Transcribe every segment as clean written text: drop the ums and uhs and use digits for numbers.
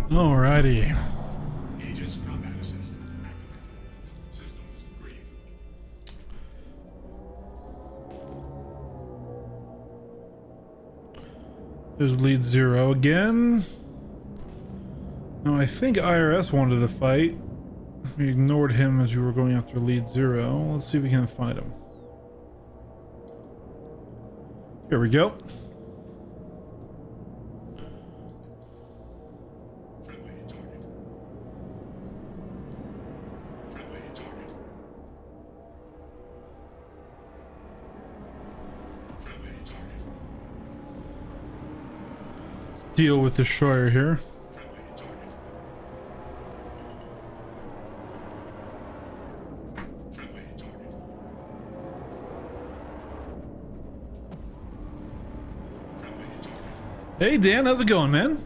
Alrighty. Aegis combat assist activated. Systems green. There's lead 0 again. Now I think IRS wanted to fight. We ignored him as we were going after lead 0. Let's see if we can find him. Here we go. Friendly target. Friendly target. Friendly target. Deal with Destroyer here. Friendly target. Friendly target. Friendly target. Hey Dan, how's it going, man?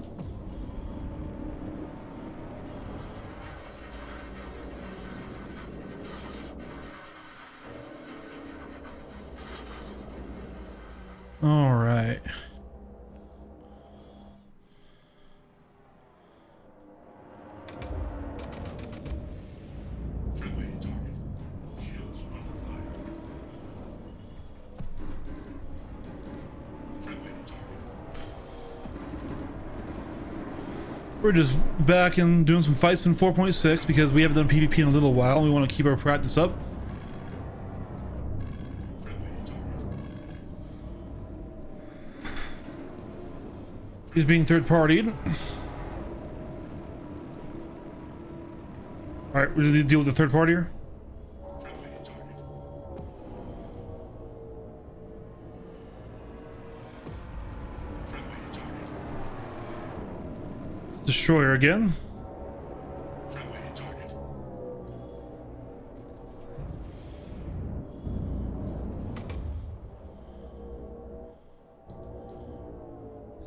All right. Friendly target. Shields under fire. Friendly target. We're just back and doing some fights in 4.6 because we haven't done PvP in a little while and we want to keep our practice up. Friendly target. He's being third-partied. Alright, we're gonna deal with the third party here. Friendly target. Friendly target. Destroyer again. Friendly target.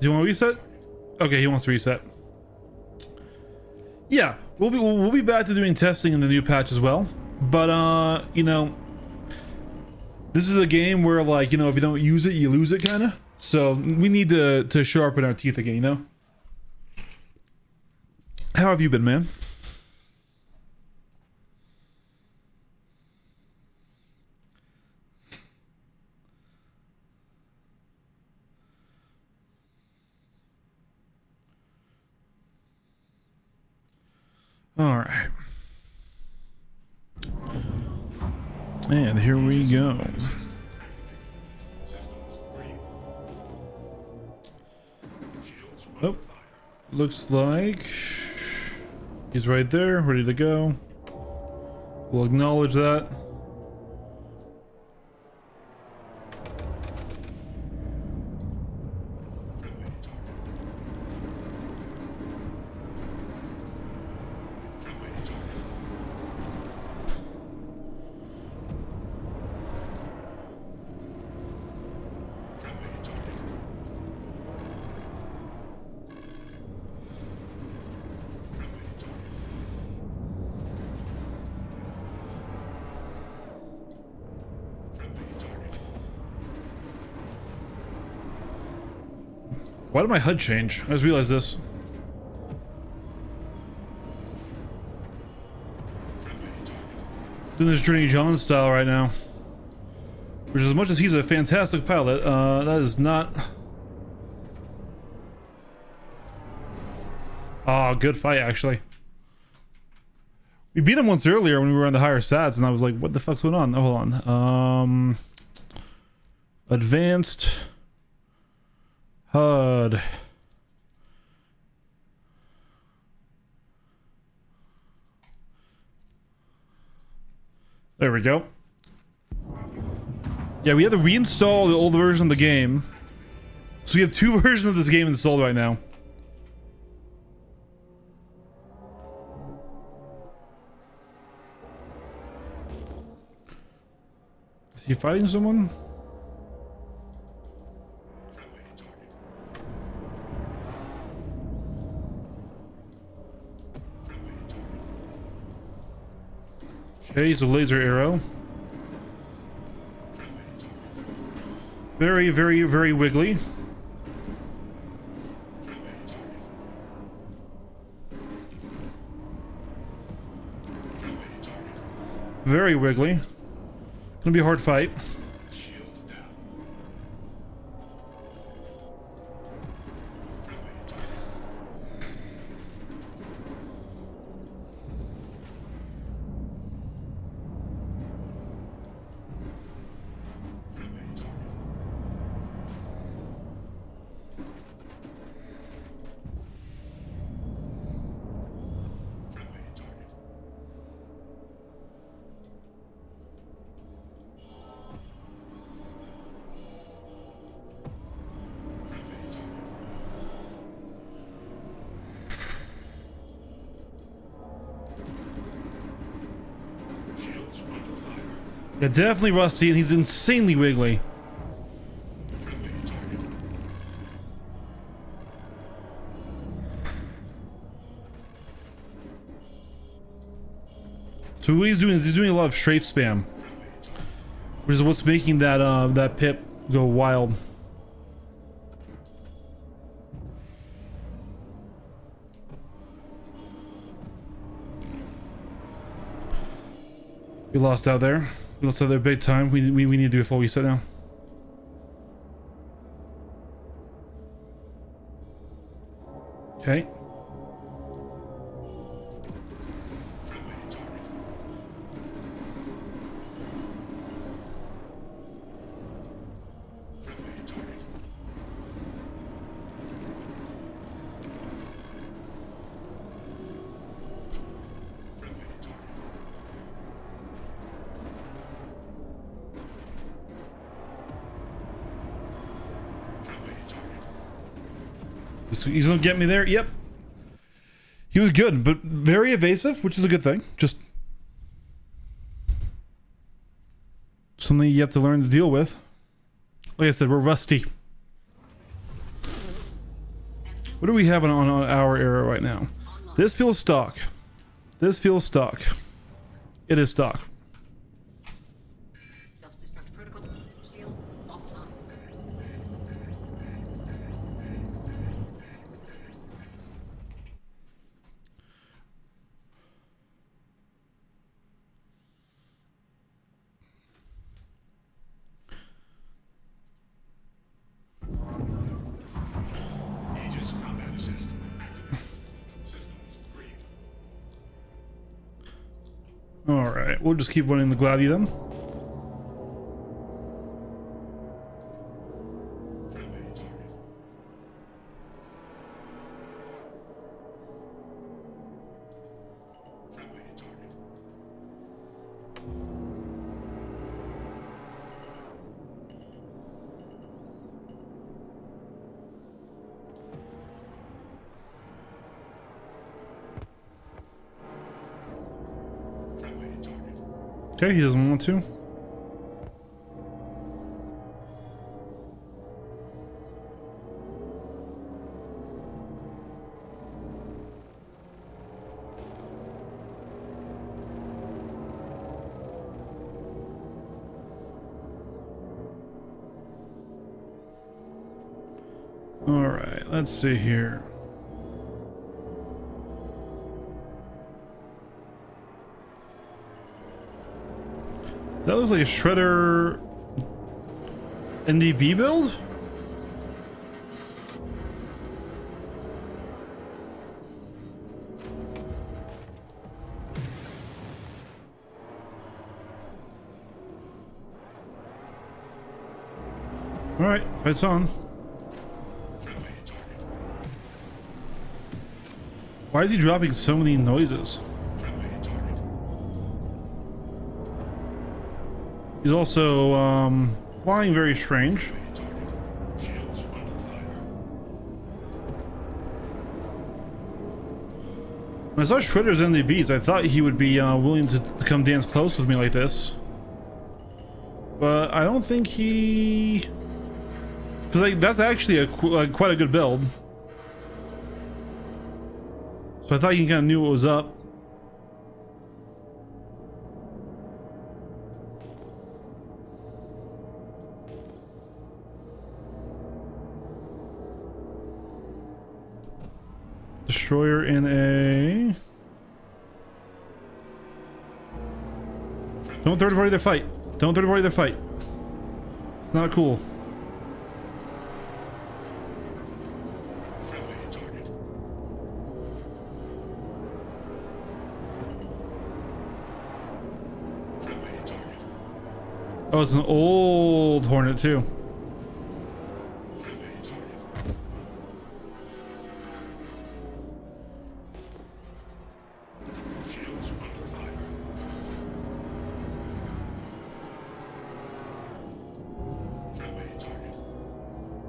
Do you want to reset? Okay, he wants to reset. Yeah, we'll be back to doing testing in the new patch as well. But you know, this is a game where, like, you know, if you don't use it, you lose it, kind of. So we need to sharpen our teeth again, you know. How have you been, man? All right. And here we go. Systems green. Shields Oh, under fire. looks like he's right there, ready to go. We'll acknowledge that. Friendly target. Friendly target. Friendly target. Friendly target. Friendly target. Why did my HUD change? I just realized this. Friendly target. Doing this Journey John style right now. Which, as much as he's a fantastic pilot, that is not... Oh, good fight, actually. We beat him once earlier when we were on the higher stats, and I was like, what the fuck's going on? Oh, hold on. Advanced... HUD. There we go. Yeah, we had to reinstall the old version of the game. So we have two versions of this game installed right now. Is he fighting someone? Friendly target. Friendly target. Okay, he's a laser arrow. Friendly target. Very, very, very wiggly. Friendly target. Very wiggly. Gonna be a hard fight. Shield down. Friendly target. Friendly target. Friendly target. Shields under fire. Yeah, definitely rusty, and he's insanely wiggly. Friendly target. So what he's doing is he's doing a lot of strafe spam, which is what's making that that pip go wild. We lost out there. We lost out there big time. We need to do a full reset now. Okay. Friendly target. Friendly target. Friendly target. Friendly target. He's gonna get me there. Yep. He was good, but very evasive, which is a good thing. Just something you have to learn to deal with. Like I said, we're rusty. What do we have on our era right now? This feels stock. This feels stock. It is stock. Self-destruct protocol. Shields offline. Aegis combat assist. Activated. Systems green. All right, we'll just keep running the Gladi then. Friendly target. Friendly target. Friendly target. Okay, he doesn't want to. All right, let's see here. That looks like a Shredder NDB build? Alright, fight's on. Friendly target. Why is he dropping so many noises? Friendly target. He's also flying very strange. Friendly target. Shields under fire. When I saw Shredder's NDBs, I thought he would be willing to come dance close with me like this. But I don't think he... Because like, that's actually a quite a good build. So I thought he kind of knew what was up. Destroyer in a... Don't third party their fight. Don't third party their fight. It's not cool. Friendly target. Friendly target. Oh, it's an old Hornet too. Friendly target. Shields under fire. Friendly target.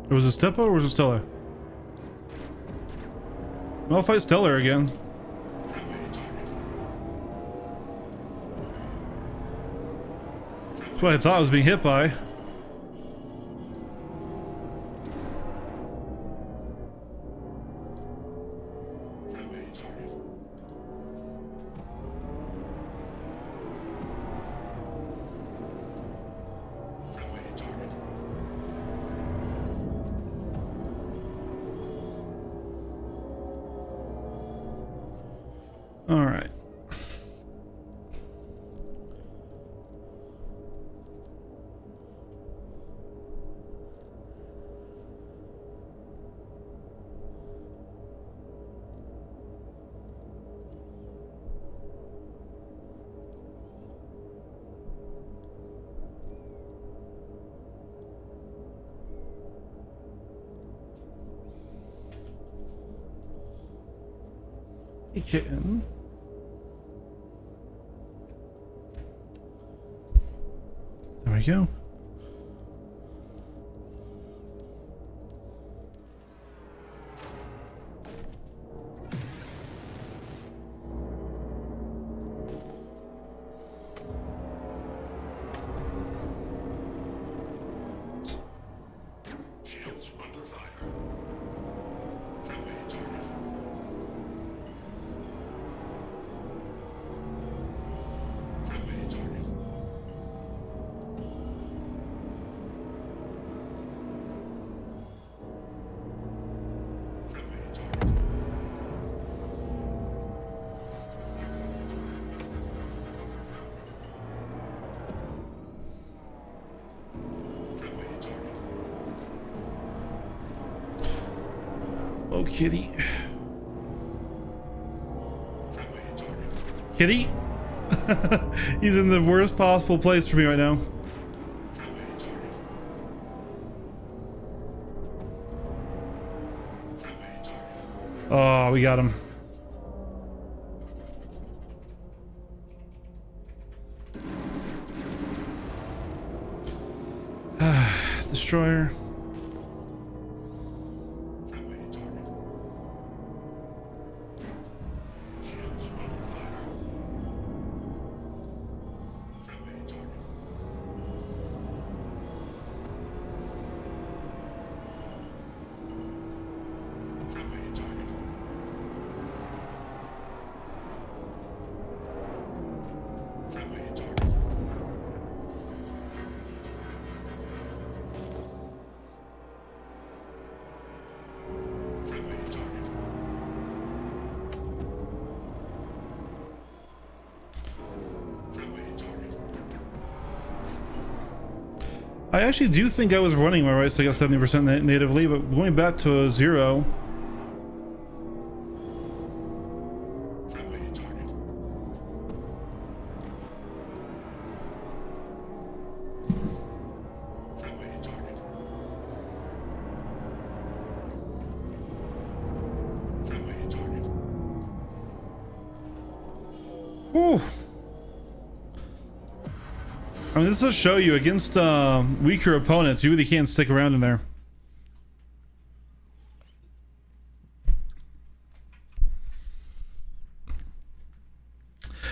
It was a Stepa or was it Stellar? I'll fight Stellar again. Friendly target. That's what I thought I was being hit by. Friendly target. Friendly target. All right. Hey, kitten. There we go. Shields under fire. Friendly target. Friendly target. Friendly target. Friendly target. Oh, kitty. Friendly target. Kitty? He's in the worst possible place for me right now. Friendly target. Friendly target. Oh, we got him. Destroyer. Friendly target. Shields under fire. Friendly target. Friendly target. Friendly target. Friendly target. Friendly target. I actually do think I was running my right stick at 70% natively, but going back to a 0. Friendly target. Friendly target. Friendly target. Whew. I mean, this will show you against weaker opponents, you really can't stick around in there.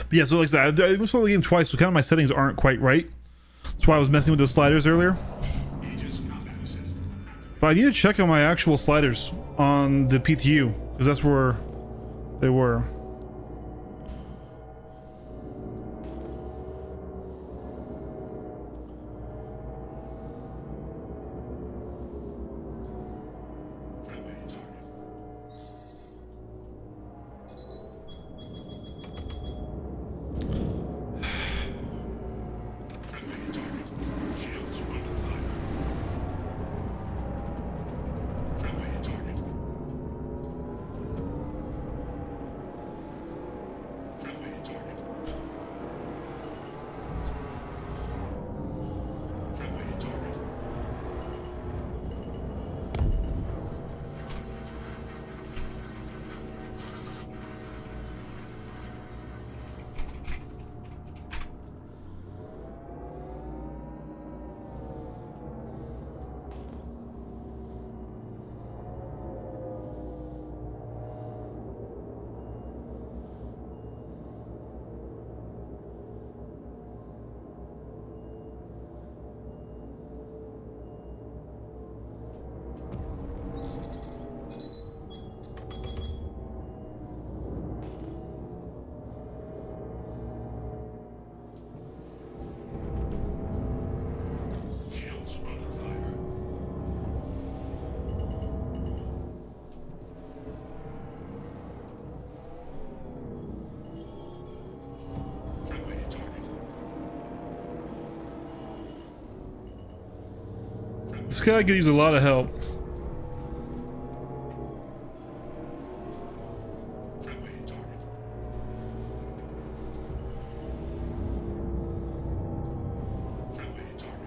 But yeah, so like I said, I was only the game twice, so kind of my settings aren't quite right. That's why I was messing with those sliders earlier. Aegis combat assist. But I need to check on my actual sliders on the PTU, because that's where they were. Friendly target. This guy could use a lot of help. Friendly target. Friendly target. Friendly target.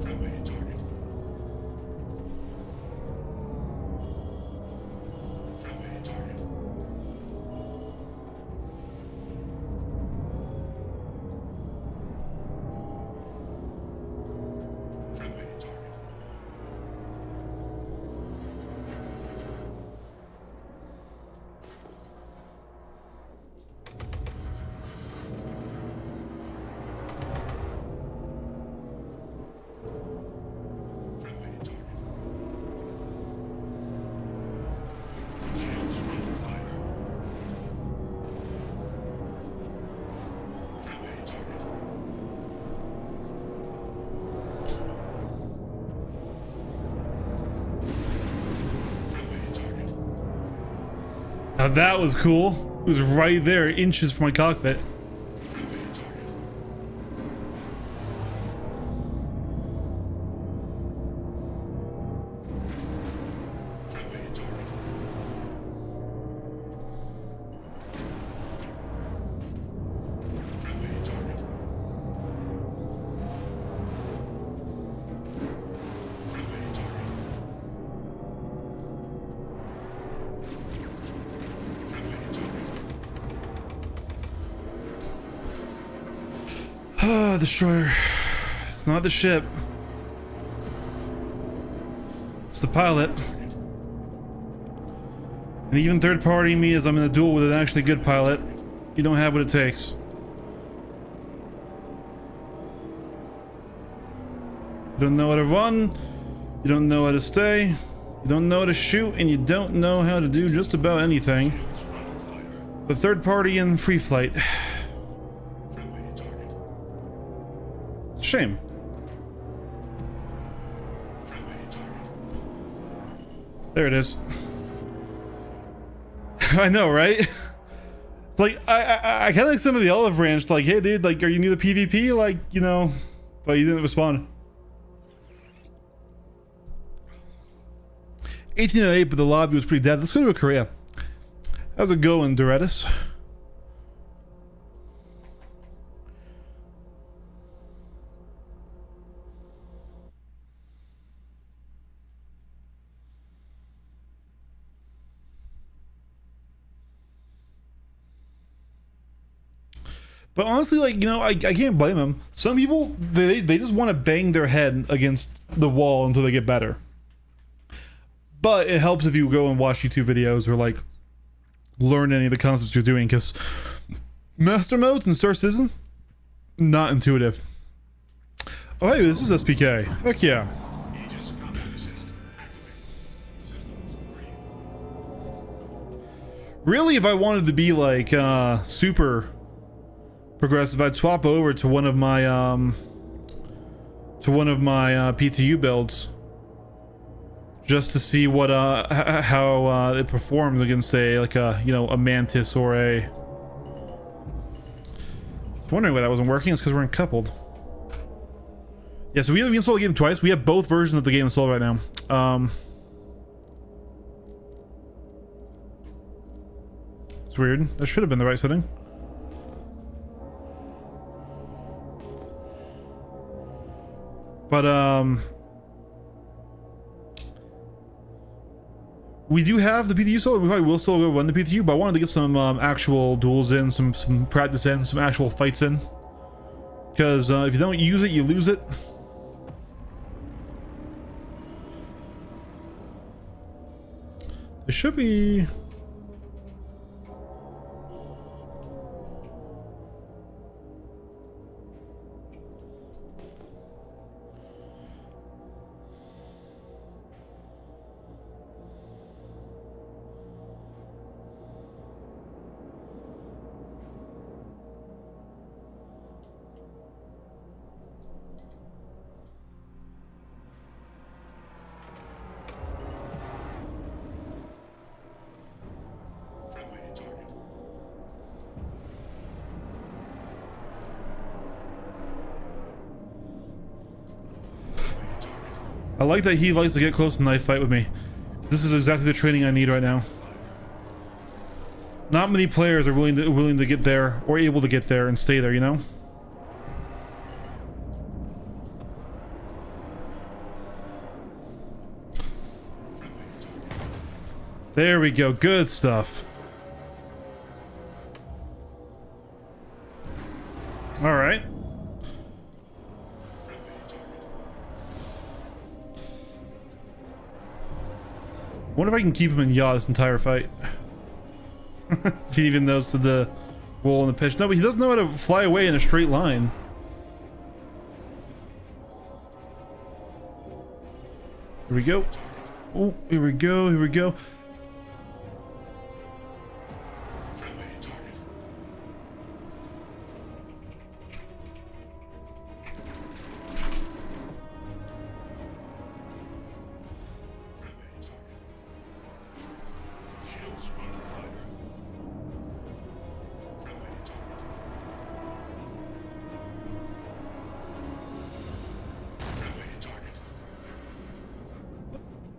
Friendly target. Friendly target. Friendly target. Shields under fire. Friendly target. Friendly target. Now that was cool. It was right there, inches from my cockpit. Friendly target. Friendly target. Friendly target. Friendly target. Friendly target. Ah, destroyer. It's not the ship. It's the pilot. And even third party me as I'm in a duel with an actually good pilot, you don't have what it takes. You don't know how to run, you don't know how to stay, you don't know how to shoot, and you don't know how to do just about anything. Shields under fire. But third party in free flight. Friendly target. Shame. Friendly target. There it is. I know, right? It's like I kind of like some of the olive branch, like, hey dude, like, are you new to PvP? Like, you know, but you didn't respond. 1808, but the lobby was pretty dead. Let's go to Korea. How's it going, Doretus? But honestly, like, you know, I can't blame them. Some people, they just want to bang their head against the wall until they get better. But it helps if you go and watch YouTube videos or like learn any of the concepts you're doing, because master modes and Star Citizen, not intuitive. Oh hey, this is SPK. Heck yeah. Aegis combat assist activated. Systems green. Really, if I wanted to be like super progressive, I'd swap over to one of my PTU builds just to see what how it performs against a like a, you know, a Mantis or a. I was wondering why that wasn't working. It's because we're uncoupled. Yeah, so we installed the game twice. We have both versions of the game installed right now. It's weird. That should have been the right setting. But we do have the PTU still. We probably will still go run the PTU, but I wanted to get some actual duels in, some practice in, some actual fights in. Because if you don't use it, you lose it. It should be. I like that he likes to get close to knife fight with me. This is exactly the training I need right now. Not many players are willing to get there or able to get there and stay there, you know? There we go. Good stuff. All right. Wonder if I can keep him in yaw this entire fight. If he even knows the roll and the pitch. No, but he doesn't know how to fly away in a straight line. Here we go. Oh, here we go. Here we go.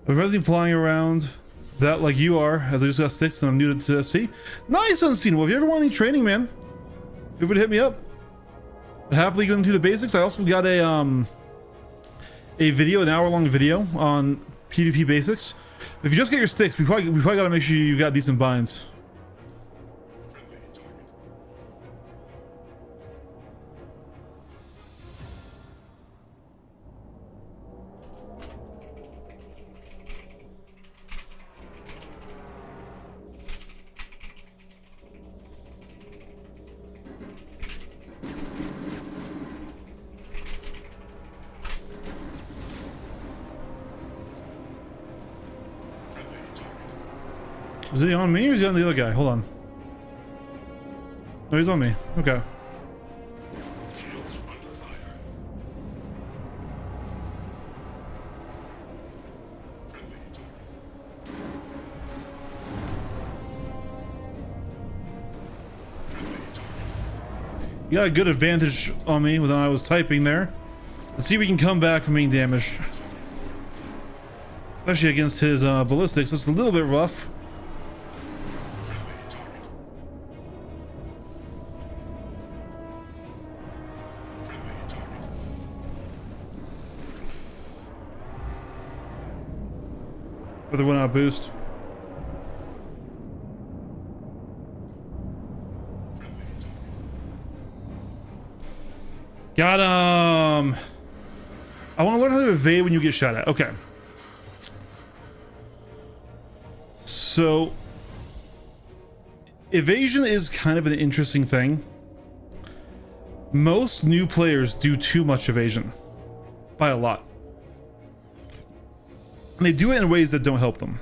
I'm resting flying around that like you are, as I just got sticks and I'm new to sea. Nice, Unseen Wolf. If you ever want any training, man, feel free to hit me up. Happily going through the basics. I also got a video, an hour-long video on PvP basics. If you just get your sticks, we probably got to make sure you got decent binds. Is he on me or is he on the other guy? Hold on. No, he's on me. Okay. Shields under fire. Friendly target. Friendly target. You got a good advantage on me when I was typing there. Let's see if we can come back from being damaged. Especially against his ballistics. That's a little bit rough. With the one out boost. Got him. I want to learn how to evade when you get shot at. Okay. So evasion is kind of an interesting thing. Most new players do too much evasion by a lot. And they do it in ways that don't help them.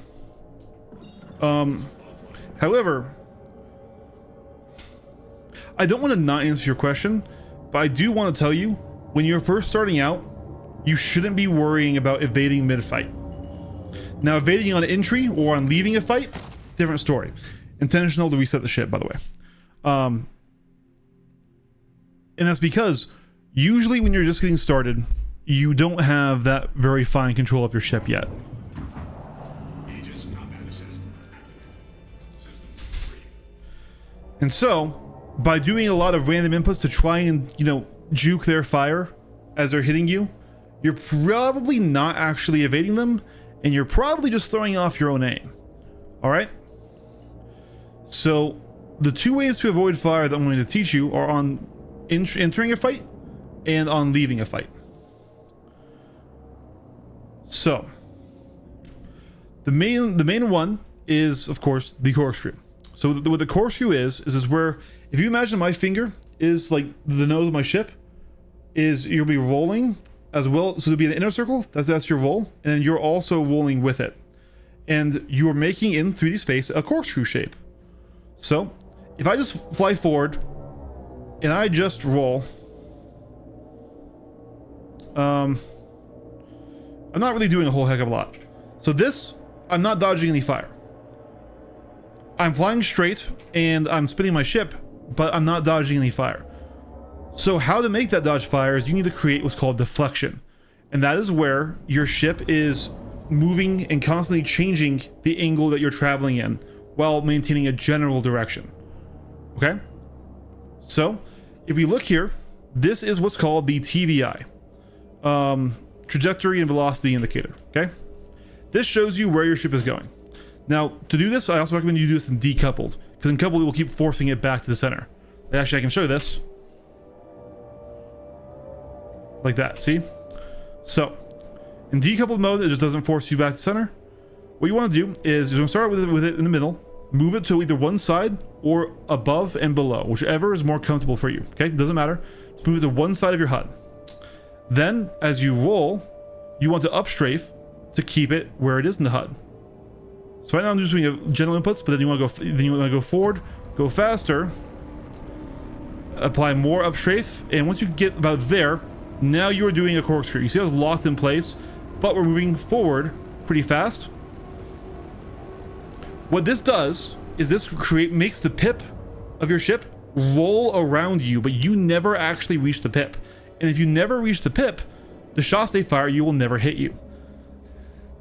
However, I don't want to not answer your question, but I do want to tell you, when you're first starting out, you shouldn't be worrying about evading mid-fight. Now, evading on entry or on leaving a fight, different story. Intentional to reset the ship, by the way. And that's because usually when you're just getting started, you don't have that very fine control of your ship yet. Aegis combat assist. System 3. And so, by doing a lot of random inputs to try and, you know, juke their fire as they're hitting you, you're probably not actually evading them, and you're probably just throwing off your own aim. All right? So, the two ways to avoid fire that I'm going to teach you are on entering a fight and on leaving a fight. So, the main one is, of course, the corkscrew. So what the corkscrew is where, if you imagine my finger is like the nose of my ship, is you'll be rolling as well. So there'll be an inner circle, that's your roll, and then you're also rolling with it. And you are making in 3D space a corkscrew shape. So if I just fly forward and I just roll, I'm not really doing a whole heck of a lot. So this, I'm not dodging any fire. I'm flying straight and I'm spinning my ship, but I'm not dodging any fire. So how to make that dodge fire is you need to create what's called deflection. And that is where your ship is moving and constantly changing the angle that you're traveling in while maintaining a general direction. Okay? So, if we look here, this is what's called the TVI, trajectory and velocity indicator. Okay? This shows you where your ship is going. Now, to do this, I also recommend you do this in decoupled, because in coupled it will keep forcing it back to the center. Actually, I can show you this. Like that, see? So, in decoupled mode, it just doesn't force you back to center. What you want to do is you're going to start with it in the middle, move it to either one side or above and below, whichever is more comfortable for you. Okay, it doesn't matter. Just move it to one side of your HUD. Then, as you roll, you want to upstrafe to keep it where it is in the HUD. So right now I'm just doing general inputs, but then you want to go forward, go faster, apply more upstrafe, and once you get about there, now you are doing a corkscrew. You see how it's locked in place, but we're moving forward pretty fast. What this does is this makes the pip of your ship roll around you, but you never actually reach the pip. And if you never reach the pip, the shots they fire you will never hit you.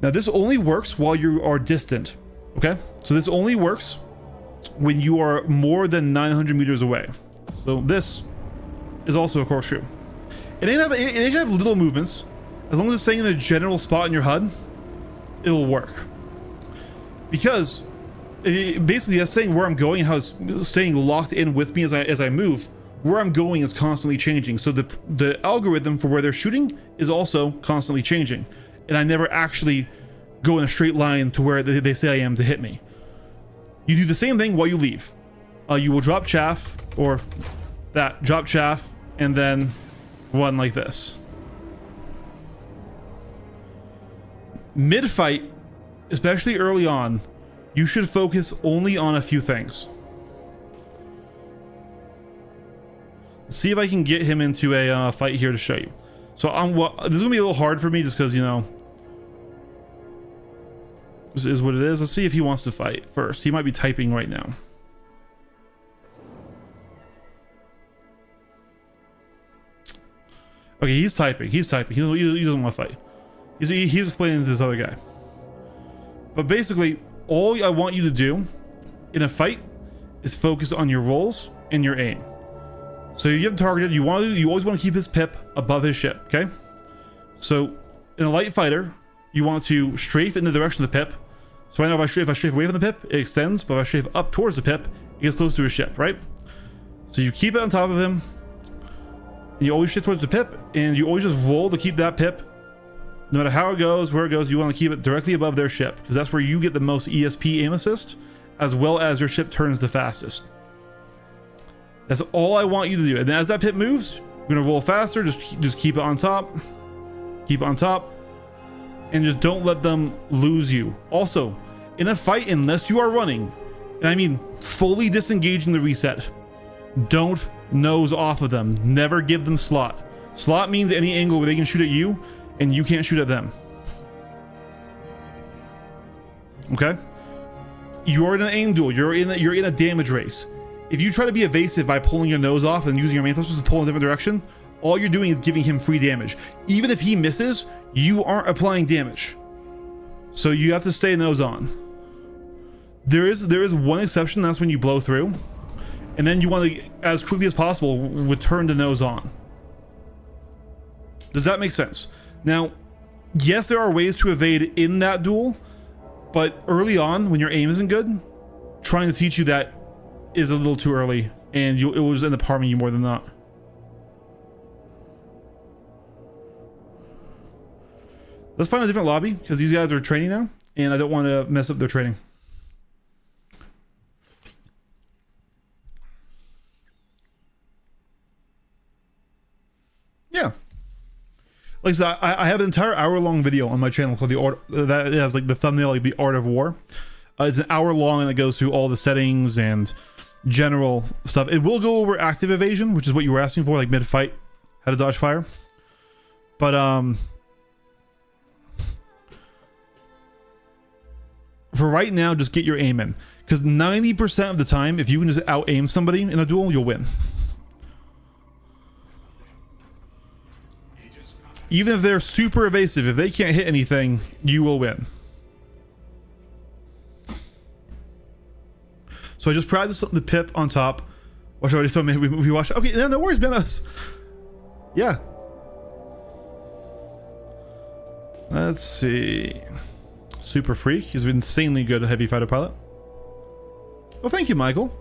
Now this only works while you are distant. Okay, so this only works when you are more than 900 meters away. So this is also a corkscrew. It ain't have little movements. As long as it's staying in the general spot in your HUD, it'll work. Because basically that's saying where I'm going, how it's staying locked in with me as I move. Where I'm going is constantly changing. So the algorithm for where they're shooting is also constantly changing. And I never actually go in a straight line to where they say I am to hit me. You do the same thing while you leave. You will drop chaff, or that, drop chaff, and then run like this. Mid-fight, especially early on, you should focus only on a few things. Let's see if I can get him into a fight here to show you. So this is gonna be a little hard for me just because, you know, this is what it is. Let's see if he wants to fight first. He might be typing right now. Okay, he's typing. He doesn't want to fight. He's explaining to this other guy. But basically, all I want you to do in a fight is focus on your rolls and your aim. So you have targeted. You always want to keep his pip above his ship. Okay. So in a light fighter, you want to strafe in the direction of the pip. So right now, if I strafe away from the pip, it extends. But if I strafe up towards the pip, it gets close to his ship. Right. So you keep it on top of him. And you always shift towards the pip, and you always just roll to keep that pip. No matter how it goes, where it goes, you want to keep it directly above their ship, because that's where you get the most ESP aim assist, as well as your ship turns the fastest. That's all I want you to do. And then as that pip moves, you're gonna roll faster. Just keep it on top, keep it on top, and just don't let them lose you. Also, in a fight, unless you are running, and I mean fully disengaging the reset, don't nose off of them. Never give them slot. Slot means any angle where they can shoot at you and you can't shoot at them. Okay? You're in an aim duel. You're in a damage race. If you try to be evasive by pulling your nose off and using your main thrusters to pull in a different direction, all you're doing is giving him free damage. Even if he misses, you aren't applying damage. So you have to stay nose on. There is one exception. That's when you blow through. And then you want to, as quickly as possible, return to nose on. Does that make sense? Now, yes, there are ways to evade in that duel, but early on, when your aim isn't good, trying to teach you that is a little too early, and it will just end up harming you more than not. Let's find a different lobby, because these guys are training now, and I don't want to mess up their training. Yeah, like I said, I have an entire hour-long video on my channel called The Art, that has like the thumbnail, like The Art of War. It's an hour long, and it goes through all the settings and general stuff. It will go over active evasion, which is what you were asking for, like mid-fight, how to dodge fire. But for right now, just get your aim in, because 90% of the time, if you can just out-aim somebody in a duel, you'll win. even if they're super evasive, if they can't hit anything, you will win. So I just practiced the pip on top. Watch already so maybe we watch. Okay, no worries, man. Yeah. Let's see. Super Freak. He's insanely good at heavy fighter pilot. Well, thank you, Michael.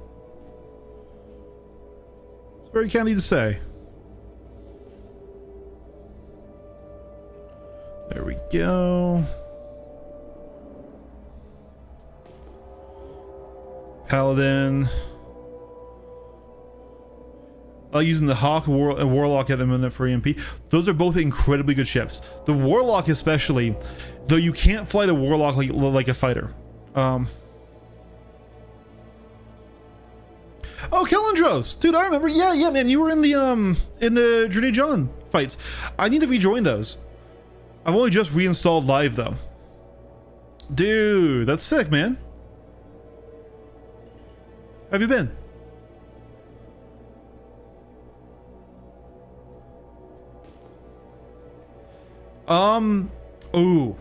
It's very candy to say. There we go. Paladin. I like using the Hawk and Warlock at the minute for EMP. Those are both incredibly good ships. The Warlock especially, though you can't fly the Warlock like a fighter. Oh, Kellandros! Dude, I remember. Yeah, man, you were in the Journey John fights. I need to rejoin those. I've only just reinstalled live though. Dude, that's sick, man. How have you been? Ooh.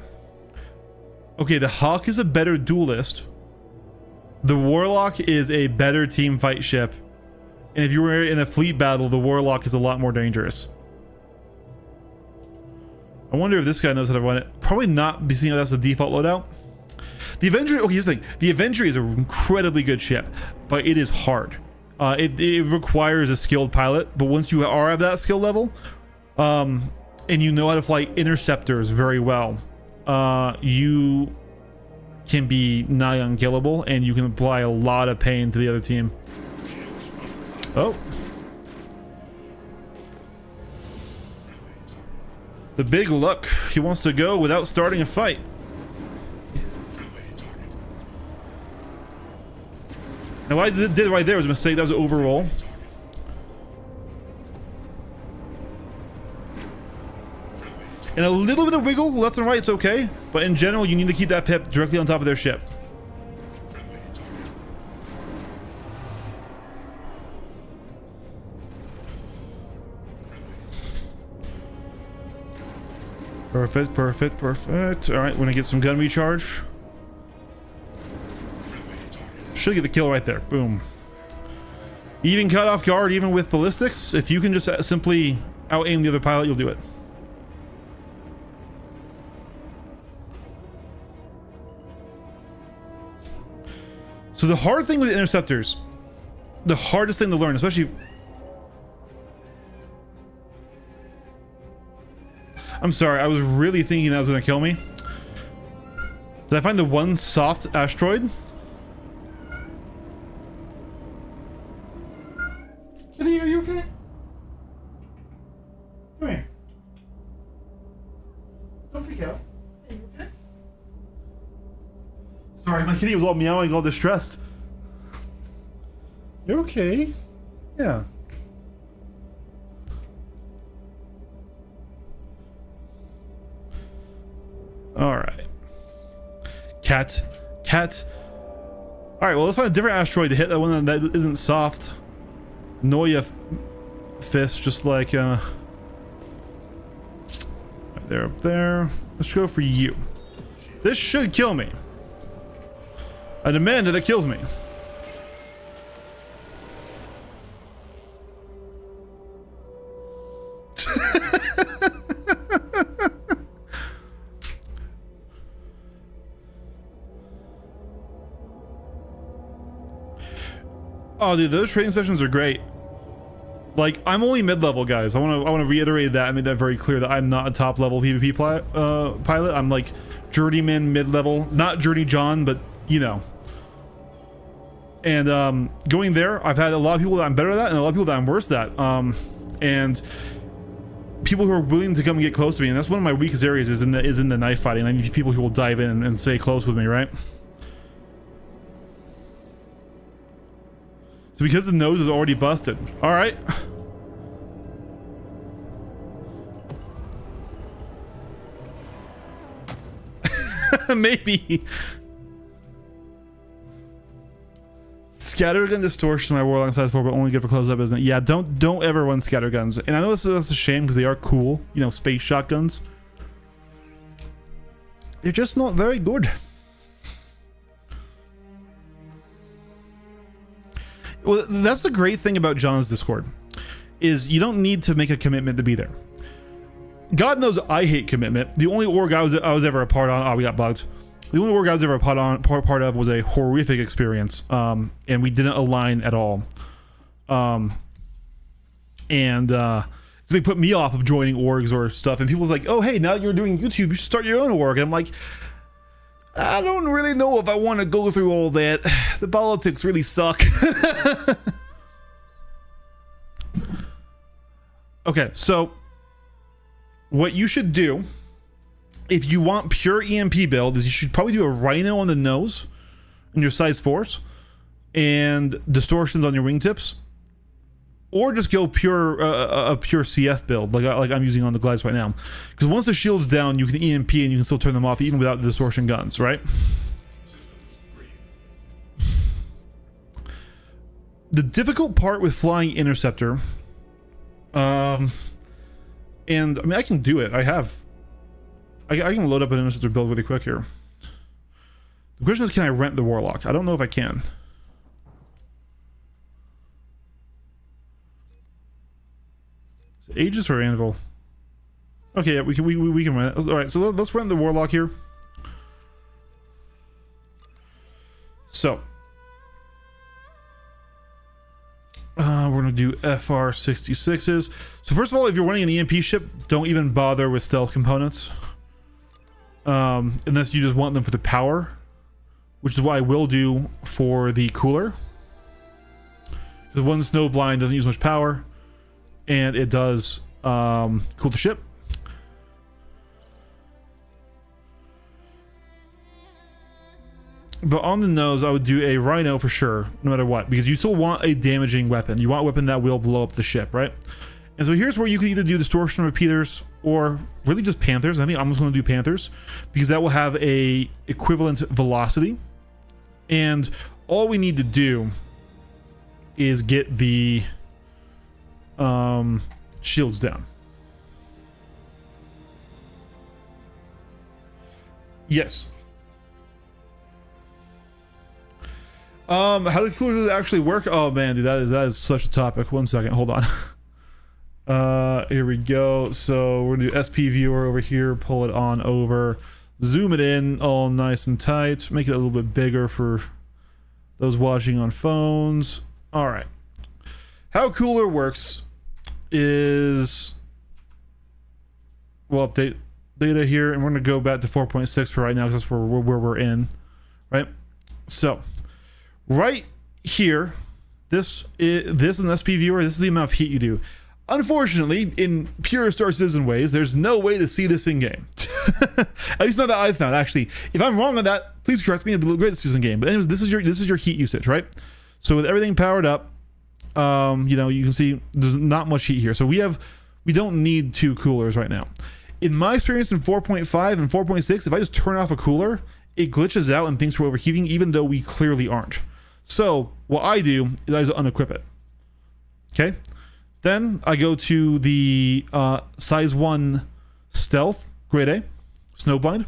Okay, the Hawk is a better duelist. The Warlock is a better team fight ship. And if you were in a fleet battle, the Warlock is a lot more dangerous. I wonder if this guy knows how to run it. Probably not, seeing that's the default loadout. The Avenger, okay, here's the thing. The Avenger is an incredibly good ship, but it is hard. It requires a skilled pilot, but once you are at that skill level, and you know how to fly interceptors very well, you can be nigh unkillable, and you can apply a lot of pain to the other team. Oh. The big luck. He wants to go without starting a fight. Now what I did right there was a mistake. That was an overroll. And a little bit of wiggle left and right, it's okay. But in general, you need to keep that pip directly on top of their ship. Perfect, perfect, perfect. All right, we're gonna get some gun recharge. Should get the kill right there. Boom. Even cut off guard, even with ballistics. If you can just simply out-aim the other pilot, you'll do it. So the hard thing with interceptors, the hardest thing to learn, especially... I'm sorry, I was really thinking that was going to kill me. Did I find the one soft asteroid? Kitty, are you okay? Come here. Don't freak out. Are you okay? Sorry, my kitty was all meowing, all distressed. You're okay. Yeah. All right. Cat. All right, well, let's find a different asteroid to hit. That one that isn't soft. Noya fist, just like right there, up there. Let's go for you. This should kill me. I demand that it kills me. Oh, dude, those training sessions are great. Like, I'm only mid-level, guys. I want to reiterate that. I made that very clear that I'm not a top-level PvP pilot. I'm like journeyman, mid-level, not Journey John, but you know. And going there, I've had a lot of people that I'm better at that, and a lot of people that I'm worse at. And people who are willing to come and get close to me, and that's one of my weakest areas is in the knife fighting. I need people who will dive in and stay close with me, right? So because the nose is already busted. All right. Maybe. Scattergun distortion my warlock size 4, but only good for close up, isn't it? Yeah, don't ever run scatterguns. And I know that's a shame because they are cool, you know, space shotguns. They're just not very good. Well, that's the great thing about John's Discord, is you don't need to make a commitment to be there. God knows I hate commitment. The only org I was ever a part on, we got bugged. The only org I was ever a part of was a horrific experience, and we didn't align at all. So they put me off of joining orgs or stuff, and people was like, "Oh, hey, now you're doing YouTube, you should start your own org." And I'm like, I don't really know if I want to go through all that. The politics really suck. Okay, so what you should do if you want pure EMP build is you should probably do a Rhino on the nose in your size 4s and distortions on your wingtips, or just go pure a pure CF build like I'm using on the glides right now, because once the shield's down you can EMP and you can still turn them off even without the distortion guns, right? Systems green. The difficult part with flying interceptor, and I mean I can do it. I can load up an interceptor build really quick here. The question is, can I rent the warlock? I don't know if I can. Is it Aegis or Anvil? Okay, yeah, we can rent it. All right, so let's rent the warlock here. So we're gonna do FR66s. So first of all, if you're running an EMP ship, don't even bother with stealth components, unless you just want them for the power, which is what I will do for the cooler, because one snowblind doesn't use much power and it does cool the ship. But on the nose, I would do a Rhino for sure, no matter what, because you still want a damaging weapon. You want a weapon that will blow up the ship, right? And so here's where you can either do distortion repeaters or really just Panthers. I think I'm just going to do Panthers because that will have a equivalent velocity. And all we need to do is get the shields down. Yes. How do coolers actually work? Oh man, dude, that is such a topic. 1 second, hold on. Here we go. So we're gonna do SP viewer over here, pull it on over, zoom it in all nice and tight, make it a little bit bigger for those watching on phones. All right, how cooler works is we'll update data here, and we're gonna go back to 4.6 for right now because that's where we're in, right? So right here, this is an SP viewer. This is the amount of heat you do. Unfortunately, in pure Star Citizen ways, there's no way to see this in game. At least not that I've found. Actually, if I'm wrong on that, please correct me. It'll look great this season game. But anyways, this is your heat usage, right? So with everything powered up, you know, you can see there's not much heat here. So we don't need 2 coolers right now. In my experience in 4.5 and 4.6, if I just turn off a cooler, it glitches out and thinks we're overheating, even though we clearly aren't. So what I do is I just unequip it. Okay. Then I go to the size 1 stealth grade A snowblind,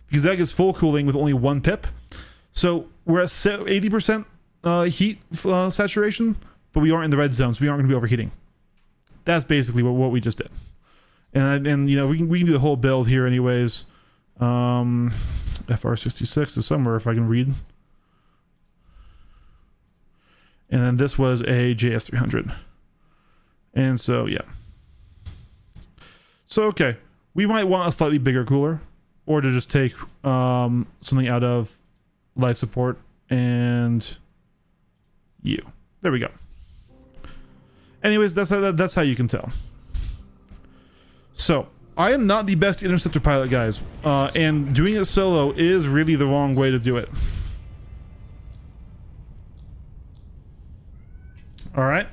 because that gets full cooling with only 1 pip. So we're at 80% heat saturation, but we aren't in the red zone, so we aren't going to be overheating. That's basically what we just did. And you know, we can do the whole build here anyways. FR66 is somewhere if I can read. And then this was a JS300. And so, yeah. So, okay. We might want a slightly bigger cooler, or to just take something out of life support and you. There we go. Anyways, that's how you can tell. So, I am not the best interceptor pilot, guys. And doing it solo is really the wrong way to do it. Alright.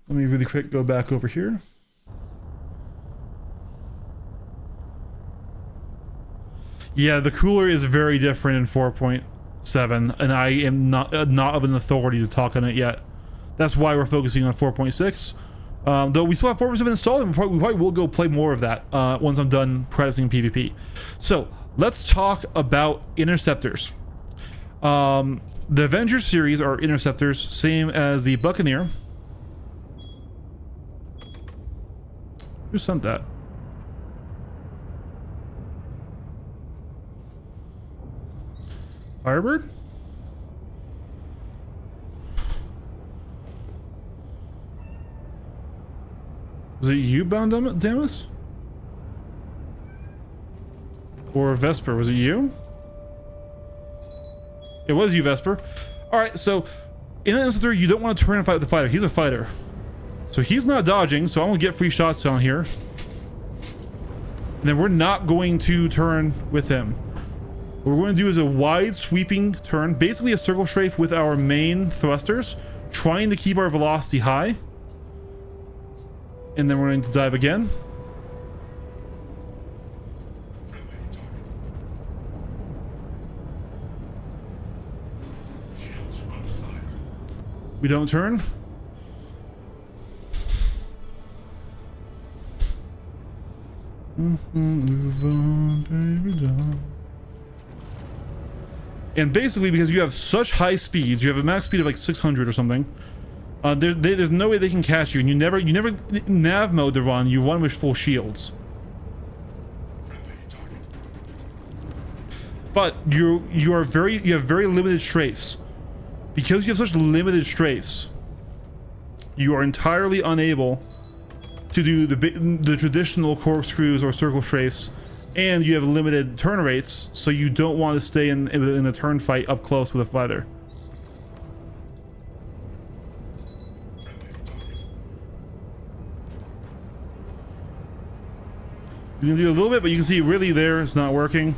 Let me really quick go back over here. Yeah, the cooler is very different in 4. 7, and I am not of an authority to talk on it yet. That's why we're focusing on 4.6. Though we still have 4.7 installed, and we probably will go play more of that once I'm done practicing PvP. So let's talk about interceptors. The Avengers series are interceptors, same as the Buccaneer. Who sent that? Firebird? Was it you, Bound Damus? Or Vesper? Was it you? It was you, Vesper. Alright, so in an instance, you don't want to turn and fight with the fighter. He's a fighter. So he's not dodging, so I'm going to get free shots down here. And then we're not going to turn with him. What we're going to do is a wide sweeping turn, basically a circle strafe with our main thrusters, trying to keep our velocity high. And then we're going to dive again. Friendly target. Shields under fire. We don't turn. Move on, baby, down. And basically, because you have such high speeds, you have a max speed of like 600 or something. There's no way they can catch you, and you never nav mode to run. You run with full shields. Friendly target. But you have very limited strafes. Because you have such limited strafes, you are entirely unable to do the traditional corkscrews or circle strafes, and you have limited turn rates, so you don't want to stay in a turn fight up close with a fighter. You can do a little bit, but you can see really there it's not working.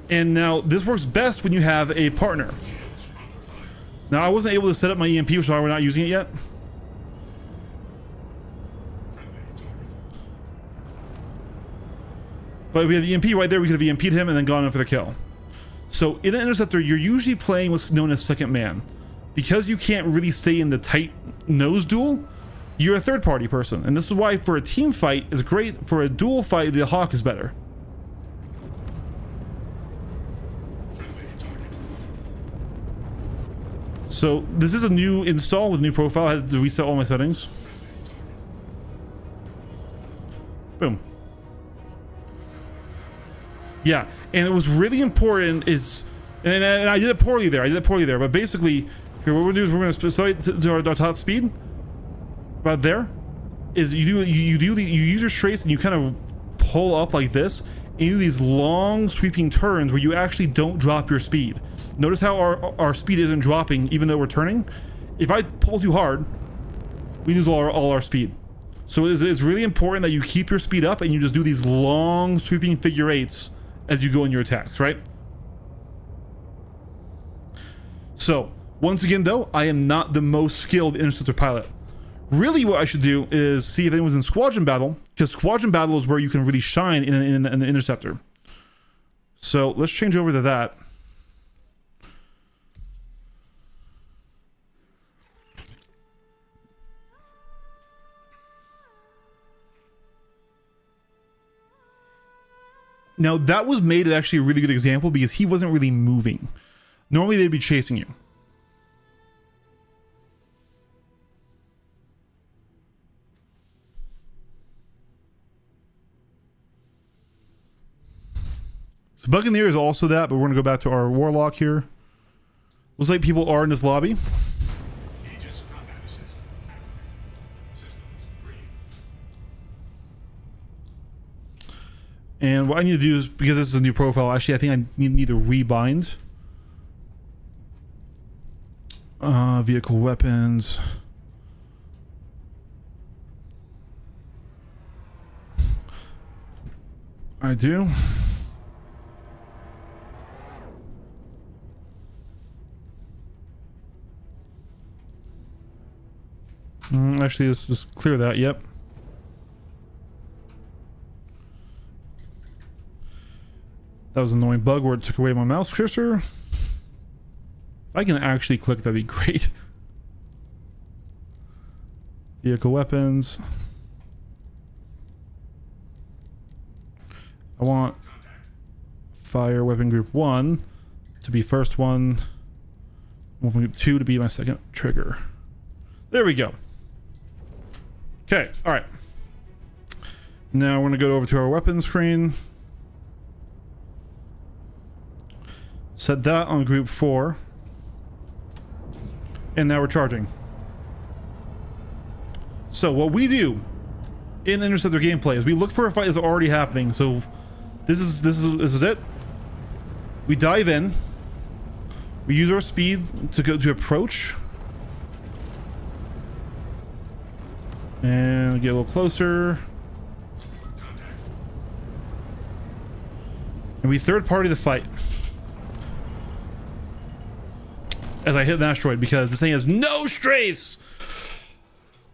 And now this works best when you have a partner. Now I wasn't able to set up my EMP, which is why we're not using it yet. But if we had the EMP right there, we could have EMP'd him and then gone in for the kill. So in an interceptor, you're usually playing what's known as second man. Because you can't really stay in the tight nose duel, you're a third party person. And this is why for a team fight is great. For a duel fight, the Hawk is better. So this is a new install with new profile. I had to reset all my settings. Boom. Yeah, and it was really important is, and I did it poorly there. But basically, here what we're gonna do is we're gonna set to our top speed. About there, is you use your strafes and you kind of pull up like this, and you do these long sweeping turns where you actually don't drop your speed. Notice how our speed isn't dropping even though we're turning. If I pull too hard, we lose all our speed. So it's really important that you keep your speed up and you just do these long sweeping figure eights as you go in your attacks, right? So once again though, I am not the most skilled interceptor pilot. Really what I should do is see if anyone's in squadron battle, because squadron battle is where you can really shine in an interceptor. So let's change over to that. Now that was made actually a really good example because he wasn't really moving. Normally they'd be chasing you. So Buccaneer is also that, but we're gonna go back to our Warlock here. Looks like people are in this lobby. Aegis combat assist activated. Systems green. And what I need to do is, because this is a new profile, actually I think I need to rebind. Vehicle weapons. I do. Actually, let's just clear that. Yep. That was an annoying bug where it took away my mouse cursor. If I can actually click, that'd be great. Vehicle weapons. I want fire weapon group 1 to be first one. Weapon group 2 to be my second trigger. There we go. Okay, alright. Now we're going to go over to our weapon screen. Set that on group 4. And now we're charging. So what we do in Interceptor gameplay is we look for a fight that's already happening. So this is it. We dive in. We use our speed to go to approach. And get a little closer. And we third party the fight. As I hit an asteroid, because this thing has no strafes.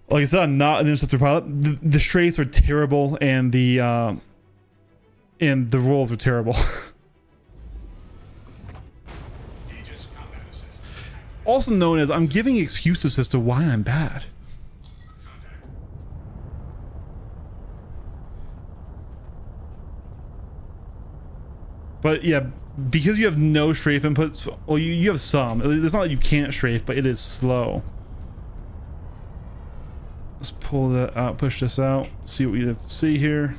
Like I said, I'm not an interceptor pilot. The strafes are terrible, and the rolls are terrible. Aegis combat assist. Also known as I'm giving excuses as to why I'm bad. But yeah, because you have no strafe inputs, well, you have some. It's not that you can't strafe, but it is slow. Let's pull that out, push this out, see what we have to see here.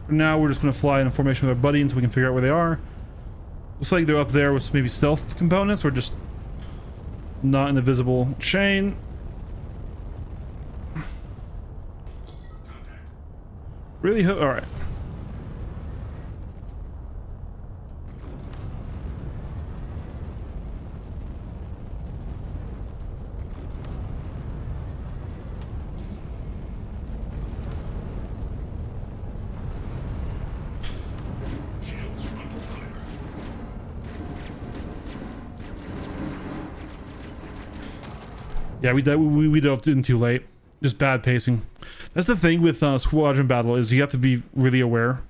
For now, we're just going to fly in a formation with our buddy until we can figure out where they are. Looks like they're up there with maybe stealth components, or just not in a visible chain. Really? All right. Shields under fire. Yeah, we dove in too late. Just bad pacing. That's the thing with squadron battle, is you have to be really aware,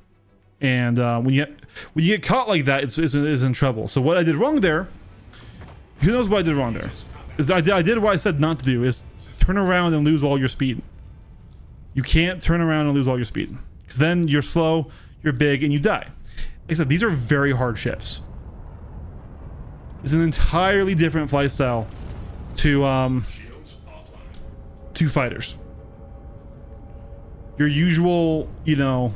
and when you get caught like that, it's in trouble. So what I did wrong there, who knows what I did wrong there? Is I did what I said not to do, is turn around and lose all your speed. You can't turn around and lose all your speed, because then you're slow, you're big, and you die. Like I said, these are very hard ships. It's an entirely different flight style to Shields offline. two fighters. Your usual, you know,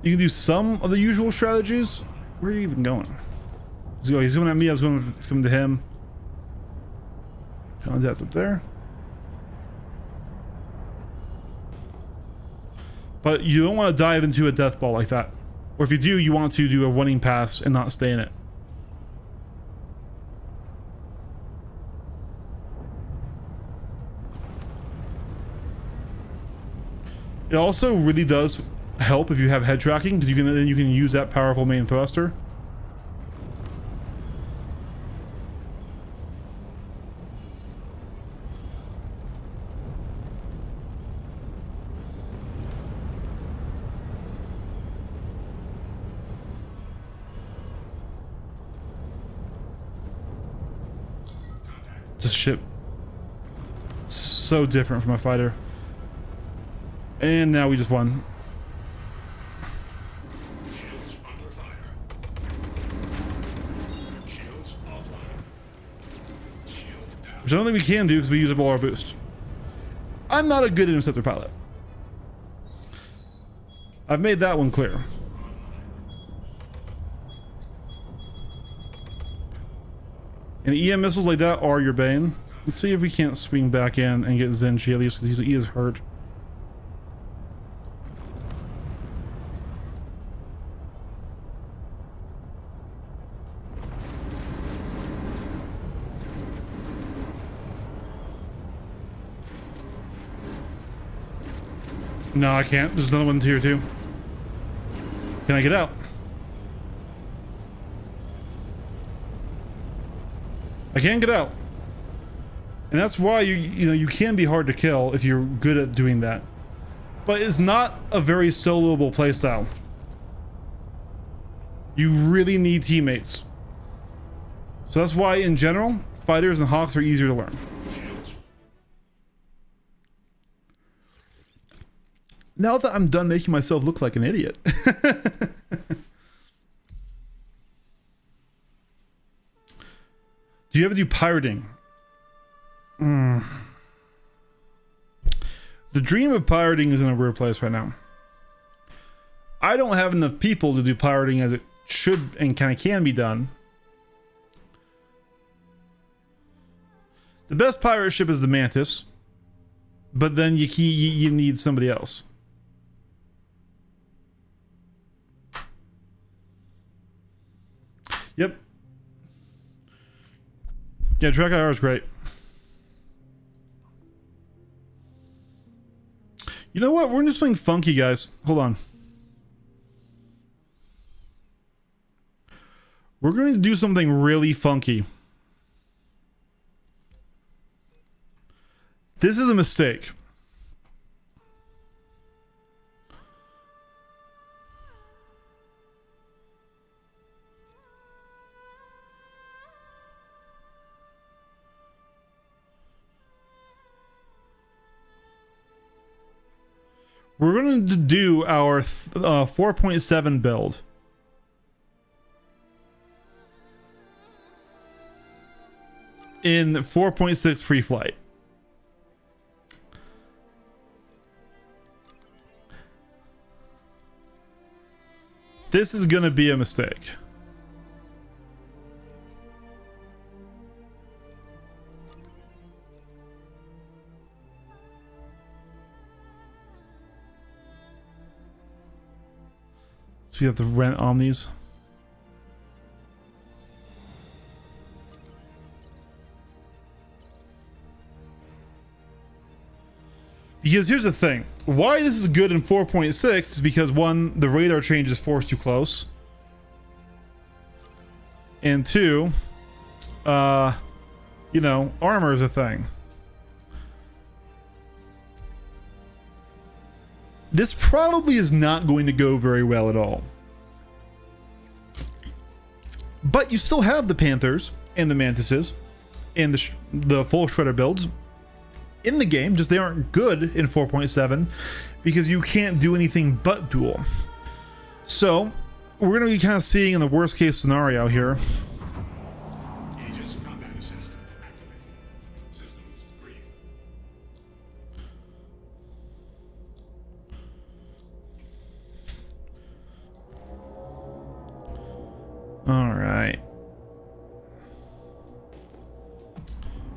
you can do some of the usual strategies. Where are you even going? He's going at me. I was going to come to him. Contact up there. But you don't want to dive into a death ball like that. Or if you do, you want to do a running pass and not stay in it. It also really does help if you have head tracking, because then you can use that powerful main thruster. This ship so different from a fighter. And now we just won. Shields under fire. Shields offline. Shield down. Which I don't think we can do because we use up all our boost. I'm not a good interceptor pilot. I've made that one clear. And EM missiles like that are your bane. Let's see if we can't swing back in and get Zenchi at least, because he is hurt. No, I can't. There's another one here too. Can I get out? I can't get out. And that's why you can be hard to kill if you're good at doing that. But it's not a very soloable playstyle. You really need teammates. So that's why in general, fighters and hawks are easier to learn. Shields. Now that I'm done making myself look like an idiot. Do you ever do pirating? The dream of pirating is in a weird place right now. I don't have enough people to do pirating as it should and kind of can be done. The best pirate ship is the Mantis, but then you need somebody else. Yep. Yeah, track IR is great. You know what? We're just playing funky, guys. Hold on. We're going to do something really funky. This is a mistake. We're going to do our 4.7 build. In 4.6 free flight. This is going to be a mistake. So we have to rent Omnis. Because here's the thing. Why this is good in 4.6 is because one, the radar change is forced too close. And two, you know, armor is a thing. This probably is not going to go very well at all. But you still have the Panthers and the Mantises and the full Shredder builds in the game, just they aren't good in 4.7 because you can't do anything but duel. So we're going to be kind of seeing in the worst case scenario here. Aegis combat assist activated. Systems green. All right.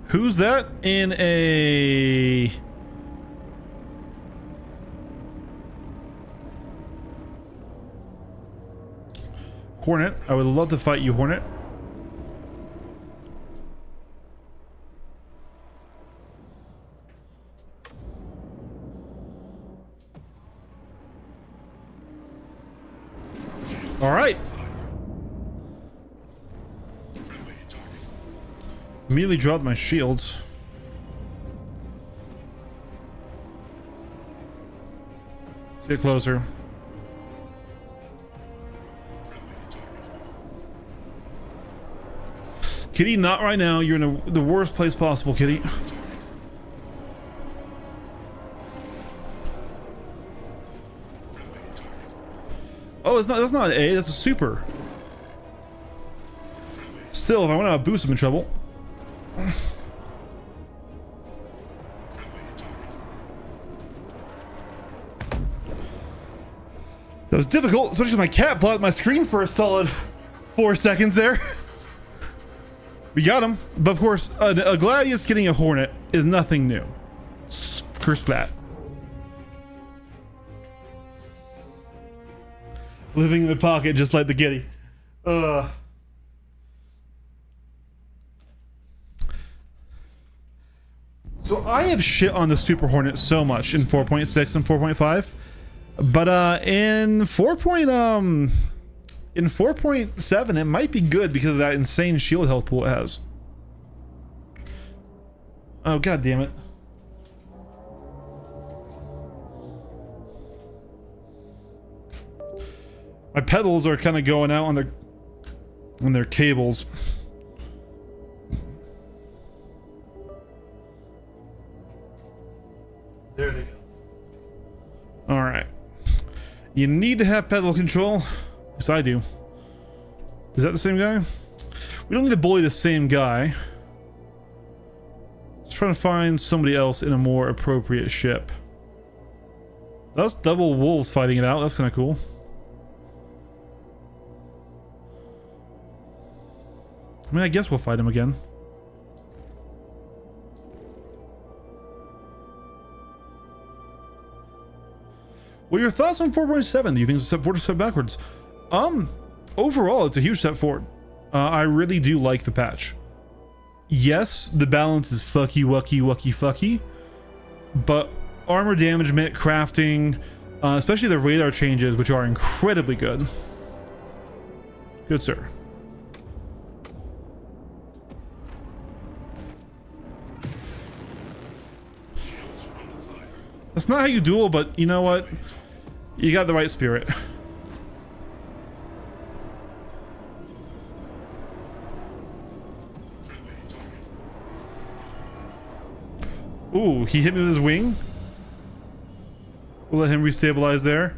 Who's that in a... Hornet? I would love to fight you, Hornet. All right. Friendly target. Immediately dropped my shields. Let's get closer. Friendly target. Kitty, not right now. You're in the worst place possible, Kitty. Friendly target. Oh, it's not. That's not an A. That's a super. Still, if I want to boost, I'm in trouble. Friendly target. That was difficult, especially because my cat blocked my screen for a solid 4 seconds there. We got him, but of course, a Gladius getting a Hornet is nothing new. Curse that. Living in the pocket just like the Giddy. So I have shit on the Super Hornet so much in 4.6 and 4.5, but in 4.7 it might be good because of that insane shield health pool it has. Oh god damn it. My pedals are kind of going out on their cables. There they go. All right. You need to have pedal control. Yes, I do. Is that the same guy? We don't need to bully the same guy. Let's try to find somebody else in a more appropriate ship. That's double wolves fighting it out. That's kind of cool. I mean, I guess we'll fight him again. What are your thoughts on 4.7? Do you think it's a step forward or step backwards? Overall, it's a huge step forward. I really do like the patch. Yes, the balance is fucky, but armor damage, crafting, especially the radar changes, which are incredibly good. Good, sir. That's not how you duel, but you know what? You got the right spirit. Ooh, he hit me with his wing. We'll let him restabilize there.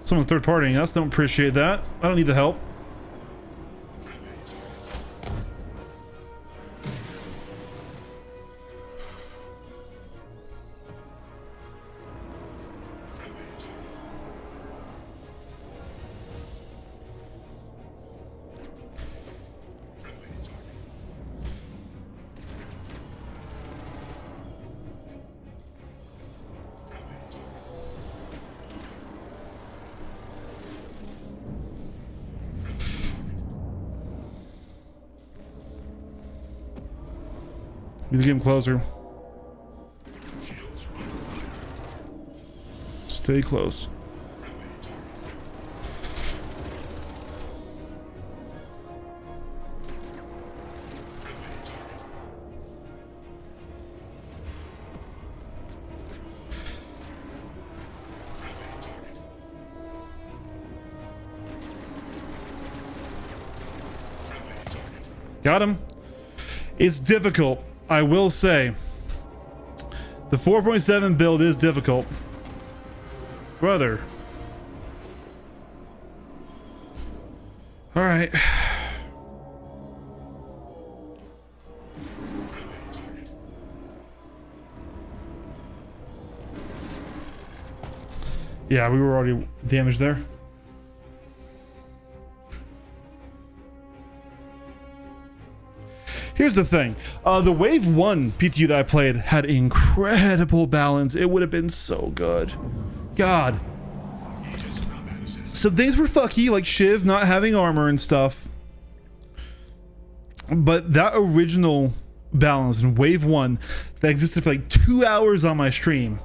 Someone third partying us. Don't appreciate that. I don't need the help. Need to get him closer. Stay close. Got him. It's difficult. I will say, the 4.7 build is difficult. Brother. All right. Yeah, we were already damaged there. Here's the thing, the Wave 1 PTU that I played had incredible balance. It would have been so good. God. Some things were fucky, like Shiv not having armor and stuff. But that original balance in Wave 1 that existed for like 2 hours on my stream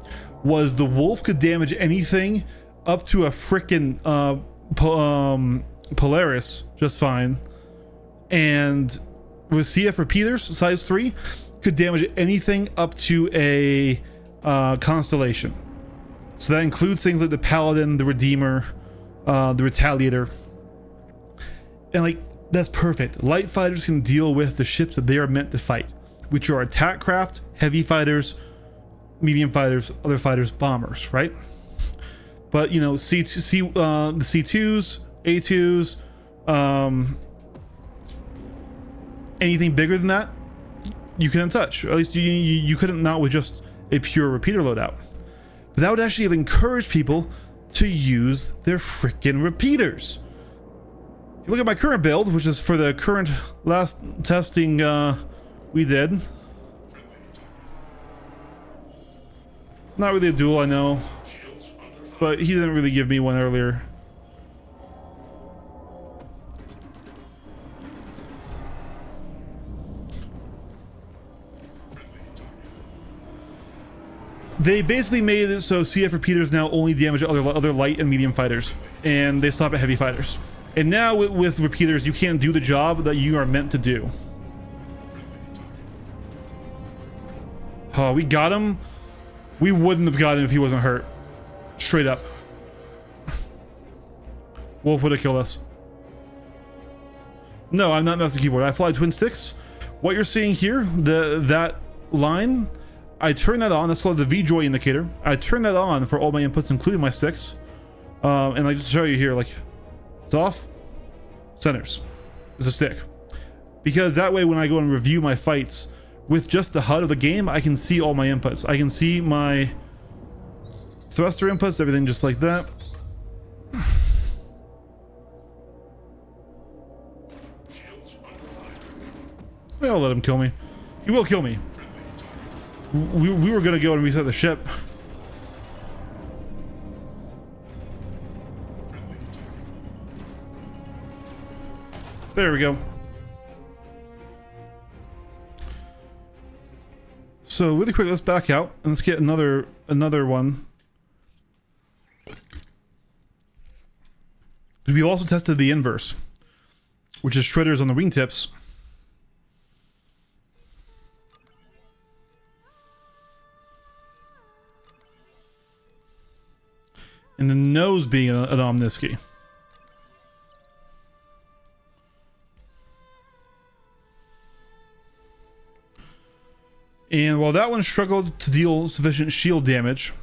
was the wolf could damage anything up to a frickin' Polaris just fine. And with CF repeaters size 3 could damage anything up to a constellation. So that includes things like the Paladin, the Redeemer, the Retaliator, and like that's perfect. Light fighters can deal with the ships that they are meant to fight, which are attack craft, heavy fighters, medium fighters, other fighters, bombers, right? But you know, the C2s, A2s, anything bigger than that, you couldn't touch. Or at least you couldn't, not with just a pure repeater loadout. But that would actually have encouraged people to use their freaking repeaters. If you look at my current build, which is for the current last testing we did. Not really a duel, I know, but he didn't really give me one earlier. They basically made it so CF repeaters now only damage other light and medium fighters, and they stop at heavy fighters. And now with repeaters, you can't do the job that you are meant to do. Oh, we got him. We wouldn't have got him if he wasn't hurt. Straight up. Wolf would have killed us. No, I'm not mouse and keyboard. I fly twin sticks. What you're seeing here, that line, I turn that on. That's called the VJoy indicator. I turn that on for all my inputs, including my sticks. And like just to show you here, like it's off, centers. It's a stick. Because that way when I go and review my fights with just the HUD of the game, I can see all my inputs. I can see my thruster inputs, everything just like that. I'll let him kill me. He will kill me. We were gonna go and reset the ship. There we go. So really quick, let's back out and let's get another one. We also tested the inverse, which is shredders on the wingtips. And the nose being an Omnisci. And while that one struggled to deal sufficient shield damage,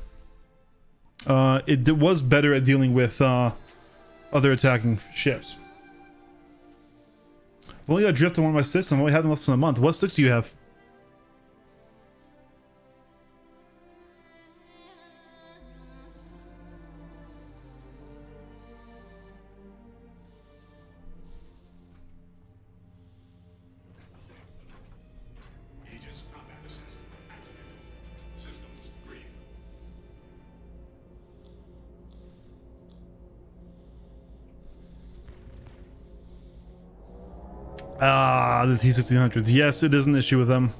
it was better at dealing with other attacking ships. I've only got drift on one of my sticks, and I've only had them less than a month. What sticks do you have? Aegis combat assist activated. Systems green. Ah, the T-1600s. Yes, it is an issue with them.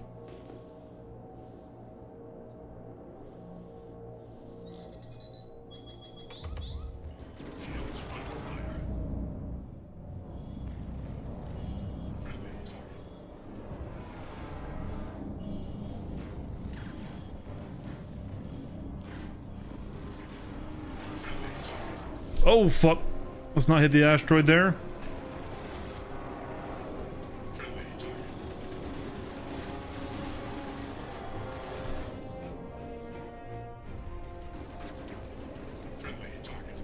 Shields under fire. Friendly target. Oh, fuck. Let's not hit the asteroid there. Friendly target. Friendly target.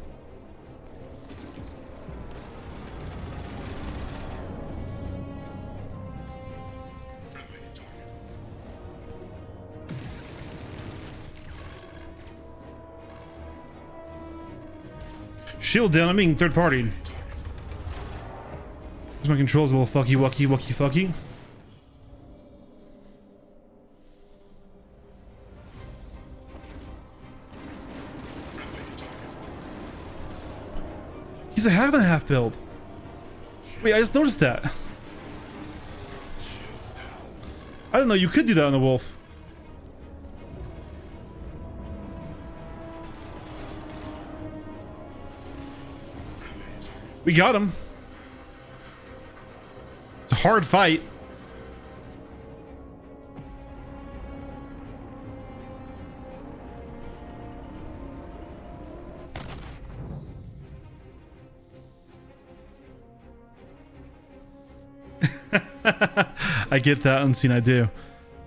Friendly target. Shield down. I'm being third party. My controls a little fucky wucky wucky fucky. He's a half and a half build. Wait, I just noticed that. I didn't know you could do that on the Wolf. We got him. It's a hard fight. I get that, Unseen, I do.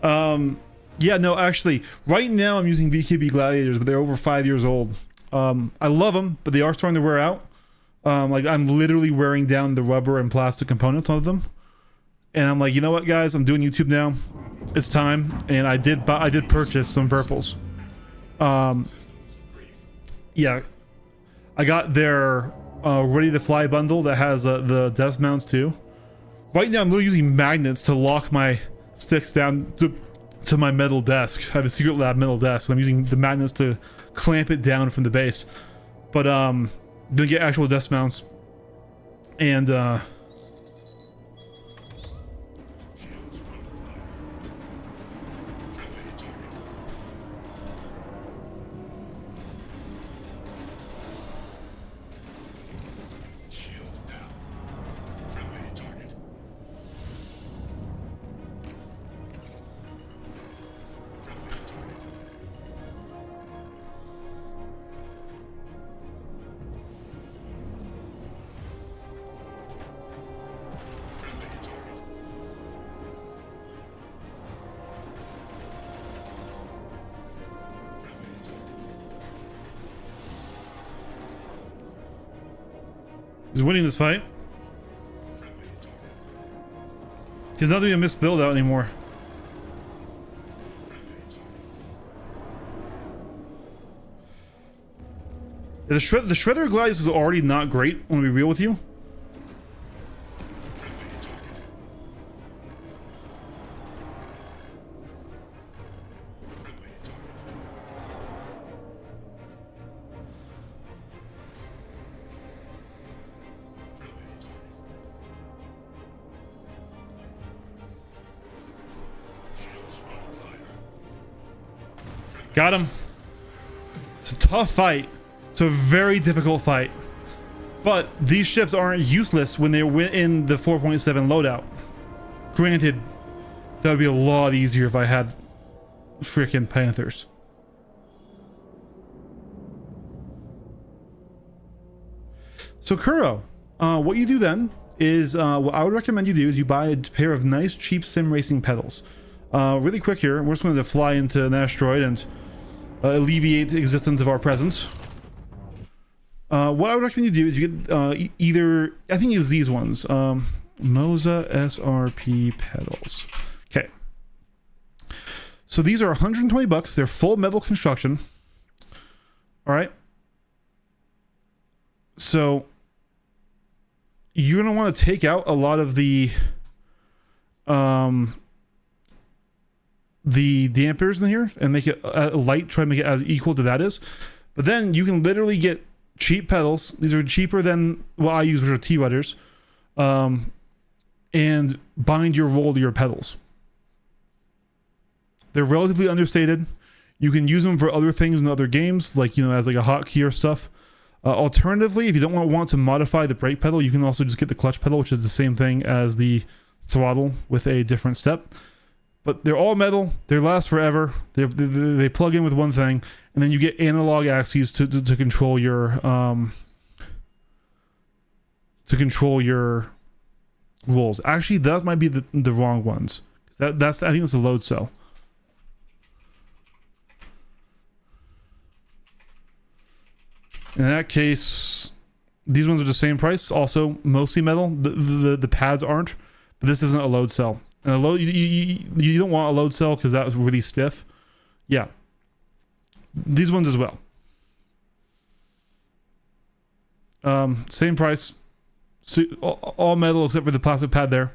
Yeah, no, actually, right now I'm using VKB Gladiators, but they're over 5 years old. I love them, but they are starting to wear out. Like, I'm literally wearing down the rubber and plastic components of them. And I'm like, you know what, guys? I'm doing YouTube now. It's time. And I did purchase some Virpils. Yeah. I got their Ready to Fly bundle that has the desk mounts too. Right now, I'm literally using magnets to lock my sticks down to my metal desk. I have a Secret Lab metal desk, and I'm using the magnets to clamp it down from the base. But gonna get actual desk mounts, and Shield down. Friendly target. Friendly target. He's winning this fight. He's not doing a missed build out anymore. The Shredder Gladius was already not great, I'm gonna be real with you. Got him. It's a tough fight. It's a very difficult fight. But these ships aren't useless when they're in the 4.7 loadout. Granted, that would be a lot easier if I had freaking Panthers. So Kuro, what you do then is, what I would recommend you do is you buy a pair of nice cheap sim racing pedals. Really quick here, we're just going to fly into an asteroid and alleviate the existence of our presence. What I would recommend you do is you get either, I think it's these ones, Moza SRP pedals. Okay. So these are 120 bucks. They're full metal construction. All right. So you're going to want to take out a lot of the dampers in here and make it light, try to make it as equal to that is. But then you can literally get cheap pedals. These are cheaper than what I use, which are T-Rudders, and bind your roll to your pedals. They're relatively understated. You can use them for other things in other games, like, you know, as like a hotkey or stuff. Alternatively, if you don't want to modify the brake pedal, you can also just get the clutch pedal, which is the same thing as the throttle with a different step. But they're all metal. They last forever. They plug in with one thing, and then you get analog axes to control your rolls. Actually, that might be the wrong ones. That's I think it's a load cell. In that case, these ones are the same price. Also, mostly metal. The pads aren't, but this isn't a load cell. And a load, you don't want a load cell because that was really stiff. Yeah. These ones as well. Same price. So all metal except for the plastic pad there.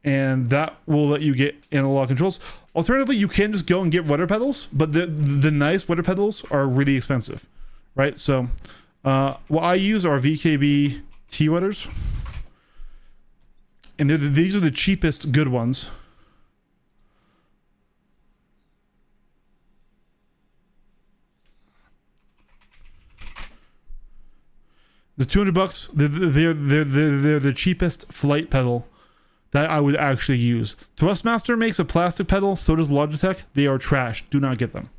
And that will let you get analog controls. Alternatively, you can just go and get rudder pedals, but the nice rudder pedals are really expensive. Right? So what I use are VKB T-Rudders. And these are the cheapest good ones. The 200 bucks, they're the cheapest flight pedal that I would actually use. Thrustmaster makes a plastic pedal, so does Logitech. They are trash. Do not get them.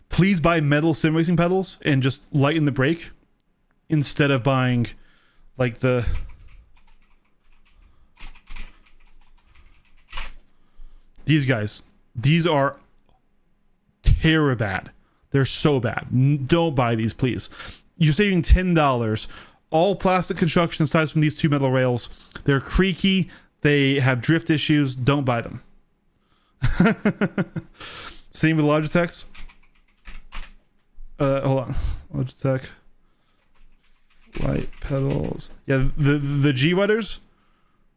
Please buy metal sim racing pedals and just lighten the brake instead of buying like these guys. These are terrible bad. They're so bad. Don't buy these, please. You're saving $10. All plastic construction aside from these two metal rails. They're creaky. They have drift issues. Don't buy them. Same with Logitech's. Hold on. Logitech light pedals. Yeah, the G-Rudders,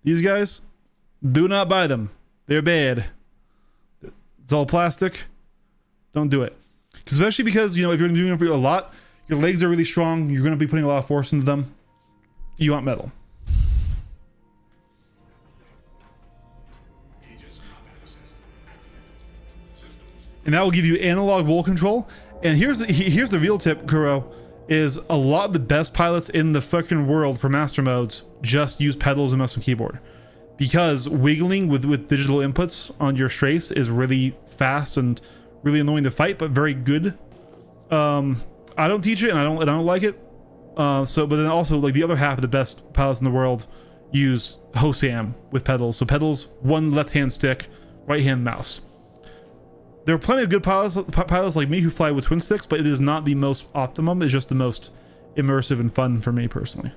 these guys, do not buy them. They're bad. It's all plastic. Don't do it. Especially because, you know, if you're doing it for a lot, your legs are really strong. You're going to be putting a lot of force into them. You want metal. And that will give you analog roll control. And here's the real tip, Kuro, is a lot of the best pilots in the fucking world for master modes just use pedals and mouse and keyboard. Because wiggling with digital inputs on your strafe is really fast and really annoying to fight, but very good. I don't teach it and I don't like it. But then also, like, the other half of the best pilots in the world use HOSAM with pedals. So pedals, one left hand stick, right hand mouse. There are plenty of good pilots like me who fly with twin sticks, but it is not the most optimum. It's just the most immersive and fun for me personally.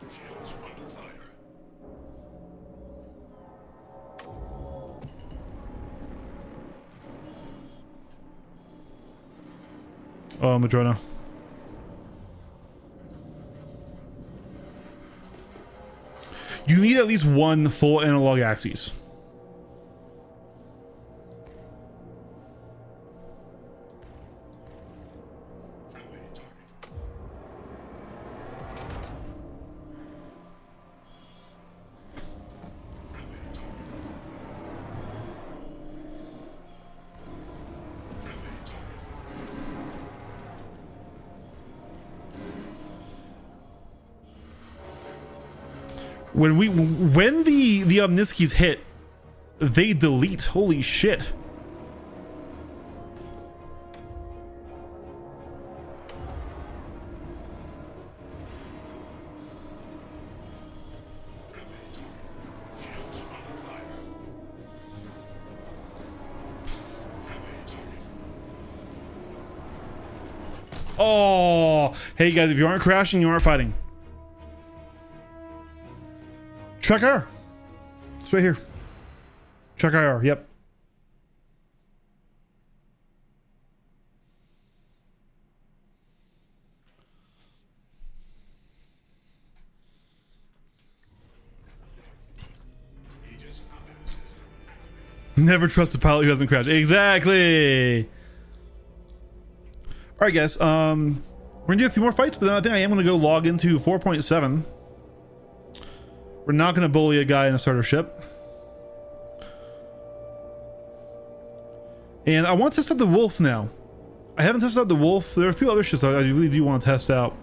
Shields under fire. Oh, Madrona. You need at least one full analog axis. Friendly target. Friendly target. Friendly target. When the Omniskis hit, they delete. Holy shit. Shields under fire. Friendly target. Oh, hey guys, if you aren't crashing, you aren't fighting. Track IR. It's right here. Track IR, yep. Aegis combat system activated. Never trust a pilot who hasn't crashed. Exactly. All right, guys. We're gonna do a few more fights, but then I think I am gonna go log into 4.7. We're not gonna bully a guy in a starter ship. And I want to test out the Wolf now. I haven't tested out the Wolf. There are a few other ships I really do want to test out.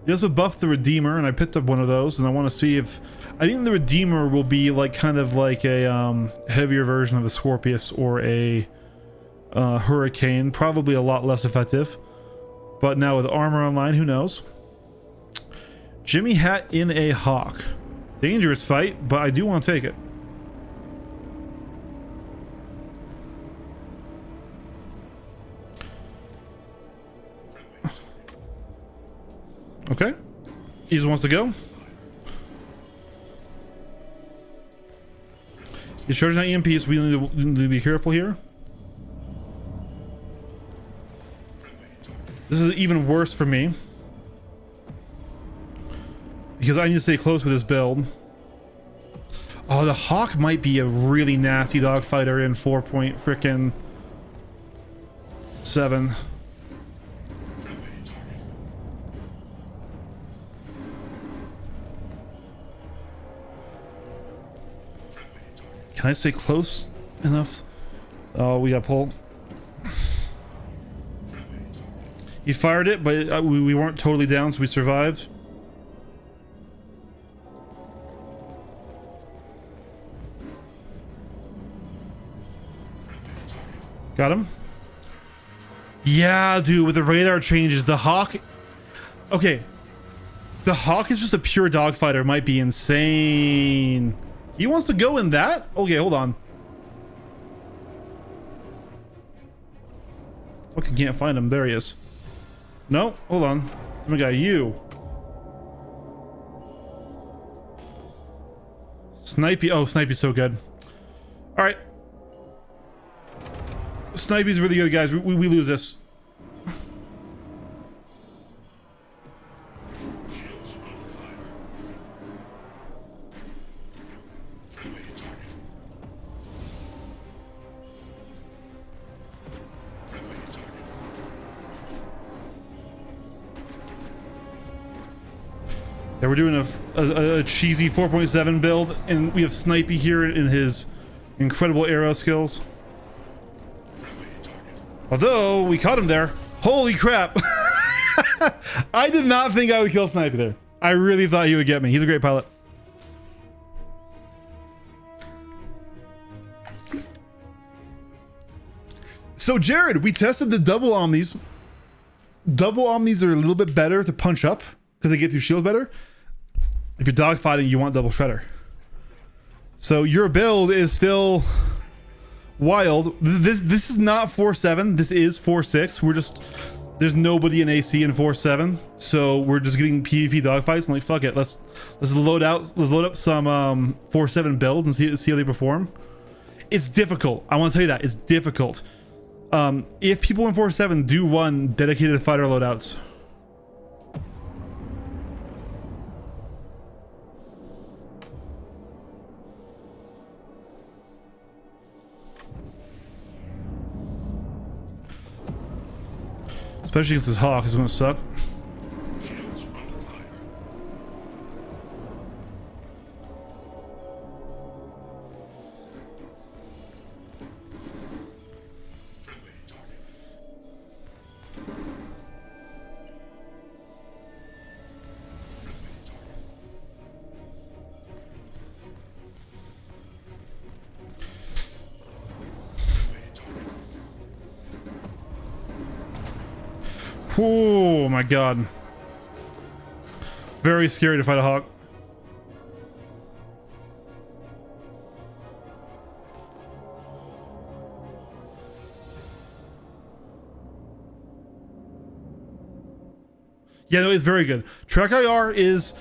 They also buffed the Redeemer, and I picked up one of those, and I want to see if... I think the Redeemer will be like kind of like a heavier version of a Scorpius or a Hurricane. Probably a lot less effective. But now with armor online, who knows? Jimmy Hat in a Hawk. Dangerous fight, but I do want to take it. Okay. He just wants to go. He's charging out EMPs, so we need to be careful here. This is even worse for me, because I need to stay close with this build. Oh, the Hawk might be a really nasty dogfighter in 4.7. Can I stay close enough? Oh, we got pull. He fired it, but we weren't totally down, so we survived. Got him. Yeah, dude, with the radar changes, the Hawk... Okay. The Hawk is just a pure dogfighter. Might be insane. He wants to go in that? Okay, hold on. Fucking can't find him. There he is. No, hold on. Different guy. You. Snipey. Oh, Snipey's so good. All right. Snipey's really good, guys. We lose this. Shields under fire. Friendly target. Friendly target. Yeah, we're doing a cheesy 4.7 build, and we have Snipey here in his incredible arrow skills. Although we caught him there. Holy crap. I did not think I would kill Snipey there. I really thought he would get me. He's a great pilot. So Jared, we tested the double omnis. Double omnis are a little bit better to punch up because they get through shield better. If you're dogfighting, you want double shredder. So your build is still wild. This is not 4-7. This is 4-6. We're just, there's nobody in AC in 4-7, so we're just getting PvP dogfights. I'm like, fuck it. Let's load out. Let's load up some 4-7 builds and see how they perform. It's difficult. I want to tell you that it's difficult. If people in 4-7 do run dedicated fighter loadouts. Especially against this Hawk, is gonna suck. Shields under fire. Friendly target. Oh my god. Very scary to fight a Hawk. Yeah, no, it's very good. Track IR is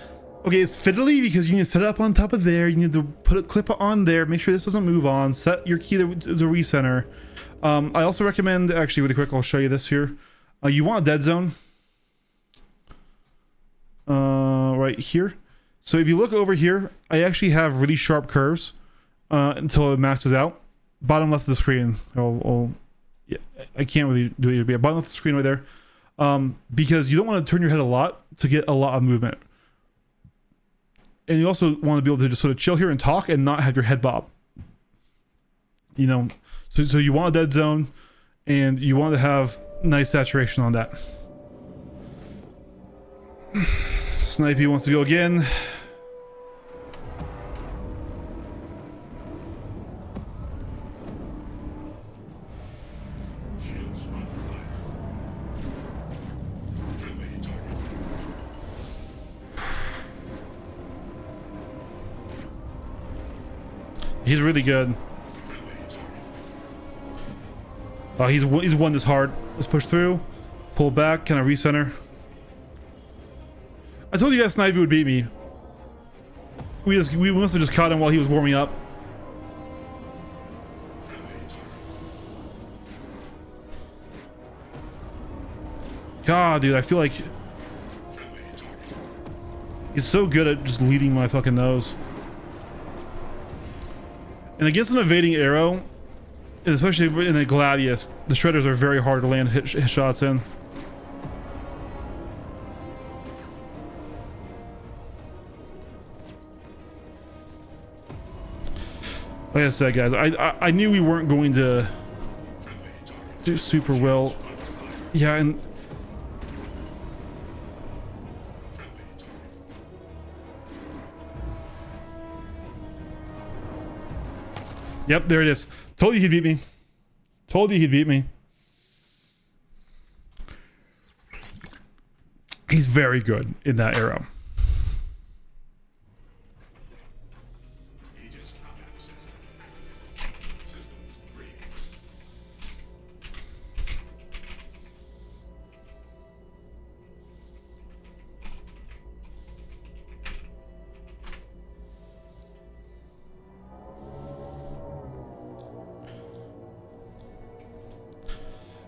okay. It's fiddly because you need to set it up on top of there. You need to put a clip on there. Make sure this doesn't move on. Set your key to recenter. I also recommend, actually, really quick, I'll show you this here. You want a dead zone right here. So if you look over here, I actually have really sharp curves until it maxes out. Bottom left of the screen. Yeah, I can't really do it. Bottom left of the screen right there. Because you don't want to turn your head a lot to get a lot of movement. And you also want to be able to just sort of chill here and talk and not have your head bob. You know, so you want a dead zone and you want to have nice saturation on that. Snipey wants to go again. Shields under fire. Friendly target. He's really good. Friendly target. Oh, he's won this hard. Let's push through. Pull back. Kind of recenter. I told you guys Snipey would beat me. We must have just caught him while he was warming up. Friendly target. God, dude, I feel like Friendly target. he's so good at just leading my fucking nose. And against an evading arrow, and especially in a Gladius, the Shredders are very hard to land hit shots in. Like I said, guys, I knew we weren't going to do super well. Yeah, and yep, there it is. Told you he'd beat me. Told you he'd beat me. He's very good in that arrow. Aegis combat system. Systems green.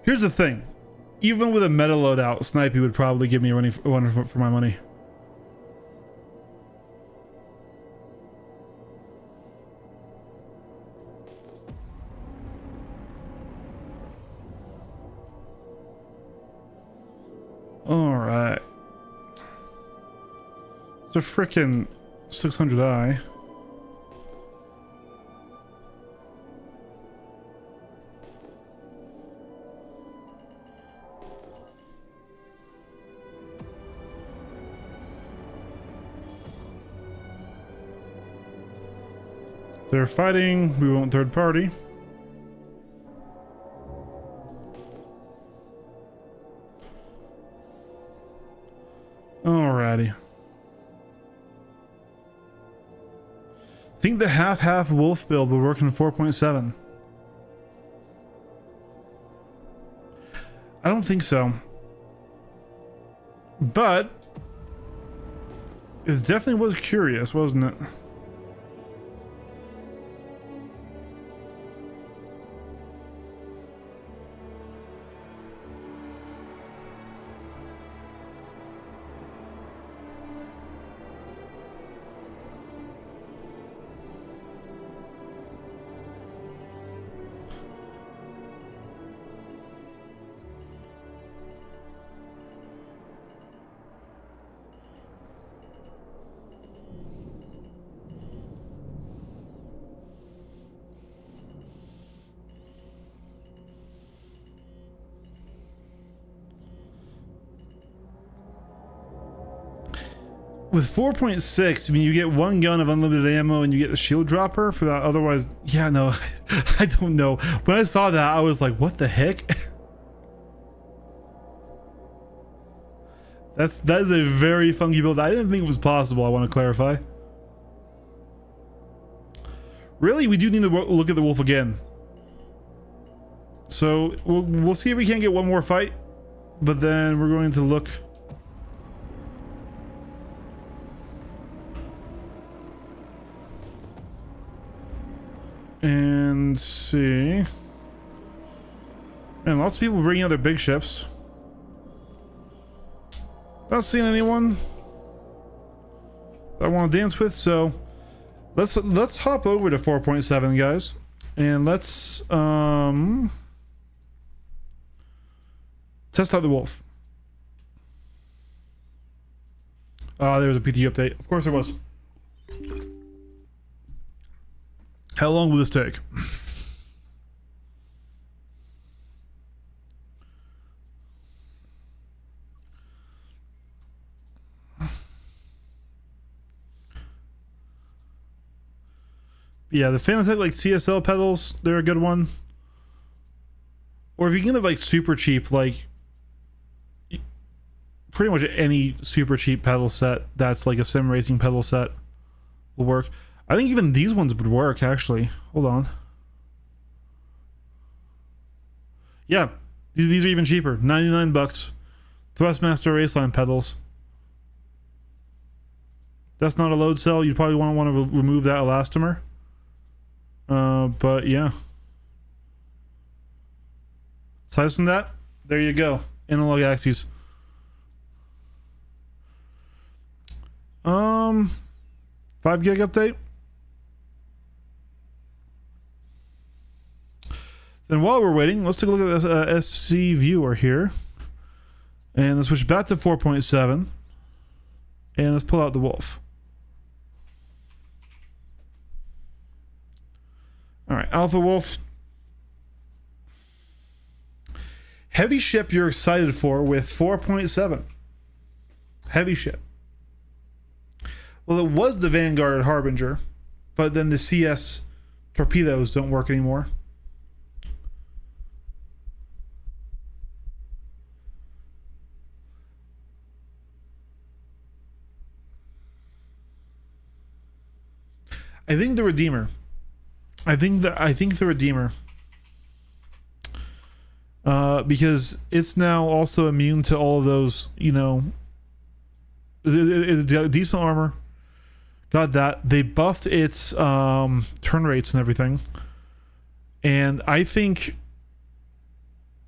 Here's the thing. Even with a meta loadout, Snipey would probably give me a run for my money. All right. It's a frickin' 600i. They're fighting. We want third party. Alrighty. think the half wolf build will work in 4.7. I don't think so. But it definitely was curious, wasn't it? With 4.6, I mean, you get one gun of unlimited ammo and you get the shield dropper for that. Otherwise, yeah, no, I don't know. When I saw that, I was like, what the heck? That is a very funky build. I didn't think it was possible. I want to clarify. Really, we do need to look at the wolf again. So we'll see if we can't get one more fight, but then we're going to look. And see. And lots of people bringing out their big ships. Not seeing anyone I want to dance with, so let's hop over to 4.7, guys, and let's test out the wolf. There was a PTU update. Of course there was. How long will this take? Yeah, the Fanatec like CSL pedals, they're a good one. Or if you can get like super cheap, like pretty much any super cheap pedal set that's like a sim racing pedal set will work. I think even these ones would work, actually. Hold on. Yeah, these are even cheaper. 99 bucks. Thrustmaster Raceline pedals. That's not a load cell. You'd probably want to remove that elastomer. But yeah. Aside from that, there you go. Analog axes. 5 gig update. Then while we're waiting, let's take a look at this SC viewer here. And let's switch back to 4.7. And let's pull out the wolf. Alright, Alpha Wolf. Heavy ship you're excited for with 4.7. Heavy ship. Well, it was the Vanguard Harbinger, but then the CS torpedoes don't work anymore. I think the Redeemer. I think the Redeemer. Because it's now also immune to all of those, you know. It's got decent armor. Got that. They buffed its turn rates and everything. And I think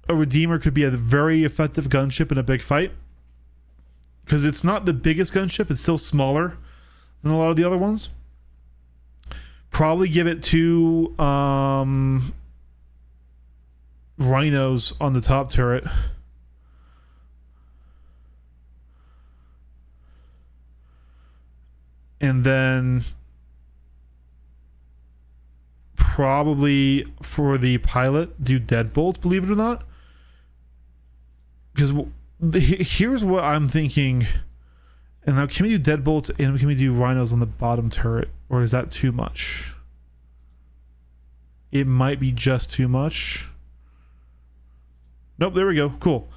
a Redeemer could be a very effective gunship in a big fight. Because it's not the biggest gunship, it's still smaller than a lot of the other ones. Probably give it 2 rhinos on the top turret. And then probably for the pilot do deadbolts, believe it or not. Because here's what I'm thinking. And now, can we do deadbolts and can we do rhinos on the bottom turret? Or is that too much? It might be just too much. Nope, there we go. Cool.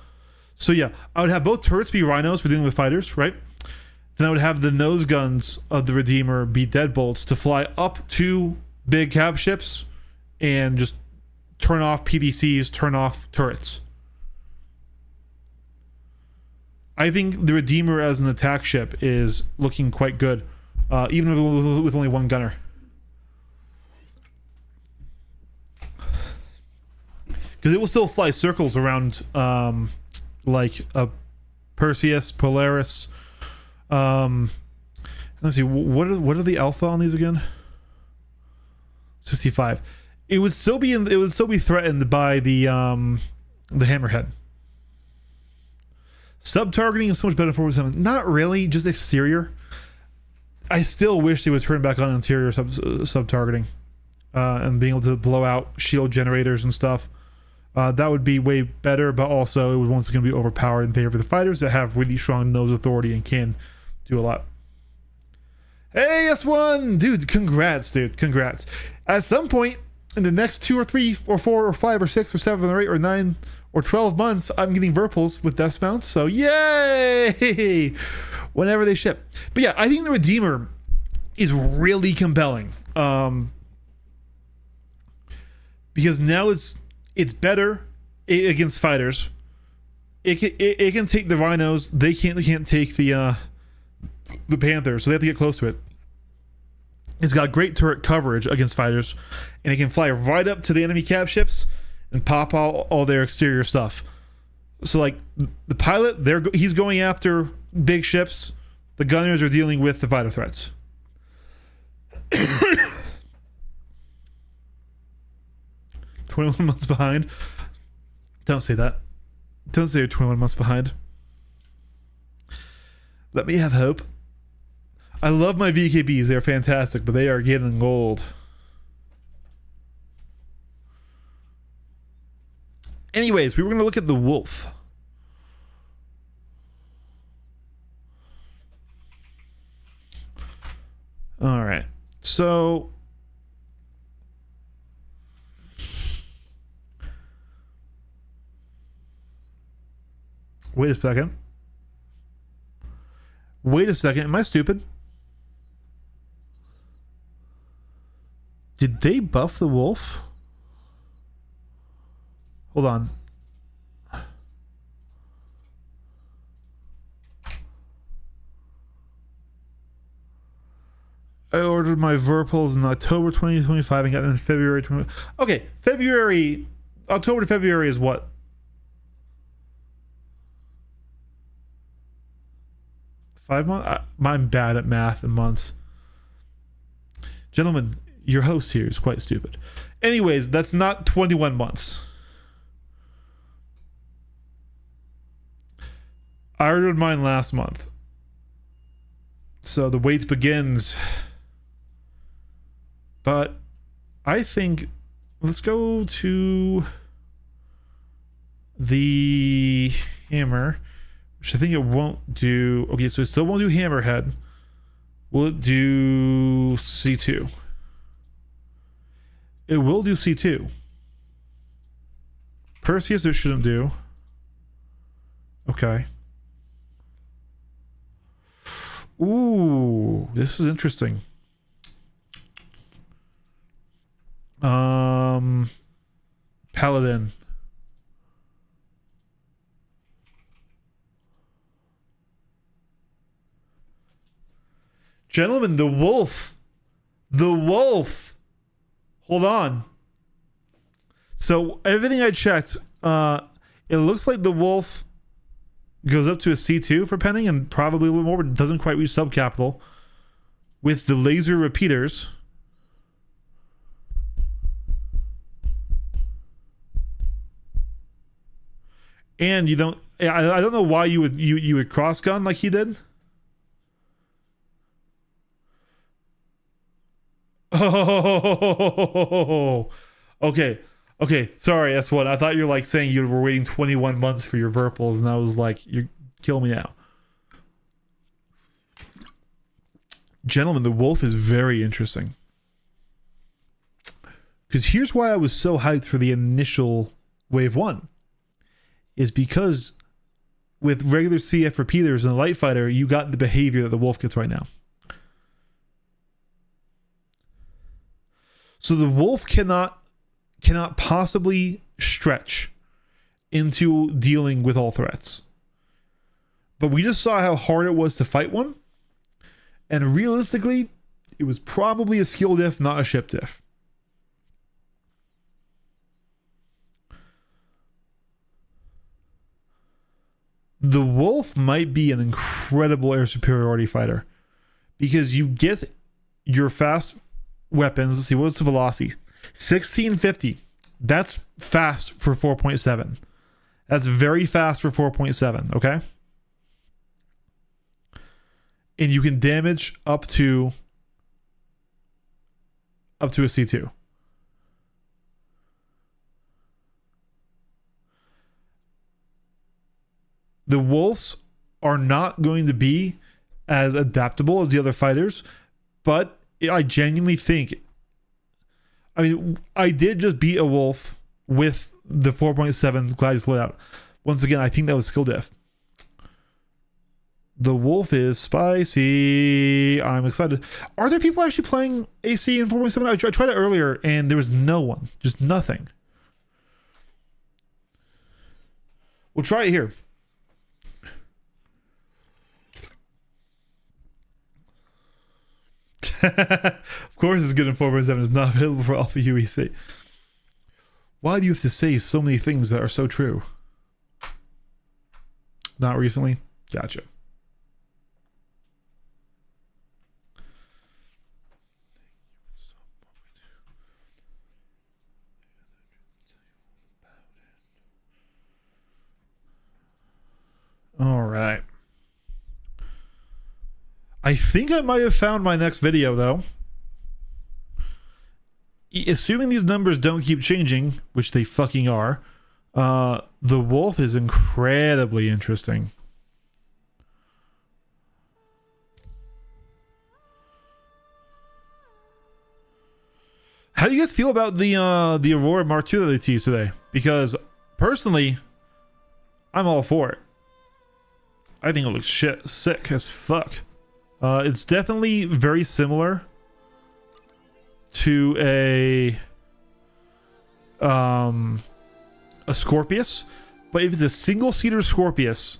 So yeah, I would have both turrets be rhinos for dealing with fighters, right? then I would have the nose guns of the Redeemer be deadbolts to fly up to big cap ships and just turn off PDCs, turn off turrets. I think the Redeemer as an attack ship is looking quite good, even with only one gunner. Because it will still fly circles around, like a Perseus, Polaris. Let's see, what are the alpha on these again? 65. It would still be threatened by the Hammerhead. Sub-targeting is so much better for 47. Not really, just exterior. I still wish they would turn back on interior sub-targeting and being able to blow out shield generators and stuff. That would be way better, but also it would once again be overpowered in favor of the fighters that have really strong nose authority and can do a lot. Hey, S1! Dude, congrats, dude. Congrats. At some point in the next 2 or 3 or 4 or 5 or 6 or 7 or 8 or 9 or 12 months, I'm getting Verpals with death mounts, so yay! Whenever they ship. But yeah, I think the Redeemer is really compelling. Because now it's better against fighters. It can take the Rhinos. They can't take the Panthers, so they have to get close to it. It's got great turret coverage against fighters, and it can fly right up to the enemy cap ships and pop all their exterior stuff. So like the pilot, he's going after big ships. The gunners are dealing with the fighter threats. 21 months behind. Don't say that. Don't say you're 21 months behind. Let me have hope. I love my VKBs. They're fantastic, but they are getting old. Anyways, we were going to look at the Wolf. All right. So wait a second. Wait a second. Am I stupid? Did they buff the Wolf? Hold on. I ordered my Verpals in October 2025 and got them in February 20. Okay, October to February is what? $5 months? I'm bad at math and months. Gentlemen, your host here is quite stupid. Anyways, that's not 21 months. I ordered mine last month. So the wait begins. But I think let's go to the hammer, which I think it won't do. Okay, so it still won't do Hammerhead. Will it do C2? It will do C2. Perseus it shouldn't do. Okay. Ooh, this is interesting. Paladin. Gentlemen, the Wolf. The Wolf. Hold on. So everything I checked, it looks like the Wolf goes up to a C2 for penning and probably a little more, but doesn't quite reach sub-capital. With the laser repeaters. And you don't, I don't know why you would cross gun like he did. Oh, okay. Sorry, S1. I thought you were like saying you were waiting 21 months for your Verpals, and I was like, you kill me now. Gentlemen, the Wolf is very interesting. Because here's why I was so hyped for the initial Wave 1. Is because with regular CF repeaters and the light fighter, you got the behavior that the wolf gets right now. So the wolf cannot possibly stretch into dealing with all threats. But we just saw how hard it was to fight one. And realistically, it was probably a skill diff, not a ship diff. The wolf might be an incredible air superiority fighter because you get your fast weapons. Let's see, what's the velocity? 1650. That's fast for 4.7. That's very fast for 4.7, okay? And you can damage up to a C2. The wolves are not going to be as adaptable as the other fighters, but I genuinely think, I mean, I did just beat a wolf with the 4.7 Gladius loadout. Once again, I think that was skill diff. The wolf is spicy. I'm excited. Are there people actually playing AC in 4.7? I tried it earlier and there was no one. Just nothing. We'll try it here. Of course it's good in 4.7. It's not available for Alpha UEC. Why do you have to say so many things that are so true? Not recently? Gotcha. All right. I think I might have found my next video though. Assuming these numbers don't keep changing, which they fucking are, the wolf is incredibly interesting. How do you guys feel about the Aurora Mark II that they teased today? Because personally, I'm all for it. I think it looks sick as fuck. It's definitely very similar to a Scorpius, but if it's a single-seater Scorpius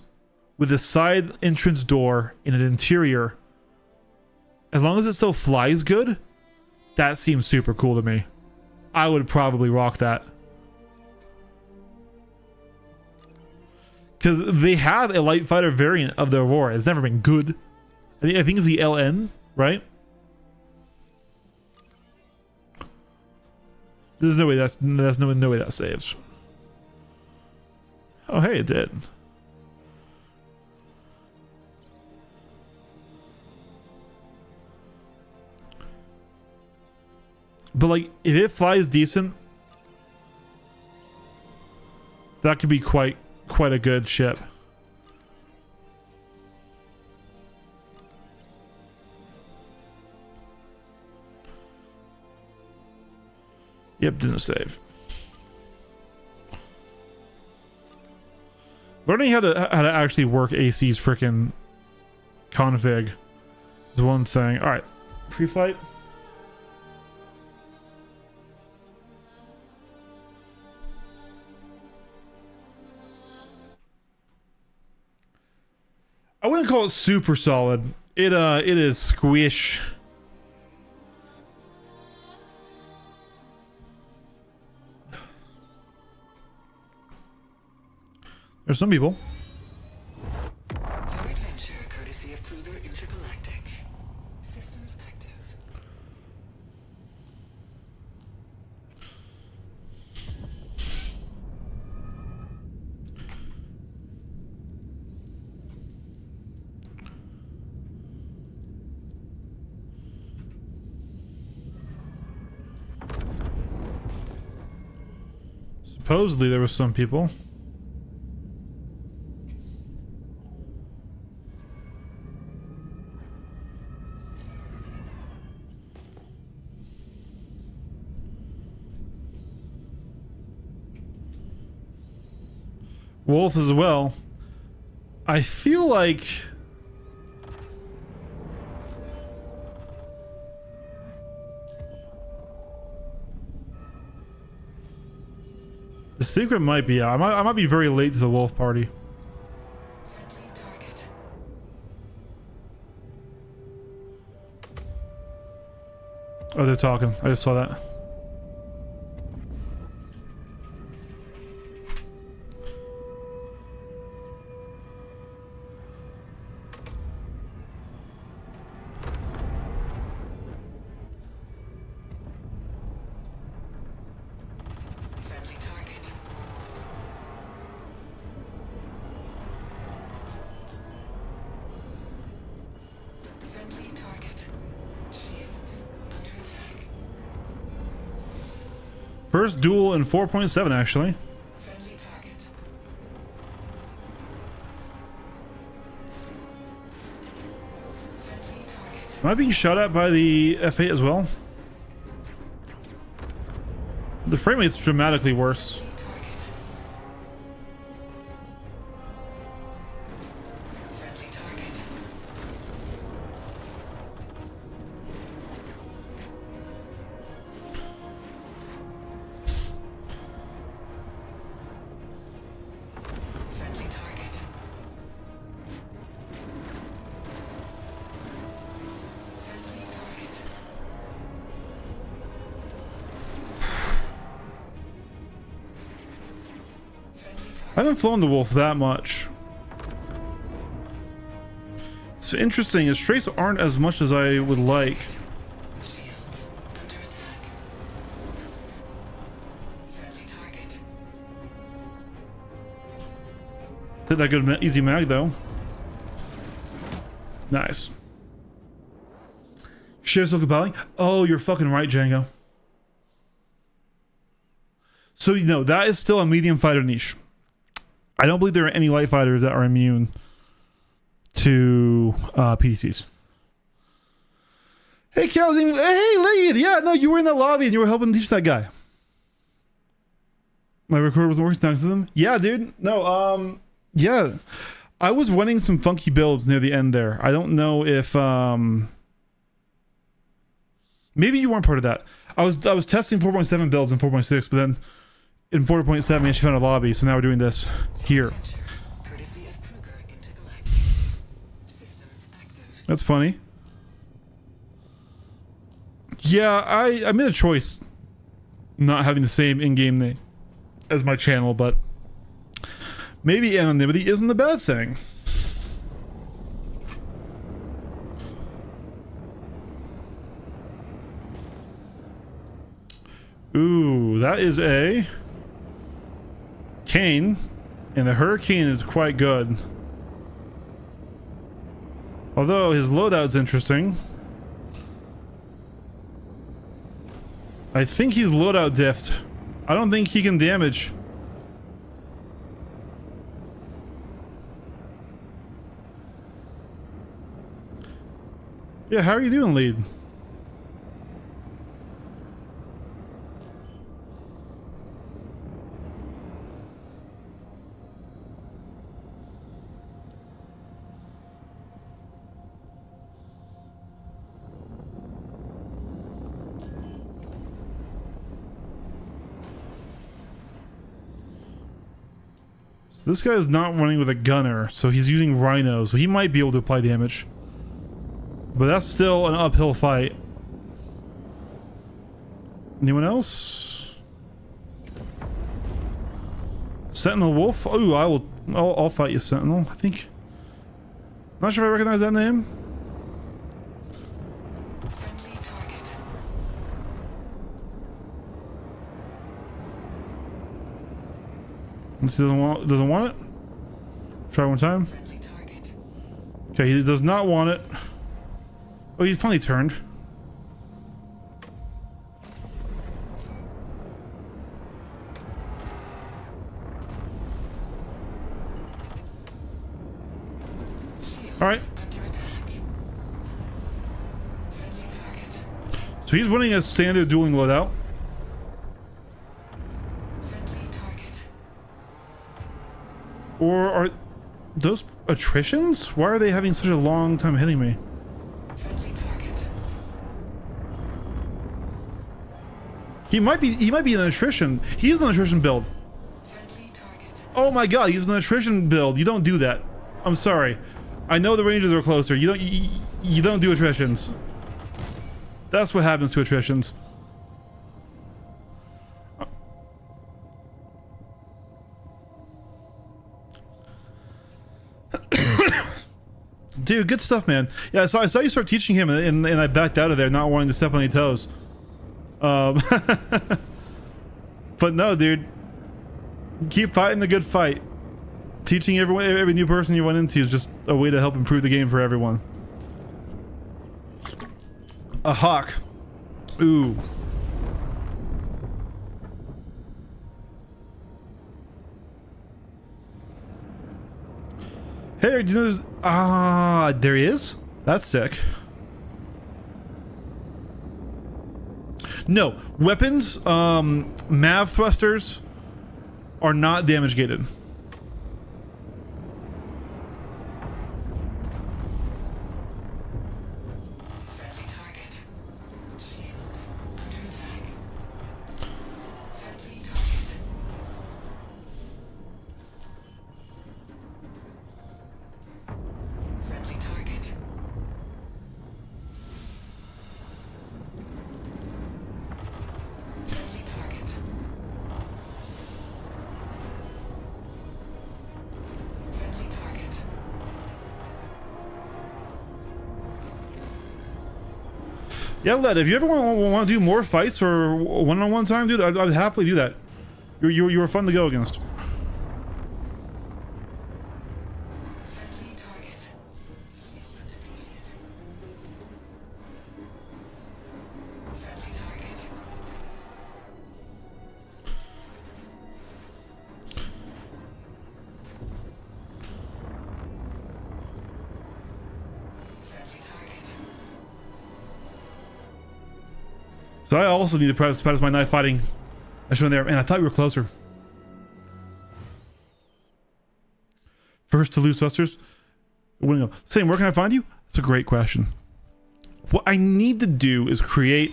with a side entrance door in an interior, as long as it still flies good, that seems super cool to me. I would probably rock that. Because they have a light fighter variant of the Aurora. It's never been good. I think it's the LN, right? There's no way that's no way that saves. Oh hey, it did. But like, if it flies decent, that could be quite a good ship. Yep, didn't save. Learning how to actually work AC's freaking config is one thing. All right, free flight. I wouldn't call it super solid. It is squish. There's some people. Your adventure, courtesy of Kruger Intergalactic. Systems active. Supposedly there was some people. Wolf as well. I feel like the secret might be out. I might be very late to the wolf party. Friendly target. Oh, they're talking. I just saw that. Friendly target. Friendly target. Shields under attack. First duel in 4.7 actually. Friendly target. Friendly target. Am I being shot at by the F8 as well? The frame rate's dramatically worse. Friendly target. Friendly target. Friendly target. Friendly target. Friendly I target. haven't flown the wolf that much. It's interesting, his traits aren't as much as I would like. Shields under attack. Friendly target. Did that good easy mag though. Nice. Shares so compelling. Oh, you're fucking right, Django. So you know that is still a medium fighter niche. I don't believe there are any light fighters that are immune to PTCs. Hey, Cal. Hey, Lead. Yeah, no, you were in that lobby and you were helping teach that guy. My recorder wasn't working thanks to them. Yeah, dude. No, yeah. I was running some funky builds near the end there. I don't know if maybe you weren't part of that. I was testing 4.7 builds in 4.6, but then in 4.7 we actually found a lobby, so now we're doing this here. Adventure, courtesy of Kruger Intergalactic. Systems active. That's funny. Yeah, I made a choice not having the same in-game name as my channel, but maybe anonymity isn't a bad thing. Ooh, that is a Kane, and the Hurricane is quite good. Although his loadout's interesting. I think he's loadout diffed. I don't think he can damage. Yeah, how are you doing, Lead? This guy is not running with a gunner, so he's using Rhino, so he might be able to apply damage. But that's still an uphill fight. Anyone else? Sentinel Wolf? Oh, I'll fight you, Sentinel. I think. Not sure if I recognize that name. Friendly target. Let's see, doesn't want it. Try one time. Friendly target. Okay, he does not want it. Oh, he finally turned. Shields All right. under attack. Friendly target. So he's running a standard dueling loadout. Friendly target. Or are those... attritions? Why are they having such a long time hitting me? Friendly target. He might be an attrition. He's an attrition build. Friendly target. Oh my god, he's an attrition build. You don't do that. I'm sorry. I know the ranges are closer. You don't do attritions. That's what happens to attritions. Dude, good stuff, man. Yeah, so I saw you start teaching him, and I backed out of there, not wanting to step on any toes. But no, dude. Keep fighting the good fight. Teaching every new person you run into is just a way to help improve the game for everyone. A hawk. Ooh. Hey, do you know this? Ah, there he is? That's sick. No, weapons, MAV thrusters are not damage gated. Friendly target. Shields under attack. Friendly target. Friendly target. Friendly target. Friendly target. Yeah, Led, if you ever want to do more fights or one-on-one time, dude, I'd happily do that. You were fun to go against. Friendly target. Shield depleted. Friendly target. Friendly target. So I also need to practice my knife fighting. I showed there, and I thought we were closer. First to lose thrusters. Sam, where can I find you? That's a great question. What I need to do is create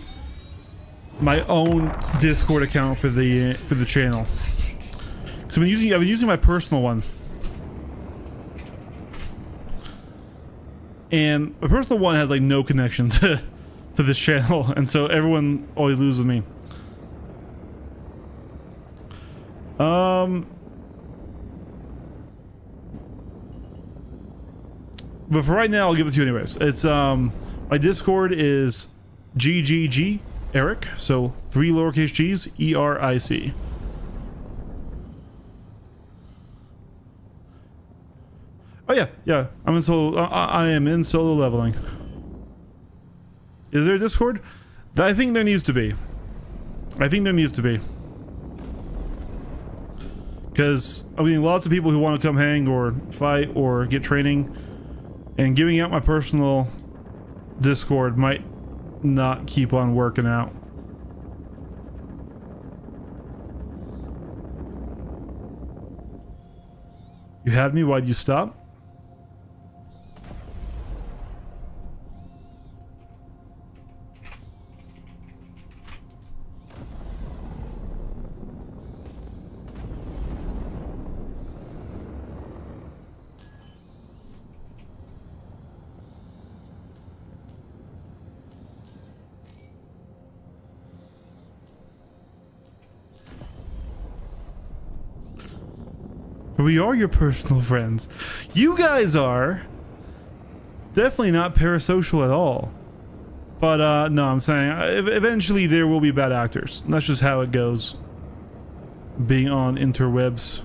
my own Discord account for the channel. So I've been using my personal one. And my personal one has like no connection to this channel, and so everyone always loses me. But for right now, I'll give it to you anyways. It's my Discord is GGG Eric, so 3 lowercase g's ERIC. Oh yeah, I'm in solo. I am in solo leveling. Is there a Discord? I think there needs to be. Because I mean, lots of people who want to come hang or fight or get training, and giving out my personal Discord might not keep on working out. You had me, why'd you stop? We are your personal friends. You guys are definitely not parasocial at all. But no, I'm saying eventually there will be bad actors. And that's just how it goes. Being on interwebs.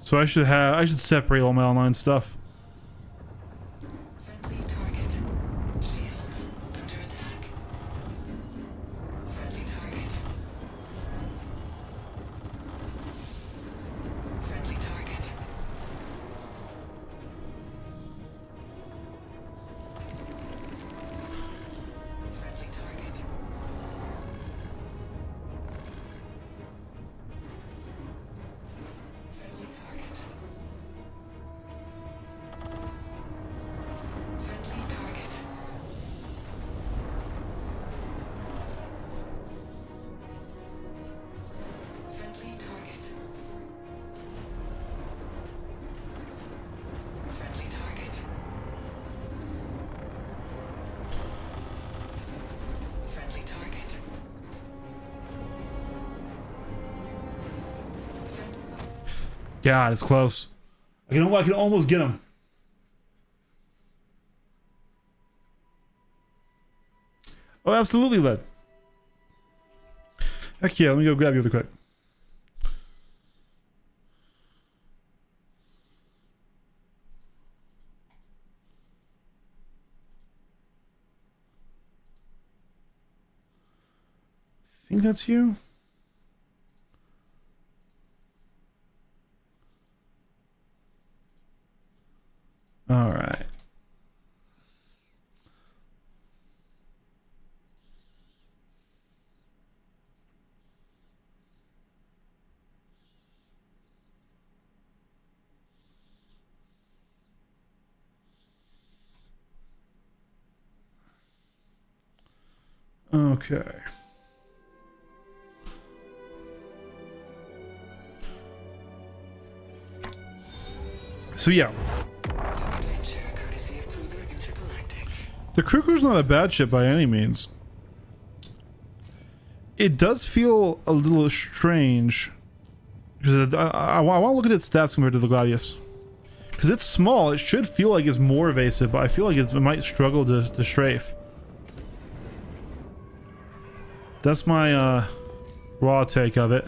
So I should separate all my online stuff. Friendly target. Shields under attack. Friendly target. Friendly target. God, it's close. I can almost get him. Oh, absolutely, Led. Heck yeah, let me go grab you really quick. I think that's you. All right. Okay. So yeah, Your adventure, courtesy of Kruger Intergalactic. the Kruger's not a bad ship by any means. It does feel a little strange because I want to look at its stats compared to the Gladius. Because it's small, it should feel like it's more evasive, but I feel like it might struggle to strafe. That's my raw take of it.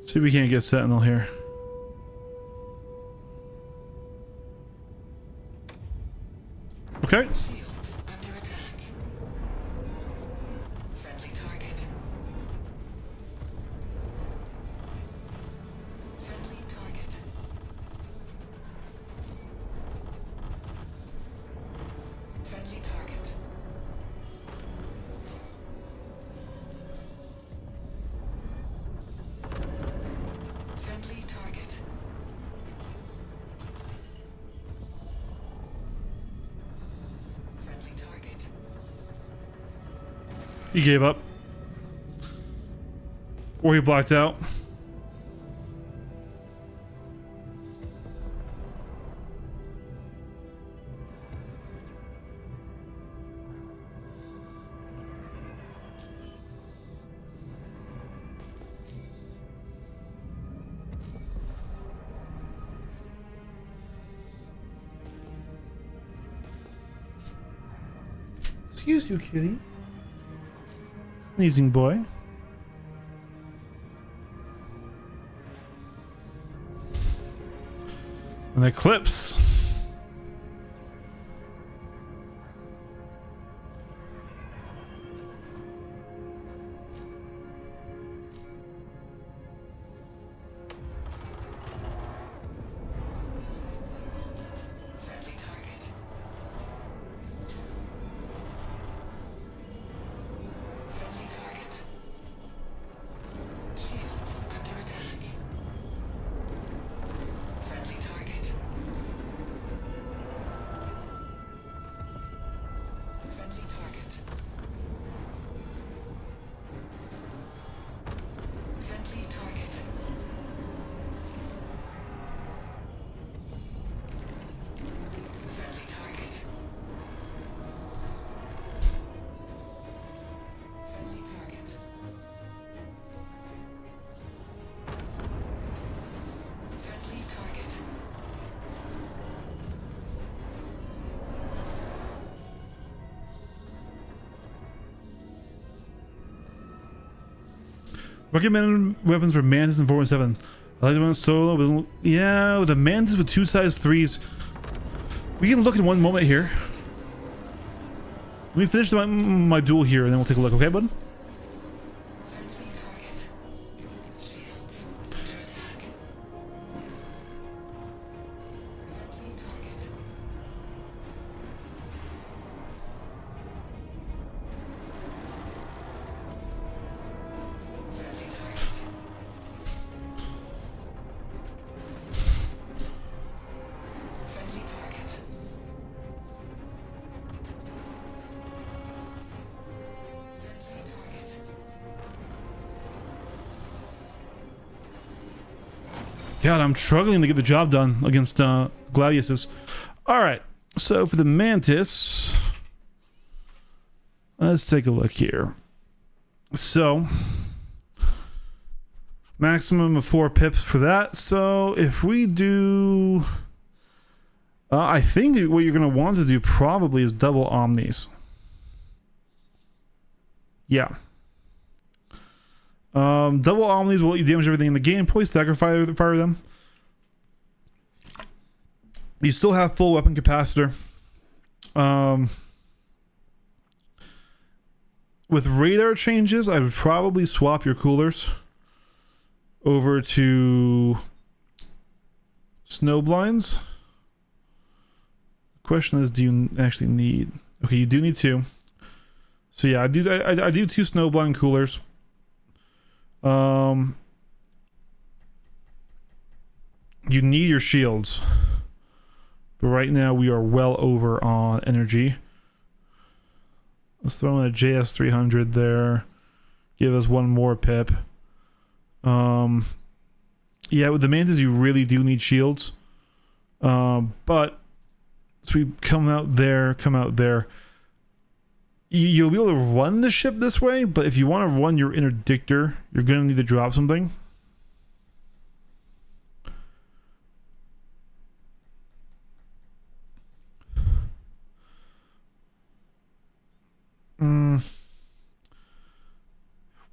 See if we can't get Sentinel here. Okay. Shields under attack. Friendly target. Friendly target. Friendly target. Friendly target. Friendly target. He gave up. Or he blacked out. Excuse you, kitty. Sneezing boy. An eclipse. Friendly target. Friendly target. Shields under attack. Friendly target. Friendly target. Friendly target. Friendly target. Friendly target. Friendly target. Recommended weapons for Mantis and 417. I like the one solo, but yeah, the Mantis with 2 size 3s. We can look in one moment here. Let me finish my duel here and then we'll take a look, okay, bud? Friendly target. Shields under attack. Friendly target. Friendly target. Friendly target. Friendly target. God, I'm struggling to get the job done against Gladiuses. All right, so for the Mantis, let's take a look here. So, maximum of 4 pips for that. So if we do, I think what you're going to want to do probably is double Omnis. Yeah. Double Omnis will let you damage everything in the game. Probably stagger fire them. You still have full weapon capacitor. With radar changes, I would probably swap your coolers over to snow blinds. The question is, do you actually need? Okay, you do need 2. So yeah, I do 2 snow blind coolers. You need your shields, but right now we are well over on energy. Let's throw in a JS300 there. Give us 1 more pip. Yeah, with the Mantis you really do need shields. But as we come out there, you'll be able to run the ship this way, but if you want to run your interdictor, you're going to need to drop something.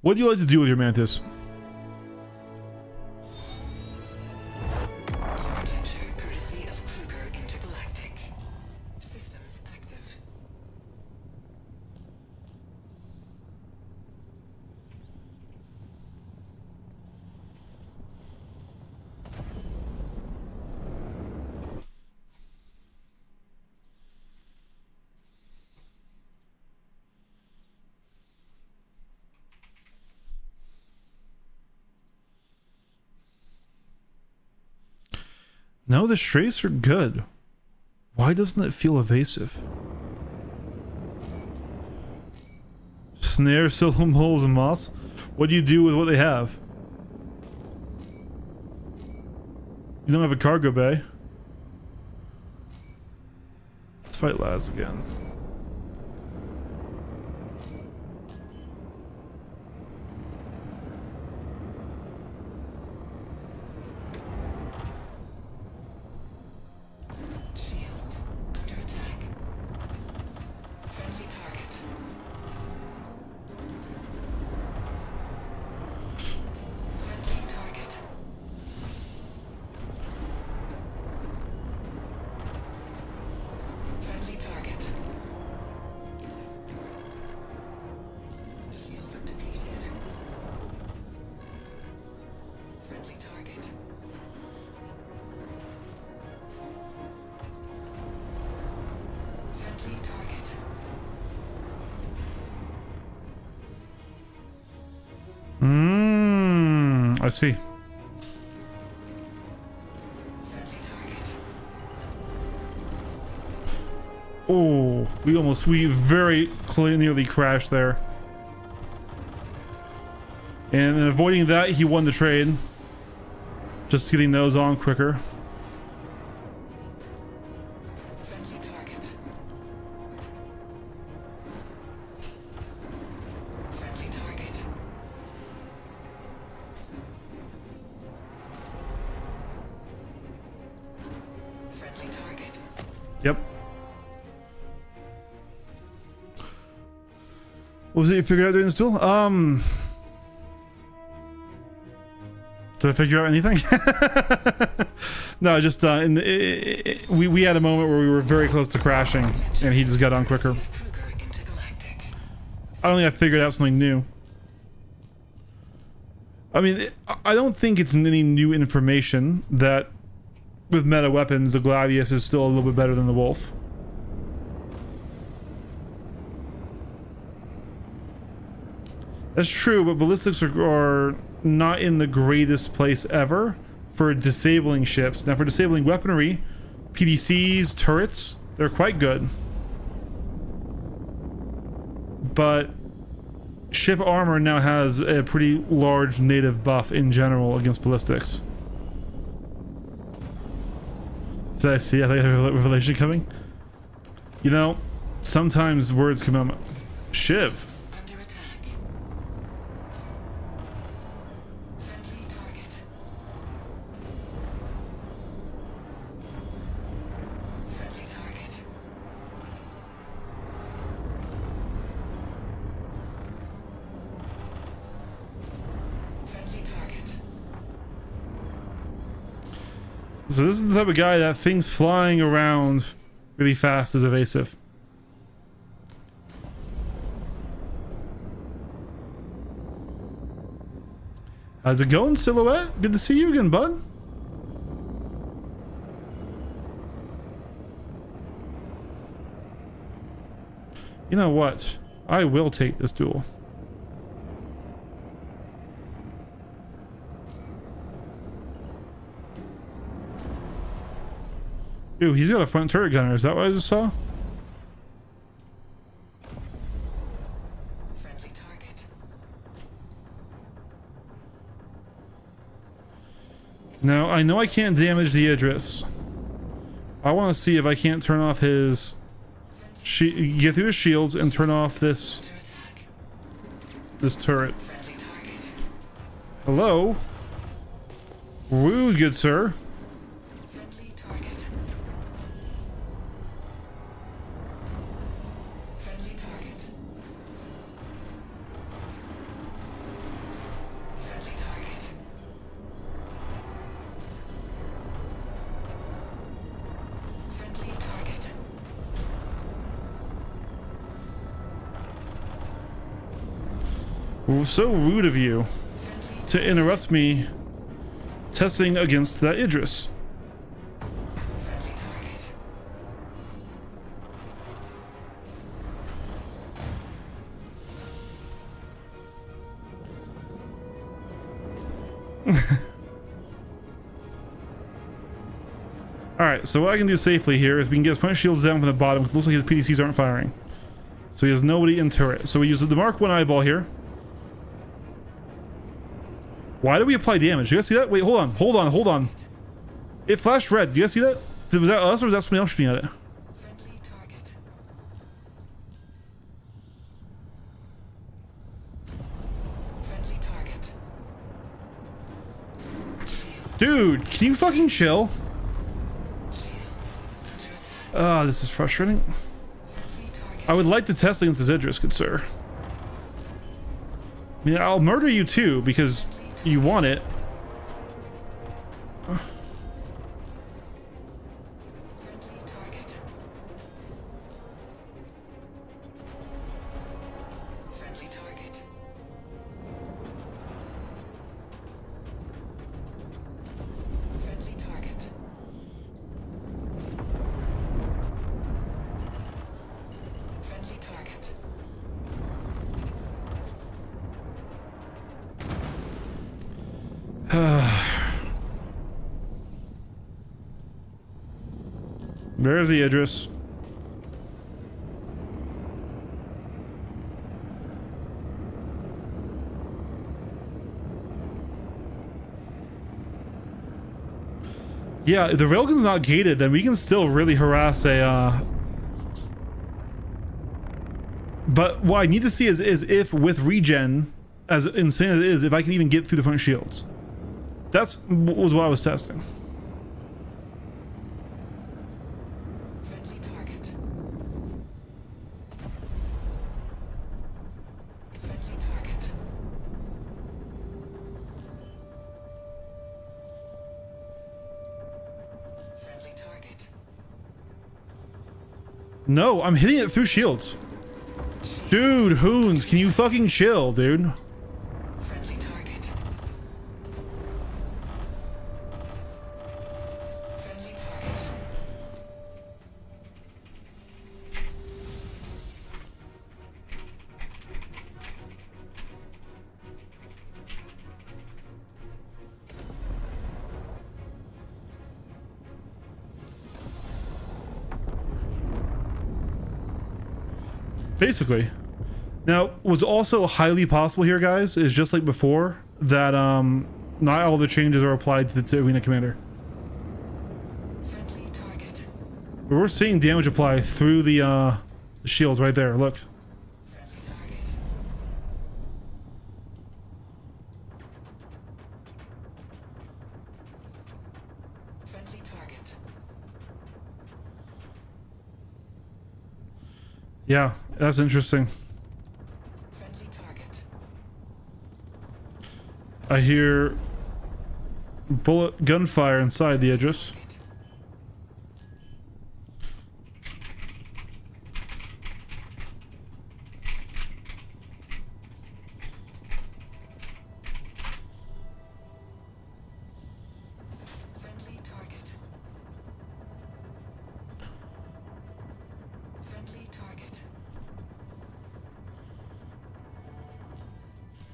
What do you like to do with your Mantis? Your adventure courtesy of Kruger Intergalactic. Systems active. No, the strays are good. Why doesn't it feel evasive? Snare, solo moles, and moss. What do you do with what they have? You don't have a cargo bay. Let's fight Laz again. Shields under attack. Friendly target. Friendly target. Friendly target. Shield depleted. Friendly target. Friendly target. I see. Friendly target. Oh, we very nearly crashed there. And in avoiding that, he won the trade. Just getting those on quicker. Friendly target. Friendly target. Friendly target. Yep. What was it you figured out doing this duel? Did I figure out anything? No, just we had a moment where we were very close to crashing, and he just got on quicker. Kruger Intergalactic. I don't think I figured out something new. I mean, I don't think it's any new information that with meta weapons, the Gladius is still a little bit better than the Wolf. That's true, but ballistics are not in the greatest place ever for disabling ships. Now, for disabling weaponry, PDCs, turrets, they're quite good. But ship armor now has a pretty large native buff in general against ballistics. Did I see? I think I have a revelation coming. You know, sometimes words come out. Shiv. Under attack. Friendly target. Friendly target. Friendly target. So this is the type of guy that thinks flying around really fast is evasive. How's it going, Silhouette? Good to see you again, bud. You know what? I will take this duel. Ooh, he's got a front turret gunner. Is that what I just saw? Friendly target. Now, I know I can't damage the Idris. I want to see if I can't turn off his... get through his shields and turn off this... Under attack. this turret. Friendly target. Hello? Rude, good sir. Friendly target. Friendly target. Friendly target. Friendly target. So rude of you Friendly to interrupt me testing against that Idris. friendly target. Alright, so what I can do safely here is we can get his front shields down from the bottom because it looks like his PDCs aren't firing. So he has nobody in turret. So we use the Mark 1 eyeball here. Why did we apply damage? You guys see that? Wait, hold on. It flashed red. Do you guys see that? Was that us or was that somebody else shooting at it? Friendly target. Friendly target. Dude, can you fucking chill? Shields. Under attack. Ah, this is frustrating. Friendly target. I would like to test against this Idris, good sir. I mean, I'll murder you too because you want it. Friendly target. Friendly target. Friendly target. Friendly target. There's the Idris. Yeah, if the railgun's not gated, then we can still really harass a but what I need to see is if with regen, as insane as it is, if I can even get through the front shields. That's was what I was testing. Friendly target. Friendly target. Friendly target. No, I'm hitting it through shields. Dude, Hoons, can you fucking chill, dude? Friendly target. Friendly target. Basically. Now, what's also highly possible here, guys, is just like before, that not all the changes are applied to the Arena Commander. Friendly target. We're seeing damage apply through the shields right there. Look. Friendly target. Friendly target. Yeah, that's interesting. Friendly target. I hear bullet gunfire inside the Idris. Friendly target. Friendly target.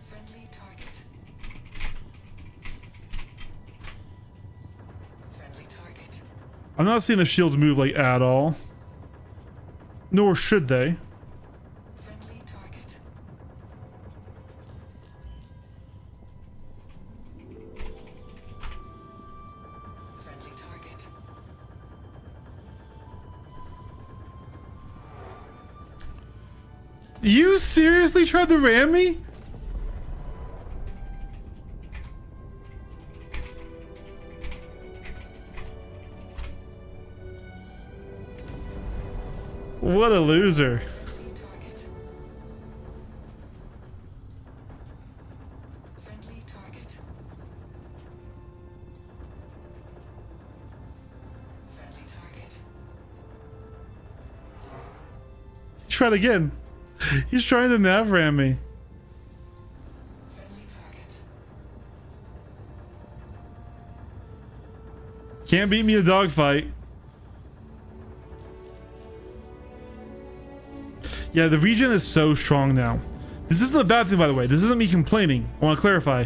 Friendly target. Friendly target. I'm not seeing the shields move like at all. Nor should they. Friendly target. Friendly target. You seriously tried to ram me? What a loser. Friendly target. Friendly target. Friendly target. He tried again. He's trying to nav ram me. Friendly target. Can't beat me in a dogfight. Yeah, the regen is so strong now. This isn't a bad thing, by the way. This isn't me complaining. I want to clarify.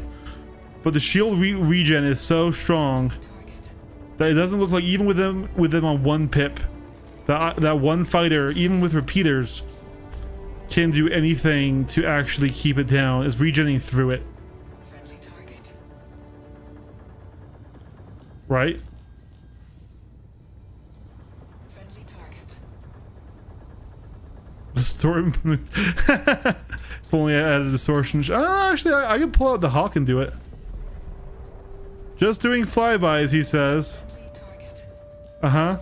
But the shield regen is so strong Target. that it doesn't look like even with them on one pip, that one fighter, even with repeaters, can do anything to actually keep it down. Is regenerating through it, Friendly target. right? Friendly target. Distortion. If only I added distortion. Actually, I could pull out the hawk and do it. Just doing flybys, he says. Friendly target. Uh-huh.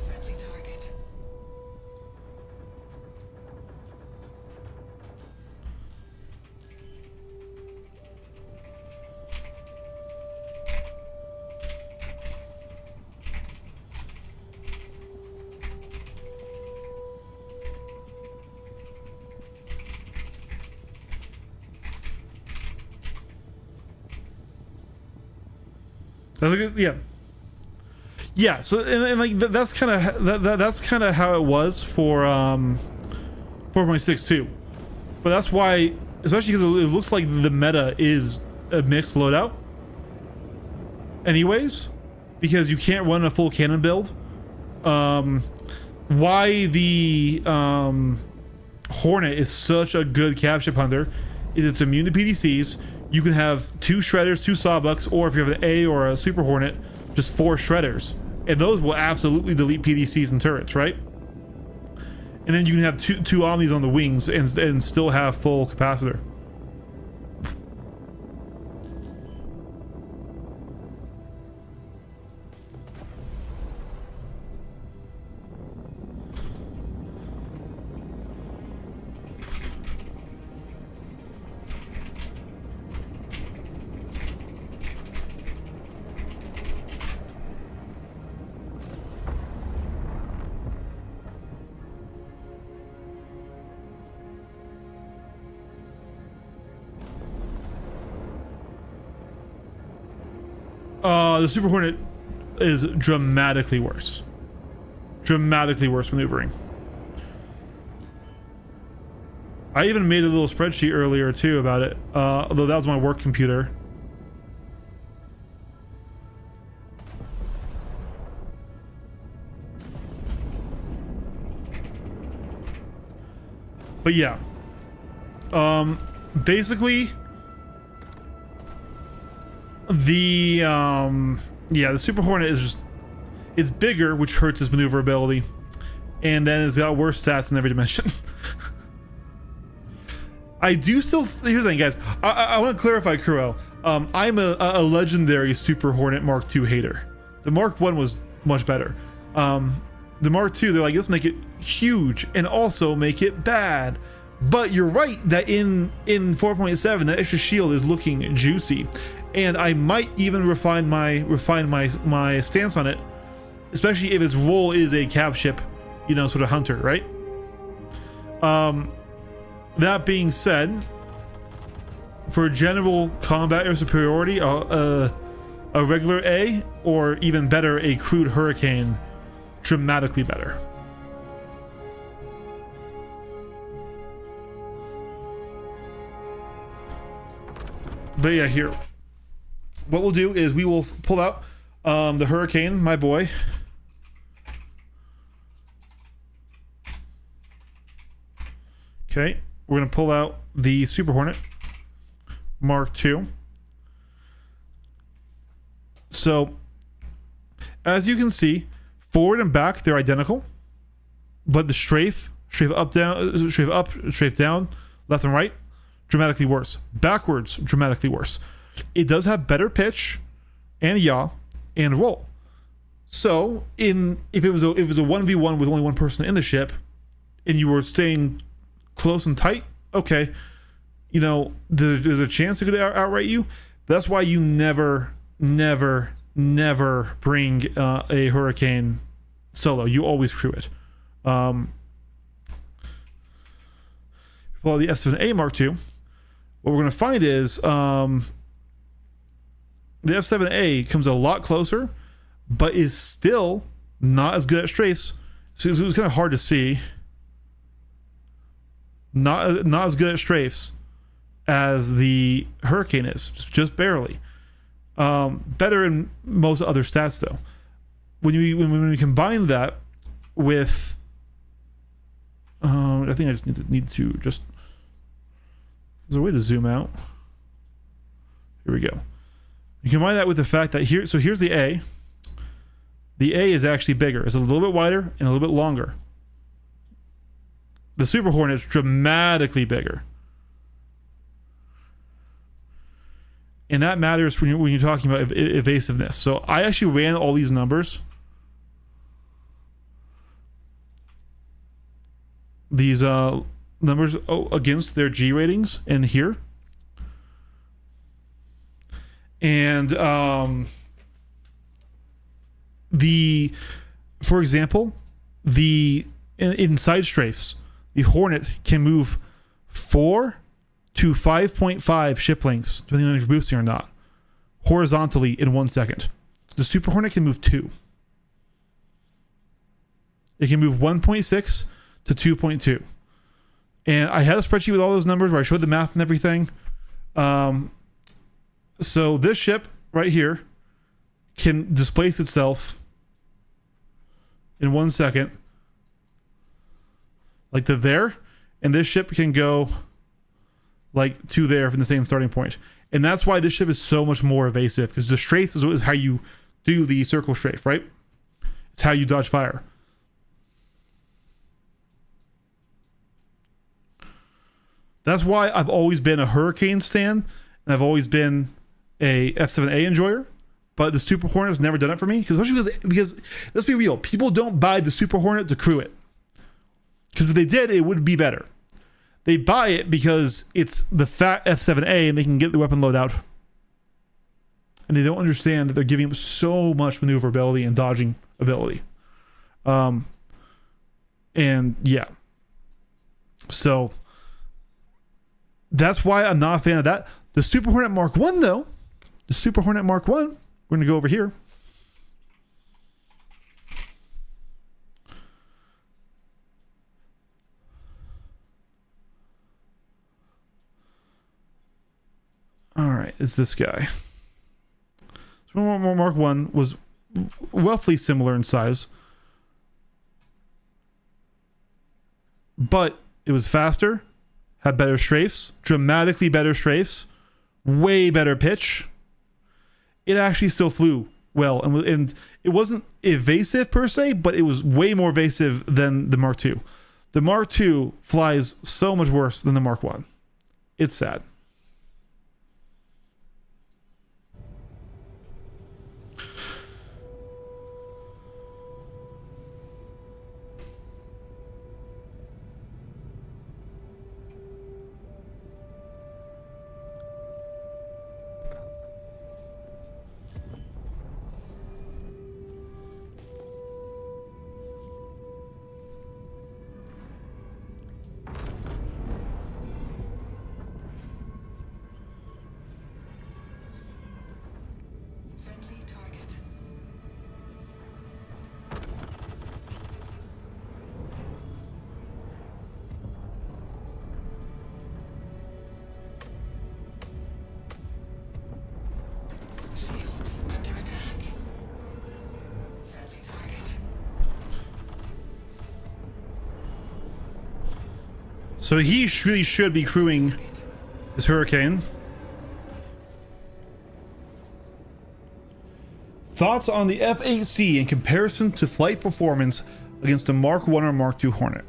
Friendly target. That's a good, yeah. Yeah, so and like that's kind of that's kind of how it was for 4.62. But that's why, especially because it looks like the meta is a mixed loadout anyways, because you can't run a full cannon build. Why the Hornet is such a good cap ship hunter is it's immune to PDCs. You can have 2 shredders, 2 sawbucks, or if you have an A or a super Hornet, just 4 shredders, and those will absolutely delete PDCs and turrets, right? And then you can have two omnis on the wings and still have full capacitor. The Super Hornet is dramatically worse. Dramatically worse maneuvering. I even made a little spreadsheet earlier too about it, although that was my work computer. But yeah, basically, The yeah, the Super Hornet is just, it's bigger, which hurts its maneuverability, and then it's got worse stats in every dimension. I do still, here's the thing, guys. I want to clarify, Cruel. I'm a legendary Super Hornet Mark II hater. The Mark 1 was much better. The Mark II, they're like, let's make it huge and also make it bad. But you're right that in 4.7, that extra shield is looking juicy, and I might even refine my stance on it, especially if its role is a cap ship, you know, sort of hunter, right? That being said, for general combat or superiority, a regular A, or even better, a crude Hurricane, dramatically better. But yeah, here, what we'll do is we will pull out the Hurricane, my boy. Okay, we're gonna pull out the Super Hornet Mark II. So, as you can see, forward and back they're identical, but the strafe up, down, strafe down, left and right, dramatically worse. Backwards, dramatically worse. It does have better pitch and yaw and roll. So, if it was a 1v1 with only one person in the ship, and you were staying close and tight, okay, you know, there's a chance it could outright you. That's why you never bring a Hurricane solo. You always crew it. Well, the F7A Mark II, what we're going to find is the F7A comes a lot closer, but is still not as good at strafes. So it was kind of hard to see. Not as good at strafes as the Hurricane is, just barely. Better in most other stats though. When we combine that with, I think I just need to just. There's a way to zoom out. Here we go. You combine that with the fact that here, so here's the A. The A is actually bigger. It's a little bit wider and a little bit longer. The Super Hornet's dramatically bigger. And that matters when you're talking about evasiveness. So I actually ran all these numbers. These numbers against their G ratings in here. And for example, in side strafes, the Hornet can move 4 to 5.5 ship lengths, depending on if you're boosting or not, horizontally in 1 second. The Super Hornet can move 2. It can move 1.6 to 2.2. And I had a spreadsheet with all those numbers where I showed the math and everything. So this ship right here can displace itself in 1 second, like to there, and this ship can go like to there from the same starting point. And that's why this ship is so much more evasive, because the strafe is how you do the circle strafe, right? It's how you dodge fire. That's why I've always been a Hurricane stan, and I've always been a F7A enjoyer. But the Super Hornet has never done it for me, because let's be real, people don't buy the Super Hornet to crew it. Because if they did, it would be better. They buy it because it's the fat F7A and they can get the weapon loadout. And they don't understand that they're giving them so much maneuverability and dodging ability. And yeah. So that's why I'm not a fan of that. The Super Hornet Mark 1 though, the Super Hornet Mark 1, we're going to go over here. All right, it's this guy. So Mark 1 was roughly similar in size, but it was faster, had better strafes, dramatically better strafes, way better pitch, it actually still flew well, and it wasn't evasive per se, but it was way more evasive than the Mark II. The Mark II flies so much worse than the Mark I. It's sad. Friendly target. Shields under attack. Friendly target. So he really should be crewing his Hurricane. Thoughts on the F-8C in comparison to flight performance against the Mark I or Mark II Hornet?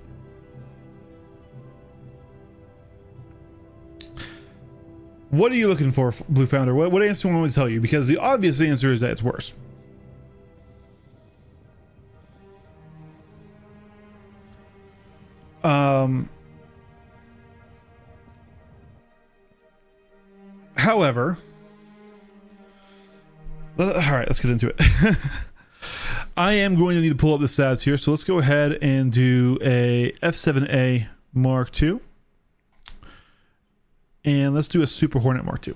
What are you looking for, Blue Founder? What answer do you want me to tell you? Because the obvious answer is that it's worse. However, all right, let's get into it. I am going to need to pull up the stats here, so let's go ahead and do a F7A Mark II, and let's do a Super Hornet Mark II.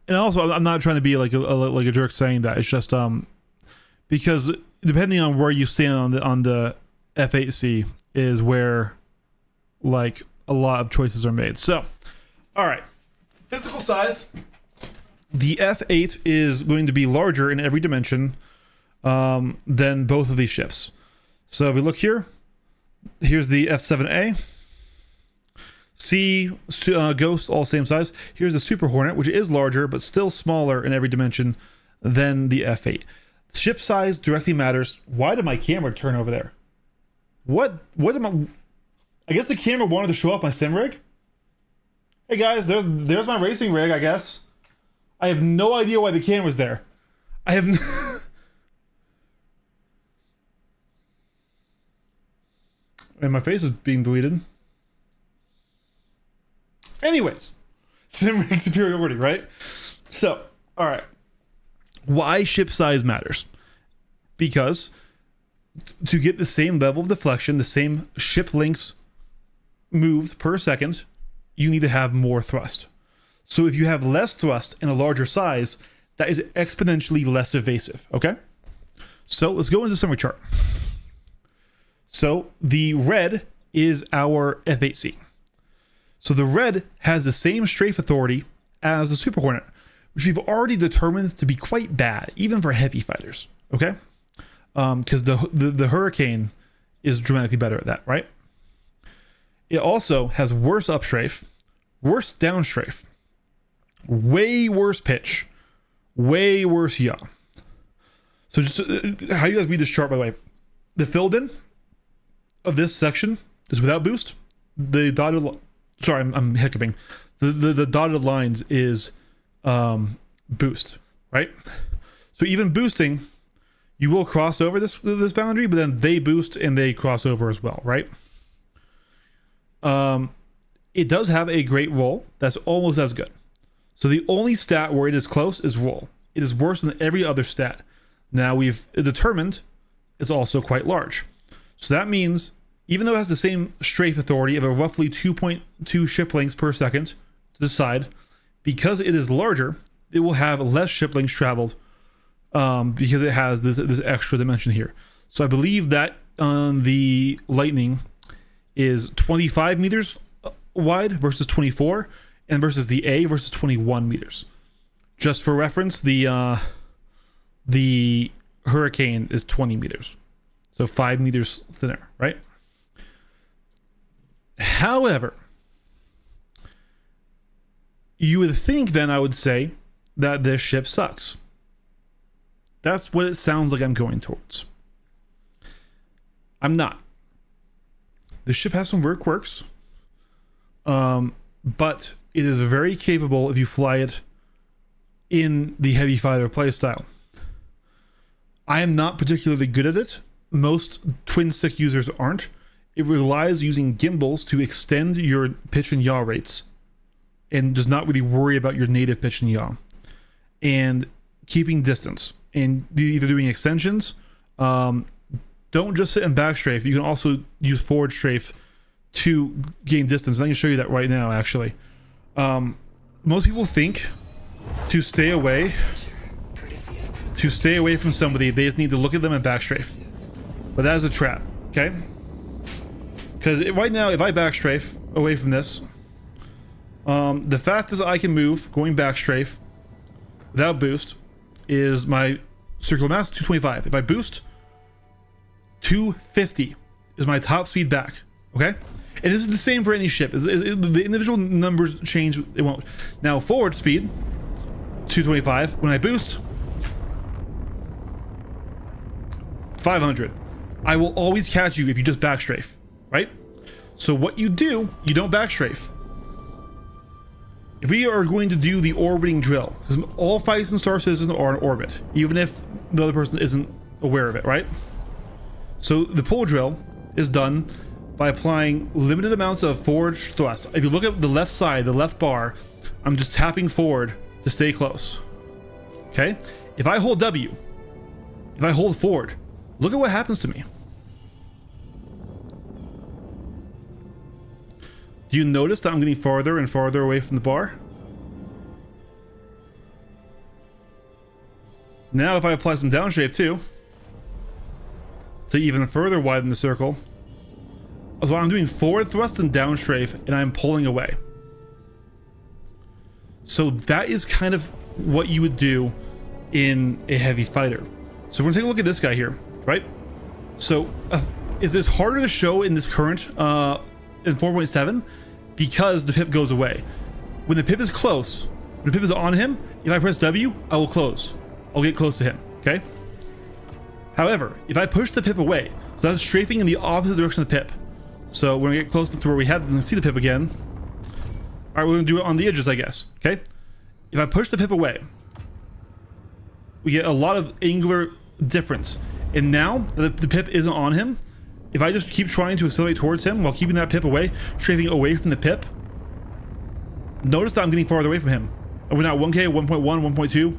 And also, I'm not trying to be like a jerk saying that. It's just because depending on where you stand on the F8C is where like a lot of choices are made. So, all right, physical size. The F8 is going to be larger in every dimension than both of these ships. So if we look here, here's the F7A. C, Ghost, all same size. Here's the Super Hornet, which is larger, but still smaller in every dimension than the F8. Ship size directly matters. Why did my camera turn over there? What am I guess the camera wanted to show off my sim rig? Hey guys, there's my racing rig, I guess. I have no idea why the camera's there. I have and my face is being deleted. Anyways, sim rig superiority, right? So, all right. Why ship size matters? Because to get the same level of deflection, the same ship lengths moved per second, you need to have more thrust. So if you have less thrust and a larger size, that is exponentially less evasive, okay? So let's go into the summary chart. So the red is our F8C. So the red has the same strafe authority as the Super Hornet, which we've already determined to be quite bad, even for heavy fighters, okay? Because the Hurricane is dramatically better at that, right? It also has worse upstrafe, worse downstrafe, way worse pitch, way worse yaw. So just how you guys read this chart, by the way, the filled in of this section is without boost. The dotted, sorry, I'm hiccuping. The dotted lines is boost, right? So even boosting, you will cross over this boundary, but then they boost and they cross over as well, right? It does have a great roll that's almost as good. So the only stat where it is close is roll. It is worse than every other stat. Now we've determined it's also quite large. So that means even though it has the same strafe authority of a roughly 2.2 ship lengths per second to the side, because it is larger, it will have less ship lengths traveled because it has this extra dimension here. So I believe that on the Lightning is 25 meters wide versus 24, and versus the A versus 21 meters. Just for reference, the Hurricane is 20 meters. So 5 meters thinner, right? However, you would think then I would say that this ship sucks. That's what it sounds like I'm going towards. I'm not. The ship has some weird quirks, but it is very capable if you fly it in the heavy fighter playstyle. I am not particularly good at it. Most twin stick users aren't. It relies using gimbals to extend your pitch and yaw rates and does not really worry about your native pitch and yaw and keeping distance and either doing extensions. Don't just sit in back strafe. You can also use forward strafe to gain distance. I can show you that right now, actually. Most people think to stay away from somebody, they just need to look at them and back strafe. But that is a trap, okay? Because right now, if I back strafe away from this, the fastest I can move going back strafe without boost is my circular mass 225. If I boost, 250 is my top speed back, okay? And this is the same for any ship. The individual numbers change, it won't. Now forward speed, 225. When I boost, 500. I will always catch you if you just back strafe, right? So what you do, you don't back strafe. If we are going to do the orbiting drill, because all Physon Star Citizens are in orbit, even if the other person isn't aware of it, right? So the pull drill is done by applying limited amounts of forward thrust. If you look at the left side, the left bar, I'm just tapping forward to stay close. Okay? If I hold W, if I hold forward, look at what happens to me. Do you notice that I'm getting farther and farther away from the bar? Now if I apply some downstrafe too, to even further widen the circle, so I'm doing forward thrust and downstrafe and I'm pulling away. So that is kind of what you would do in a heavy fighter. So we're gonna take a look at this guy here, right? So is this harder to show in this current in 4.7 because the pip goes away. When the pip is close, when the pip is on him, if I press W, I will close. I'll get close to him, okay? However, if I push the pip away, so that's strafing in the opposite direction of the pip. So when we get close to where we have to see the pip again, all right, we're gonna do it on the edges, I guess, okay? If I push the pip away, we get a lot of angular difference. And now that the pip isn't on him, if I just keep trying to accelerate towards him while keeping that pip away, strafing away from the pip, notice that I'm getting farther away from him. And we're now 1K, 1.1, 1.2.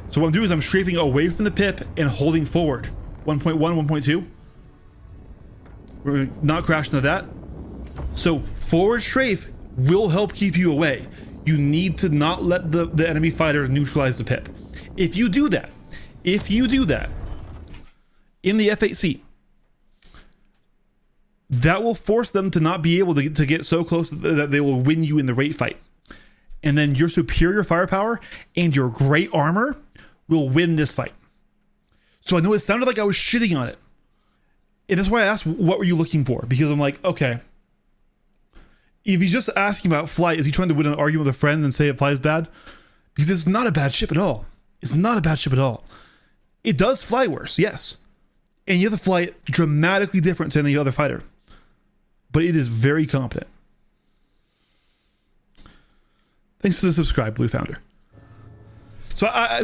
So what I'm doing is I'm strafing away from the pip and holding forward. 1.1, 1.2. We're not crashing to that. So forward strafe will help keep you away. You need to not let the enemy fighter neutralize the pip. If you do that in the F8C, that will force them to not be able to get so close that they will win you in the rate fight. And then your superior firepower and your great armor will win this fight. So I know it sounded like I was shitting on it. And that's why I asked, what were you looking for? Because I'm like, okay, if he's just asking about flight, is he trying to win an argument with a friend and say it flies bad? Because it's not a bad ship at all. It's not a bad ship at all. It does fly worse, yes. And you have to fly it dramatically different to any other fighter. But it is very competent. Thanks for the subscribe, Blue Founder. So I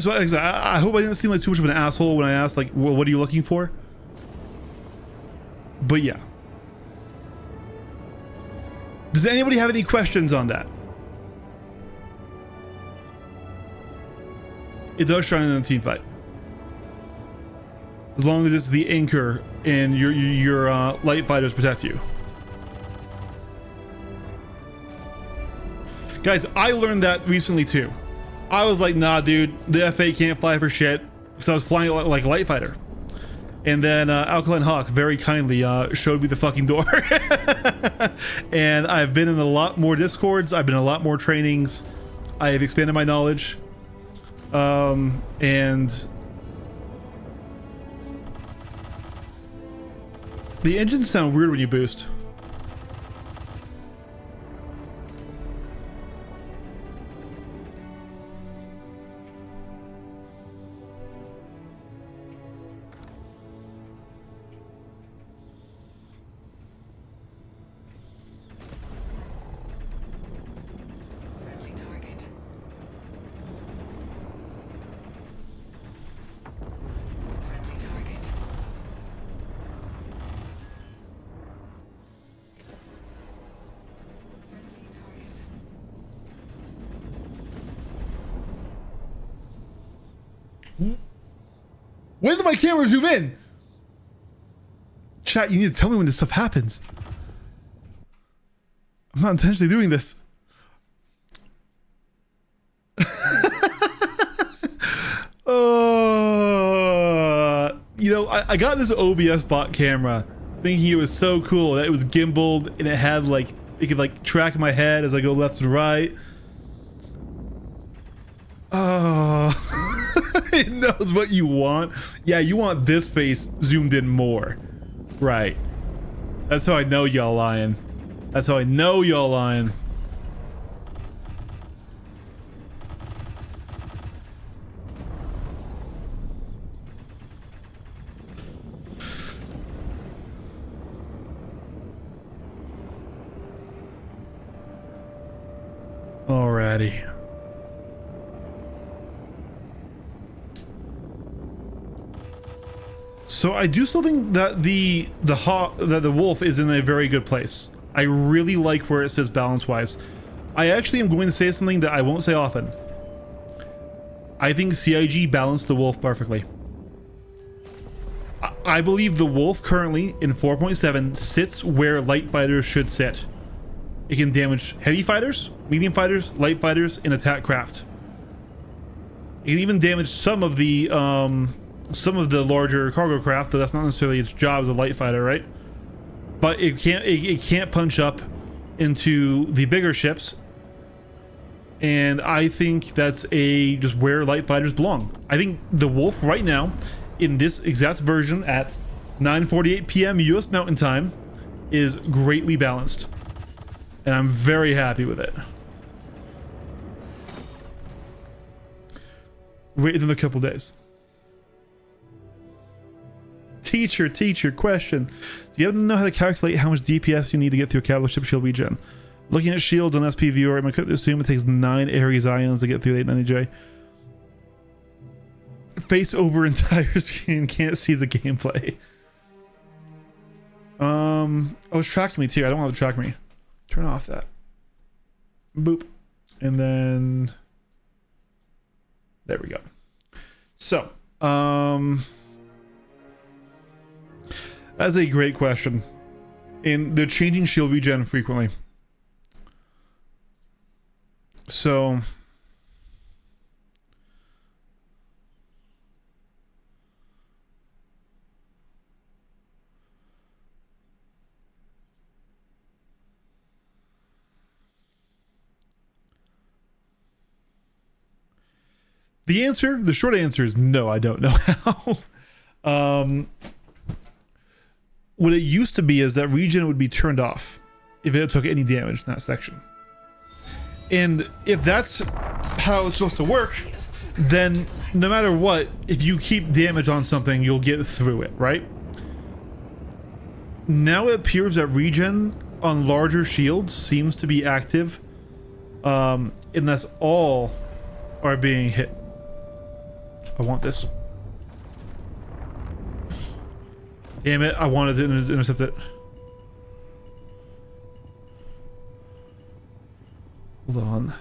hope I didn't seem like too much of an asshole when I asked, like, well, what are you looking for? But yeah. Does anybody have any questions on that? It does shine in a team fight. As long as it's the anchor and your light fighters protect you. Guys, I learned that recently too. I was like, nah, dude, the F8 can't fly for shit, because I was flying like a light fighter. And then Alkaline Hawk very kindly showed me the fucking door. And I've been in a lot more Discords. I've been in a lot more trainings. I have expanded my knowledge. And The engines sound weird when you boost. Friendly target. Friendly target. Friendly target. When did my camera zoom in? Chat, you need to tell me when this stuff happens. I'm not intentionally doing this. You know, I got this OBS bot camera thinking it was so cool that it was gimbaled and it had like, it could like track my head as I go left and right. It knows what you want. Yeah, you want this face zoomed in more. Right. That's how I know y'all lying. That's how I know y'all lying. Alrighty. So I do still think that the wolf is in a very good place. I really like where it sits balance wise. I actually am going to say something that I won't say often. I think CIG balanced the wolf perfectly. I believe the wolf currently in 4.7 sits where light fighters should sit. It can damage heavy fighters, medium fighters, light fighters, and attack craft. It can even damage some of the larger cargo craft, but that's not necessarily its job as a light fighter, right? But it can't punch up into the bigger ships, and I think that's just where light fighters belong. I think the wolf right now, in this exact version at 9:48 p.m. U.S. Mountain Time, is greatly balanced, and I'm very happy with it. Wait another couple days. Teacher, question. Do you ever know how to calculate how much DPS you need to get through a capital ship shield regen? Looking at shields on SP viewer, I could assume it takes 9 Ares ions to get through 890J. Face over entire screen, can't see the gameplay. Oh, it's tracking me too. I don't want it to track me. Turn off that. Boop. And then there we go. So, that's a great question. And they're changing shield regen frequently. So the short answer is no, I don't know how. What it used to be is that regen would be turned off if it took any damage in that section. And if that's how it's supposed to work, then no matter what, if you keep damage on something, you'll get through it, right? Now it appears that regen on larger shields seems to be active, unless all are being hit. I want this. Damn it, I wanted to intercept it. Hold on.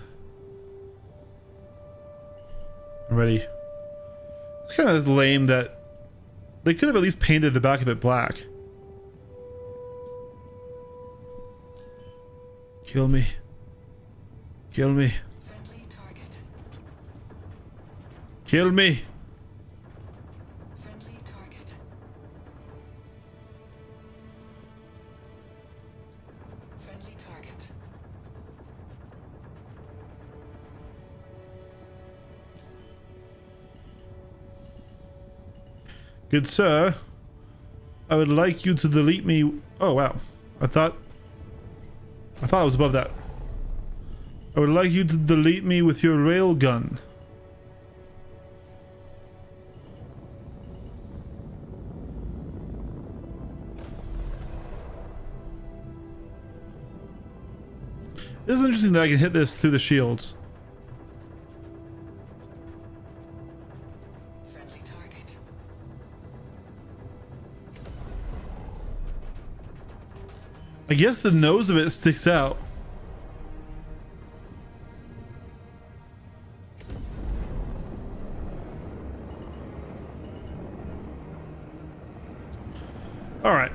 I'm ready. It's kind of lame that they could have at least painted the back of it black. Kill me. Kill me. Friendly target. Kill me. Friendly target. Friendly target. Good sir. I would like you to delete me. Oh wow, I thought it was above that. I would like you to delete me with your railgun. This is interesting that I can hit this through the shields. Friendly target. I guess the nose of it sticks out. All right.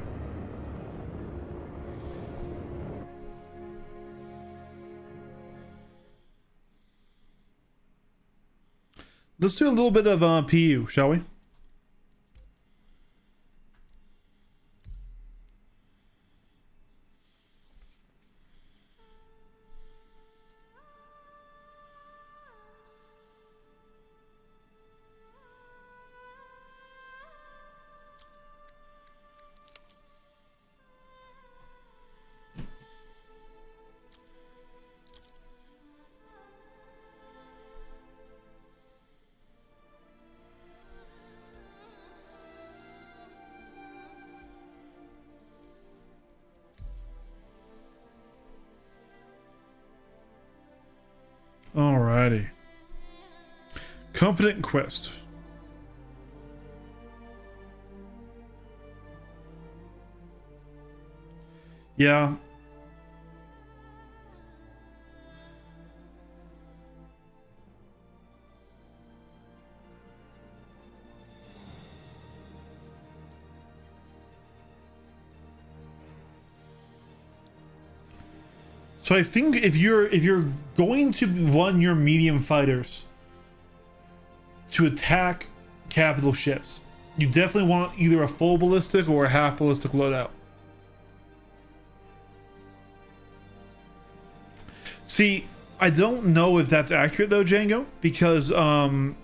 Let's do a little bit of PU, shall we? Alrighty. Competent quest. Yeah. So I think if you're going to run your medium fighters to attack capital ships, you definitely want either a full ballistic or a half ballistic loadout. See, I don't know if that's accurate though, Django, because I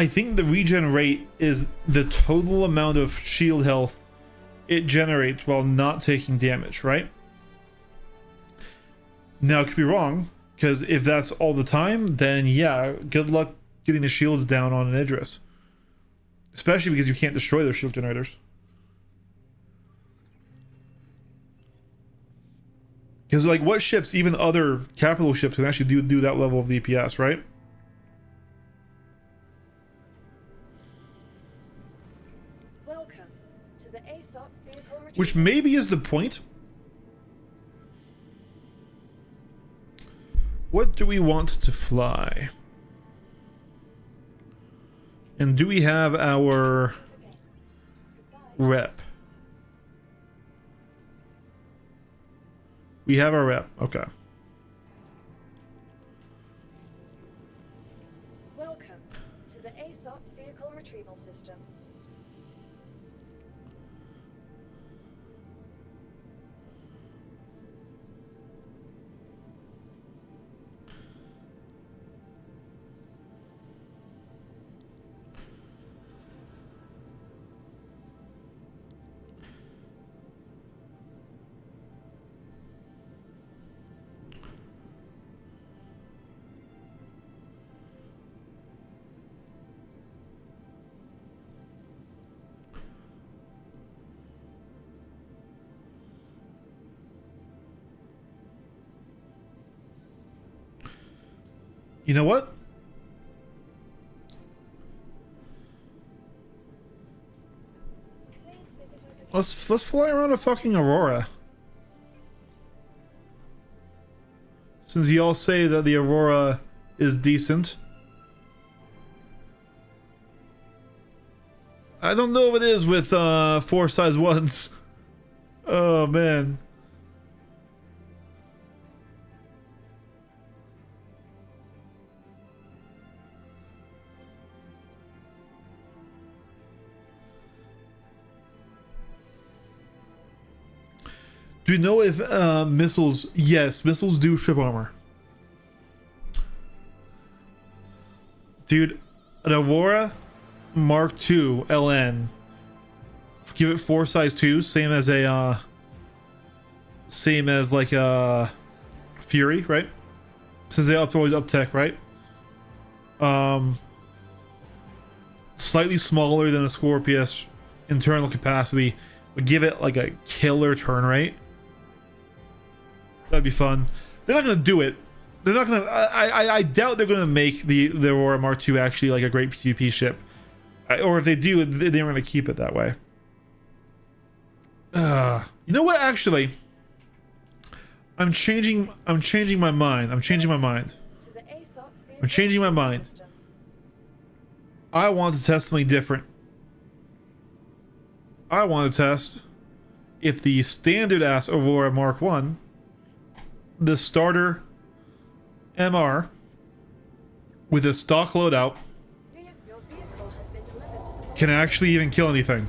think the regen rate is the total amount of shield health it generates while not taking damage, right? Now, it could be wrong, because if that's all the time, then yeah, good luck getting the shields down on an Idris. Especially because you can't destroy those shield generators. Because, like, what ships, even other capital ships, can actually do that level of DPS, right? Welcome to the ASOP vehicle retrieval. Which maybe is the point. What do we want to fly? And do we have our rep? We have our rep. Okay. Welcome to the ASOP vehicle retrieval system. You know what? Please visit us Let's fly around a fucking Aurora. Since y'all say that the Aurora is decent. I don't know if it is with 4 size 1s. Oh man. Do you know if missiles? Yes, missiles do strip armor. Dude, an Aurora Mark II LN give it 4 size 2, same as a same as like a Fury, right? Since they always up tech, right? Slightly smaller than a Scorpius internal capacity would give it like a killer turn rate. That'd be fun. They're not gonna do it. They're not gonna. I doubt they're gonna make the Aurora Mark II actually like a great PvP ship. Or if they do, they're gonna keep it that way. You know what? Actually, I'm changing my mind. I'm changing my mind. To the ASOP field I'm changing my mind. system. I want to test something different. I want to test if the standard ass Aurora Mark 1, the starter MR with a stock loadout, Your vehicle has been delivered to the can actually even kill anything.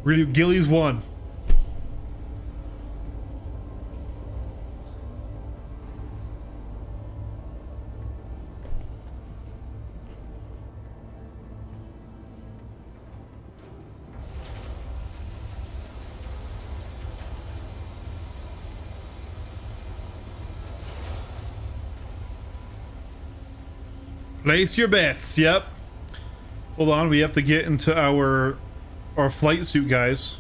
We're gonna do Gillies 1. Place your bets. Yep. Hold on, we have to get into our flight suit, guys.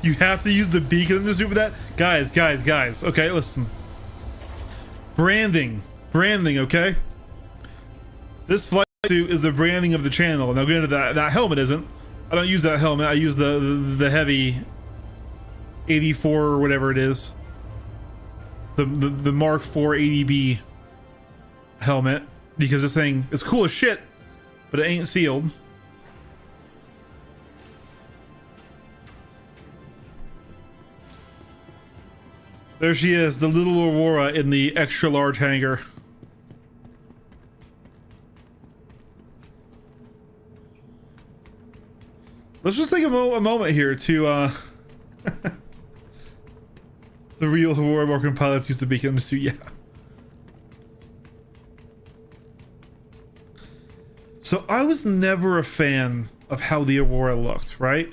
You have to use the beacon in the suit for that? Guys. Okay, listen. Branding, okay? This flight suit is the branding of the channel. Now, granted, that helmet isn't. I don't use that helmet. I use the heavy 84 or whatever it is. The Mark IV 80B helmet, because this thing is cool as shit, but it ain't sealed. There she is, the little Aurora in the extra large hangar. Let's just take a moment here to the real Aurora Mark pilots used to be in the suit, yeah. So I was never a fan of how the Aurora looked, right?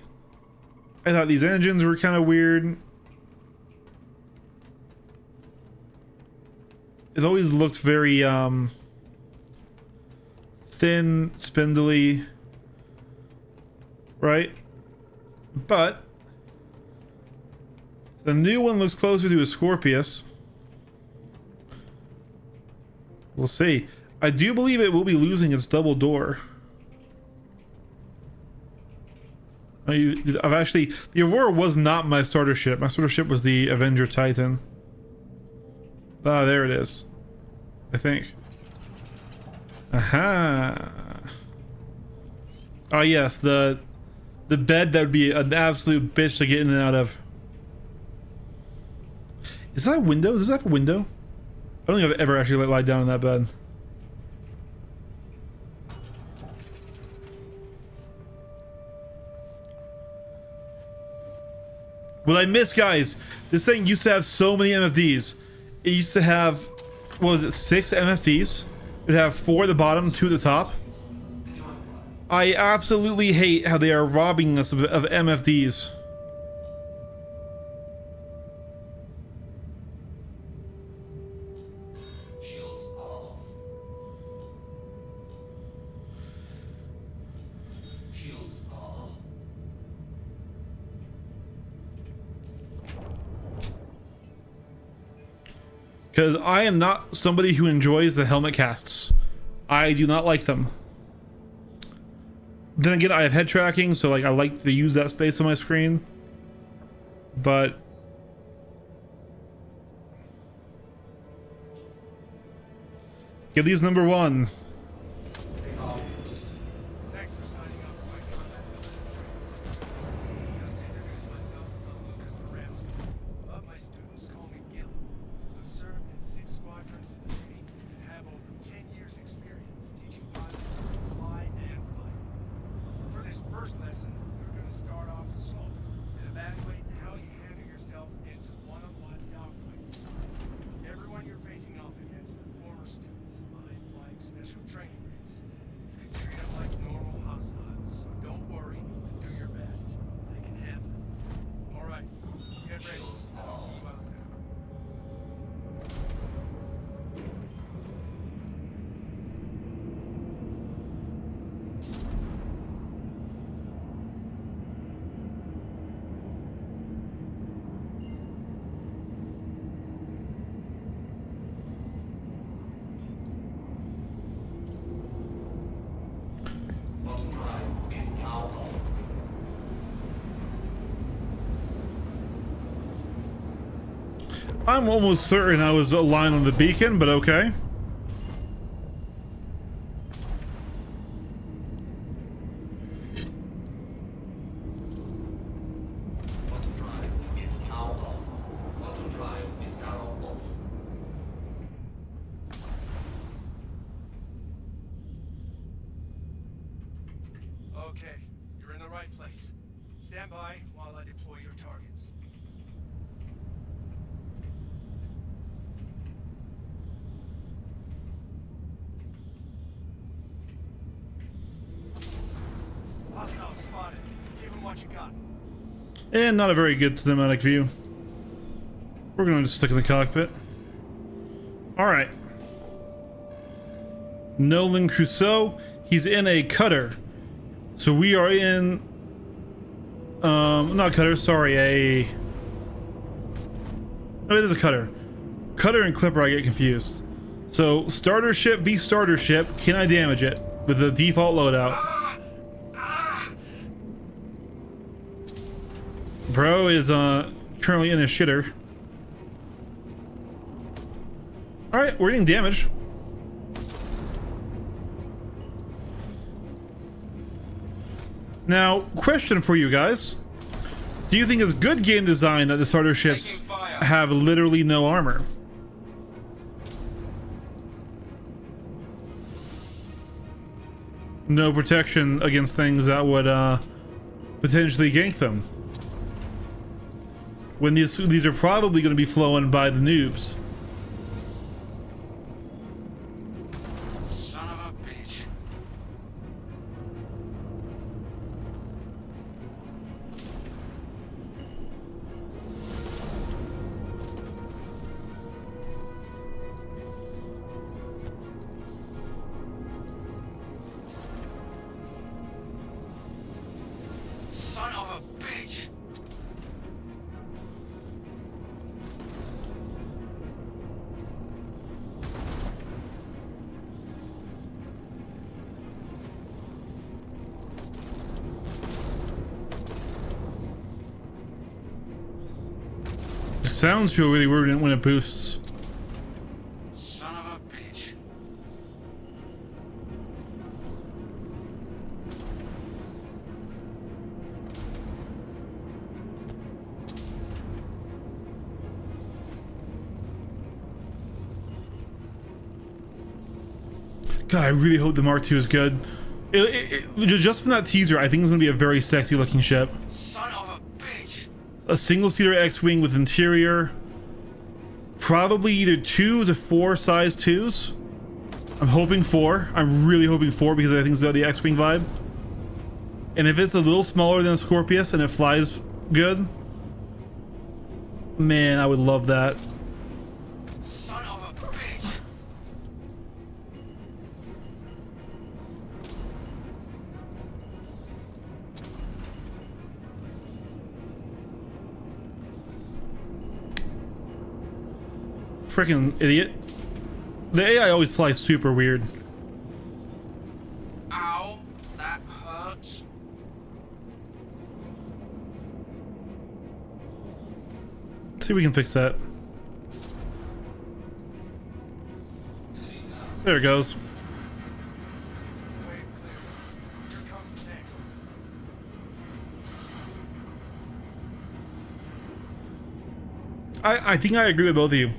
I thought these engines were kind of weird. It always looked very thin, spindly, right? But the new one looks closer to a Scorpius. We'll see. I do believe it will be losing its double door. I've actually, the Aurora was not my starter ship. My starter ship was the Avenger Titan. Ah, there it is. I think. Aha. Oh yes, the bed that would be an absolute bitch to get in and out of. Is that a window? Does that have a window? I don't think I've ever actually lied down in that bed. What I miss, guys, this thing used to have so many MFDs. It used to have, what was it, 6 MFDs? It'd have 4 at the bottom, 2 at the top. I absolutely hate how they are robbing us of MFDs. Shields are off. Shields are off. Because I am not somebody who enjoys the helmet casts. I do not like them. Then again, I have head tracking, so like I like to use that space on my screen. But Gillies number 1. Thanks for signing up for my combat I'm almost certain I was aligned on the beacon, but okay. Auto drive is now on. Auto drive is now off. Okay, you're in the right place. Stand by while I deploy your targets. Hostile spotted. Give him what you got. And not a very good cinematic view. We're gonna just stick in the cockpit. Alright. Nolan Crusoe. He's in a cutter. So we are in not cutter, sorry, no, it is a cutter. Cutter and Clipper I get confused. So starter ship v starter ship, can I damage it with the default loadout? Bro is currently in a shitter. Alright, we're getting damage. Now, question for you guys. Do you think it's good game design that the starter ships have literally no armor? No protection against things that would potentially gank them. When these are probably going to be flown by the noobs. Son of a bitch. Son of a bitch. Sounds feel really weird when it boosts. Son of a bitch. God, I really hope the Mark II is good. Just from that teaser, I think it's going to be a very sexy looking ship. Son of a bitch. A single-seater X-Wing with interior. Probably either 2 to 4 size 2s. I'm hoping 4. I'm really hoping 4 because I think it's got the X-Wing vibe. And if it's a little smaller than a Scorpius and it flies good, man, I would love that. Son of a bitch. Freaking idiot. The AI always flies super weird. Ow, that hurts. See if we can fix that. There it goes. Wait, clear. Here comes the next. I think I agree with both of you.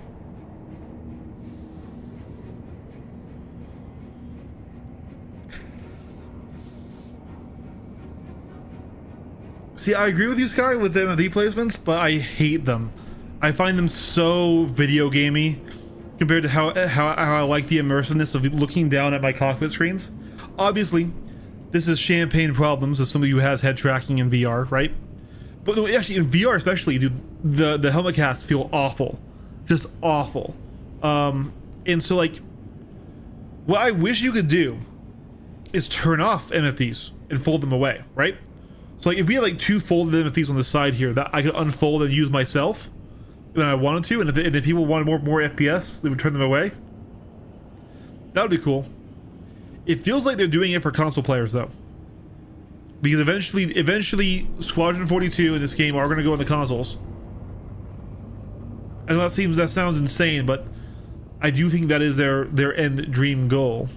See, I agree with you, Sky, with the MFD placements, but I hate them. I find them so video gamey compared to how I like the immersiveness of looking down at my cockpit screens. Obviously, this is champagne problems as somebody who has head tracking in VR, right? But actually, in VR especially, dude, the helmet casts feel awful, just awful. And so, like, what I wish you could do is turn off MFDs and fold them away, right? So like if we had like 2 folded MFDs on the side here that I could unfold and use myself when I wanted to, and if people wanted more FPS, they would turn them away. That would be cool. It feels like they're doing it for console players though, because eventually Squadron 42 in this game are going to go on the consoles, I know that sounds insane, but I do think that is their end dream goal.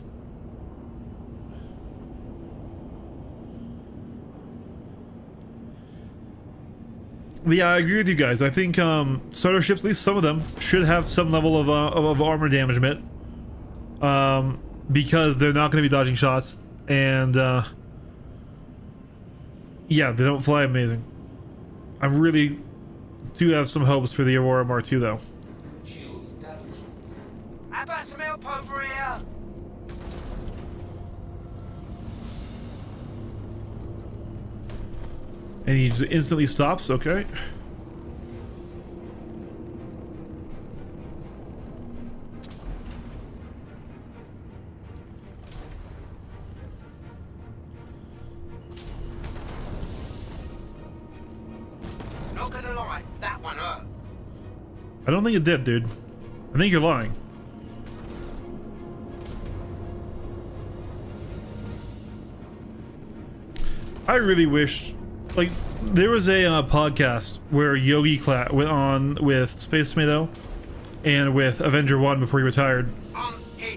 But yeah, I agree with you guys. I think starter ships, at least some of them, should have some level of armor damagement, because they're not going to be dodging shots, and yeah, they don't fly amazing. I really do have some hopes for the Aurora Mark II, though. Shields damaged. How about some help over here? And he just instantly stops. Okay. Not gonna lie, that one hurt. I don't think it did, dude. I think you're lying. I really wish, like, there was a podcast where Yogi Clat went on with Space Tomato and with Avenger 1 before he retired,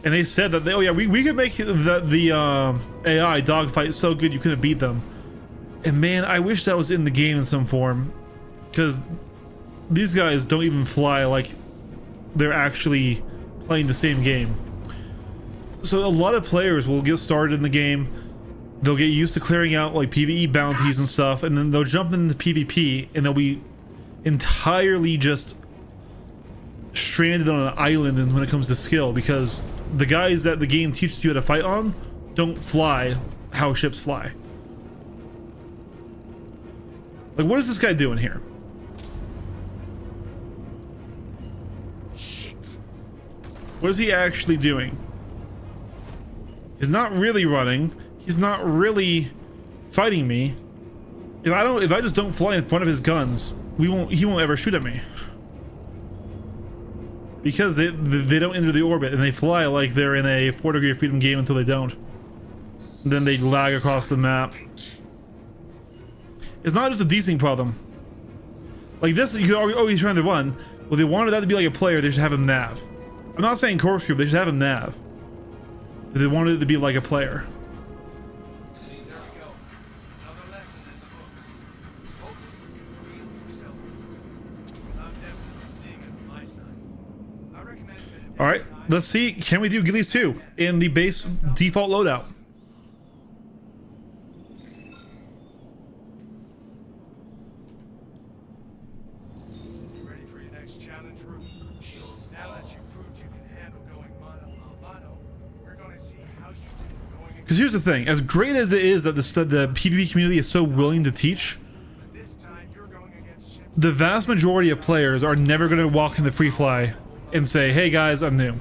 and they said that oh yeah, we could make the AI dogfight so good you couldn't beat them. And man, I wish that was in the game in some form, because these guys don't even fly like they're actually playing the same game. So a lot of players will get started in the game, they'll get used to clearing out like PvE bounties and stuff, and then they'll jump into PvP and they'll be entirely just stranded on an island when it comes to skill, because the guys that the game teaches you how to fight on don't fly how ships fly. Like, what is this guy doing here? Shit. What is he actually doing? He's not really running. He's not really fighting me. If I just don't fly in front of his guns, he won't ever shoot at me. Because they don't enter the orbit, and they fly like they're in a 4 Degree of Freedom game until they don't. And then they lag across the map. It's not just a desync problem. Like this, you could argue, oh, he's trying to run. Well, they wanted that to be like a player, they should have him nav. I'm not saying corkscrew, but they should have him nav. If they wanted it to be like a player. There we go. Another lesson in the books. Hopefully you can reveal yourself. I'm definitely seeing it from my side. I recommend it. All right, let's see. Can we do Gillies 2 in the base default loadout? Ready for your next challenge, Rube? Shields. Now that you've proved you can handle going mano a mano, we're gonna see how you do going against. Because here's the thing: as great as it is that the PvP community is so willing to teach, But this time you're going against ships. the vast majority of players are never going to walk into free fly and say, "Hey guys, I'm new." I think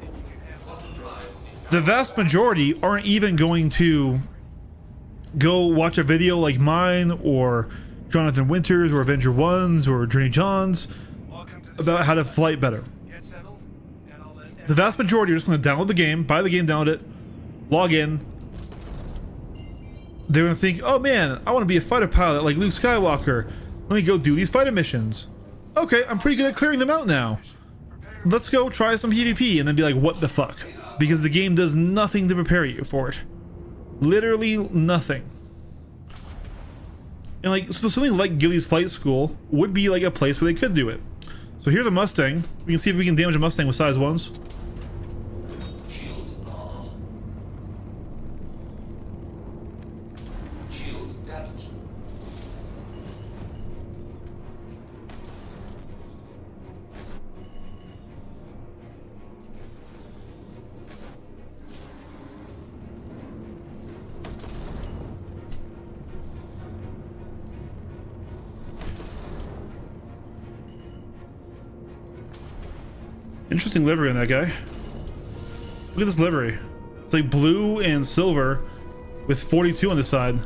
you can handle Quantum drive is The vast majority aren't even going to go watch a video like mine or Jonathan Winters or Avenger Ones or Journey Johns welcome to the about how to flight better. get settled, and I'll let The vast majority are just going to download the game, buy the game, download it, log in. They're going to think, oh man, I want to be a fighter pilot like Luke Skywalker. Let me go do these fighter missions. Okay, I'm pretty good at clearing them out now. Let's go try some PvP, and then be like, what the fuck? Because the game does nothing to prepare you for it. Literally nothing. And like, so something like Gillies Flight School would be like a place where they could do it. So here's a Mustang. We can see if we can damage a Mustang with size 1s. shields. Shields damaged. Interesting livery on that guy. Look at this livery. It's like blue and silver with 42 on the side.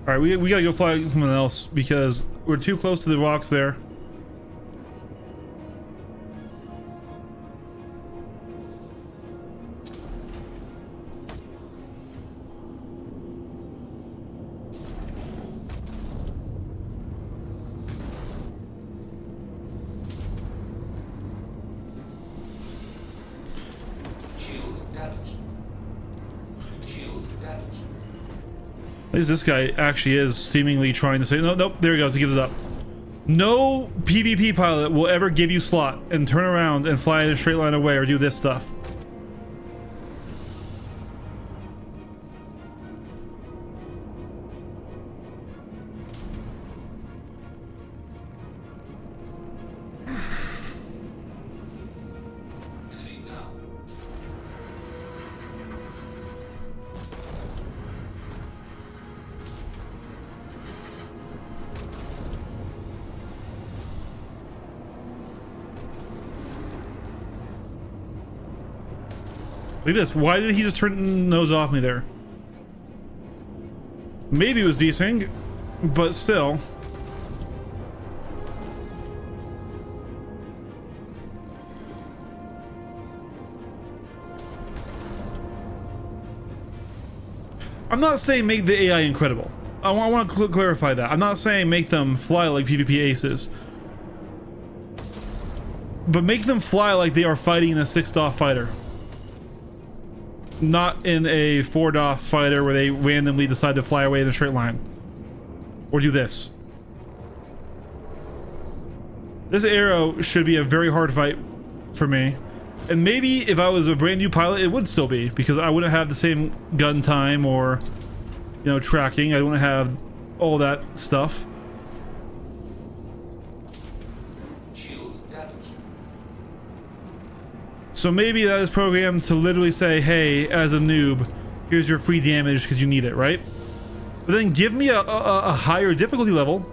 All right, we gotta go fly something else because we're too close to the rocks there. least this guy actually is seemingly trying to say, no, nope, there he goes, he gives it up. No PvP pilot will ever give you slot and turn around and fly in a straight line away or do this stuff. Enemy down. Look at this. Why did he just turn nose off me there? Maybe it was desync, but still. I'm not saying make the AI incredible. I want to clarify that. I'm not saying make them fly like PvP aces. But make them fly like they are fighting in a 6-DOF fighter. Not in a 4-DOF fighter where they randomly decide to fly away in a straight line. Or do this. This arrow should be a very hard fight for me. And maybe if I was a brand new pilot, it would still be, because I wouldn't have the same gun time or, you know, tracking. I wouldn't have all that stuff. Shields damaged. So maybe that is programmed to literally say, hey, as a noob, here's your free damage because you need it, right? But then give me a higher difficulty level,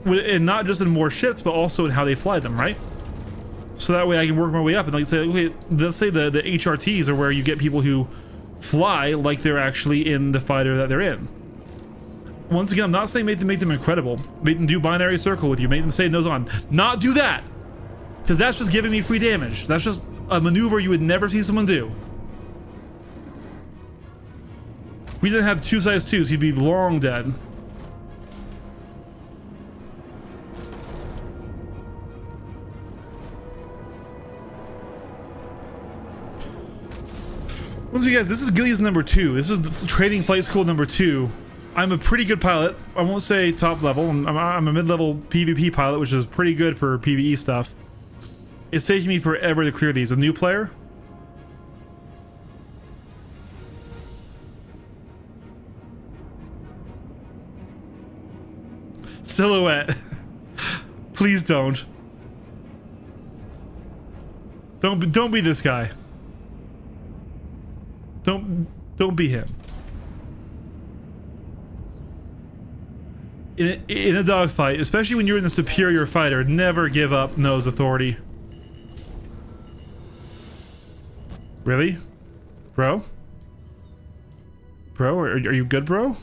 and not just in more ships, but also in how they fly them, right? So that way I can work my way up and like say, okay, let's say the HRTs are where you get people who fly like they're actually in the fighter that they're in. Once again, I'm not saying make them incredible. Make them do binary circle with you. Make them say nose on. Not do that, because that's just giving me free damage. That's just a maneuver you would never see someone do. We didn't have 2 size 2s, he'd be long dead. Once again, guys, this is Gillies number 2. This is the Training Flight School number 2. I'm a pretty good pilot. I won't say top level. I'm a mid-level PvP pilot, which is pretty good for PvE stuff. It's taking me forever to clear these. A new player? Silhouette. Please don't. Don't be this guy. Don't be him. In a dogfight, especially when you're in the superior fighter, never give up nose authority. Really? Bro? Bro, are you good, bro?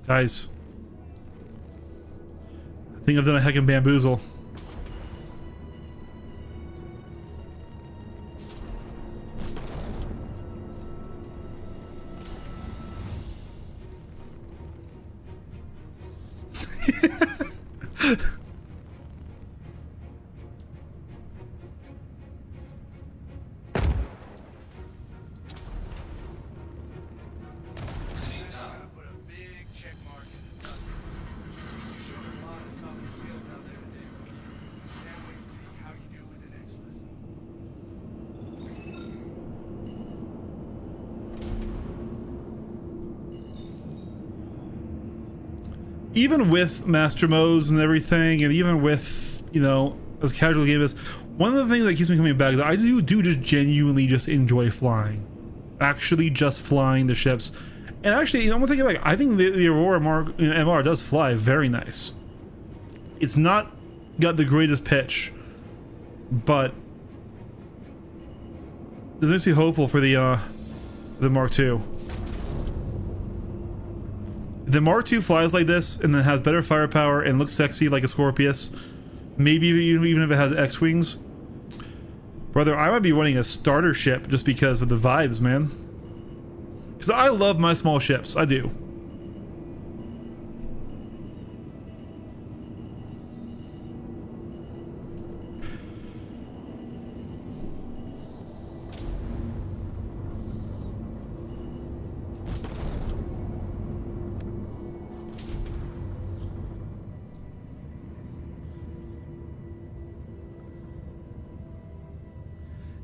Guys. I think I've done a heckin' bamboozle. Gotta put a big check mark in the gun. You showed a lot of solid skills out there today. Can't wait to see how you do with the next lesson. Even with master modes and everything, and even with, you know, as casual game is, one of the things that keeps me coming back is I do just genuinely just enjoy flying. Actually just flying the ships. And actually, you know, I'm gonna take it back. I think the Aurora MR does fly very nice. It's not got the greatest pitch, but this makes me hopeful for the Mark II. The Mark II flies like this and then has better firepower and looks sexy like a Scorpius. Maybe even if it has X-Wings. Brother, I might be running a starter ship just because of the vibes, man. Because I love my small ships. I do.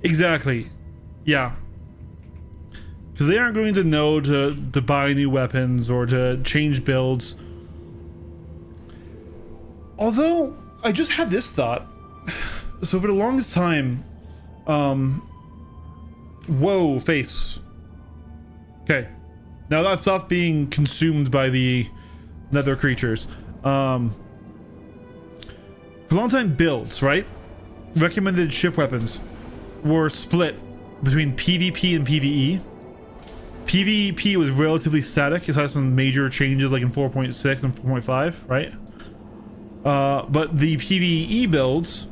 Exactly. Yeah. Because they aren't going to know to buy new weapons or to change builds. Although, I just had this thought. So for the longest time, whoa, face. Okay. Now that I've stopped being consumed by the nether creatures. For a long time, builds, right? Recommended ship weapons were split between PvP and PvE. PvP was relatively static. It had some major changes like in 4.6 and 4.5, right? But the PvE builds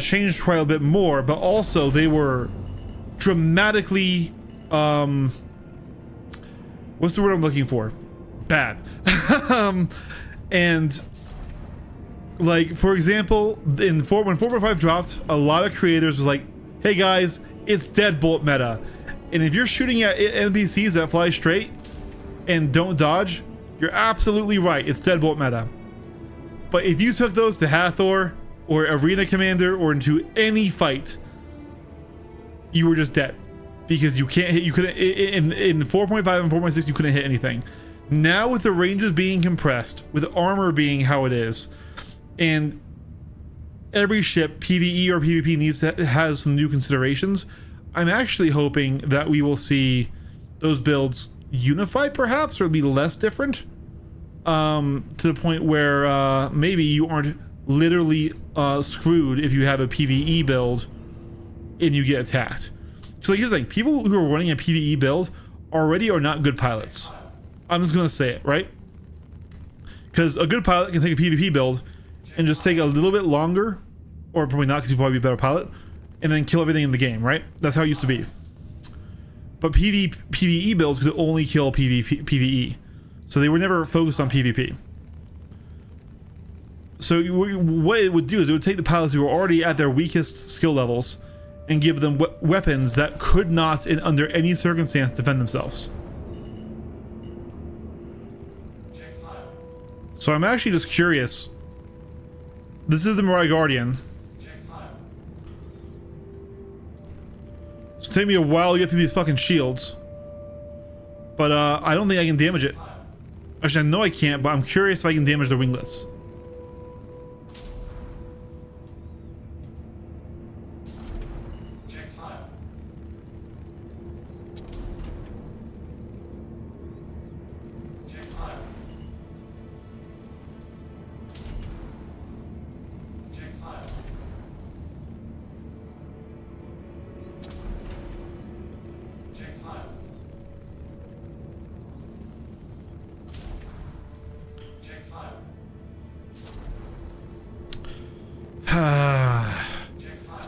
changed quite a bit more, but also they were dramatically what's the word I'm looking for? Bad. And like, for example, when 4.5 dropped, a lot of creators was like, hey guys, it's deadbolt meta. And if you're shooting at NPCs that fly straight and don't dodge, you're absolutely right. It's deadbolt meta. But if you took those to Hathor or Arena Commander or into any fight, you were just dead. Because you can't hit, you couldn't, in 4.5 and 4.6, you couldn't hit anything. Now with the ranges being compressed, with armor being how it is, and every ship, PvE or PvP, has some new considerations, I'm actually hoping that we will see those builds unify perhaps, or be less different, to the point where maybe you aren't literally screwed if you have a PvE build and you get attacked. So like, here's the thing, people who are running a PvE build already are not good pilots. I'm just gonna say it, right? Because a good pilot can take a PvP build and just take a little bit longer, or probably not because you'll probably be a better pilot, and then kill everything in the game, right? That's how it used to be. But PvE builds could only kill PvE. So they were never focused on PvP. So what it would do is it would take the pilots who were already at their weakest skill levels and give them weapons that could not, under any circumstance, defend themselves. So I'm actually just curious. This is the Mirai Guardian. It's taking me a while to get through these fucking shields. But I don't think I can damage it. Actually, I know I can't, but I'm curious if I can damage the winglets.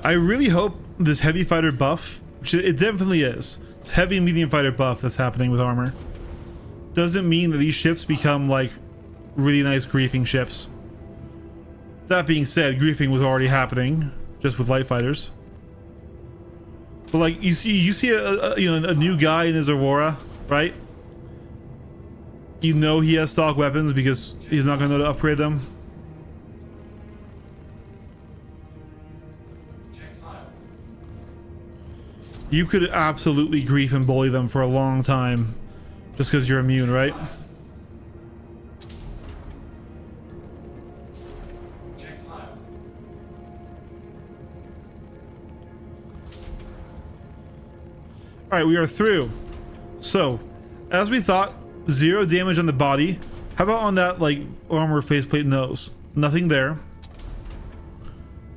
I really hope this heavy fighter buff, which it definitely is, heavy and medium fighter buff that's happening with armor, doesn't mean that these ships become like really nice griefing ships. That being said, griefing was already happening just with light fighters. But like you see a new guy in his Aurora, right? You know he has stock weapons because he's not gonna know to upgrade them. You could absolutely grief and bully them for a long time just because you're immune, right? Alright, we are through. So, as we thought, 0 damage on the body. How about on that, like, armor faceplate nose? Nothing there.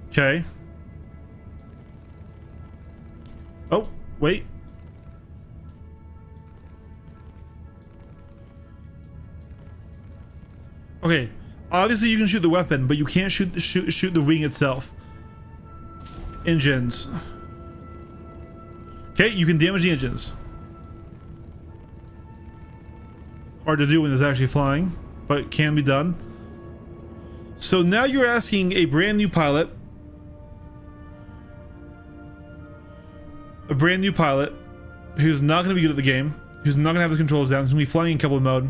Okay. Oh, wait. Okay, obviously you can shoot the weapon, but you can't shoot the wing itself. Engines. Okay, you can damage the engines. Hard to do when it's actually flying, but it can be done. So now you're asking a brand new pilot, who's not going to be good at the game, who's not going to have the controls down, who's going to be flying in couple mode.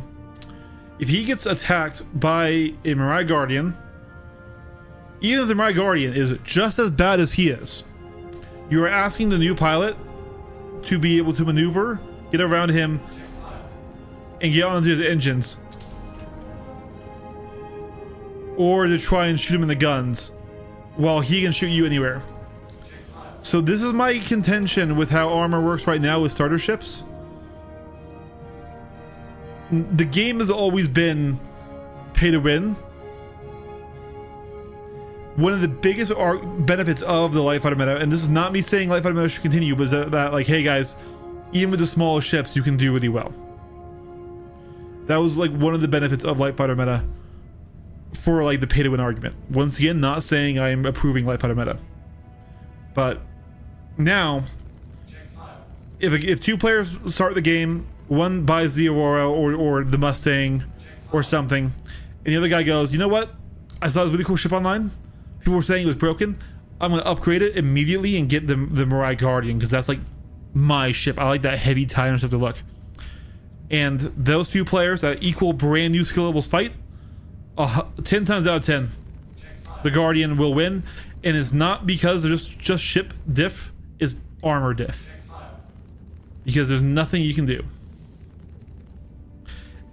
If he gets attacked by a Mirai Guardian, even if the Mirai Guardian is just as bad as he is, You're asking the new pilot to be able to maneuver, get around him, and get onto his engines, or to try and shoot him in the guns while he can shoot you anywhere. So this is my contention with how armor works right now with starter ships. The game has always been pay to win. One of the biggest benefits of the light fighter meta, and this is not me saying light fighter meta should continue, but is that like, hey guys, even with the smallest ships, you can do really well. That was like one of the benefits of light fighter meta for like the pay to win argument. Once again, not saying I'm approving light fighter meta, but now if two players start the game, one buys the Aurora or the Mustang or something, and the other guy goes, you know what, I saw this really cool ship online, people were saying it was broken, I'm gonna upgrade it immediately and get the Mirai Guardian, because that's like my ship. I like that heavy tie interceptor look. And those two players that equal brand new skill levels fight, 10 times out of 10 the Guardian will win. And it's not because they're just ship diff, it's armor diff, because there's nothing you can do.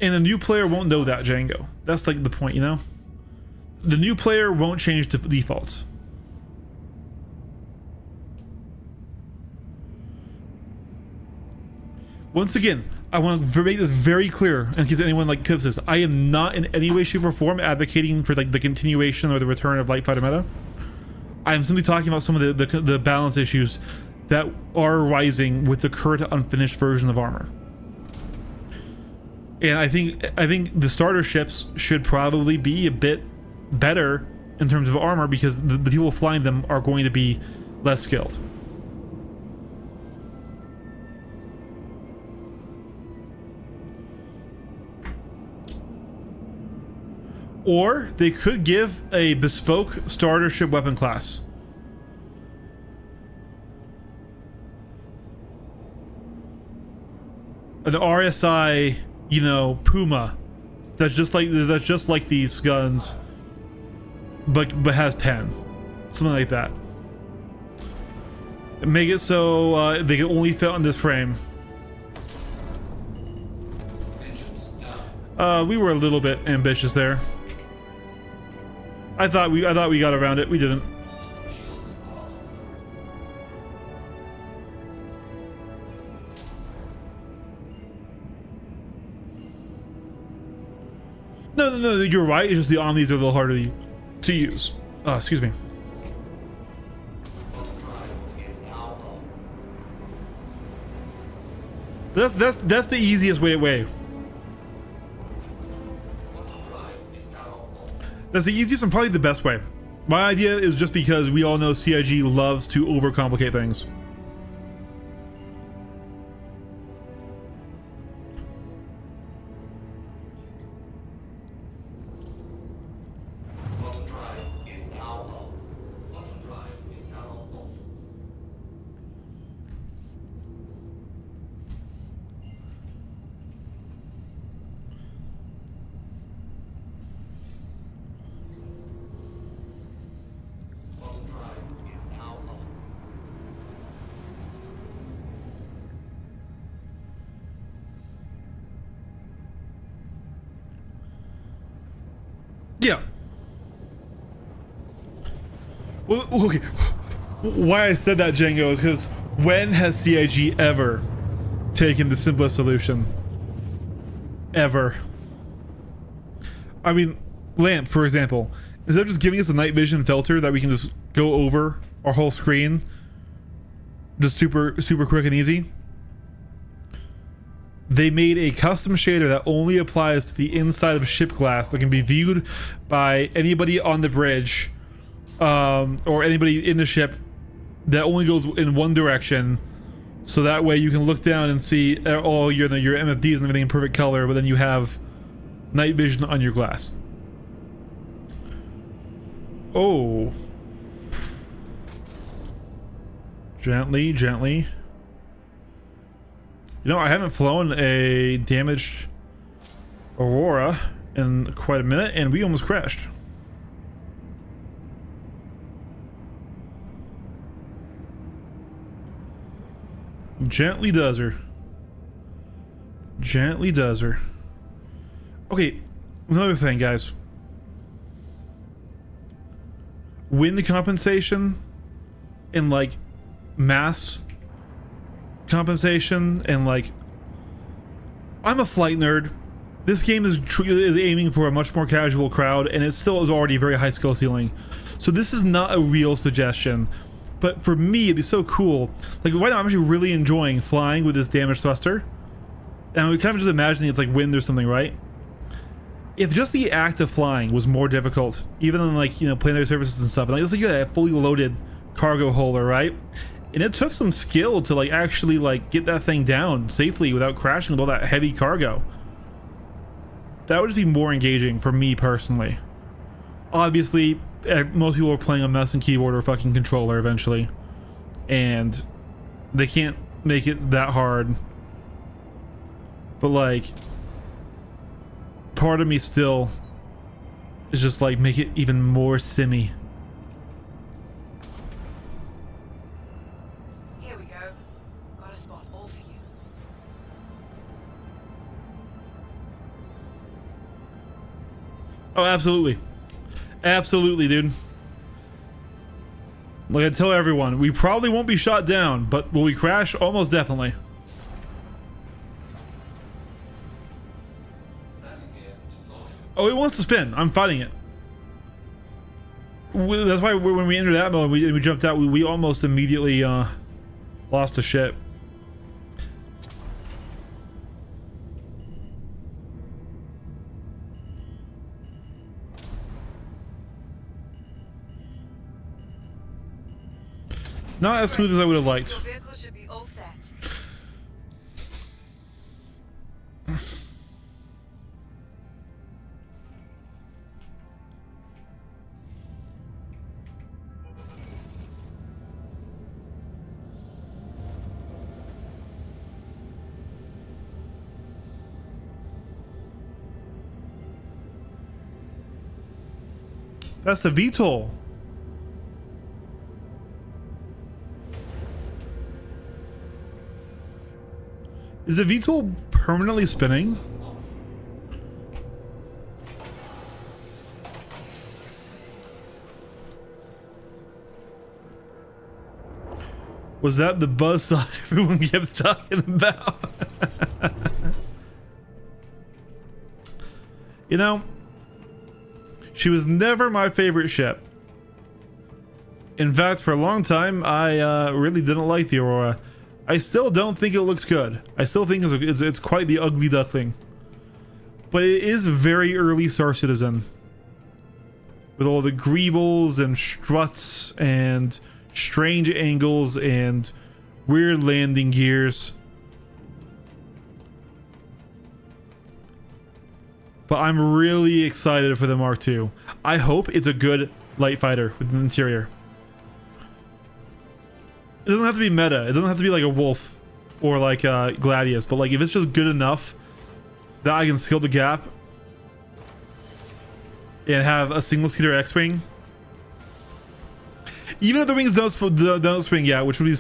And the new player won't know that, Django. That's like the point, you know? The new player won't change the defaults. Once again, I want to make this very clear in case anyone like clips this. I am not in any way, shape, or form advocating for like the continuation or the return of light fighter meta. I am simply talking about some of the balance issues that are arising with the current unfinished version of armor. And I think the starter ships should probably be a bit better in terms of armor, because the people flying them are going to be less skilled. Or they could give a bespoke starter ship weapon class. An RSI, you know, Puma, that's just like these guns, but has pen, something like that. Make it so they can only fit on this frame. We were a little bit ambitious there. I thought we got around it. We didn't. No, you're right. It's just the Omnis are a little harder to use. Excuse me. That's the easiest way. That's the easiest and probably the best way. My idea is just because we all know CIG loves to overcomplicate things. Auto drive is now on. Auto drive is now off. Auto drive is now on. Yeah. Well, okay. Why I said that, Django, is because when has CIG ever taken the simplest solution? Ever. I mean, Lamp, for example, instead of just giving us a night vision filter that we can just go over our whole screen, just super quick and easy, they made a custom shader that only applies to the inside of ship glass that can be viewed by anybody on the bridge, or anybody in the ship, that only goes in one direction. So that way you can look down and see all your MFDs and everything in perfect color, but then you have night vision on your glass. Oh. Gently. You know, I haven't flown a damaged Aurora in quite a minute, and we almost crashed. Gently does her. Gently does her. Okay, another thing, guys. Wind compensation and like mass compensation and like, I'm a flight nerd. This game is aiming for a much more casual crowd, and it still is already a very high skill ceiling. So this is not a real suggestion, but for me it'd be so cool. Like right now I'm actually really enjoying flying with this damage thruster, and I'm kind of just imagining it's like wind or something, right? If just the act of flying was more difficult, even on like, you know, planetary surfaces and stuff, and like let's say you had a fully loaded cargo holder, right? And it took some skill to like actually like get that thing down safely without crashing with all that heavy cargo. That would just be more engaging for me personally. Obviously, most people are playing on mouse and keyboard or fucking controller eventually, and they can't make it that hard. But like, part of me still is just like, make it even more simmy. Here we go. Got a spot all for you. Oh, absolutely. Absolutely, dude. Like I tell everyone, we probably won't be shot down, but will we crash? Almost definitely. Oh, it wants to spin. I'm fighting it. That's why when we entered that mode, we jumped out, we almost immediately lost the ship. Not as smooth as I would have liked. Your vehicle should be all set. That's the VTOL. Is the VTOL permanently spinning? Was that the buzzsaw everyone kept talking about? You know, she was never my favorite ship. In fact, for a long time, I really didn't like the Aurora. I still don't think it looks good. I still think it's quite the ugly duckling. But it is very early Star Citizen. With all the greebles and struts and strange angles and weird landing gears. But I'm really excited for the Mark II. I hope it's a good light fighter with an interior. It doesn't have to be meta. It doesn't have to be like a Wolf or like Gladius, but like if it's just good enough that I can skill the gap and have a single seater X-Wing. Even if the wings don't swing yet, which would be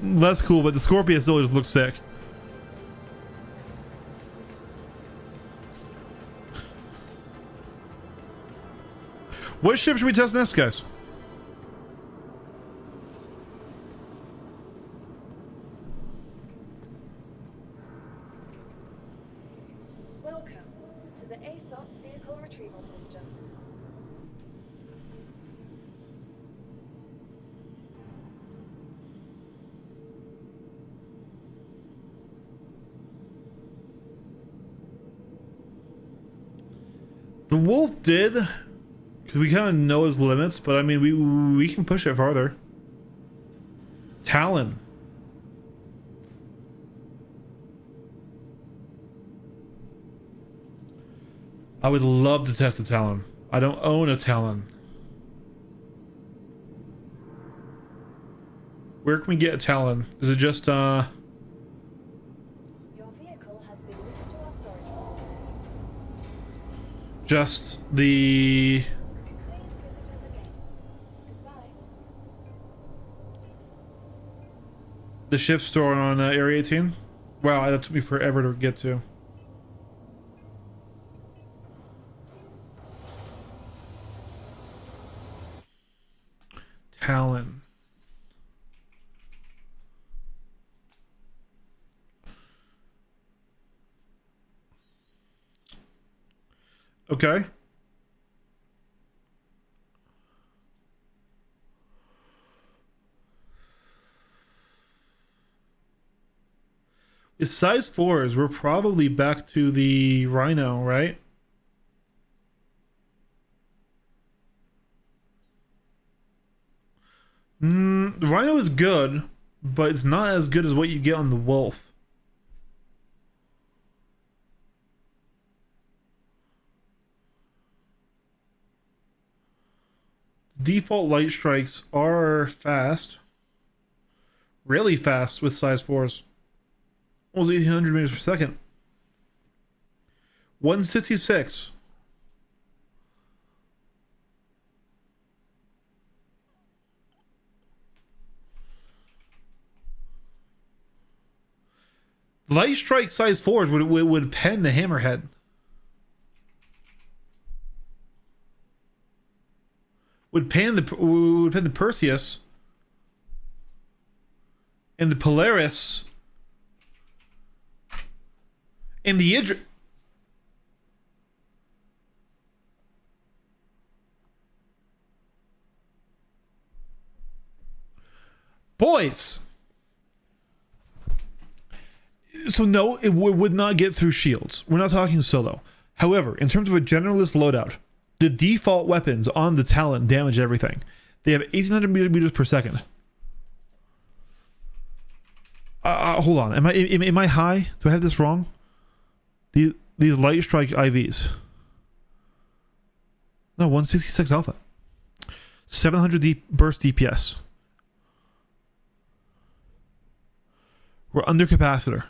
less cool, but the Scorpion still just looks sick. What ship should we test next, guys? Welcome to the ASOP Vehicle Retrieval System. The Wolf did, because we kind of know his limits, but I mean, we can push it farther. Talon. I would love to test a Talon. I don't own a Talon. Where can we get a Talon? Is it just Your vehicle has been moved to our storage facility. just the Please visit us again. Goodbye. the ship store on Area 18. Wow, that took me forever to get to. Talon. Okay. With size 4s, we're probably back to the Rhino, right? The Rhino is good, but it's not as good as what you get on the Wolf. Default light strikes are fast. Really fast with size 4s. Almost 1800 meters per second. 166. Light strike size 4s would pen the Hammerhead. Would pen the Perseus and the Polaris and the Idris. Boys. So no, it would not get through shields. We're not talking solo. However, in terms of a generalist loadout, the default weapons on the Talon damage everything. They have 1800 meters per second. Hold on. Am I high? Do I have this wrong? These light strike IVs. No, 166 alpha. 700 burst DPS. We're under capacitor.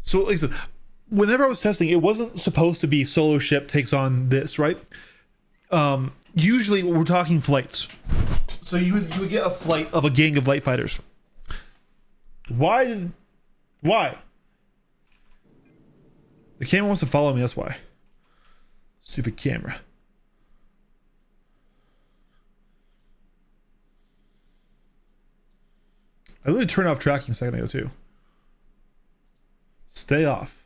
So like I said, whenever I was testing, it wasn't supposed to be solo ship takes on this, right? Usually we're talking flights. So you would get a flight of a gang of light fighters. Why? The camera wants to follow me, that's why. Stupid camera. I literally turned off tracking a second ago too. Stay off.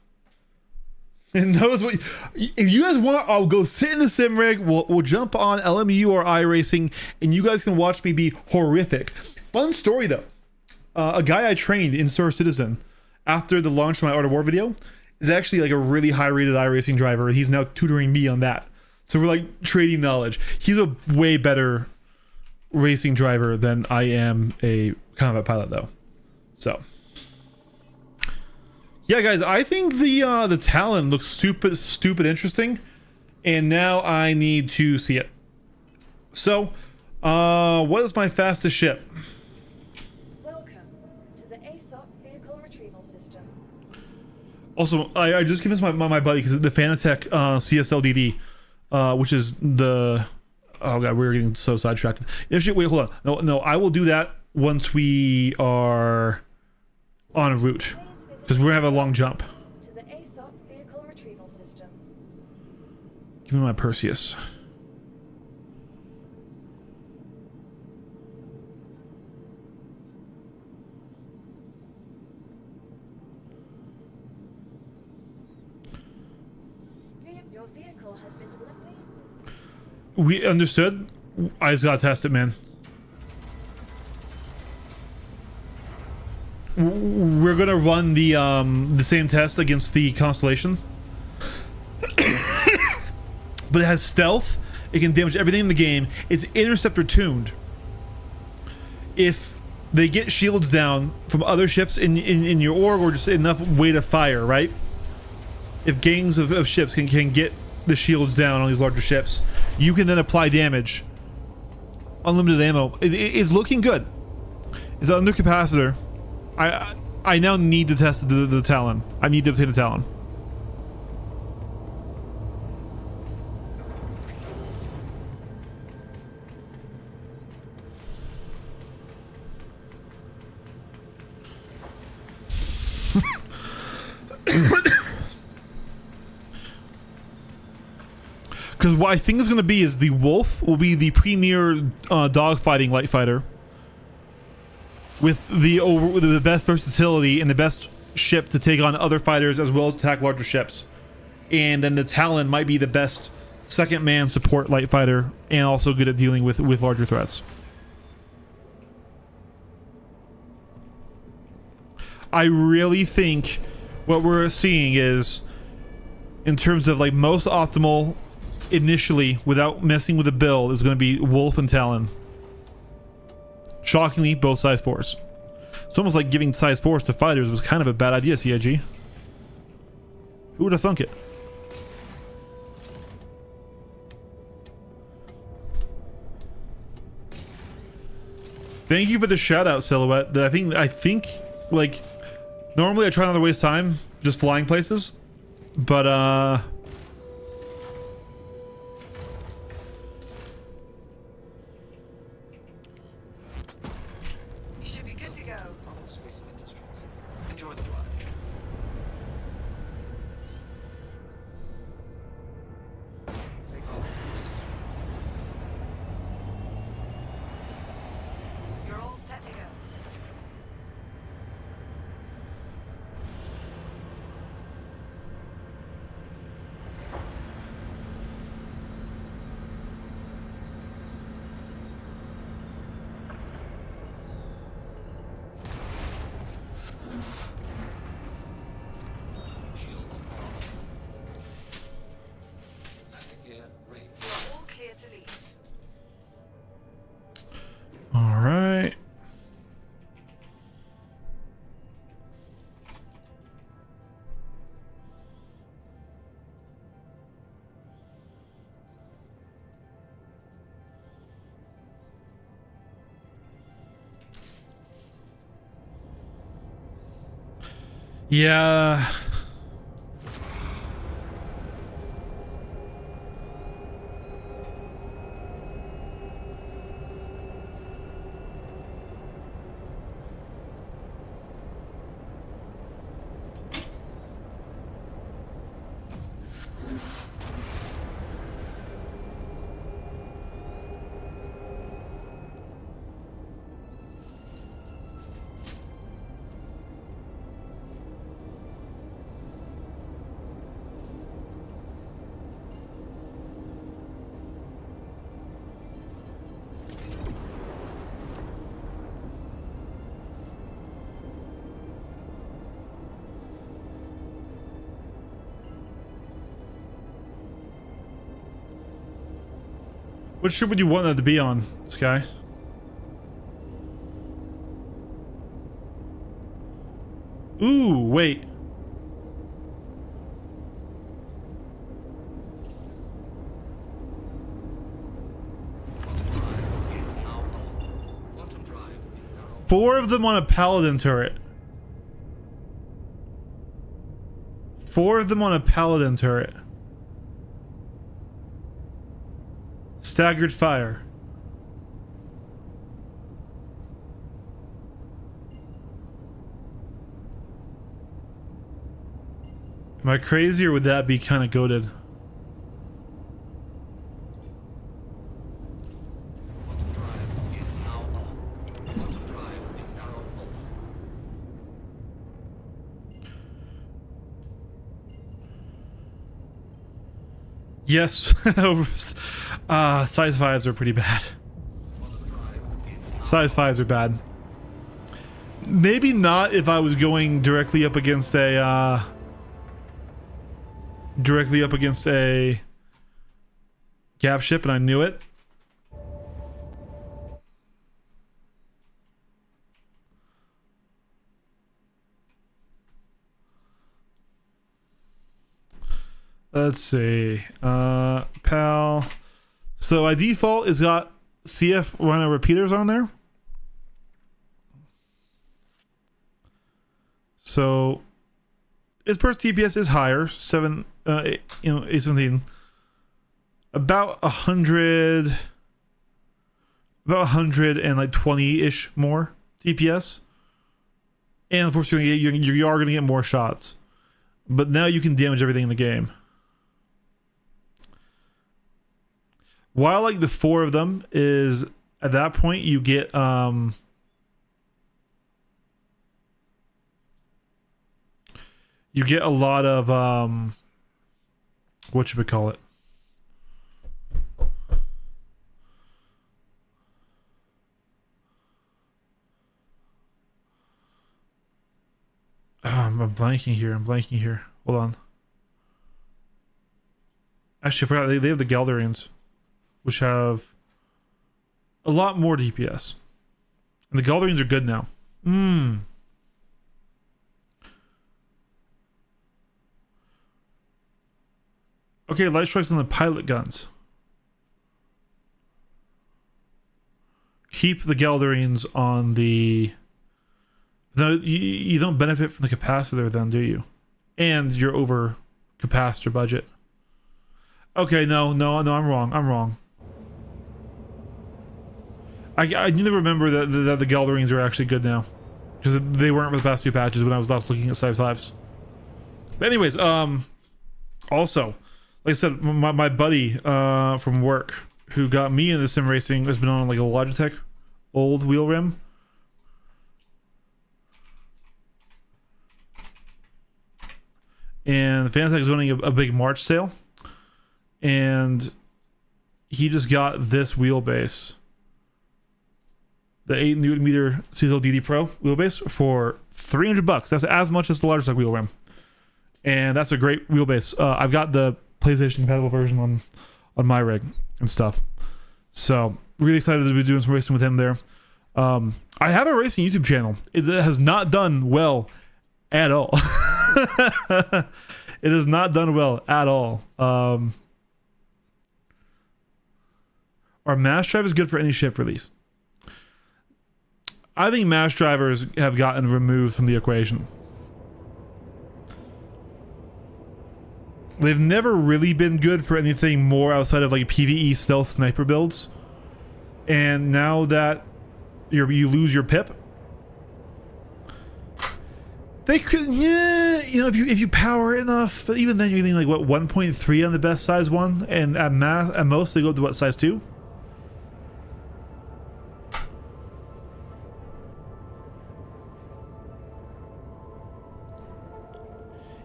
And knows what. If you guys want, I'll go sit in the sim rig. We'll jump on LMU or iRacing, and you guys can watch me be horrific. Fun story though. A guy I trained in Star Citizen after the launch of my Art of War video is actually like a really high rated iRacing driver. He's now tutoring me on that. So we're like trading knowledge. He's a way better racing driver than I am a combat pilot though. So yeah, guys, I think the Talon looks stupid interesting, and now I need to see it. So, what is my fastest ship? Welcome to the ASOP vehicle retrieval system. Also, I just convinced my buddy because the Fanatec CSLDD, which is the we're getting so sidetracked. Actually, wait, hold on. No, I will do that once we are on a route. Because we're gonna have a long jump. To the ASOP vehicle retrieval system. Give me my Perseus. Your vehicle has been delivered. We understood. I just gotta test it, man. We're gonna run the same test against the Constellation, but it has stealth. It can damage everything in the game. It's interceptor tuned. If they get shields down from other ships in your org, or just enough way to fire, right? If gangs of ships can get the shields down on these larger ships, you can then apply damage. Unlimited ammo. It's looking good. It's under capacitor. I now need to test the Talon. I need to obtain a Talon. Because what I think is going to be is the Wolf will be the premier dogfighting light fighter with the best versatility and the best ship to take on other fighters as well as attack larger ships. And then the Talon might be the best second man support light fighter and also good at dealing with larger threats. I really think what we're seeing is, in terms of like most optimal initially without messing with the build, is going to be Wolf and Talon. Shockingly, both size 4s. It's almost like giving size 4s to fighters was kind of a bad idea, CIG. Who would have thunk it? Thank you for the shout out, Silhouette. I think like normally I try not to waste time just flying places, but You should be good to go. Space Industries. Enjoy the ride. Take off. You're all set to go. Shields off. Landing gear ready. You're all clear to leave. all right. Yeah. What ship would you want that to be on, Sky? Ooh, wait. Quantum drive is now on. Quantum drive is now on. 4 of them on a Paladin turret. 4 of them on a Paladin turret. Staggered fire. Am I crazy, or would that be kind of goated? Quantum drive is now on. Quantum drive is now off. Yes. Size 5s are pretty bad. Quantum drive is now Size 5s are bad. Maybe not if I was going directly up against a gap ship and I knew it. Let's see. PAL. So by default, it's got CF Rhino repeaters on there. So its burst TPS is higher, 817. About 100, about 120-ish more TPS. And of course, you are going to get more shots. But now you can damage everything in the game. why I like the 4 of them is at that point you get a lot of what should we call it? I'm blanking here. Hold on. Actually, I forgot they have the Galdarians, which have a lot more DPS. And the Galdarians are good now. Okay, light strikes on the pilot guns. Keep the Galdarians on the... No, you don't benefit from the capacitor then, do you? And you're over capacitor budget. Okay, no, I'm wrong. I need to remember that the Galdarians are actually good now. Because they weren't for the past 2 patches when I was last looking at size 5s. But anyways, also, like I said, my buddy from work who got me into sim racing has been on like a Logitech old wheel rim. And Fanatec is running a big March sale. And he just got this wheelbase. The 8Nm CSL Pro wheelbase for $300. That's as much as the Logitech wheel rim. And that's a great wheelbase. I've got the PlayStation compatible version on my rig and stuff. So really excited to be doing some racing with him there. I have a racing YouTube channel. It has not done well at all. It has not done well at all. Our mass drive is good for any ship release. I think mass drivers have gotten removed from the equation. They've never really been good for anything more outside of like PvE stealth sniper builds. And now that you lose your pip, they could, yeah, you know, if you power it enough, but even then you're getting like what 1.3 on the best size one, and at most they go up to what, size 2?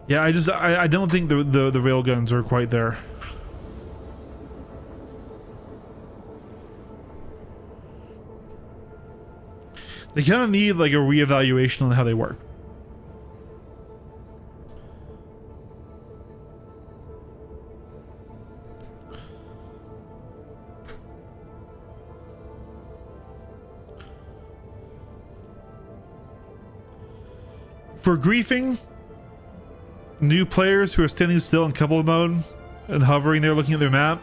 Yeah, I don't think the railguns are quite there. They kind of need like a reevaluation on how they work. For griefing new players who are standing still in couple mode and hovering there looking at their map,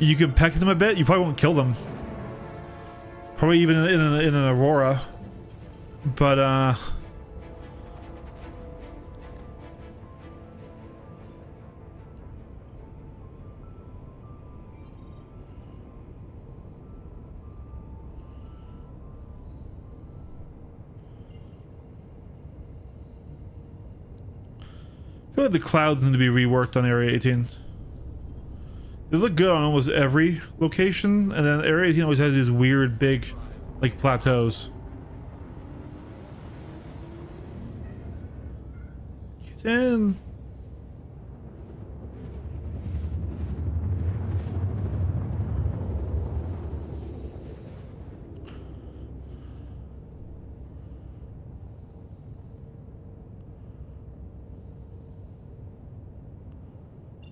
you can peck them a bit. You probably won't kill them. Probably even in an Aurora. But I feel like the clouds need to be reworked on Area 18. They look good on almost every location, and then Area 18 always has these weird big like plateaus. Get in.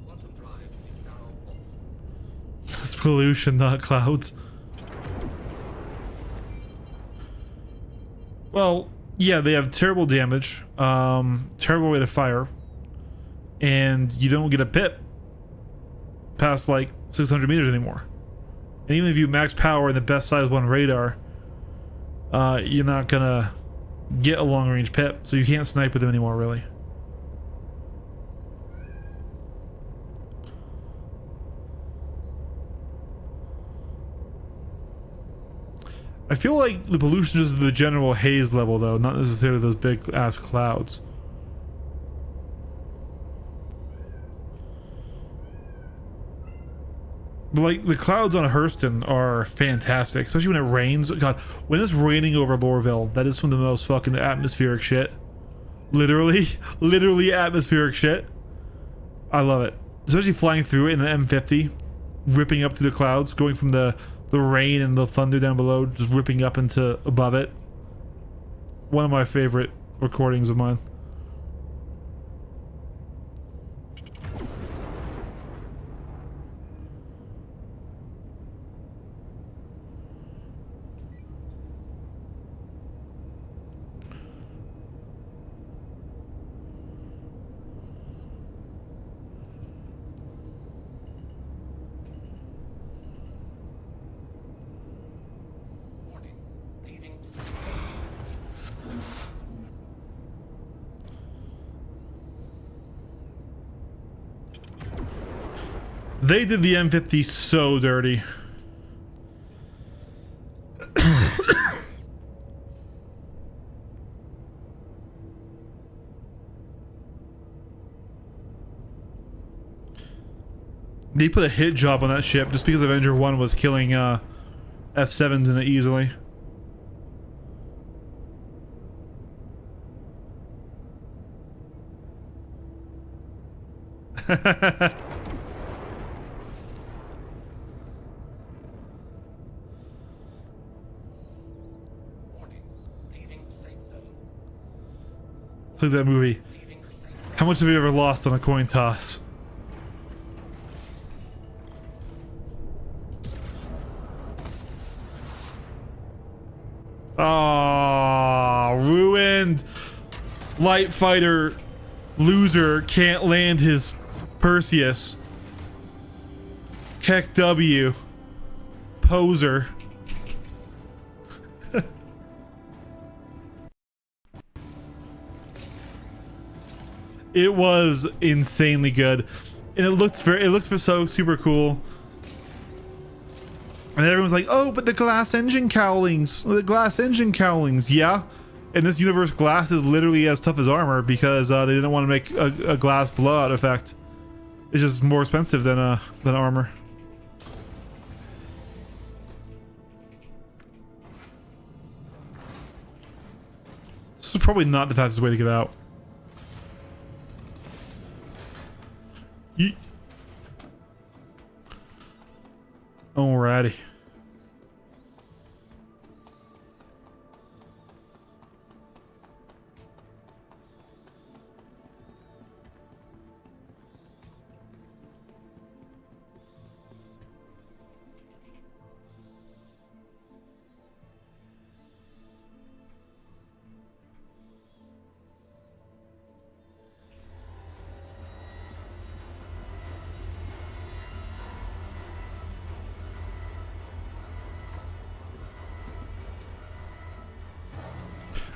Quantum drive is now off. It's pollution, not clouds. Well, yeah, they have terrible damage, terrible rate of fire, and you don't get a pip past like 600 meters anymore. And even if you max power and the best size one radar, you're not gonna get a long range pip, so you can't snipe with them anymore, really. I feel like the pollution is the general haze level though, not necessarily those big ass clouds. But like the clouds on Hurston are fantastic, especially when it rains. God, when it's raining over Lorville, that is some of the most fucking atmospheric shit. Literally, literally atmospheric shit. I love it, especially flying through it in an M50, ripping up through the clouds, going from the rain and the thunder down below, just ripping up into above it. One of my favorite recordings of mine. Warning. Leaving safe They did the M50 so dirty. They put a hit job on that ship just because Avenger 1 was killing F7s in it easily. Warning. Leaving safe zone. Look at that movie. Leaving the safe zone. How much have you ever lost on a coin toss? Ah, ruined. Light fighter loser can't land his Perseus. Keck W. Poser. It was insanely good, and it looks so super cool. And everyone's like, "Oh, but the glass engine cowlings, the glass engine cowlings." Yeah, in this universe, glass is literally as tough as armor because they didn't want to make a glass blowout effect. It's just more expensive than armor. This is probably not the fastest way to get out. Alrighty.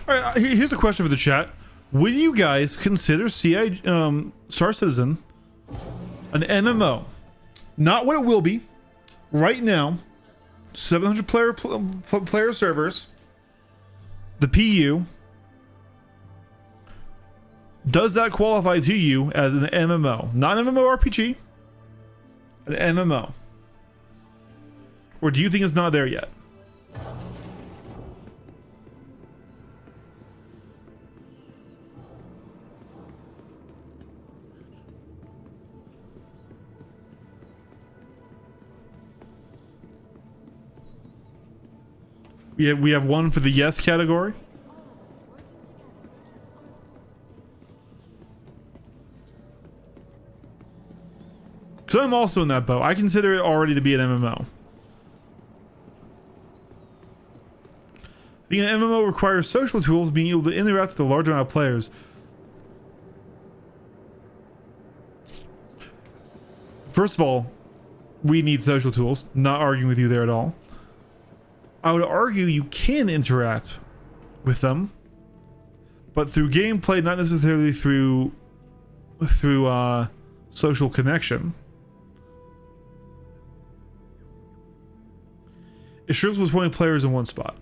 All right, here's a question for the chat. Would you guys consider Star Citizen an MMO? Not what it will be. Right now, 700 player servers. The PU. Does that qualify to you as an MMO? Not an MMORPG. An MMO. Or do you think it's not there yet? We have one for the yes category. So I'm also in that boat. I consider it already to be an MMO. Being an MMO requires social tools, being able to interact with a large amount of players. First of all, we need social tools. Not arguing with you there at all. I would argue you can interact with them, but through gameplay, not necessarily through social connection. It struggles with 20 players in one spot.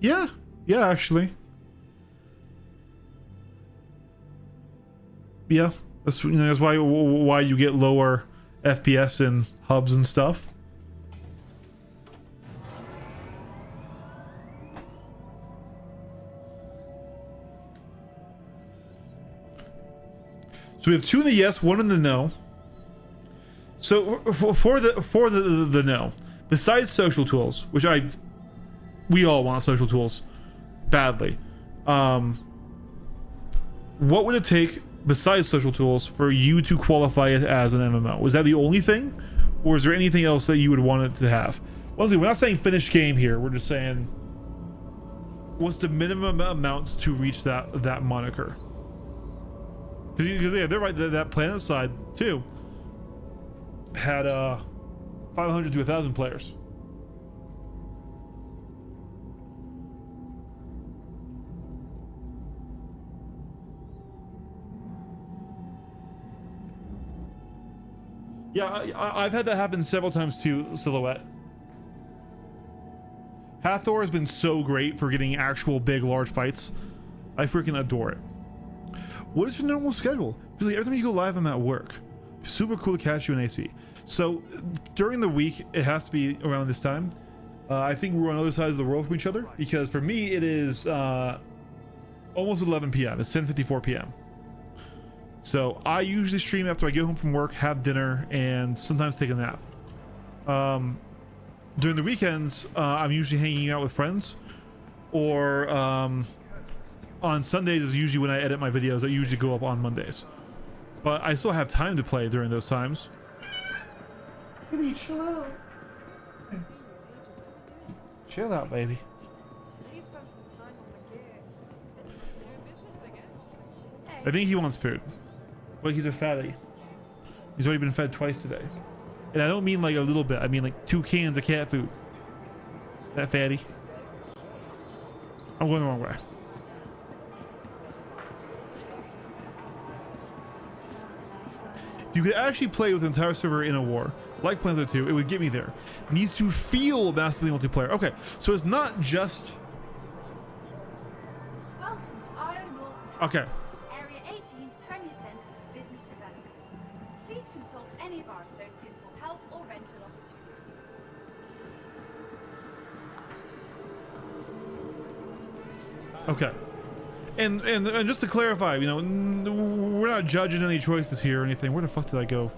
Yeah, actually. Yeah, that's that's why you get lower FPS in hubs and stuff. So we have 2 in the yes, 1 in the no. So for the no, besides social tools, which we all want social tools badly. What would it take besides social tools for you to qualify it as an MMO? Was that the only thing, or is there anything else that you would want it to have? Once again, we're not saying finished game here. We're just saying what's the minimum amount to reach that moniker? Because yeah, they're right. That Planet Side too had 500 to 1,000 players. Yeah, I've had that happen several times too, Silhouette. Hathor has been so great for getting actual big, large fights. I freaking adore it. What is your normal schedule? Because like every time you go live, I'm at work. Super cool to catch you in AC. So during the week, it has to be around this time. I think we're on other sides of the world from each other, because for me, it is almost 11 p.m. It's 10:54 p.m. So I usually stream after I get home from work, have dinner, and sometimes take a nap. During the weekends, I'm usually hanging out with friends, or on Sundays is usually when I edit my videos. I usually go up on Mondays, but I still have time to play during those times. Chill out. Chill out, baby. I think he wants food. But he's a fatty. He's already been fed twice today. And I don't mean like a little bit. I mean like 2 cans of cat food. That fatty. I'm going the wrong way. If you could actually play with the entire server in a war, like Planetary 2, it would get me there. It needs to feel massively multiplayer. Okay, so it's not just... Welcome to Iron North Town. Okay. Area 18's Premier Centre for Business Development. Please consult any of our associates for help or rental opportunities. Okay. And just to clarify, you know, we're not judging any choices here or anything. Where the fuck did I go?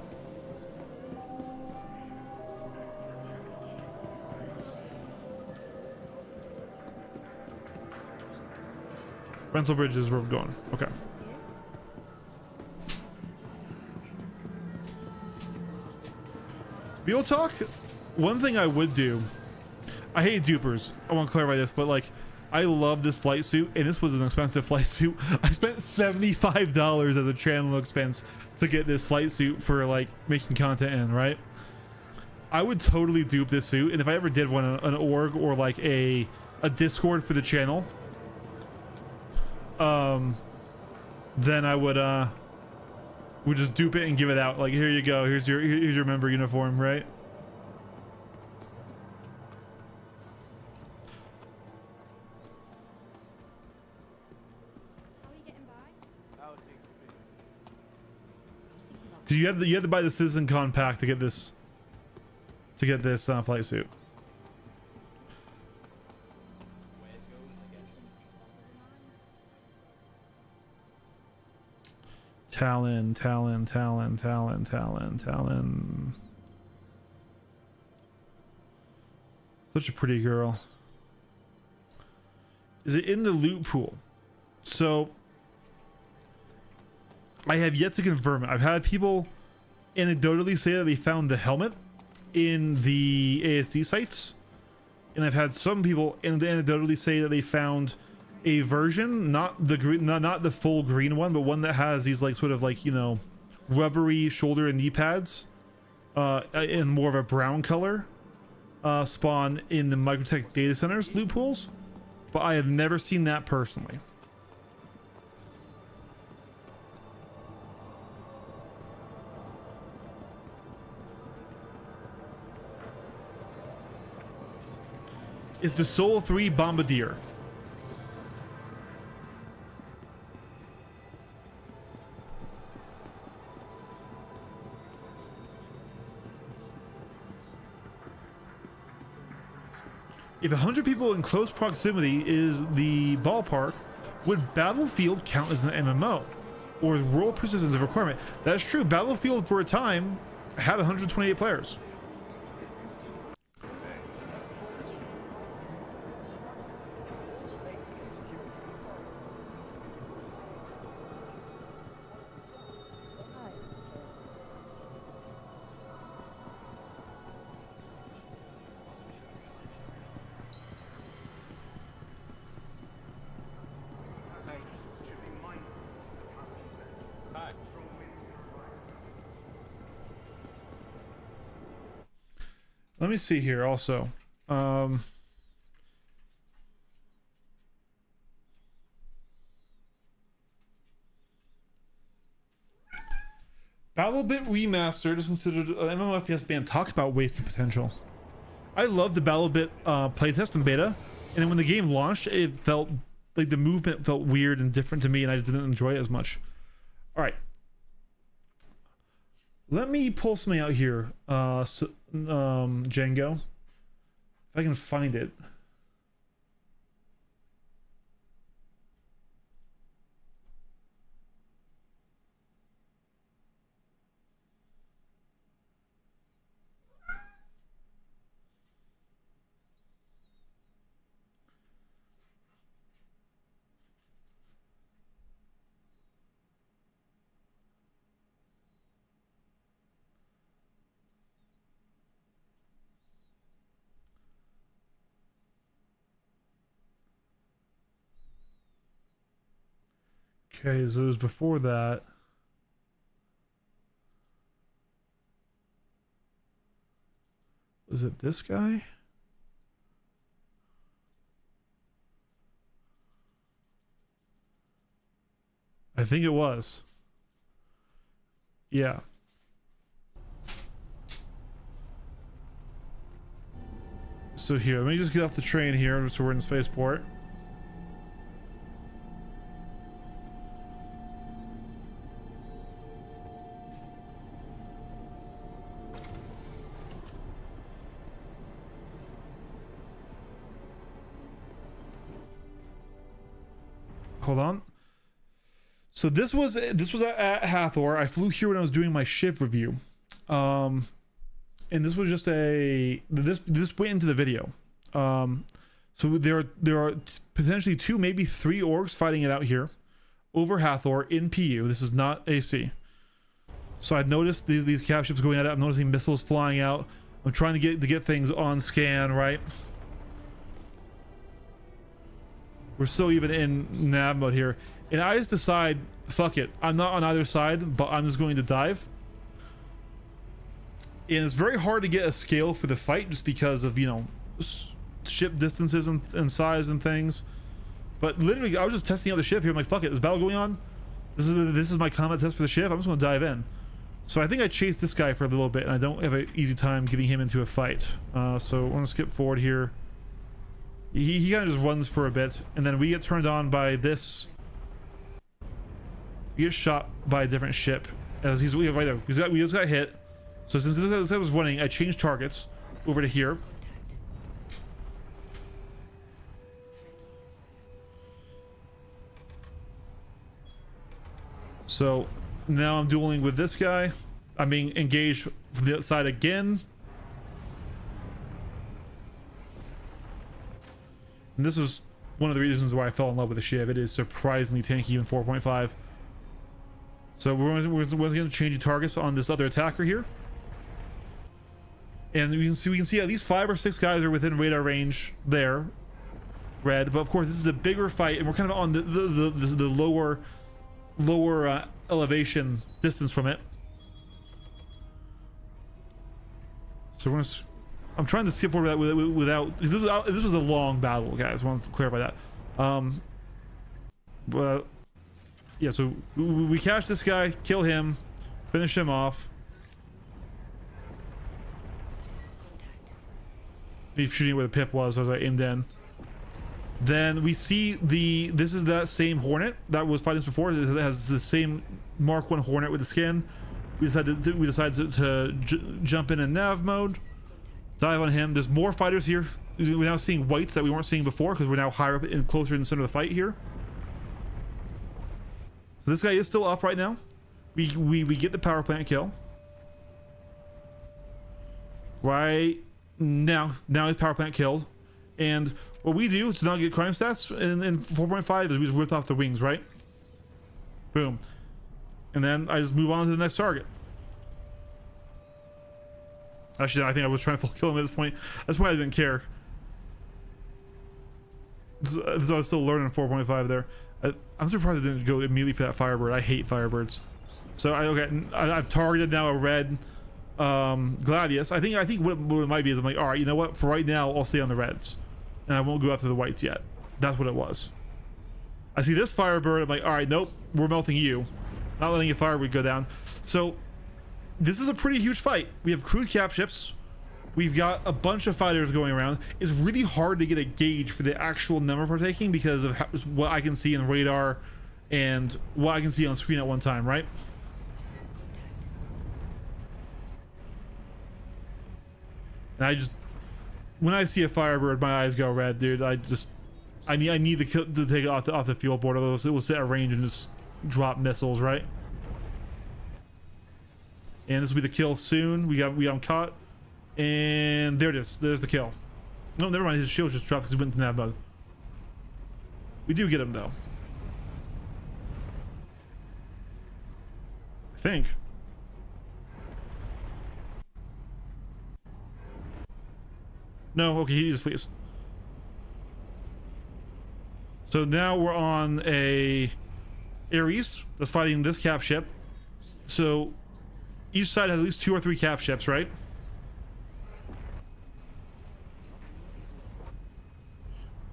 Rental Bridge is where we're going. Okay. Real talk, one thing I would do, I hate dupers. I want to clarify this, but like, I love this flight suit, and this was an expensive flight suit. I spent $75 as a channel expense to get this flight suit for like making content in, right? I would totally dupe this suit, and if I ever did one an org or like a Discord for the channel, then I would just dupe it and give it out. Like, here you go. Here's your member uniform, right? You had to buy the Citizen Con pack to get this flight suit. Talon. Such a pretty girl. Is it in the loot pool? So I have yet to confirm it. I've had people anecdotally say that they found the helmet in the ASD sites, and I've had some people anecdotally say that they found a version, not the green, not the full green one, but one that has these like sort of like, you know, rubbery shoulder and knee pads, in more of a brown color, spawn in the Microtech data centers loot pools, but I have never seen that personally. Is the Soul 3 Bombardier. If 100 people in close proximity is the ballpark, would Battlefield count as an MMO? Or is world persistence a requirement? That's true. Battlefield for a time had 128 players. Let me see here also. BattleBit Remastered is considered an MMOFPS ban. Talk about wasted potential. I loved the BattleBit playtest and beta, and then when the game launched, it felt like the movement felt weird and different to me, and I just didn't enjoy it as much. All right. Let me pull something out here, Django. If I can find it. Okay, so it was before that. Was it this guy? I think it was. Yeah. So here, let me just get off the train here so we're in spaceport. Hold on. So this was at Hathor. I flew here when I was doing my shift review, and this was just this went into the video. So there are potentially 2, maybe 3 orgs fighting it out here over Hathor in PU. This is not AC. So I've noticed these cap ships going at it. I'm noticing missiles flying out. I'm trying to get things on scan, right? We're still even in nav mode here. And I just decide, fuck it. I'm not on either side, but I'm just going to dive. And it's very hard to get a scale for the fight just because of, you know, ship distances and size and things. But literally, I was just testing out the ship here. I'm like, fuck it. There's battle going on. This is my combat test for the ship. I'm just going to dive in. So I think I chased this guy for a little bit, and I don't have an easy time getting him into a fight. So I want to skip forward here. He kind of just runs for a bit, and then we get turned on by this. We get shot by a different ship as he's right there. We just got hit. So since this guy was running, I changed targets over to here. So now I'm dueling with this guy. I'm being engaged from the outside again. And this was one of the reasons why I fell in love with the ship. It is surprisingly tanky in 4.5. So we're going to change the targets on this other attacker here. And we can see at least 5 or 6 guys are within radar range there. Red. But of course this is a bigger fight, and we're kind of on the lower elevation distance from it. So we're gonna I'm trying to skip over that without this was a long battle, guys. I want to clarify that. But yeah, so we catch this guy, kill him, finish him off. Me shooting where the pip was as I aimed in. Then we see this is that same Hornet that was fighting us before. It has the same Mark 1 Hornet with the skin. We decided to jump in nav mode, dive on him. There's more fighters here we're now seeing whites that we weren't seeing before because we're now higher up and closer in the center of the fight here. So this guy is still up right now. We get the power plant kill. Right now his power plant killed. And what we do to not get crime stats in 4.5 is we just rip off the wings, right? Boom. And then I just move on to the next target. Actually, I think I was trying to full kill him at this point. That's why I didn't care. So I was still learning 4.5 there. I'm surprised I didn't go immediately for that Firebird. I hate Firebirds. So I've targeted now a red Gladius. I think what it might be is I'm like, all right, you know what? For right now, I'll stay on the reds, and I won't go after the whites yet. That's what it was. I see this Firebird. I'm like, all right, nope, we're melting you, not letting a Firebird go down. So this is a pretty huge fight. We have crewed cap ships. We've got a bunch of fighters going around. It's really hard to get a gauge for the actual number partaking because of what I can see in radar and what I can see on screen at one time, right? And when I see a Firebird, my eyes go red, dude. I need to take it off the field board, otherwise it will set a range and just drop missiles, right? And this will be the kill soon. We got him caught, and there it is. There's the kill. No, never mind. His shield just dropped because he went into nav mode. We do get him though. I think. No, okay, he just flees. So now we're on a Ares that's fighting this cap ship. So each side has at least 2 or 3 cap ships, right?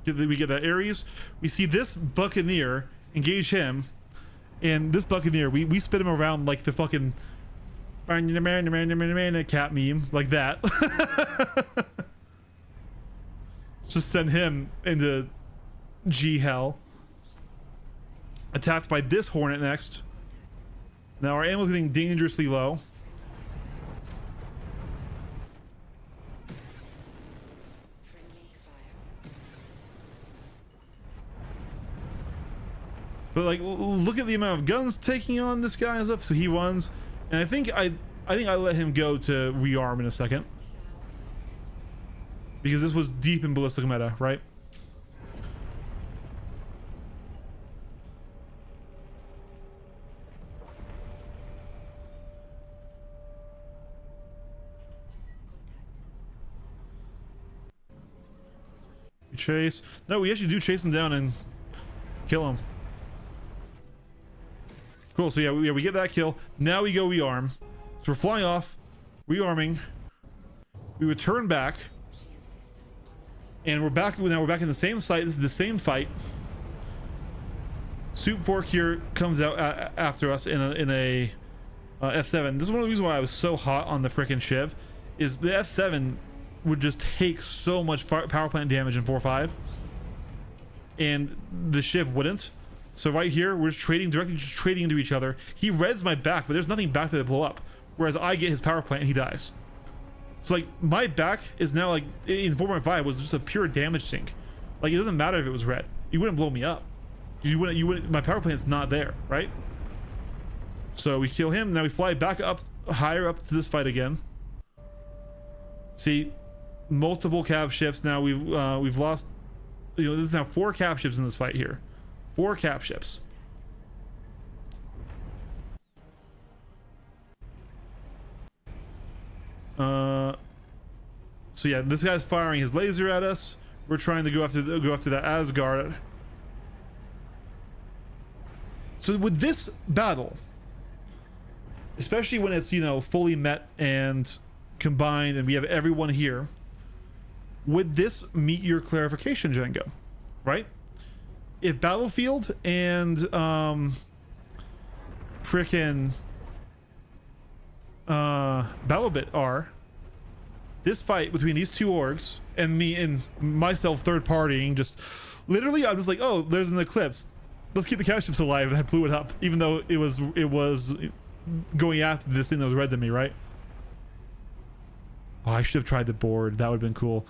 We get that Ares. We see this Buccaneer, engage him, and this Buccaneer, we spin him around like the fucking cat meme, like that. Just send him into G hell. Attacked by this Hornet next. Now our ammo's getting dangerously low. But like, look at the amount of guns taking on this guy and stuff. So he runs, and I think I let him go to rearm in a second. Because this was deep in ballistic meta, right? We chase. No, we actually do chase him down and kill him. Cool, so yeah, we get that kill. Now we go rearm. So we're flying off, rearming. We return back. And we're back in the same site. This is the same fight. Soup Fork here comes out after us in a F7. This is one of the reasons why I was so hot on the frickin' Shiv, is the F7 would just take so much power plant damage in 4.5, and the Shiv wouldn't. So right here, we're just trading into each other. He reds my back, but there's nothing back there to blow up. Whereas I get his power plant and he dies. So like my back is now like in 4.5 was just a pure damage sink. Like it doesn't matter if it was red. You wouldn't blow me up. You wouldn't. My power plant's not there, right? So we kill him. Now we fly back up higher up to this fight again. See, multiple cap ships. Now we've lost. You know, this is now 4 cap ships in this fight here. 4 cap ships. So yeah, this guy's firing his laser at us. We're trying to go after that Asgard. So with this battle, especially when it's, you know, fully met and combined and we have everyone here, would this meet your clarification, Django? Right? If Battlefield and frickin' BattleBit are, this fight between these 2 orgs and me and myself third partying, just literally I'm just like, oh, there's an eclipse, let's keep the cap ships alive, and I blew it up even though it was going after this thing that was red to me, right? Oh, I should have tried the board. That would have been cool.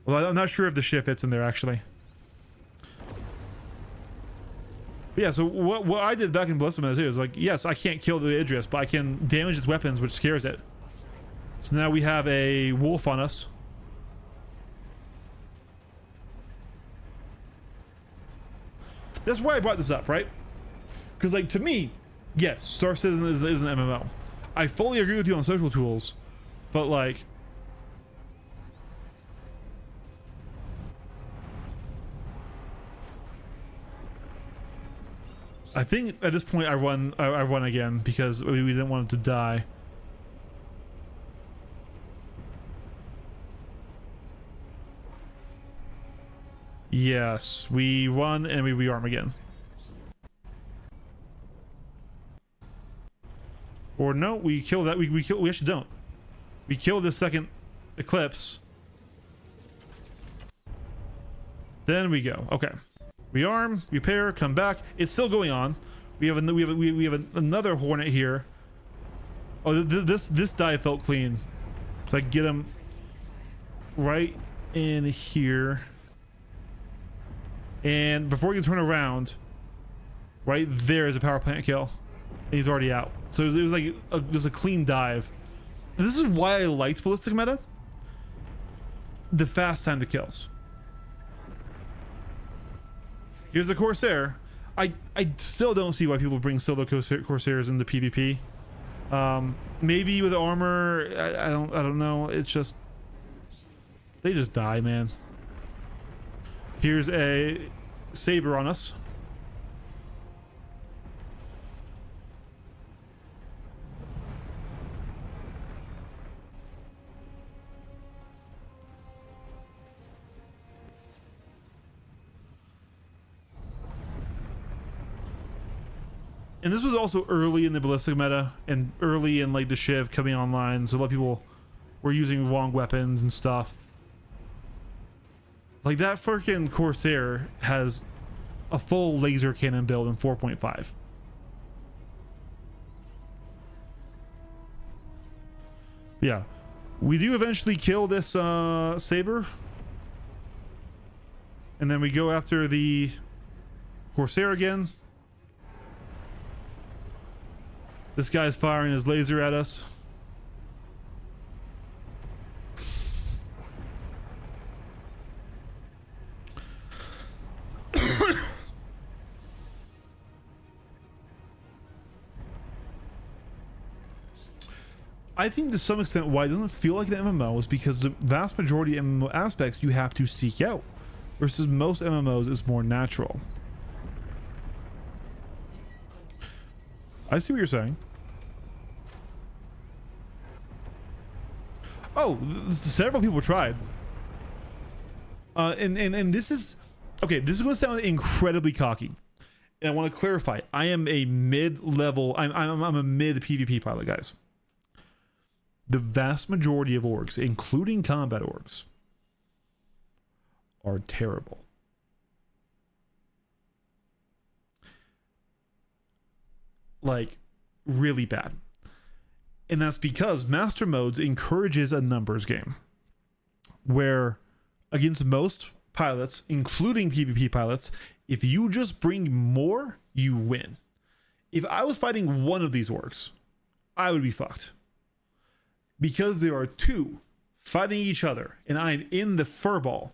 Well, I'm not sure if the ship fits in there actually. But yeah, so what I did back in Ballista too is like, yes, I can't kill the Idris, but I can damage its weapons, which scares it. So now we have a wolf on us. That's why I brought this up, right? Because like to me, yes, Star Citizen is an MMO. I fully agree with you on social tools, but like, I think at this point I run again because we didn't want it to die. Yes, we run and we rearm again. Or no, we kill that. We actually don't. We kill the second Eclipse. Then we go. Okay. Rearm, repair, come back. It's still going on. We have another Hornet here. Oh, this dive felt clean. So I get him right in here. And before you turn around, right there is a power plant kill. And he's already out. So it was like just a clean dive. And this is why I liked Ballistic meta. The fast time to kills. Here's the Corsair. I still don't see why people bring solo Corsairs into PvP. Maybe with armor, I don't know. It's just they just die, man. Here's a Saber on us. And this was also early in the Ballistic meta and early in like the Shiv coming online, so a lot of people were using wrong weapons and stuff. Like that freaking Corsair has a full laser cannon build in 4.5. Yeah, we do eventually kill this Saber, and then we go after the Corsair again. This guy's firing his laser at us. I think to some extent why it doesn't feel like an MMO is because the vast majority of MMO aspects you have to seek out, versus most MMOs is more natural. I see what you're saying. Oh, several people tried. And this is okay. This is going to sound incredibly cocky, and I want to clarify. I am a mid-level. I'm a mid PvP pilot, guys. The vast majority of orgs, including combat orgs, are terrible. Like really bad. And that's because Master Modes encourages a numbers game where against most pilots, including PvP pilots, if you just bring more, you win. If I was fighting one of these orgs, I would be fucked. Because there are two fighting each other and I'm in the furball,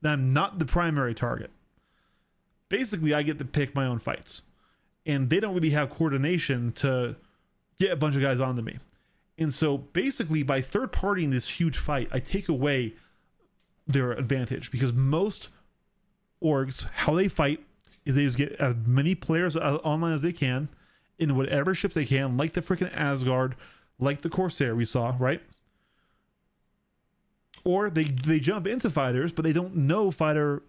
and I'm not the primary target. Basically, I get to pick my own fights. And they don't really have coordination to get a bunch of guys onto me. And so basically by third partying this huge fight, I take away their advantage, because most orgs, how they fight is they just get as many players online as they can in whatever ships they can, like the freaking Asgard, like the Corsair we saw, right? Or they jump into fighters, but they don't know fighter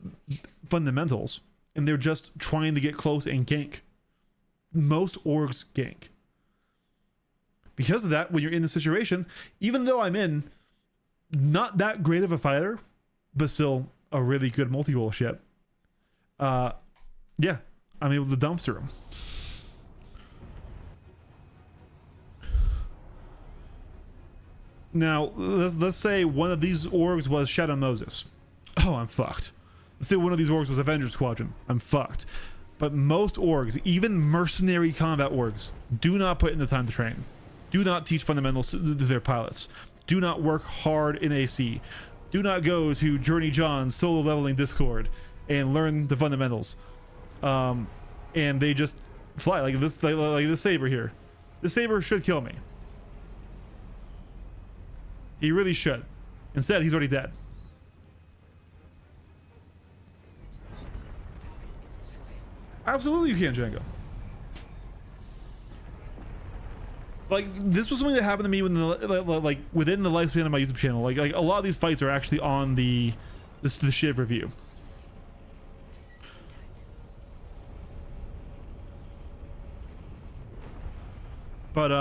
fundamentals, and they're just trying to get close and gank. Most orgs gank. Because of that, when you're in the situation, even though I'm in not that great of a fighter, but still a really good multi-role ship, yeah, I'm able to dumpster them. Now, let's say one of these orgs was Shadow Moses, oh, I'm fucked. Let's say one of these orgs was Avenger Squadron. I'm fucked. But most orgs, even mercenary combat orgs, do not put in the time to train. Do not teach fundamentals to their pilots. Do not work hard in AC. Do not go to Journey John's solo leveling Discord and learn the fundamentals. And they just fly like this saber here. This saber should kill me. He really should. Instead, he's already dead. Absolutely, you can, Django. Like, this was something that happened to me when like within the lifespan of my YouTube channel. Like a lot of these fights are actually on the Shiv review. But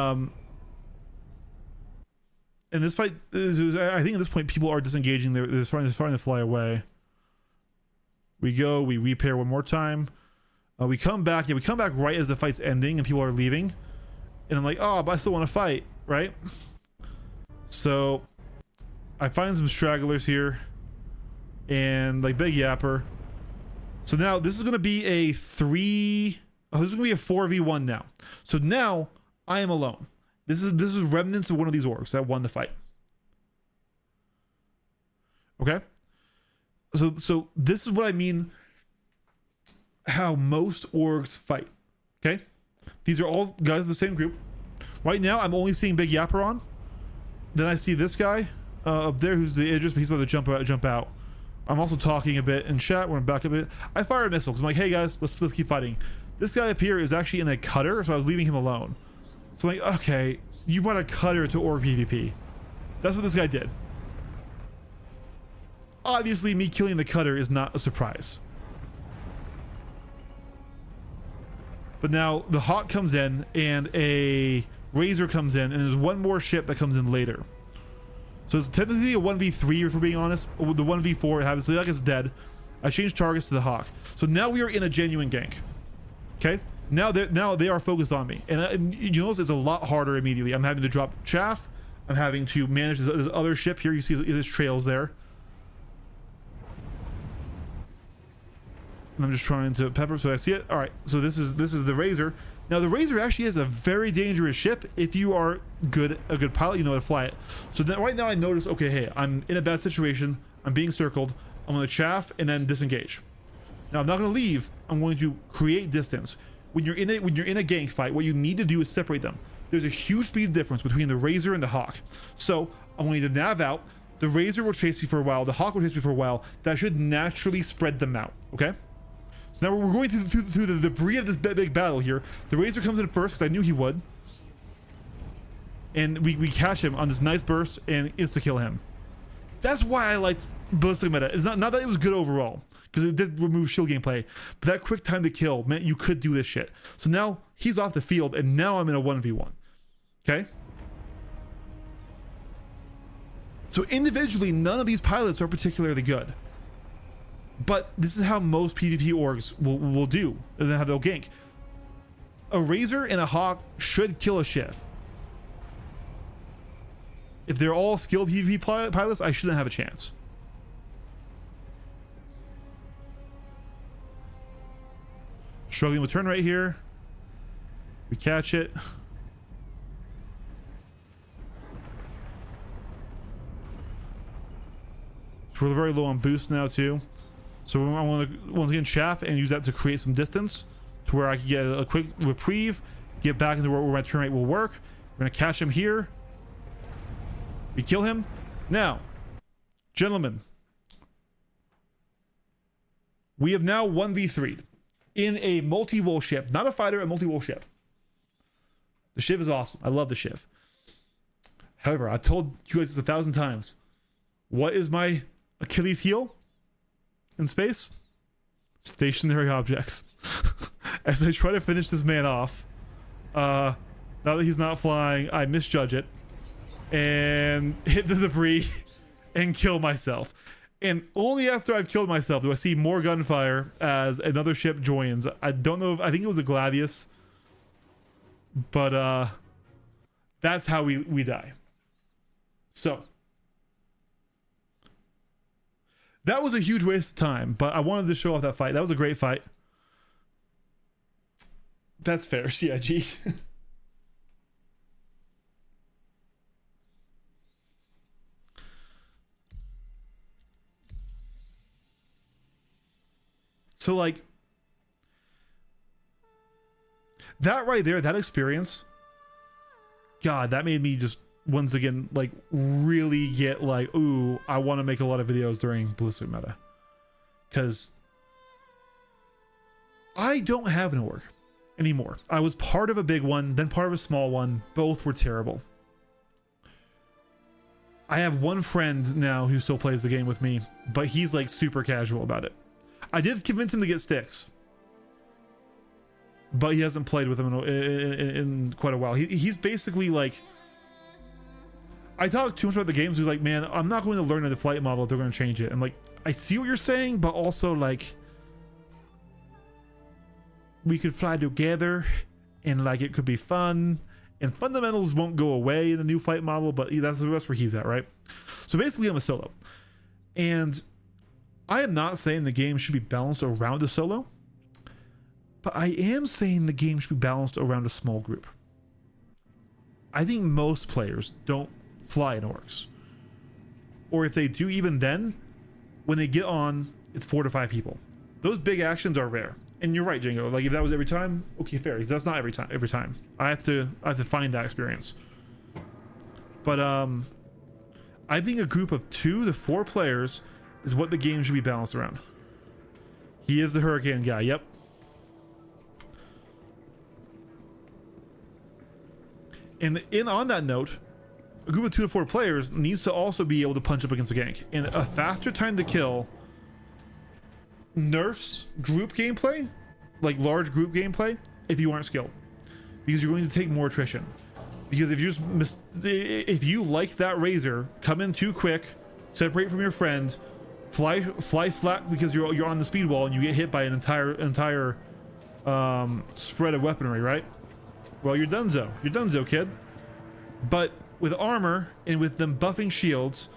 in this fight, I think at this point people are disengaging. They're starting to fly away. We go. We repair one more time. We come back. Yeah, we come back right as the fight's ending and people are leaving. And I'm like, oh, but I still want to fight, right? So I find some stragglers here and like Big Yapper. So now this is going to be a this is going to be a 4v1 now. So now I am alone. This is remnants of one of these orcs that won the fight. Okay. So this is what I mean. How most orgs fight. Okay. These are all guys in the same group. Right now, I'm only seeing Big Yapper on. Then I see this guy up there who's the Idris, but he's about to jump out. I'm also talking a bit in chat. We're back a bit. I fire a missile because I'm like, hey guys, let's keep fighting. This guy up here is actually in a cutter, so I was leaving him alone. So I'm like, okay, you brought a cutter to org PvP. That's what this guy did. Obviously, me killing the cutter is not a surprise. But now the Hawk comes in and a Razor comes in and there's one more ship that comes in later. So it's technically a 1v3 if we're being honest. The 1v4 it happens. So like it's dead. I changed targets to the Hawk. So now we are in a genuine gank. Okay. Now they are focused on me. And you notice it's a lot harder immediately. I'm having to drop chaff. I'm having to manage this other ship here. You see there's trails there. And I'm just trying to pepper so I see it. All right, so this is the Razor. Now the Razor actually is a very dangerous ship if you are a good pilot, you know how to fly it. So then right now I notice, okay, hey, I'm in a bad situation. I'm being circled. I'm going to chaff and then disengage. Now I'm not going to leave. I'm going to create distance. When you're in a gank fight, what you need to do is separate them. There's a huge speed difference between the Razor and the Hawk. So I'm going to nav out. The Razor will chase me for a while. The Hawk will chase me for a while. That should naturally spread them out. Okay. So now we're going through the debris of this big battle here. The Razor comes in first because I knew he would. And we catch him on this nice burst and insta-kill him. That's why I liked Ballistic Meta. It's not that it was good overall, because it did remove shield gameplay, but that quick time to kill meant you could do this shit. So now he's off the field and now I'm in a 1v1. Okay? So individually, none of these pilots are particularly good. But this is how most PvP orgs will do, and then how they'll gank. A Razor and a Hawk should kill a Shiv. If they're all skilled PvP pilots, I shouldn't have a chance. Struggling with turn right here. We catch it. So we're very low on boost now too. So I want to once again chaff and use that to create some distance to where I can get a quick reprieve, get back into where my turn rate will work. We're going to catch him here. We kill him. Now, gentlemen, we have now 1v3'd in a multi-role ship, not a fighter, a multi-role ship. The Shiv is awesome. I love the Shiv. However, I told you guys this 1,000 times. What is my Achilles heel in space? Stationary objects. As I try to finish this man off, now that he's not flying, I misjudge it and hit the debris and kill myself. And only after I've killed myself do I see more gunfire as another ship joins. I don't know if, I think it was a Gladius, but that's how we die. So That was a huge waste of time, but I wanted to show off that fight. That was a great fight. That's fair, CIG. So like that right there, that experience, God, that made me just once again like really get like, ooh, I want to make a lot of videos during Blizzard meta, because I don't have an org anymore. I was part of a big one, then part of a small one. Both were terrible. I have one friend now who still plays the game with me, but he's like super casual about it. I did convince him to get sticks, but he hasn't played with them in quite a while. He's basically like, I talk too much about the games. He's like, man, I'm not going to learn the flight model if they're going to change it. I'm like, I see what you're saying, but also like, we could fly together and like it could be fun, and fundamentals won't go away in the new flight model, but that's where he's at, right? So basically I'm a solo, and I am not saying the game should be balanced around a solo, but I am saying the game should be balanced around a small group. I think most players don't fly in orcs, or if they do, even then, when they get on, it's 4 to 5 people. Those big actions are rare. And you're right, Django. Like if that was every time, okay, fair. Because that's not every time. Every time, I have to find that experience. But I think a group of 2 to 4 players is what the game should be balanced around. He is the hurricane guy. Yep. And on that note, a group of 2 to 4 players needs to also be able to punch up against a gank. And a faster time to kill nerfs group gameplay, like large group gameplay, if you aren't skilled, because you're going to take more attrition. Because if you just if you like that razor, come in too quick, separate from your friend, fly flat because you're on the speed wall and you get hit by an entire spread of weaponry, right? Well, you're donezo. You're donezo, kid. But with armor and with them buffing shields,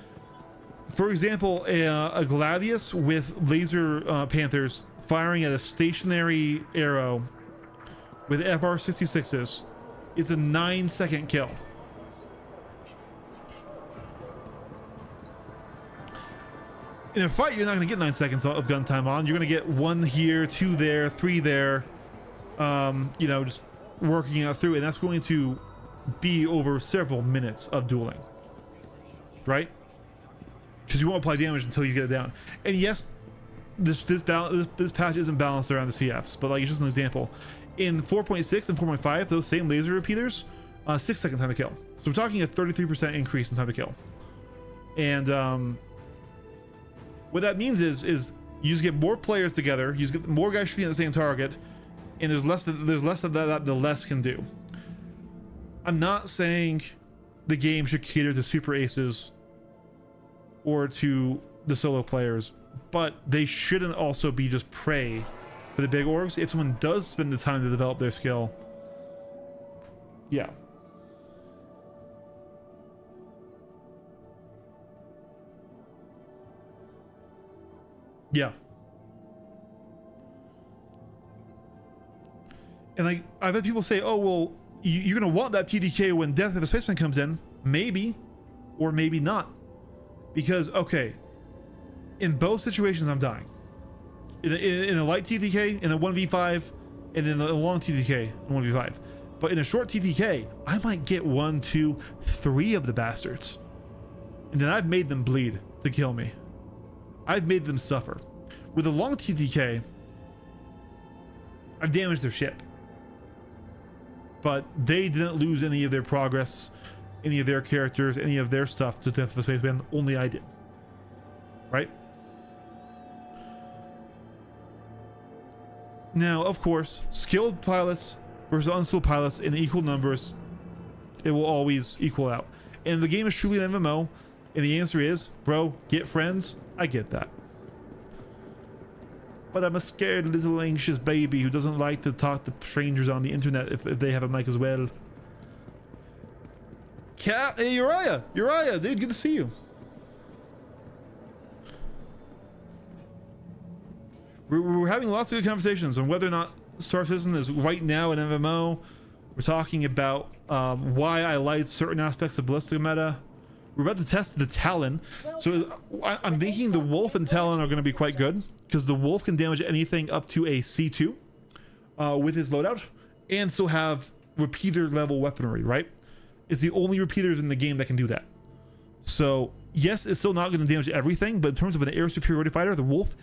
for example, a Gladius with laser panthers firing at a stationary arrow with FR66s is a 9-second kill. In a fight, you're not going to get 9 seconds of gun time on. You're going to get 1 here, 2 there, 3 there, you know, just working out through it. And that's going to be over several minutes of dueling, right? Because you won't apply damage until you get it down. And yes, this patch isn't balanced around the CFs, but like it's just an example. In 4.6 and 4.5, those same laser repeaters, 6 second time to kill. So we're talking a 33% increase in time to kill. And what that means is you just get more players together, you just get more guys shooting at the same target, and there's less that the less can do. I'm not saying the game should cater to super aces or to the solo players, but they shouldn't also be just prey for the big orgs. If someone does spend the time to develop their skill, yeah. Yeah. And like, I've had people say, oh, well, you're going to want that TDK when Death of a Spaceman comes in. Maybe, or maybe not. Because, okay, in both situations, I'm dying. In a light TTK, in a 1v5, and in a long TTK, in 1v5. But in a short TTK, I might get 1, 2, 3 of the bastards. And then I've made them bleed to kill me. I've made them suffer. With a long TTK, I've damaged their ship. But they didn't lose any of their progress, any of their characters, any of their stuff to Death of a Spaceman. Only I did. Right? Now, of course, skilled pilots versus unskilled pilots in equal numbers, it will always equal out. And the game is truly an MMO, and the answer is, bro, get friends. I get that. But I'm a scared little anxious baby who doesn't like to talk to strangers on the internet if they have a mic as well. Hey, Uriah, dude, good to see you. we're having lots of good conversations on whether or not Star Citizen is right now an MMO. We're talking about why I like certain aspects of Ballistic meta. We're about to test the Talon. So I'm thinking the Wolf and Talon are going to be quite good, because the Wolf can damage anything up to a C2 with his loadout, and still have repeater level weaponry, right? It's the only repeaters in the game that can do that. So yes, it's still not going to damage everything, but in terms of an air superiority fighter, the Wolf,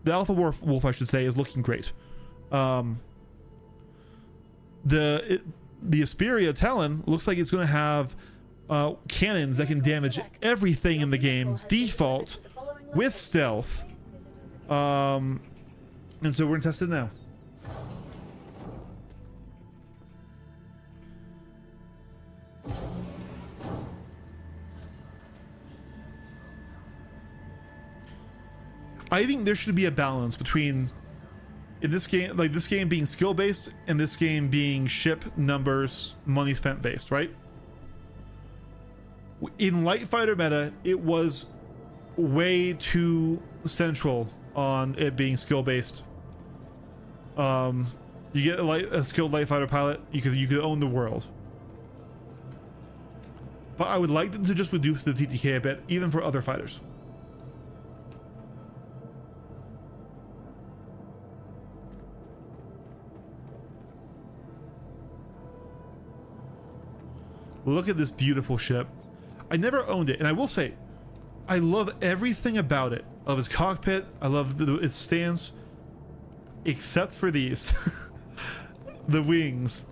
the Alpha Wolf I should say, is looking great. The Asperia Talon looks like it's going to have cannons that can damage everything in the game default with stealth, and so we're gonna test it now. I think there should be a balance between, in this game, like this game being skill based and this game being ship numbers, money spent based, right? In light fighter meta, it was way too central on it being skill based. You get a skilled light fighter pilot, you could own the world. But I would like them to just reduce the TTK a bit, even for other fighters. Look at this beautiful ship. I never owned it, and I will say, I love everything about it. I love its cockpit. I love its stance, except for these, the wings,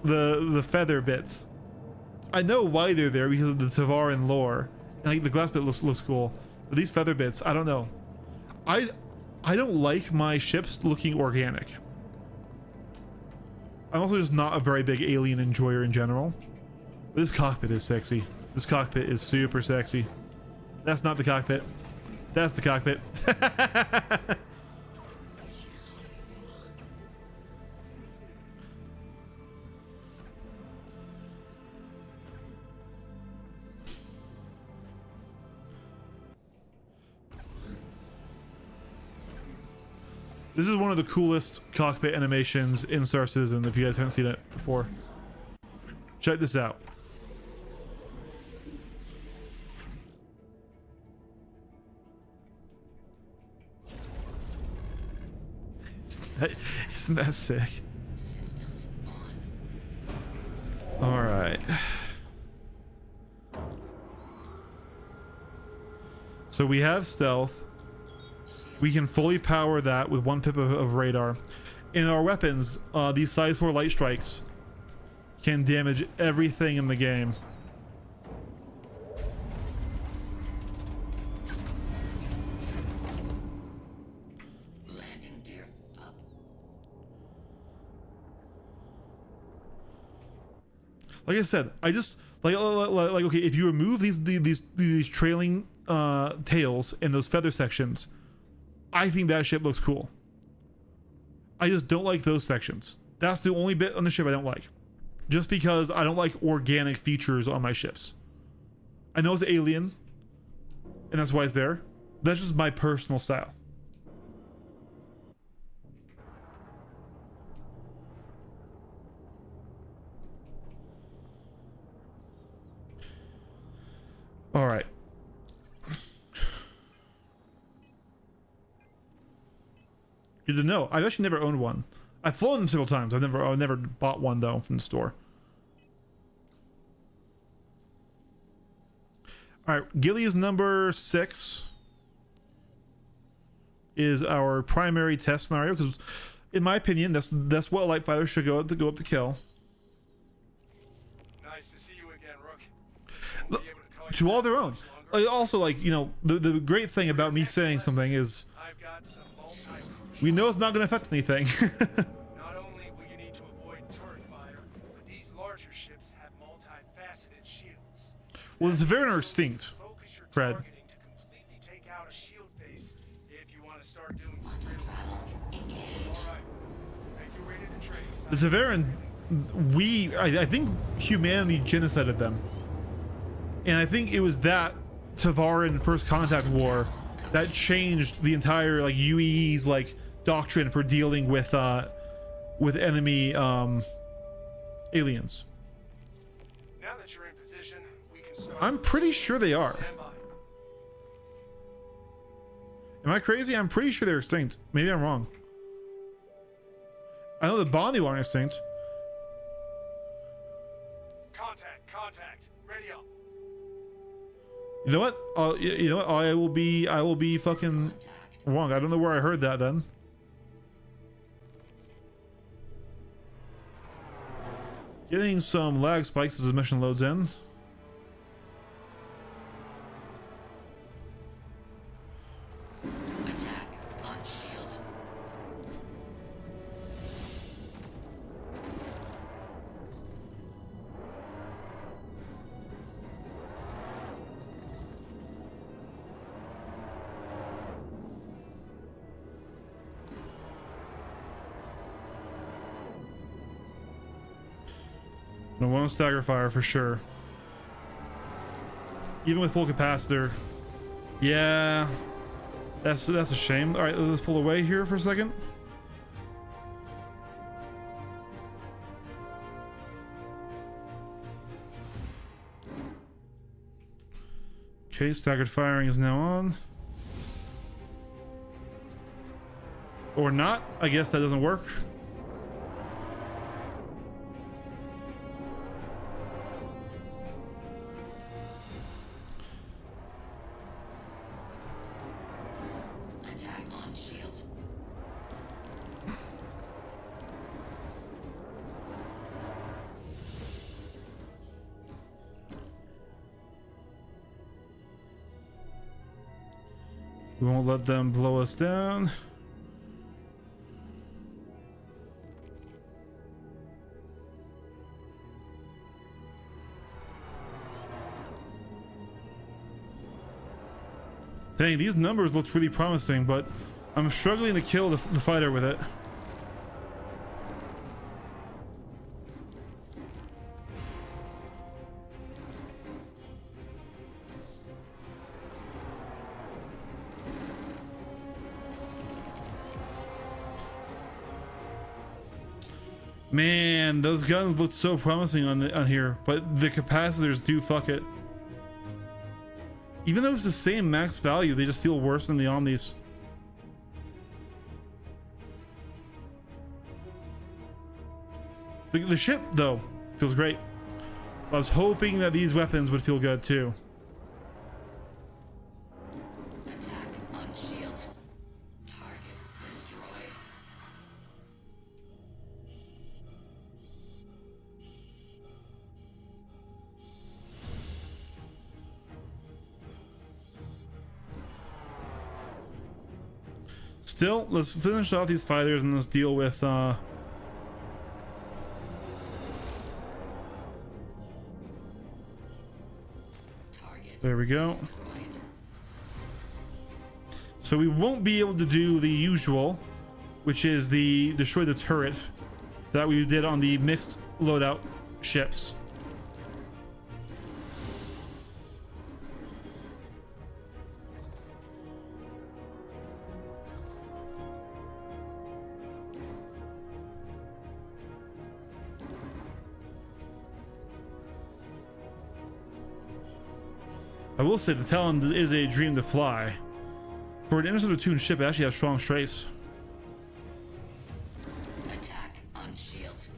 the feather bits. I know why they're there because of the Tavaran lore, and like the glass bit looks cool. But these feather bits, I don't know. I don't like my ships looking organic. I'm also just not a very big alien enjoyer in general. But this cockpit is sexy. This cockpit is super sexy. That's not the cockpit. That's the cockpit. This is one of the coolest cockpit animations in Star Citizen, if you guys haven't seen it before. Check this out. Isn't that sick? All right. So we have stealth. We can fully power that with 1 pip of radar. In our weapons, these size 4 light strikes can damage everything in the game. Landing gear up. Like I said, I just like okay, if you remove these trailing tails and those feather sections, I think that ship looks cool. I just don't like those sections. That's the only bit on the ship I don't like. Just because I don't like organic features on my ships. I know it's alien, and that's why it's there. That's just my personal style. All right. Good to know. I've actually never owned one. I've flown them several times. I've never bought one though from the store. All right, Gilly's number 6 is our primary test scenario because, in my opinion, that's what a light fighter should go up to kill. Nice to see you again, Rook. Look, to all their own. Like, also, like, you know, the great thing about me saying something is I've got some multi-crucial. we know it's not going to affect anything. Not only will you need to avoid turret fire, but these larger ships have multifaceted shields. Well, the Tavaran are extinct, Focus your Fred. targeting to completely take out a shield face if you want to start doing some real damage. All right, make your way to the trace. The Tavaran, I think humanity genocided them. And I think it was that Tavaran First Contact War that changed the entire, like, UEE's, like, doctrine for dealing with enemy aliens. Now that you're in position, we can start. I'm pretty sure they are. Stand by. Am I crazy? I'm pretty sure they're extinct. Maybe I'm wrong. I know the Bondi aren't extinct. Contact. Ready up. You know what? You know what? I will be fucking wrong. I don't know where I heard that then. Getting some lag spikes as the mission loads in. Attack on shields. No one stagger fire for sure. Even with full capacitor. Yeah. That's a shame. Alright, let's pull away here for a second. Okay, staggered firing is now on. Or not. I guess that doesn't work. Attack on shields. We won't let them blow us down. Dang, these numbers look really promising, but I'm struggling to kill the fighter with it. Man, those guns look so promising on here, but the capacitors do fuck it. Even though it's the same max value, they just feel worse than the Omnis. The ship, though, feels great. I was hoping that these weapons would feel good, too. Attack on shields. Target destroyed. Still, let's finish off these fighters and let's deal with, Target there we go. destroyed. So we won't be able to do the usual, which is the destroy the turret that we did on the mixed loadout ships. I will say the Talon is a dream to fly. For an interceptor tuned ship, it actually has strong strafes. Attack on shields.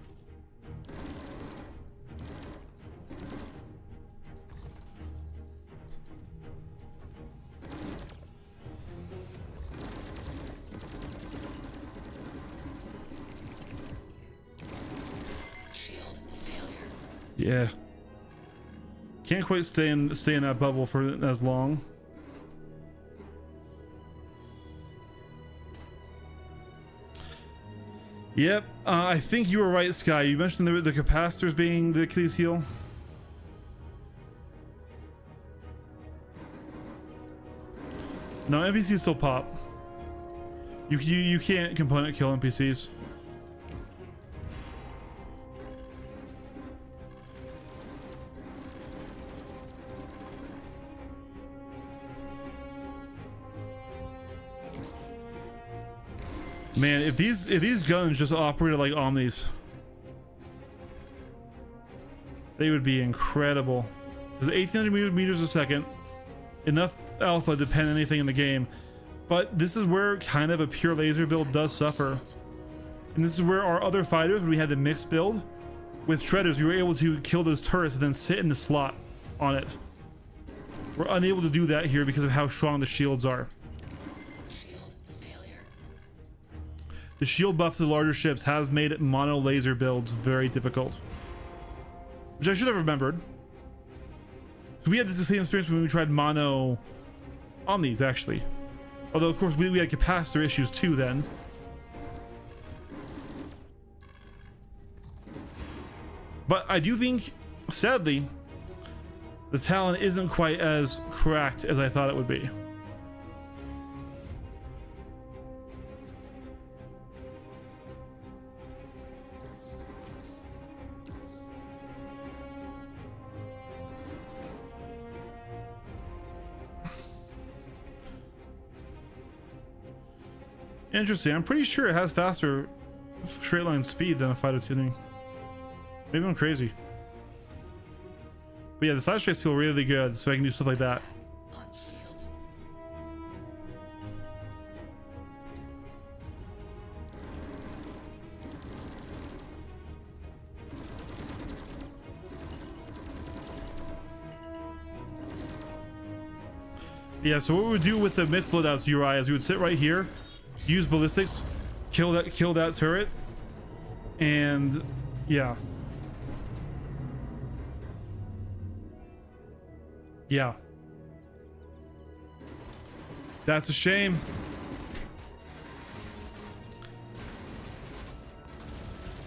Shield failure. Yeah. Can't quite stay in that bubble for as long. Yep, I think you were right, Sky. You mentioned the capacitors being the Achilles heel. No, NPCs still pop. You can't component kill NPCs. Man, if these guns just operated like Omnis, they would be incredible. There's 1800 meters a second, enough alpha to pen anything in the game. But this is where kind of a pure laser build does suffer. And this is where our other fighters, when we had the mixed build with shredders, we were able to kill those turrets and then sit in the slot on it. We're unable to do that here because of how strong the shields are. Shield failure. The shield buff to the larger ships has made mono laser builds very difficult, which I should have remembered. So we had this same experience when we tried mono Omnis, actually. Although, of course, we had capacitor issues too then. But I do think, sadly, the Talon isn't quite as cracked as I thought it would be. Interesting. I'm pretty sure it has faster straight line speed than a fighter tuning. Maybe I'm crazy. But yeah, the side strikes feel really good, so I can do stuff like that. On shields. Yeah, so what we would do with the mixed loadouts UI is we would sit right here, use ballistics, kill that turret, and yeah. Yeah. That's a shame.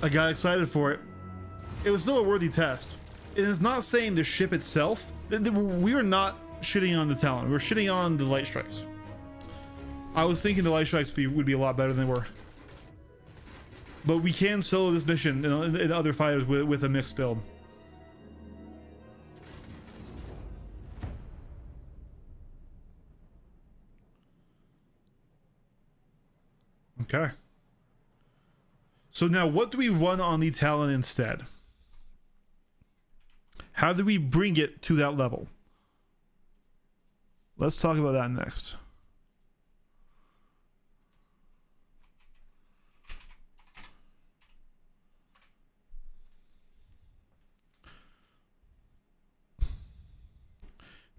I got excited for it. It was still a worthy test. It is not saying the ship itself. We are not shitting on the Talon. We're shitting on the light strikes. I was thinking the light strikes would be a lot better than they were. But we can solo this mission in other fighters with a mixed build. Okay. So now what do we run on the Talon instead? How do we bring it to that level? Let's talk about that next.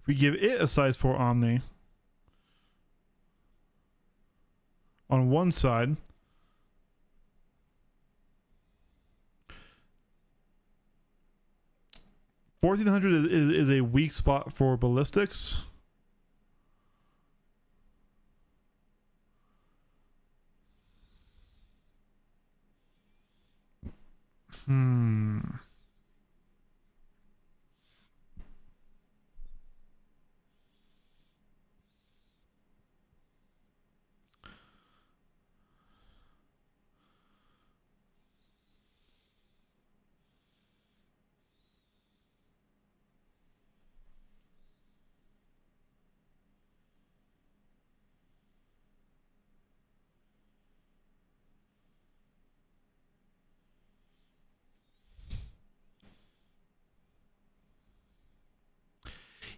If we give it a size 4 Omni on one side, $1,400 is a weak spot for ballistics.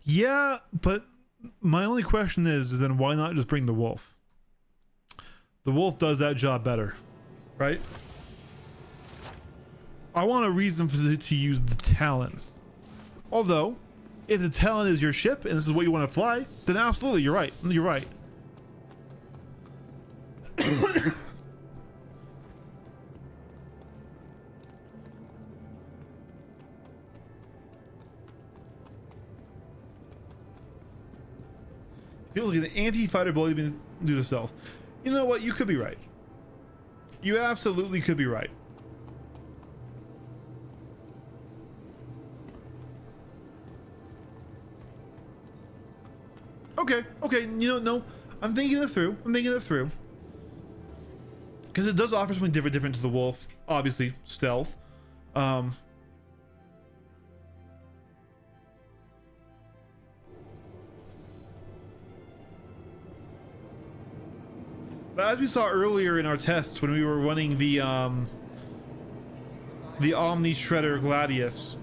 Yeah, but my only question is then why not just bring the Wolf? The Wolf does that job better, right? I want a reason to use the Talon. Although, if the Talon is your ship and this is what you want to fly, then absolutely, you're right. You're right. Feels like an anti-fighter ability to do the stealth. You know what? You could be right. You absolutely could be right. Okay, you know, no, I'm thinking it through. Because it does offer something different to the Wolf. Obviously, stealth. But as we saw earlier in our tests when we were running the Omni Shredder Gladius,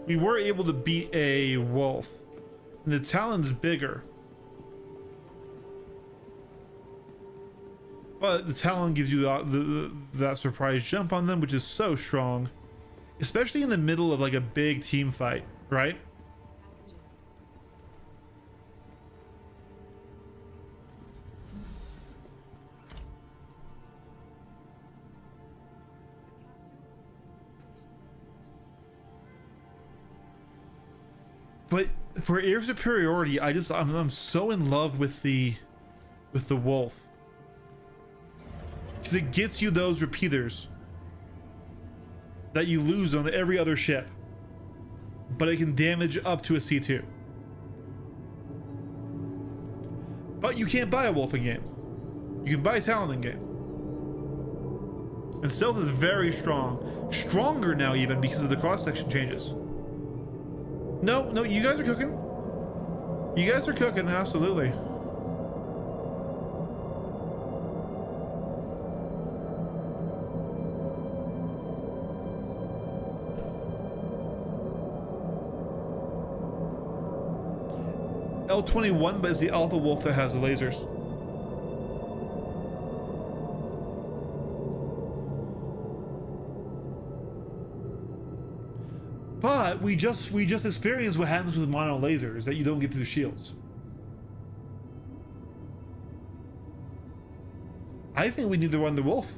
we were able to beat a wolf, and the Talon's bigger, but the Talon gives you that surprise jump on them, which is so strong, especially in the middle of like a big team fight, right? But for air superiority, I'm so in love with the wolf, because it gets you those repeaters that you lose on every other ship, but it can damage up to a C2. But you can't buy a wolf in game. You can buy Talon in game. And stealth is very strong, stronger now even because of the cross section changes. No, you guys are cooking. You guys are cooking, absolutely. L21, but it's the Alpha Wolf that has the lasers. But we just experienced what happens with mono lasers that you don't get through the shields. I think we need to run the wolf.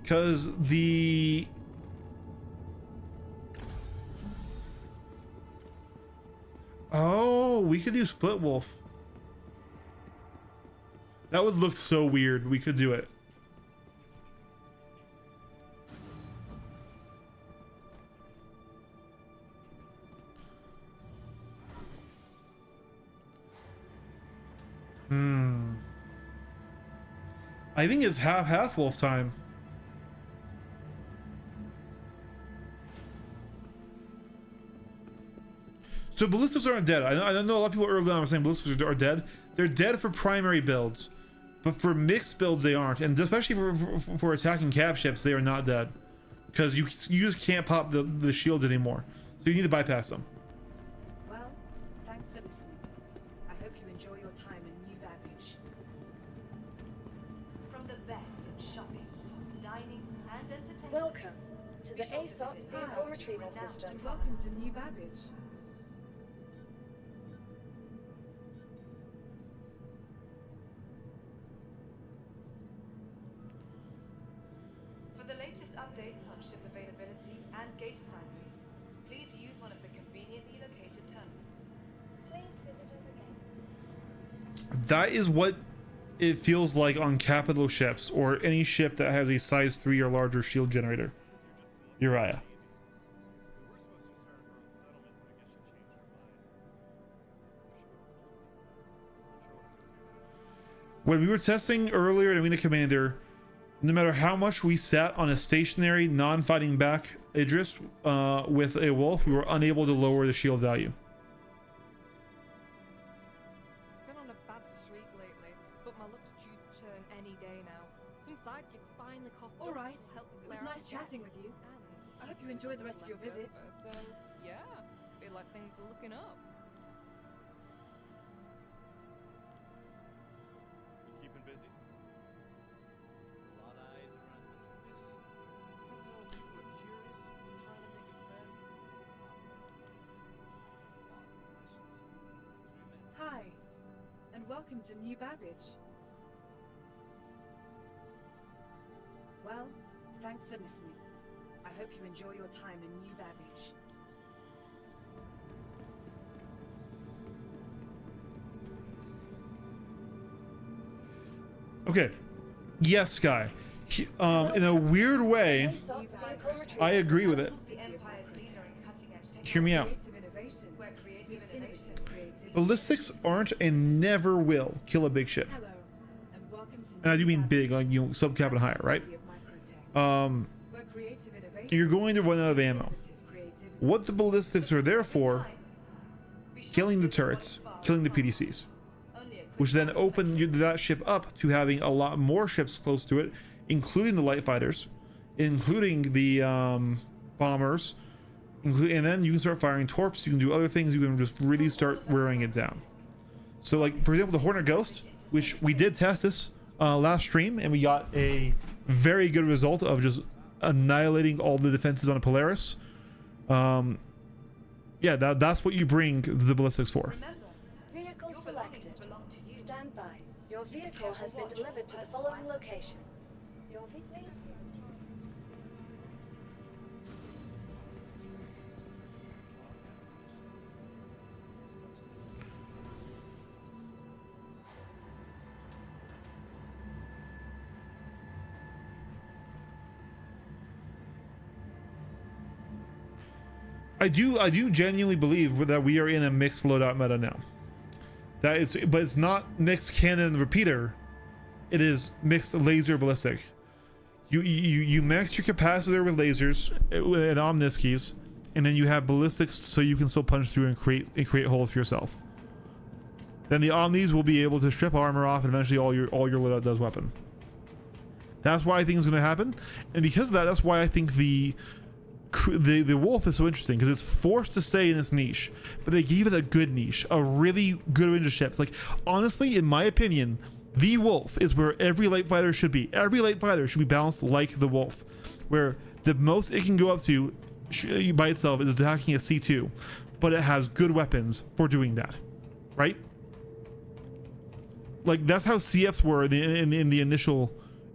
Because oh, we could do split wolf. That would look so weird. We could do it. I think it's half wolf time. So ballistics aren't dead. I know a lot of people early on were saying ballistics are dead. They're dead for primary builds, but for mixed builds they aren't, and especially for attacking cap ships, they are not dead, because you just can't pop the shields anymore. So you need to bypass them. Well, thanks for listening. I hope you enjoy your time in New Babbage. From the best in shopping, dining, and entertainment. Welcome to the ASOP Vehicle Retrieval System. And welcome to New Babbage. For the latest updates on ship availability and gate timing, please use one of the conveniently located terminals. Please visit us again. That is what it feels like on capital ships or any ship that has a size 3 or larger shield generator. Uriah. When we were testing earlier in Arena Commander, no matter how much we sat on a stationary, non-fighting back Idris with a wolf, we were unable to lower the shield value. Been on a bad streak lately, but my luck's due to turn any day now. Some sidekicks finally coughed All up right. to help me It was clear out nice the chatting gas. with you. And I hope you enjoyed the rest of your left visit. over, so yeah, feel like things are looking up. Keeping busy? A lot of eyes around this place. Can't tell if people are curious or trying to make a bet. A lot of questions. Hi, and welcome to New Babbage. Well, thanks for listening. I hope you enjoy your time in New Babbage. Okay. Yes, Sky. In a weird way, ASOP Vehicle Retrieval I agree System. with it. The Empire's leader in cutting-edge technology, Hear me out. Creative innovation. where creative Meets innovation innovative creativity. Ballistics aren't and never will kill a big ship. Hello, and welcome to and I do mean big, like, you know, subcap and higher, right? Where creative innovation You're going to run out of ammo. creativity. What the ballistics are there for, killing the turrets, killing the PDCs, which then open that ship up to having a lot more ships close to it, including the light fighters, including the bombers, and then you can start firing torps, you can do other things, you can just really start wearing it down. So, like, for example, the Hornet Ghost, which we did test this last stream, and we got a very good result of just annihilating all the defenses on a Polaris. Yeah, that's what you bring the ballistics for. Vehicle selected. Stand by. Your vehicle has been delivered to the following location. Your vehicle. I do genuinely believe that we are in a mixed loadout meta now. But it's not mixed cannon repeater. It is mixed laser ballistic. You max your capacitor with lasers and omniskis, and then you have ballistics so you can still punch through and create holes for yourself. Then the omnis will be able to strip armor off, and eventually all your loadout does weapon. That's why I think it's going to happen, and because of that, that's why I think the Wolf is so interesting, because it's forced to stay in its niche, but they gave it a good niche, a really good range of ships. Like, honestly, in my opinion, the Wolf is where every light fighter should be. Every light fighter should be balanced like the Wolf, where the most it can go up to by itself is attacking a C2, but it has good weapons for doing that, right? Like, that's how CFs were in the initial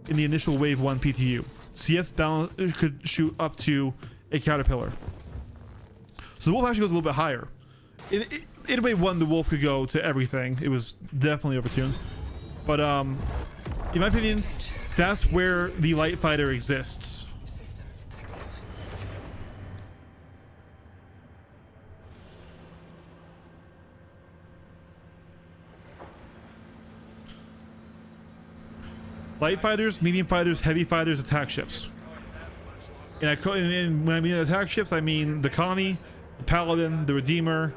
wave 1 PTU. CFs balance could shoot up to a Caterpillar. So the Wolf actually goes a little bit higher. In wave 1, the Wolf could go to everything. It was definitely overtuned. But in my opinion, that's where the light fighter exists. Systems active. Light fighters, medium fighters, heavy fighters, attack ships. And when I mean attack ships, I mean the Connie, the Paladin, the Redeemer,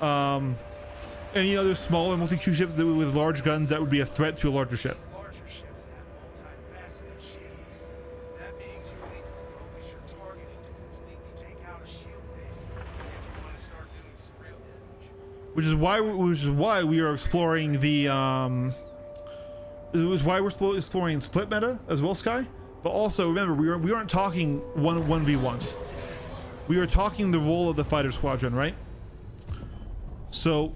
any other smaller multi-crew ships that with large guns that would be a threat to a larger ship. Larger ships have multifaceted shields. That means you need to focus your targeting to completely take out a shield face if you want to start doing some real damage. Which is why we are exploring the exploring split meta as well, Sky. But also remember, we aren't talking 1v1. We are talking the role of the fighter squadron, right? So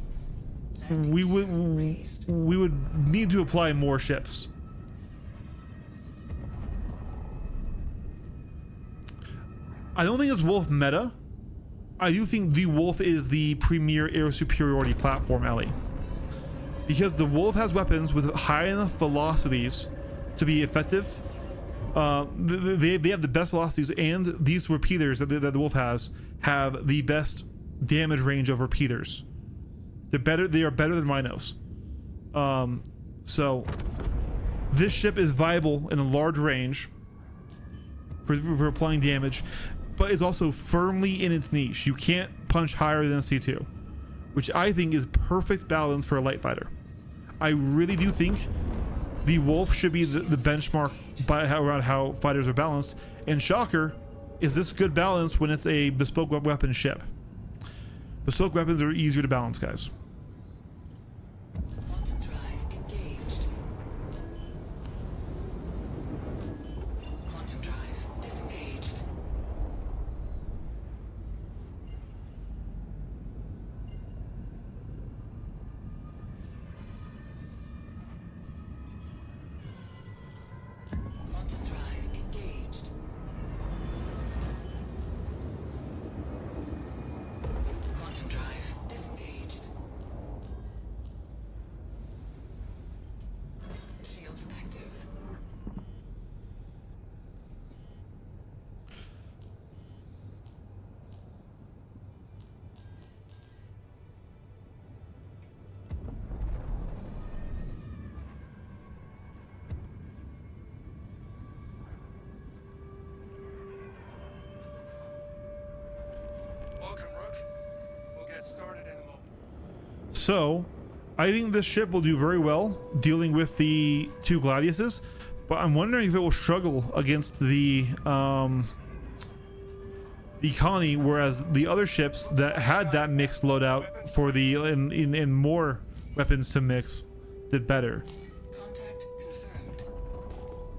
we would need to apply more ships. I don't think it's Wolf meta. I do think the Wolf is the premier air superiority platform, Ellie. Because the Wolf has weapons with high enough velocities to be effective. They have the best velocities, and these repeaters that the Wolf has have the best damage range of repeaters. They are better than Rhinos. So this ship is viable in a large range for applying damage, but it's also firmly in its niche. You can't punch higher than a C2, which I think is perfect balance for a light fighter. I really do think the Wolf should be the benchmark around how fighters are balanced, and shocker, is this good balance when it's a bespoke weapon ship. Bespoke weapons are easier to balance, guys. Quantum drive engaged. Quantum drive disengaged. Quantum drive engaged. Quantum drive disengaged. So I think this ship will do very well dealing with the two Gladiuses, but I'm wondering if it will struggle against the colony, whereas the other ships that had that mixed loadout for the in more weapons to mix did better. Contact confirmed. Shields under attack.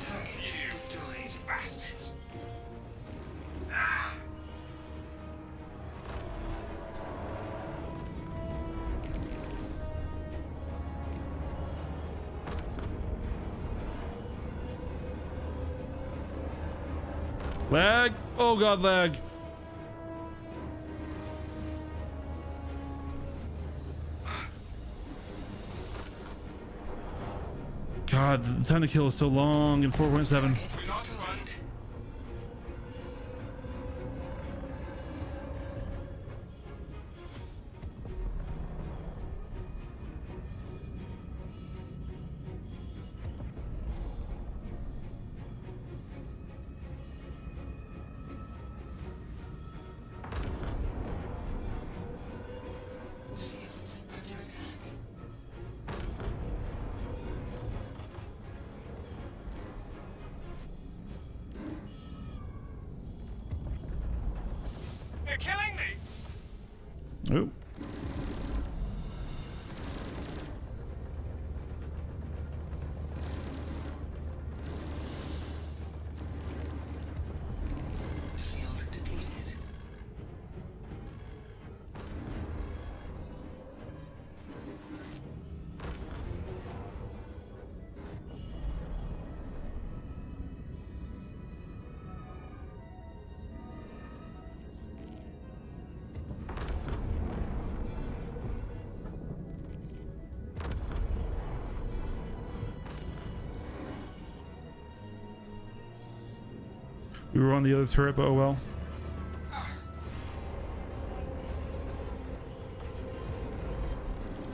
Target destroyed. Bastards! Ah! Lag. Oh god, lag. God, the time to kill is so long in 4.7. Destroyed. Shields under attack. They're killing me! Oh. Shield depleted. We were on the other turret, but oh well.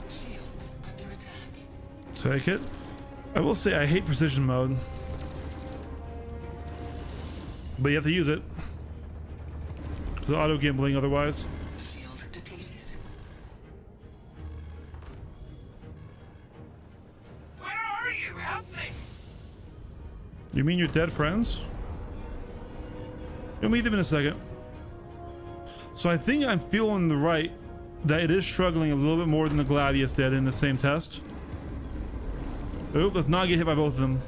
Shields under attack. Take it. I will say I hate precision mode, but you have to use it. It's auto gambling otherwise. Shield depleted. Where are you? Help me! You mean your dead friends? You'll meet them in a second. So I think I'm feeling the right that it is struggling a little bit more than the Gladius did in the same test. Oop, let's not get hit by both of them.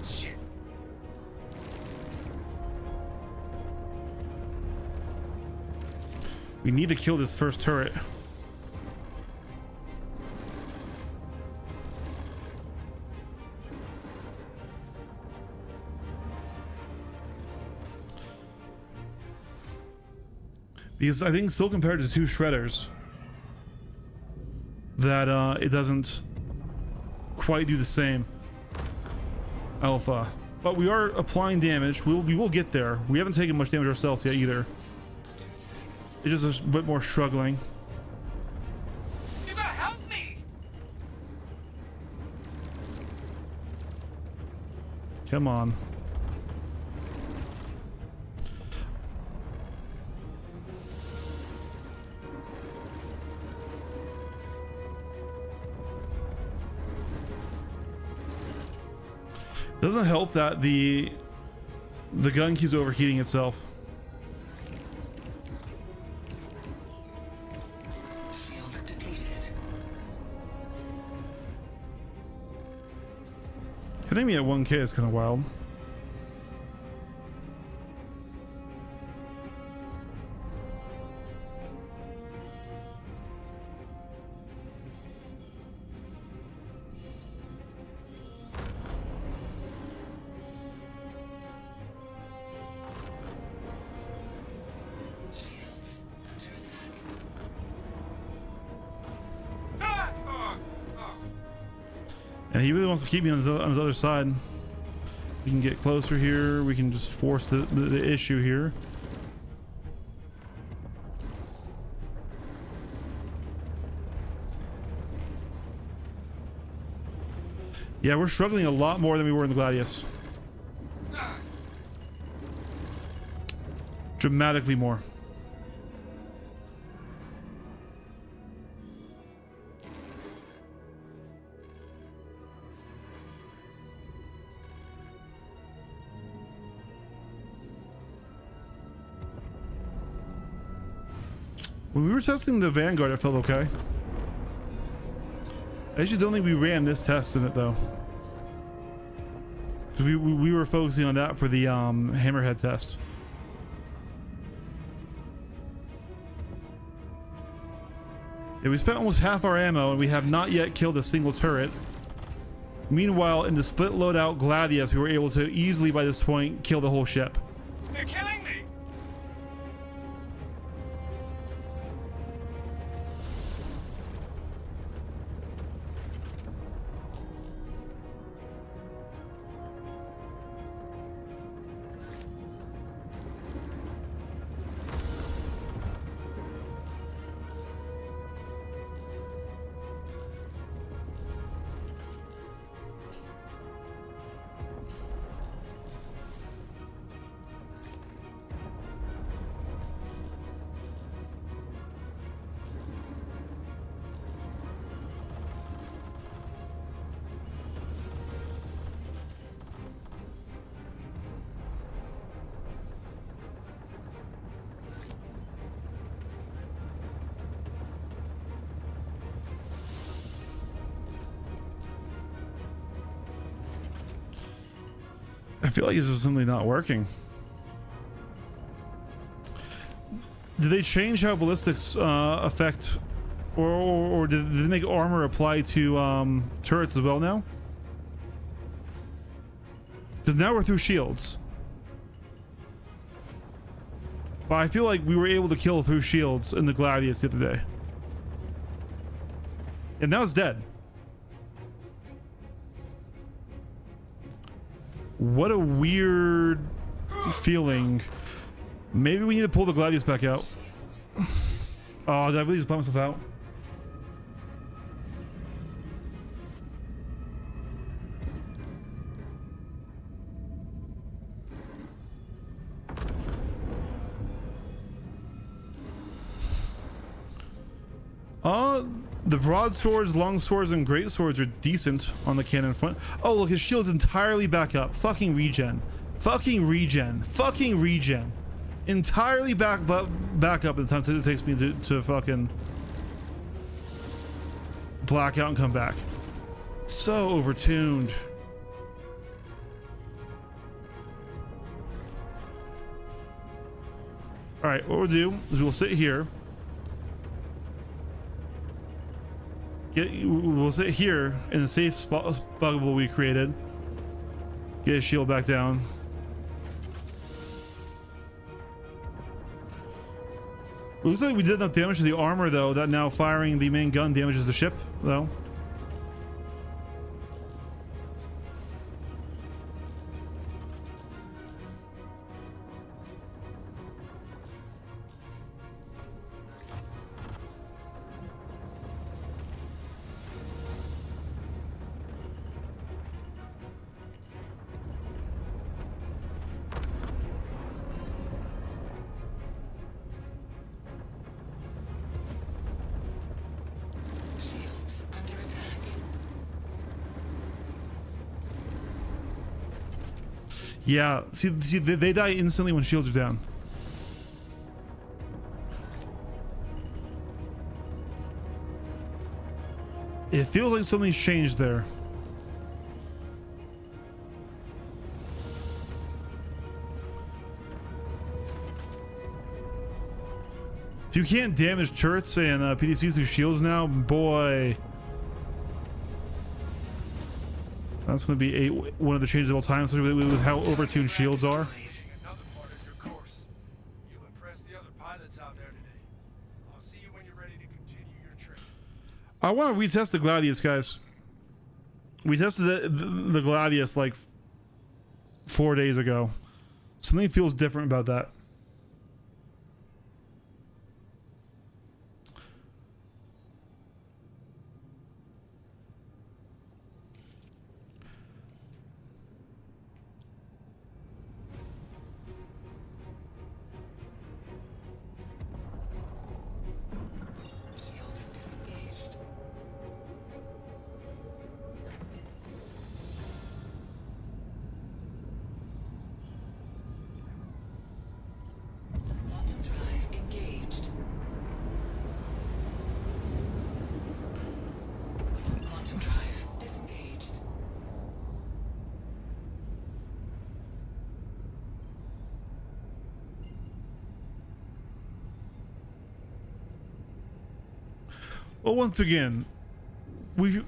Shit. We need to kill this first turret. Because I think still compared to two shredders that it doesn't quite do the same alpha, but we are applying damage. We will get there. We haven't taken much damage ourselves yet either. It's just a bit more struggling. You gotta help me! Come on. Doesn't help that the gun keeps overheating itself. Shield depleted. Hitting me at 1k is kind of wild. And he really wants to keep me on his other side. We can get closer here. We can just force the issue here. Yeah, we're struggling a lot more than we were in the Gladius. Dramatically more. When we were testing the Vanguard, it felt okay. I actually don't think we ran this test in it though. Because we were focusing on that for the Hammerhead test. Yeah, we spent almost half our ammo and we have not yet killed a single turret. Meanwhile, in the split loadout Gladius, we were able to easily by this point kill the whole ship. They're killing me! I feel like this is simply not working. Did they change how ballistics affect, or did they make armor apply to turrets as well now? Because now we're through shields. But I feel like we were able to kill through shields in the Gladius the other day. And now it's dead. What a weird feeling. Maybe we need to pull the Gladius back out. Oh, did I really just put myself out? The broadswords, long swords, and great swords are decent on the cannon front. Oh, look, his shield's entirely back up. Fucking regen. Fucking regen. Fucking regen. Entirely back up in the time it takes me to fucking black out and come back. So overtuned. All right, what we'll do is we'll sit here. We'll sit here in the safe spot buggable we created. Get his shield back down. It looks like we did enough damage to the armor though that now firing the main gun damages the ship though. Yeah, see, they die instantly when shields are down. It feels like something's changed there. If you can't damage turrets and PDCs through shields now, boy. That's going to be one of the changes of all time, especially with how overtuned shields are. Another part of your course. You impressed the other pilots out there today. I'll see you when you're ready to continue your trip. I want to retest the Gladius, guys. We tested the Gladius like 4 days ago. Something feels different about that. Shields disengaged. Quantum drive engaged. Quantum drive disengaged. Well, once again,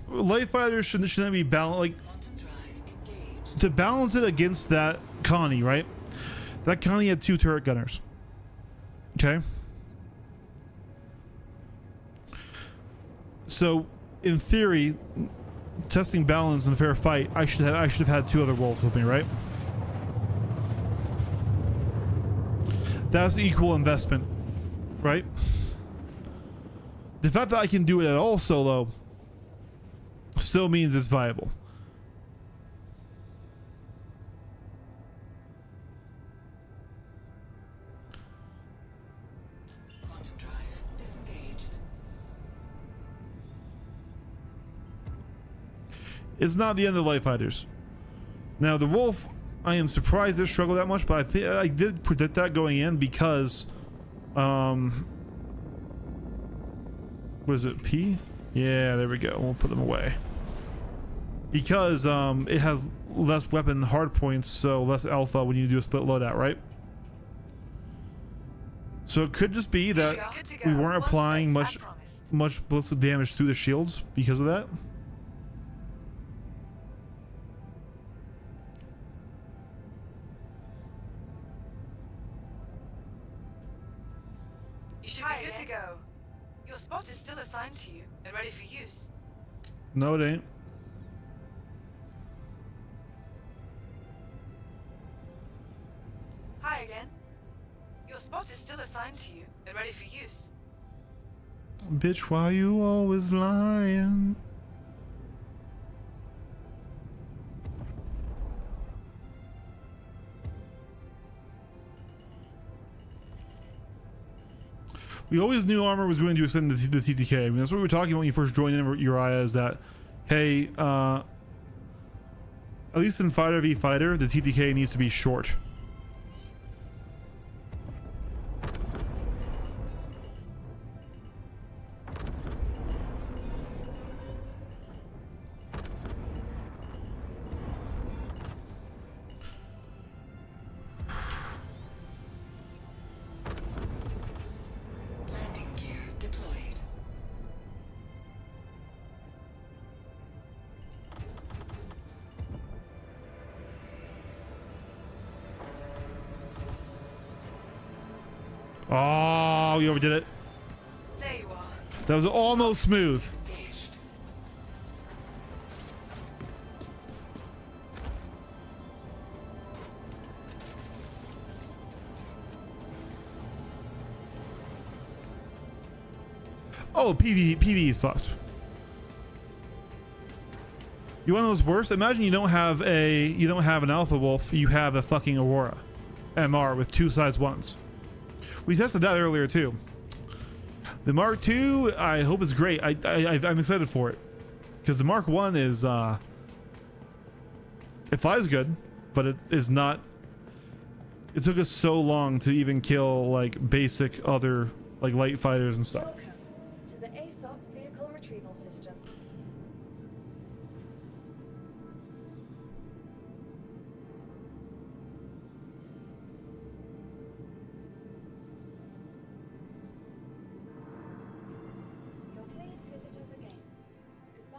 light fighters shouldn't be balanced. Like, Quantum drive engaged. to balance it against that Connie, right? That Connie had 2 turret gunners. Okay. So, in theory, testing balance in a fair fight, I should have had 2 other wolves with me, right? That's equal investment, right? The fact that I can do it at all solo still means it's viable. Quantum drive disengaged. It's not the end of light fighters. Now the wolf, I am surprised they struggle that much, but I think I did predict that going in because, what is it? P? Yeah, there we go. We'll put them away because it has less weapon hard points, so less alpha when you do a split loadout, right? So it could just be that we weren't applying much ballistic damage through the shields because of that. You should be good to go. Your spot is still assigned to you and ready for use. No, it ain't. Hi again. Your spot is still assigned to you and ready for use. Bitch, why you always lying? We always knew armor was going to extend the TTK. I mean, that's what we were talking about when you first joined in Uriah, is that, hey, at least in Fighter v Fighter, the TTK needs to be short. Landing gear deployed. Oh, we overdid it. There you are. That was almost smooth. Engaged. Oh, PV is fucked. You want those worse? Imagine you don't have an Alpha Wolf, you have a fucking Aurora MR with 2 size 1s. We tested that earlier too. The Mark II, I hope it's great. I'm excited for it because the Mark I is it flies good, but it is not. It took us so long to even kill like basic other like light fighters and stuff. Welcome to the ASOP vehicle retrieval system. You'll please visit us again. Goodbye.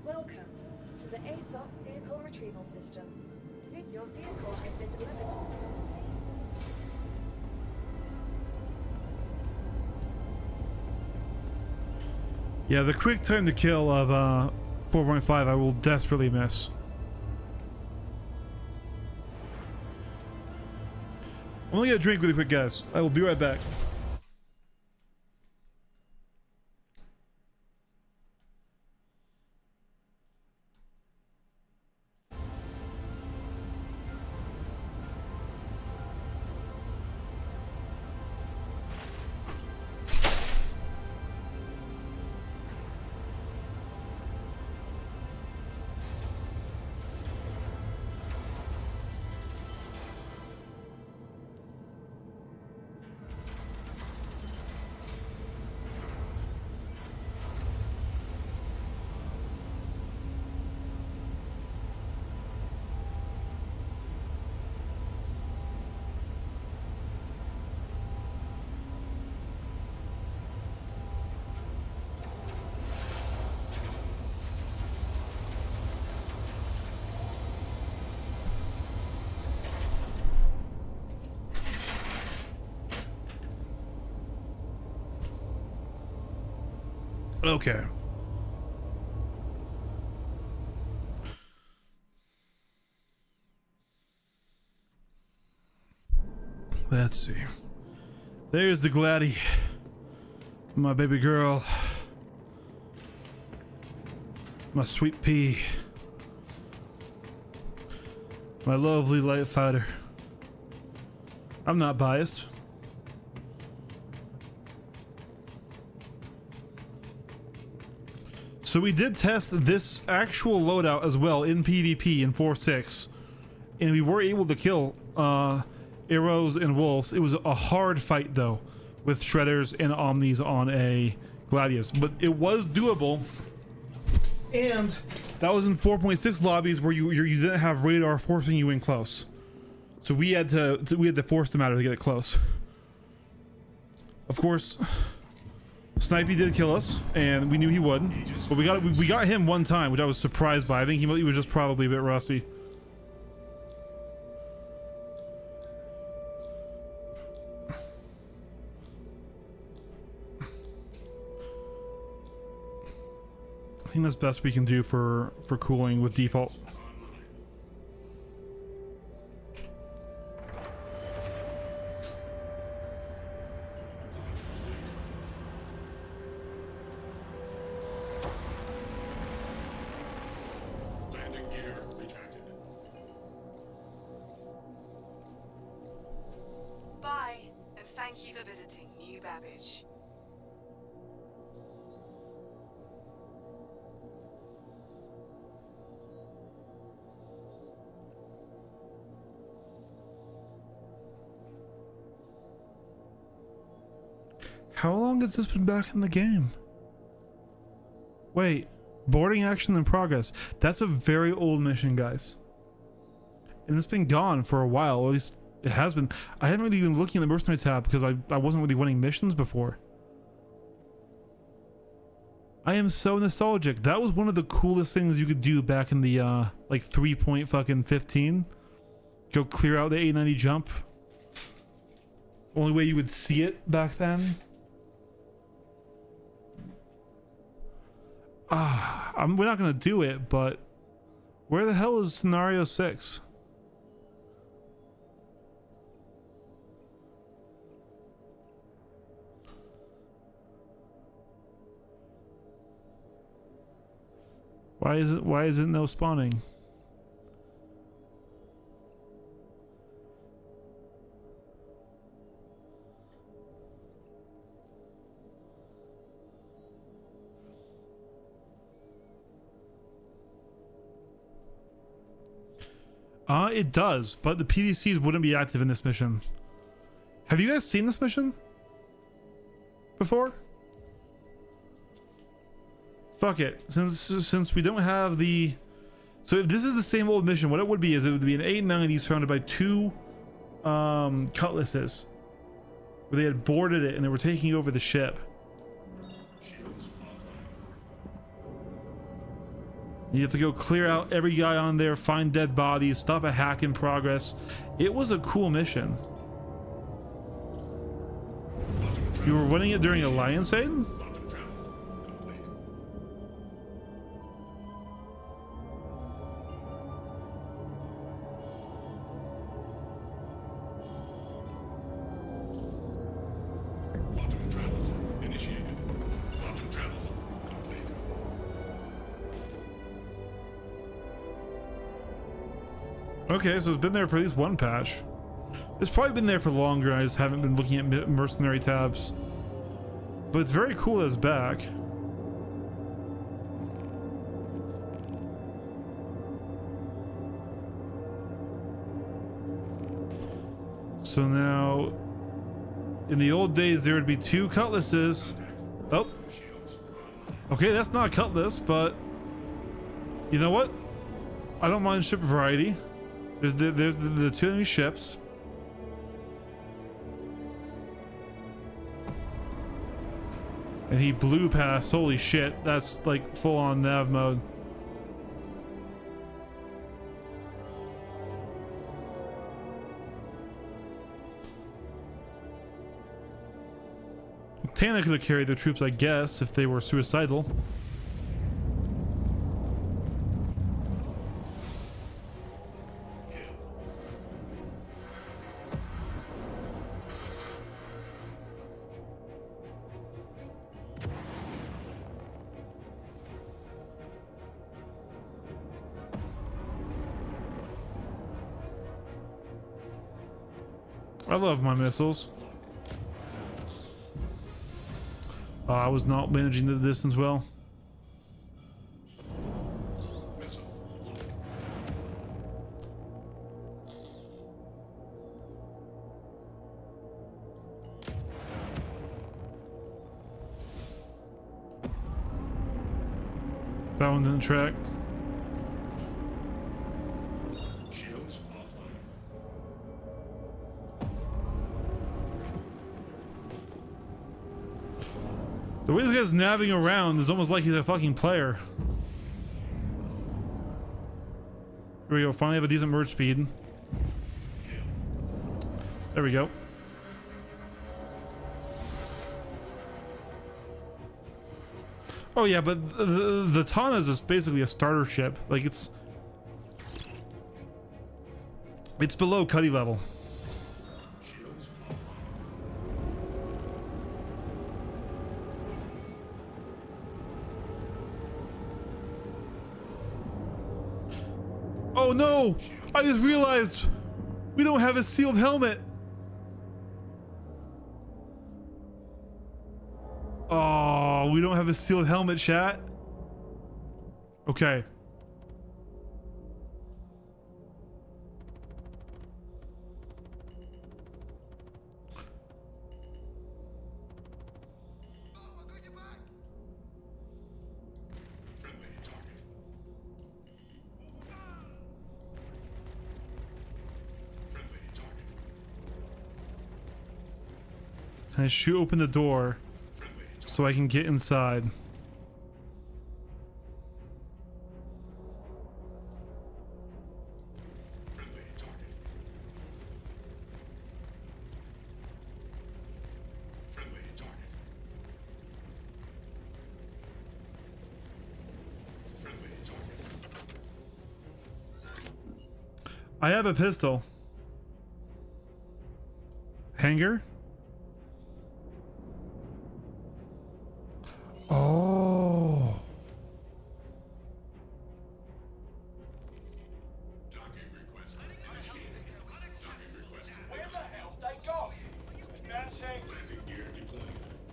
Welcome to the ASOP Vehicle Retrieval System. Your vehicle has been delivered to the Yeah, the quick time to kill of 4.5 I will desperately miss. I'm gonna get a drink really quick, guys. I will be right back. Okay. Let's see. There's the Gladdy. My baby girl. My sweet pea. My lovely light fighter. I'm not biased. So we did test this actual loadout as well in PvP in 4.6, and we were able to kill arrows and wolves. It was a hard fight though, with shredders and omnis on a Gladius, but it was doable. And that was in 4.6 lobbies where you didn't have radar forcing you in close, so we had to force them out to get it close. Of course, Snipey did kill us, and we knew he would, but we got him one time, which I was surprised by. I think he was just probably a bit rusty. I think that's best we can do for cooling with default. Bye, and thank you for visiting New Babbage. How long has this been back in the game? Wait, boarding action in progress. That's a very old mission, guys. And it's been gone for a while, at least it has been. I haven't really been looking at the mercenary tab because I wasn't really running missions before. I am so nostalgic. That was one of the coolest things you could do back in the like 3.15. Go clear out the 890 jump. Only way you would see it back then. We're not gonna do it, but where the hell is scenario 6? Why is it no spawning? It does, but the PDCs wouldn't be active in this mission. Have you guys seen this mission before? Fuck it. Since we don't have the... So if this is the same old mission, what it would be is it would be an 890 surrounded by two cutlasses, where they had boarded it and they were taking over the ship. You have to go clear out every guy on there, find dead bodies, stop a hack in progress. It was a cool mission. You were running it during Alliance Aid? Okay, so it's been there for at least one patch. It's probably been there for longer. I just haven't been looking at mercenary tabs. But it's very cool that it's back. So now, in the old days, there would be 2 cutlasses. Oh. Okay, that's not a cutlass, but you know what? I don't mind ship variety. There's the 2 enemy ships. And he blew past. Holy shit, that's like full on nav mode. Tana could have carried the troops, I guess, if they were suicidal. I love my missiles. I was not managing the distance well. That one didn't track. The way this guy's navigating around is almost like he's a fucking player. Here we go. Finally have a decent merge speed. There we go. Oh yeah, but the Tana is just basically a starter ship. Like it's below Cuddy level. Oh no! I just realized we don't have a sealed helmet. Oh, we don't have a sealed helmet, chat. Okay. And I shoot open the door so I can get inside. I have a pistol. Hangar? Oh. Where the hell they go? Advancing. Landing gear deployed.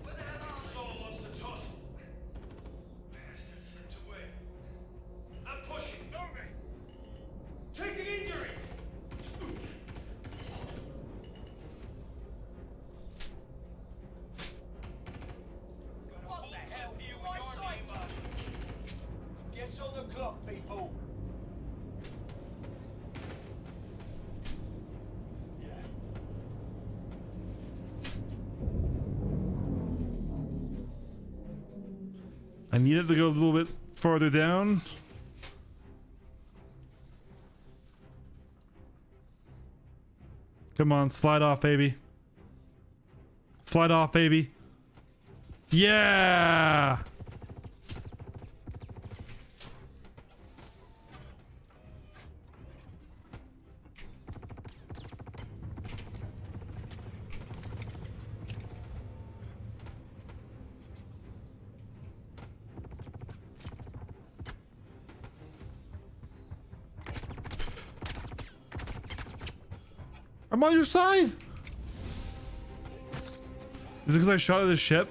Where the hell are someone wants to tussle? Bastards slipped away. I'm pushing. Moving. Taking injuries. What the hell are you with your name on? Get on the clock, people. I needed to go a little bit farther down. Come on, slide off, baby. Slide off, baby. Yeah! I'm on your side. Is it because I shot at the ship?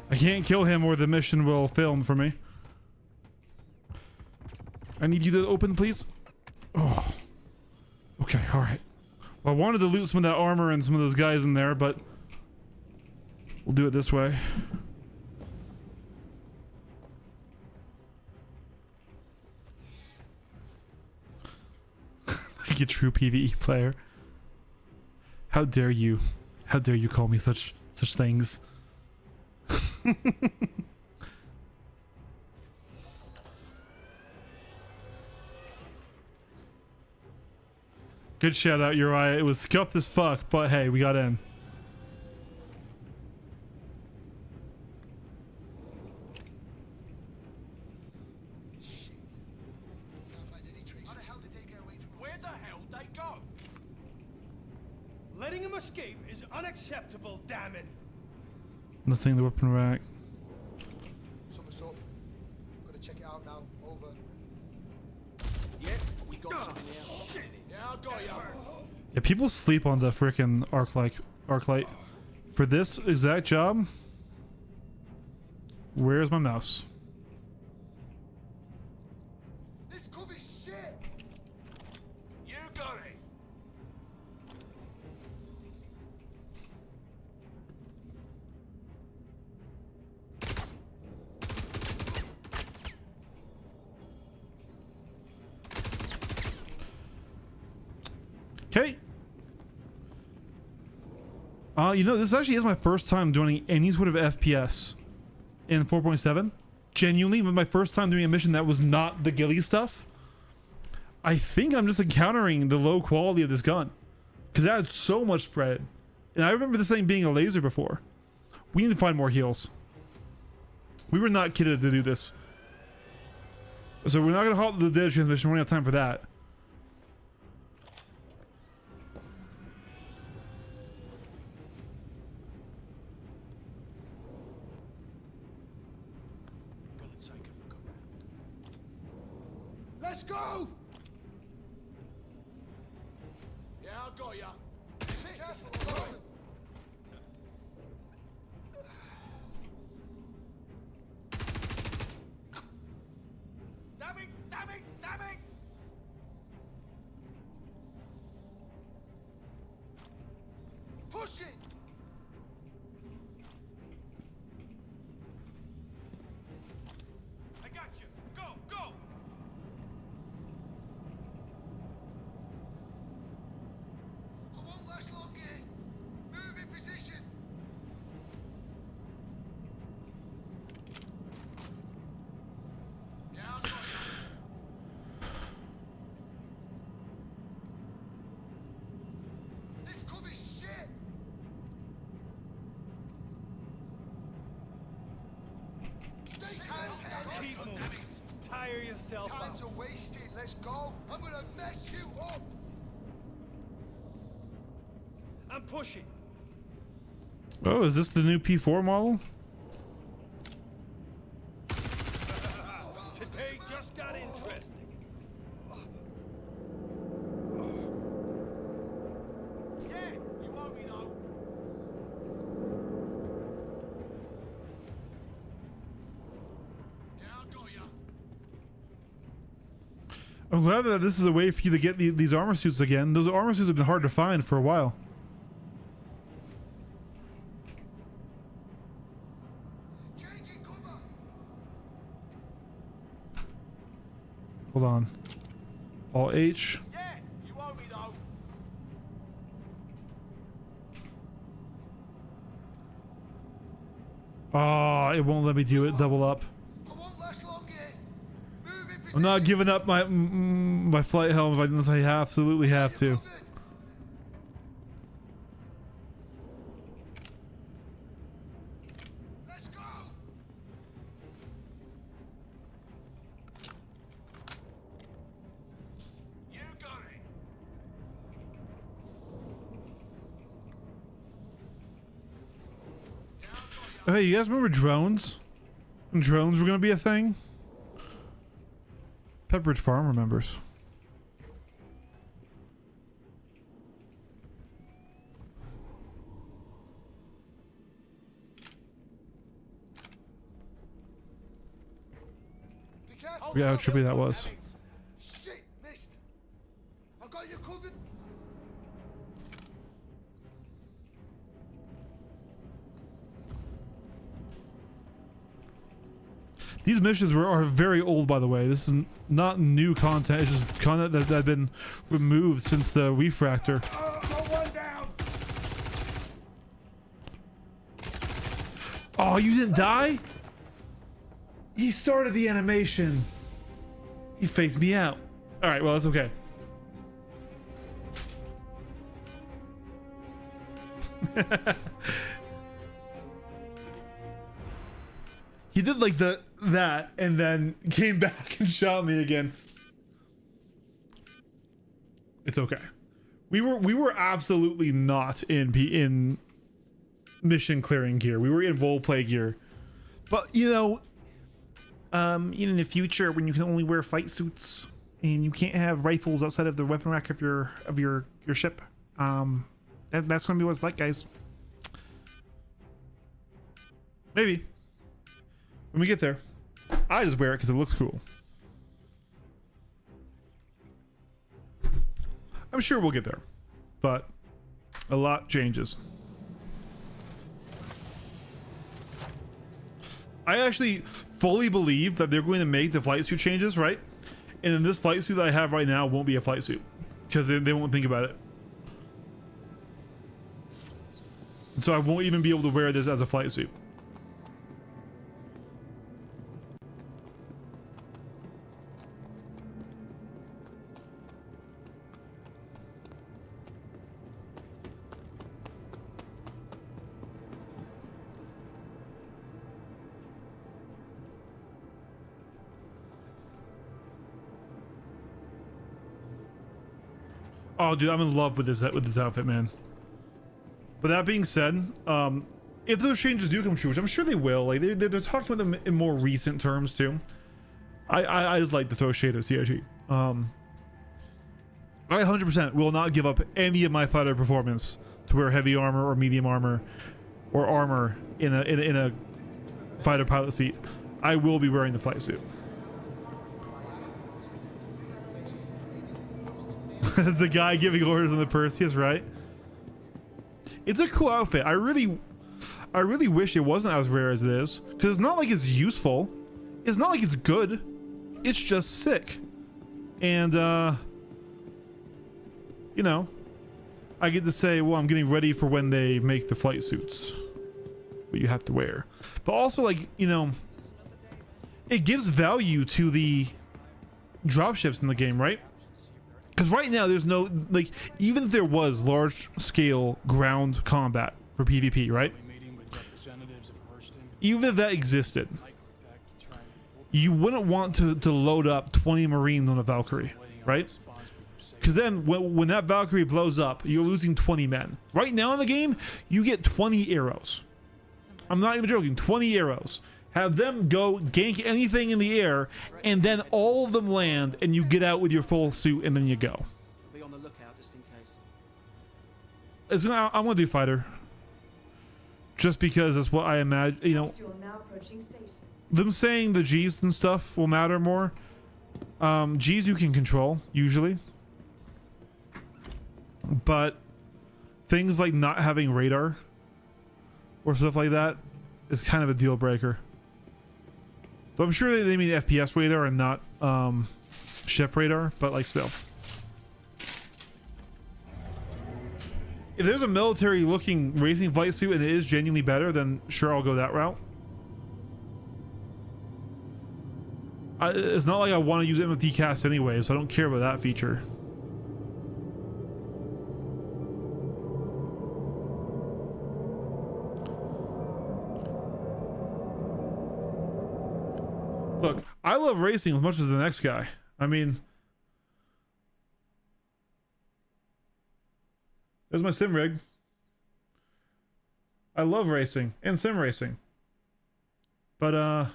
I can't kill him or the mission will film for me. I need you to open, please. Oh. Okay, alright. Well, I wanted to loot some of that armor and some of those guys in there, but we'll do it this way. Like a true PvE player. How dare you? How dare you call me such things? Good shout out, Uriah. It was scuffed as fuck, but hey, we got in. Where the hell did they go? Letting him escape is unacceptable, damn it. Nothing in the weapon rack. Something's up. Gotta check it out now. Over. Yeah, we got something here. Yeah, I got ya. Yeah, people sleep on the frickin' arc light. For this exact job, where's my mouse? This covers shit. You got it. Okay. You know, this actually is my first time doing any sort of FPS in 4.7. Genuinely, my first time doing a mission that was not the ghillie stuff. I think I'm just encountering the low quality of this gun, because it had so much spread. And I remember this thing being a laser before. We need to find more heals. We were not kitted to do this. So we're not going to halt the data transmission. We don't have time for that. Let's go. Yeah, I got ya. Damn it! Damn it! Damn it! Push it. I got you. Go! Go! I won't last long here. Move in position. Yeah, I got ya. This covers shit. Stay tight. Keep moving. Tire yourself Time's out. wasted. Let's go. I'm gonna mess you up. I'm pushing. Oh, is this the new P4 model? Today just got interesting. Yeah, you owe me though. Yeah, I got ya. I'm glad that this is a way for you to get these armor suits again. Those armor suits have been hard to find for a while. Changing cover. Hold on. All H. Yeah, you owe me though. Oh, it won't let me do it. Double up. I won't last long here. Move in I'm not giving up my my flight helmet unless I absolutely have to. Let's go. You got it. Hey, you guys remember drones? When drones were gonna be a thing? Pepperidge Farm remembers. Be careful. Yeah, how trippy that was. Shit, missed. I got you covered. These missions are very old, by the way. This is not new content. It's just content that had been removed since the refractor. One down. Oh, you didn't die? He started the animation. He phased me out. All right, well, that's okay. He did like that and then came back and shot me again. It's okay. We were absolutely not in mission clearing gear. We were in role play gear. But you know, in the future when you can only wear fight suits and you can't have rifles outside of the weapon rack of your ship, that's gonna be what it's like, guys. Maybe. When we get there, I just wear it because it looks cool. I'm sure we'll get there, but a lot changes. I actually fully believe that they're going to make the flight suit changes, right? And then this flight suit that I have right now won't be a flight suit because they won't think about it. So I won't even be able to wear this as a flight suit. Oh, dude, I'm in love with this outfit, man. But that being said, if those changes do come true, which I'm sure they will, like they're talking about them in more recent terms too. I just like to throw shade at CIG. I 100% will not give up any of my fighter performance to wear heavy armor or medium armor or armor in a fighter pilot seat. I will be wearing the flight suit. The guy giving orders on the Perseus, right? It's a cool outfit. I really wish it wasn't as rare as it is, because it's not like it's useful. It's not like it's good. It's just sick. And you know, I get to say, well, I'm getting ready for when they make the flight suits, what you have to wear. But also, like, you know, it gives value to the dropships in the game, right? Because right now there's no, like, even if there was large scale ground combat for PvP, right? Even if that existed, you wouldn't want to load up 20 Marines on a Valkyrie, right? Because then when that Valkyrie blows up, you're losing 20 men. Right now in the game, you get 20 arrows. I'm not even joking, 20 arrows. Have them go gank anything in the air, and then all of them land, and you get out with your full suit, and then you go. Be on the lookout just in case. I'm gonna do fighter, just because that's what I imagine. You know, You are now approaching station. them saying the G's and stuff will matter more. G's you can control usually, but things like not having radar or stuff like that is kind of a deal breaker. But I'm sure they mean FPS radar and not ship radar, but like still. If there's a military looking racing flight suit and it is genuinely better, then sure, I'll go that route. It's not like I want to use MFD cast anyway, so I don't care about that feature. Look, I love racing as much as the next guy. I mean, there's my sim rig. I love racing and sim racing. But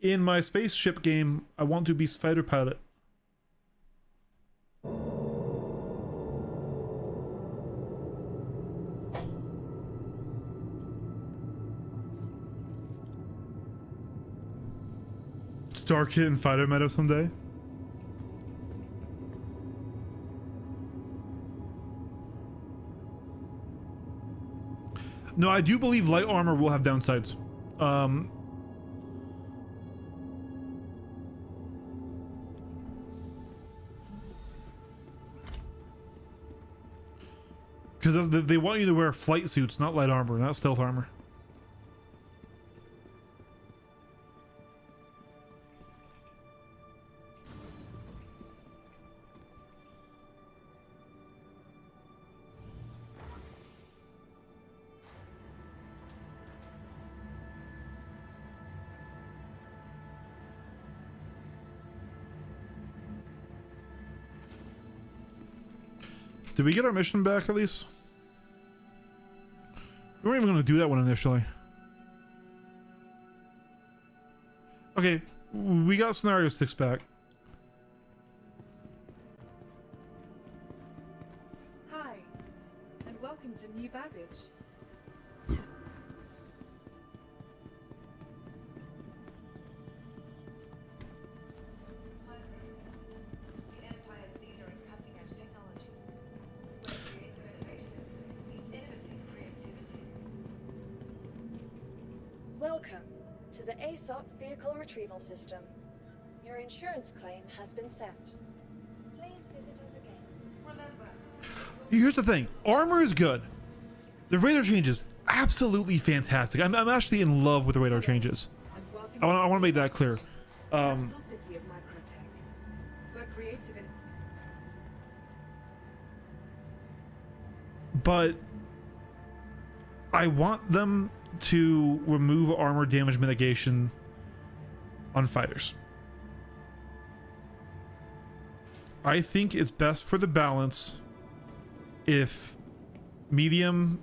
in my spaceship game, I want to be fighter pilot. Star Kid and fighter meta someday. No, I do believe light armor will have downsides. Because they want you to wear flight suits, not light armor, not stealth armor. Did we get our mission back at least? We weren't even going to do that one initially. Okay, we got scenario sticks back. Hi, and welcome to New Babbage. The Empire's leader in cutting-edge technology. Where creative innovation meets innovative creativity. Welcome to the ASOP Vehicle Retrieval System. Your insurance claim has been sent. Please visit us again. Remember, Here's the thing. Armor is good. The radar changes, absolutely fantastic. I'm actually in love with the radar changes. I want to make that clear. Capital city of Microtech. Where creative in But I want them to remove armor damage mitigation on fighters. I think it's best for the balance if medium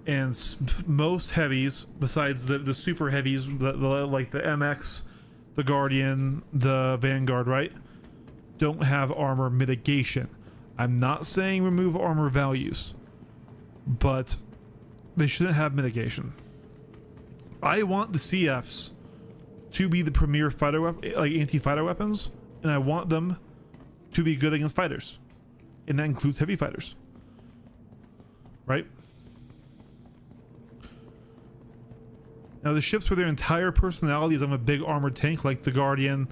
and most heavies, besides the super heavies, like the MX, the Guardian, the Vanguard, right, don't have armor mitigation. I'm not saying remove armor values, but they shouldn't have mitigation. I want the CFs to be the premier fighter weapon, like anti-fighter weapons, and I want them to be good against fighters, and that includes heavy fighters, right? Now the ships with their entire personalities, I'm a big armored tank like the Guardian,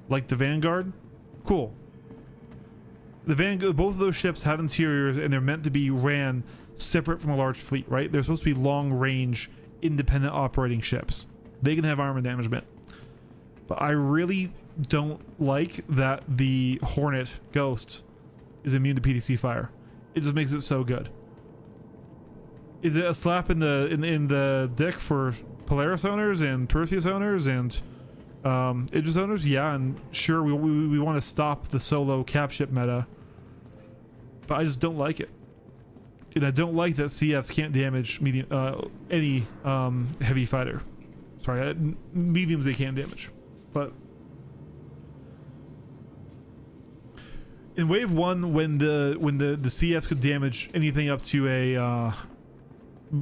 like the Vanguard, cool. The Vanguard, both of those ships have interiors and they're meant to be ran separate from a large fleet, right? They're supposed to be long range, independent operating ships. They can have armor management. But I really don't like that the Hornet Ghost is immune to PDC fire. It just makes it so good. Is it a slap in the dick for Polaris owners and Perseus owners and Idris owners? Yeah, and sure, we want to stop the solo capship meta, but I just don't like it. And I don't like that CFs can't damage medium any heavy fighter. Sorry, mediums they can't damage. But in wave 1, when the CFs could damage anything up to a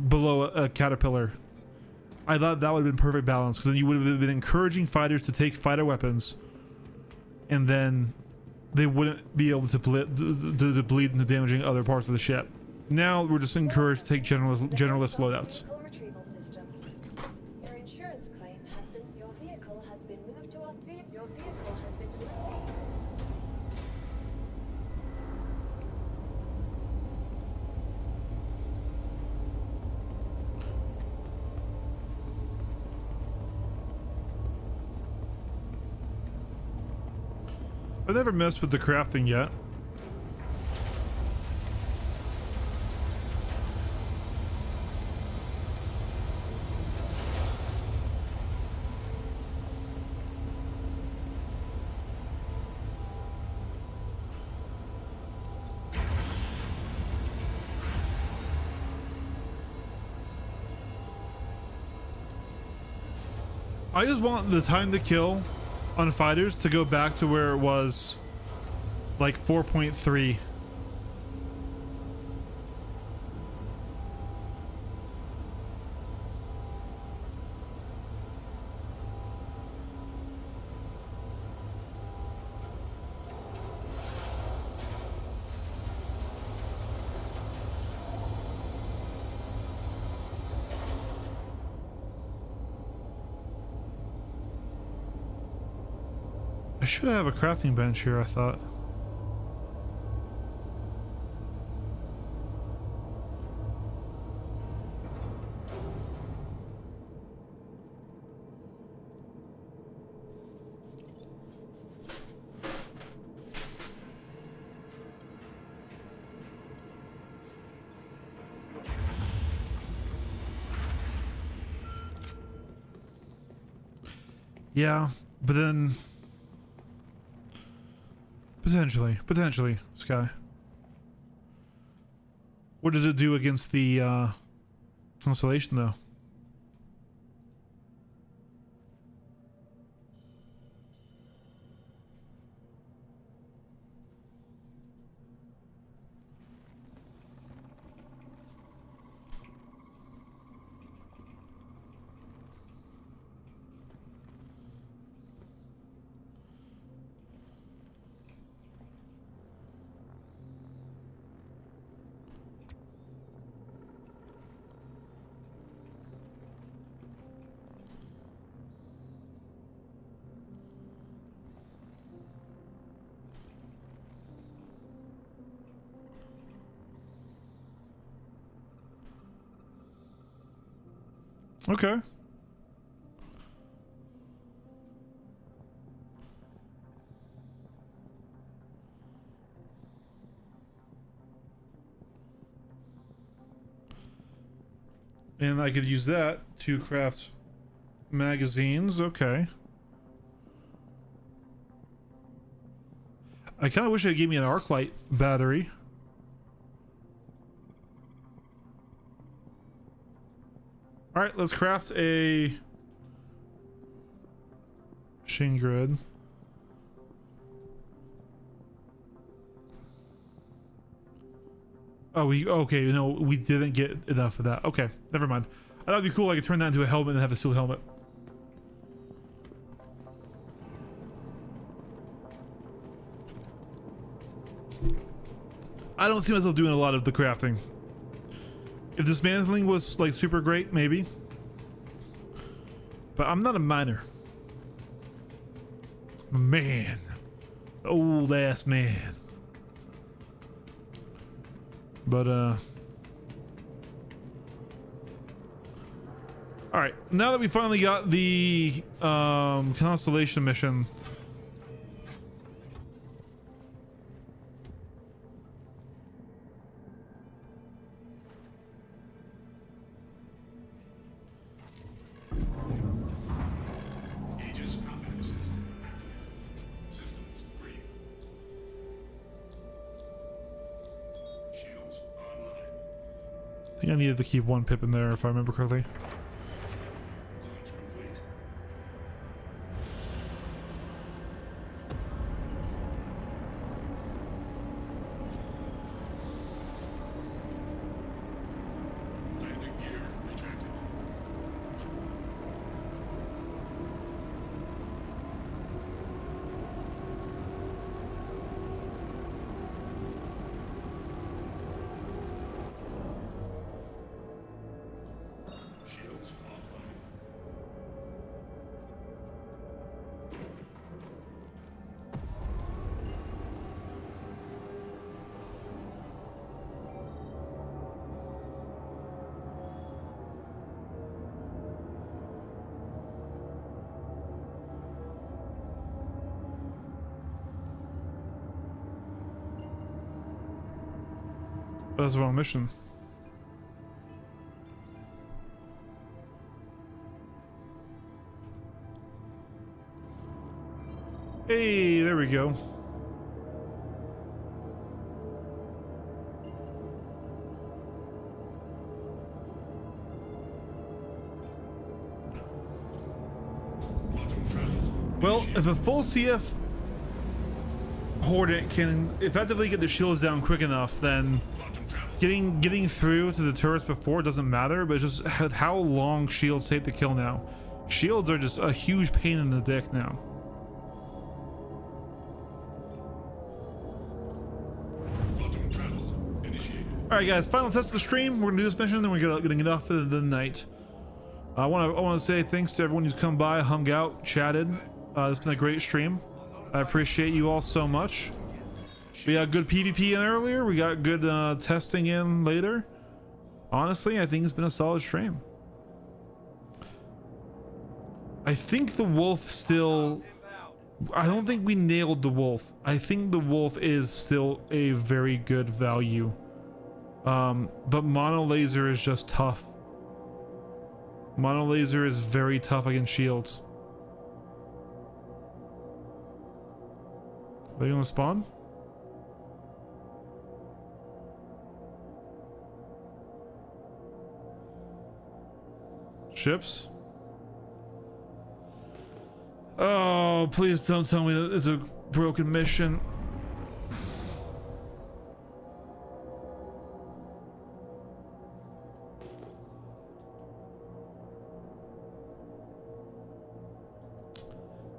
below a caterpillar, I thought that would have been perfect balance, because then you would have been encouraging fighters to take fighter weapons, and then they wouldn't be able to bleed into damaging other parts of the ship. Now we're just encouraged to take generalist loadouts. Vehicle retrieval system. Your insurance claim has been. Your vehicle has been moved to us. I've never messed with the crafting yet. I just want the time to kill on fighters to go back to where it was like 4.3. I should have a crafting bench here, I thought. Yeah, but then potentially, Sky. What does it do against the constellation, though? Okay. And I could use that to craft magazines. Okay. I kind of wish it gave me an arc light battery. All right, let's craft a machine grid. Oh, okay, no, we didn't get enough of that. Okay, never mind. I thought it'd be cool. I could turn that into a helmet and have a steel helmet. I don't see myself doing a lot of the crafting. If dismantling was like super great, maybe. But I'm not a miner. I'm a man. Old ass man. But alright, now that we finally got the constellation mission. I think I needed to keep one pip in there if I remember correctly. Shield That's the wrong mission. Hey, there we go. Well, if a full CF Hornet can effectively get the shields down quick enough, then getting through to the turrets before doesn't matter, but it's just how long shields take to kill now. Shields are just a huge pain in the dick now. Alright guys, final test of the stream. We're gonna do this mission, then we're gonna get off for the night. I want to say thanks to everyone who's come by, hung out, chatted. It's been a great stream. I appreciate you all so much. We got good PvP in earlier. We got good testing in later. Honestly, I think it's been a solid stream. I think the wolf still... I don't think we nailed the wolf. I think the wolf is still a very good value. But mono laser is just tough. Mono laser is very tough against shields. Are they gonna spawn? Ships? Oh, please don't tell me that it's a broken mission.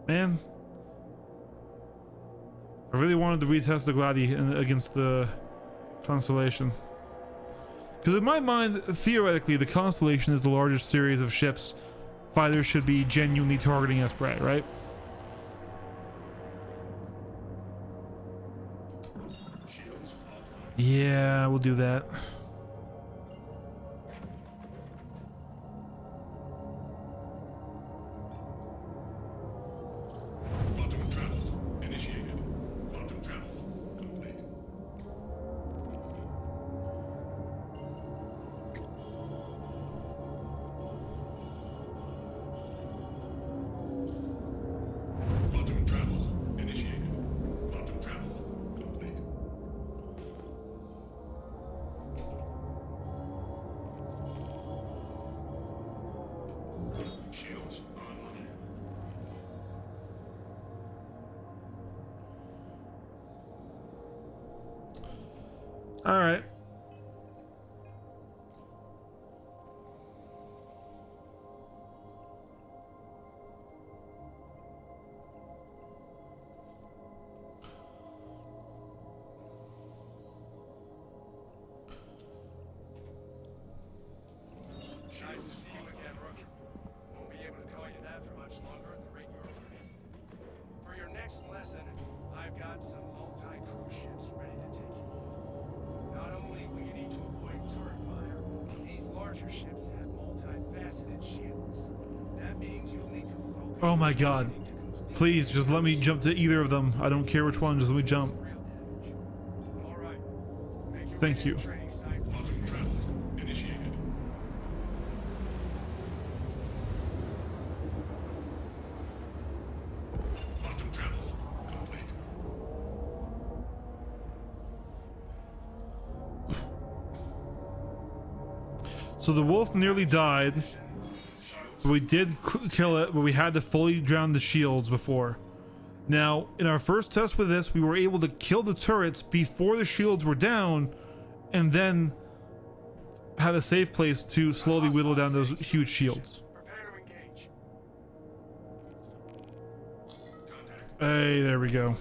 Man, I really wanted to retest the Gladi against the Constellation, because in my mind, theoretically, the Constellation is the largest series of ships fighters should be genuinely targeting as prey, right? Yeah, we'll do that. All right. Nice to see you again, Rook. Won't be able to call you that for much longer at the rate you're learning. For your next lesson, I've got some multi-crew ships ready to take you on. Not only will you need to avoid turret fire, these larger ships have multifaceted shields. That means you'll need to focus. Oh my god. Please just let me jump to either of them. I don't care which one, just let me jump. All right. Thank you. So the wolf nearly died. We did kill it, but we had to fully drown the shields before. Now, in our first test with this, we were able to kill the turrets before the shields were down, and then have a safe place to slowly whittle down those huge shields. Hey, there we go.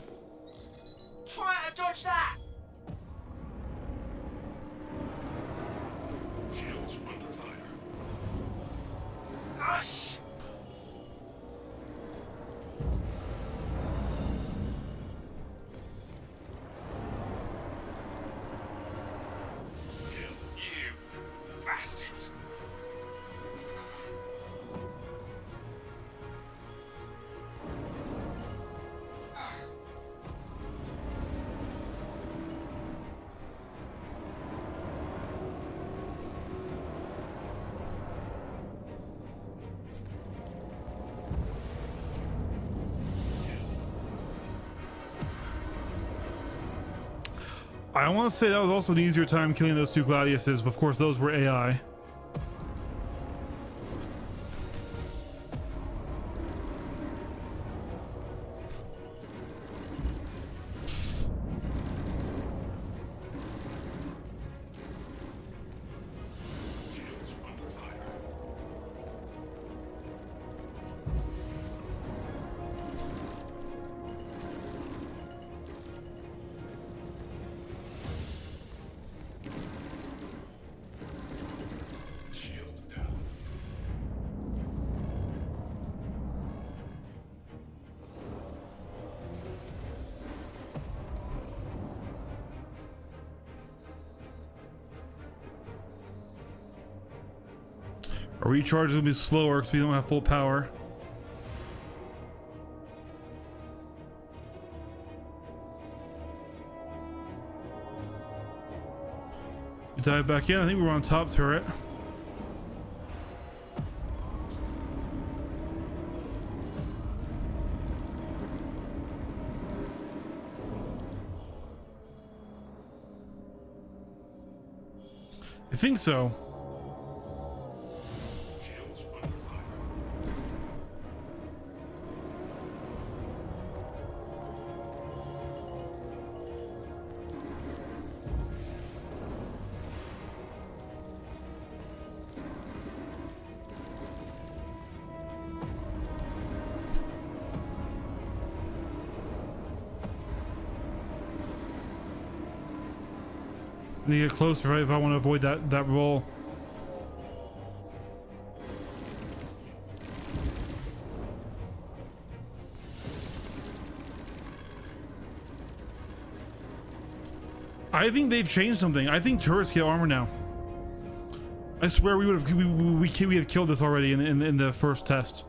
Try to dodge that! Shields under fire. Ush! You bastards! I want to say that was also an easier time killing those two Gladiuses, but of course those were AI. Our recharge is gonna be slower because we don't have full power. Dive back in. I think we were on top turret. I think so. I need to get closer, right, if I want to avoid that roll. I think they've changed something. I think turrets get armor now. I swear we would have we had killed this already in the first test.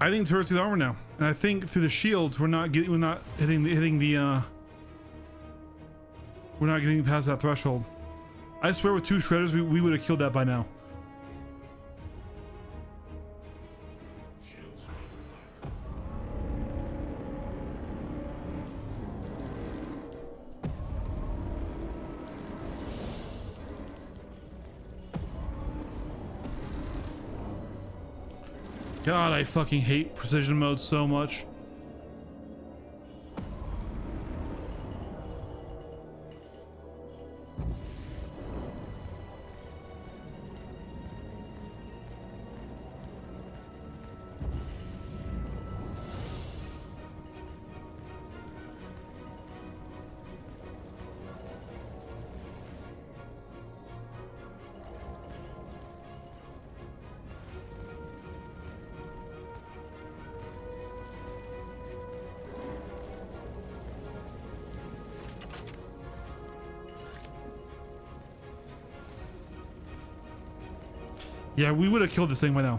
I think turrets get armor now, and I think through the shields we're not hitting past that threshold. I swear with 2 shredders we would have killed that by now. God, I fucking hate precision mode so much. Yeah, we would have killed this thing by now.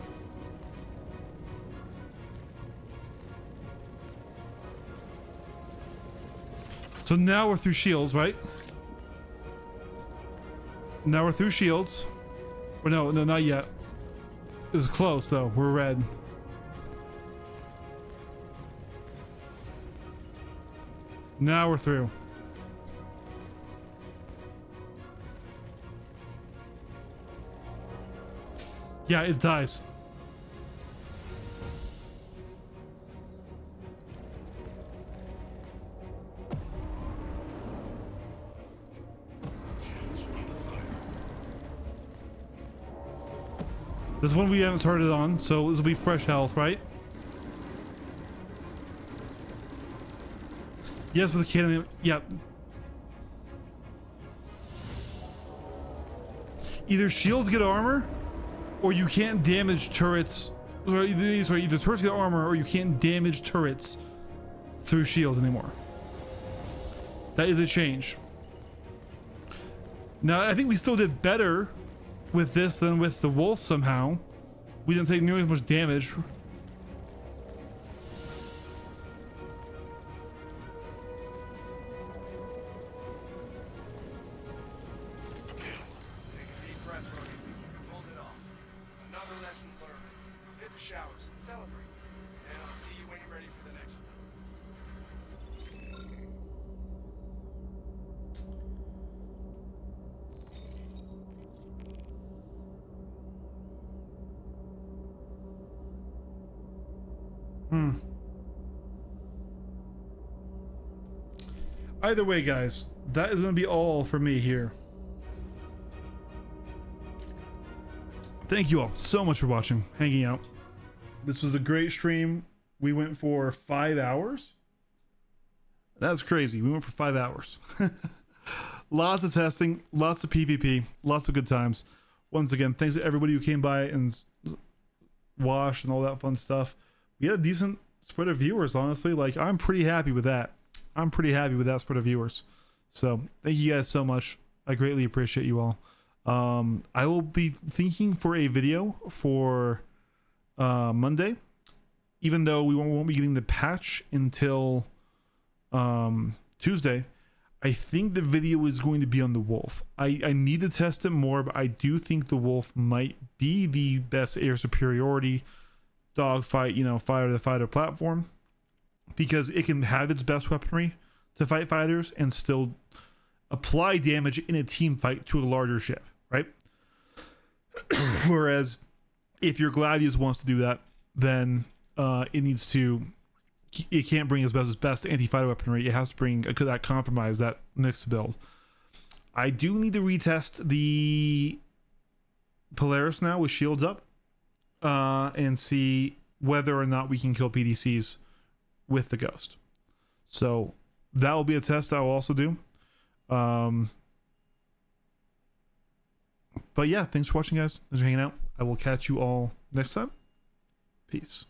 So now we're through shields, right? Now we're through shields. Or no, not yet. It was close though. We're red. Now we're through. Yeah, it dies. This one we haven't started on, so this will be fresh health, right? Yes, with a cannon. Yep. Either shields get armor, or you can't damage turrets. Sorry, either turrets get armor, or you can't damage turrets through shields anymore. That is a change. Now, I think we still did better with this than with the wolf somehow. We didn't take nearly as much damage. yours. Celebrate. And I'll see you when you're ready for the next one. Either way, guys, that is going to be all for me here. Thank you all so much for watching, hanging out. This was a great stream. We went for 5 hours. That's crazy. We went for 5 hours. Lots of testing, lots of PvP, lots of good times. Once again, thanks to everybody who came by and watched and all that fun stuff. We had a decent spread of viewers, honestly. Like, I'm pretty happy with that. I'm pretty happy with that spread of viewers. So thank you guys so much. I greatly appreciate you all. I will be thinking for a video for Monday, even though we won't be getting the patch until Tuesday. I think the video is going to be on the Wolf. I need to test it more, but I do think the Wolf might be the best air superiority dogfight, fighter to fighter platform, because it can have its best weaponry to fight fighters and still apply damage in a team fight to a larger ship, right? Whereas if your Gladius wants to do that, then it can't bring its best anti-fighter weaponry. It has to bring that compromise, that mixed build. I do need to retest the Polaris now with shields up, and see whether or not we can kill PDCs with the Ghost. So that will be a test I will also do. But yeah, thanks for watching, guys. Thanks for hanging out. I will catch you all next time. Peace.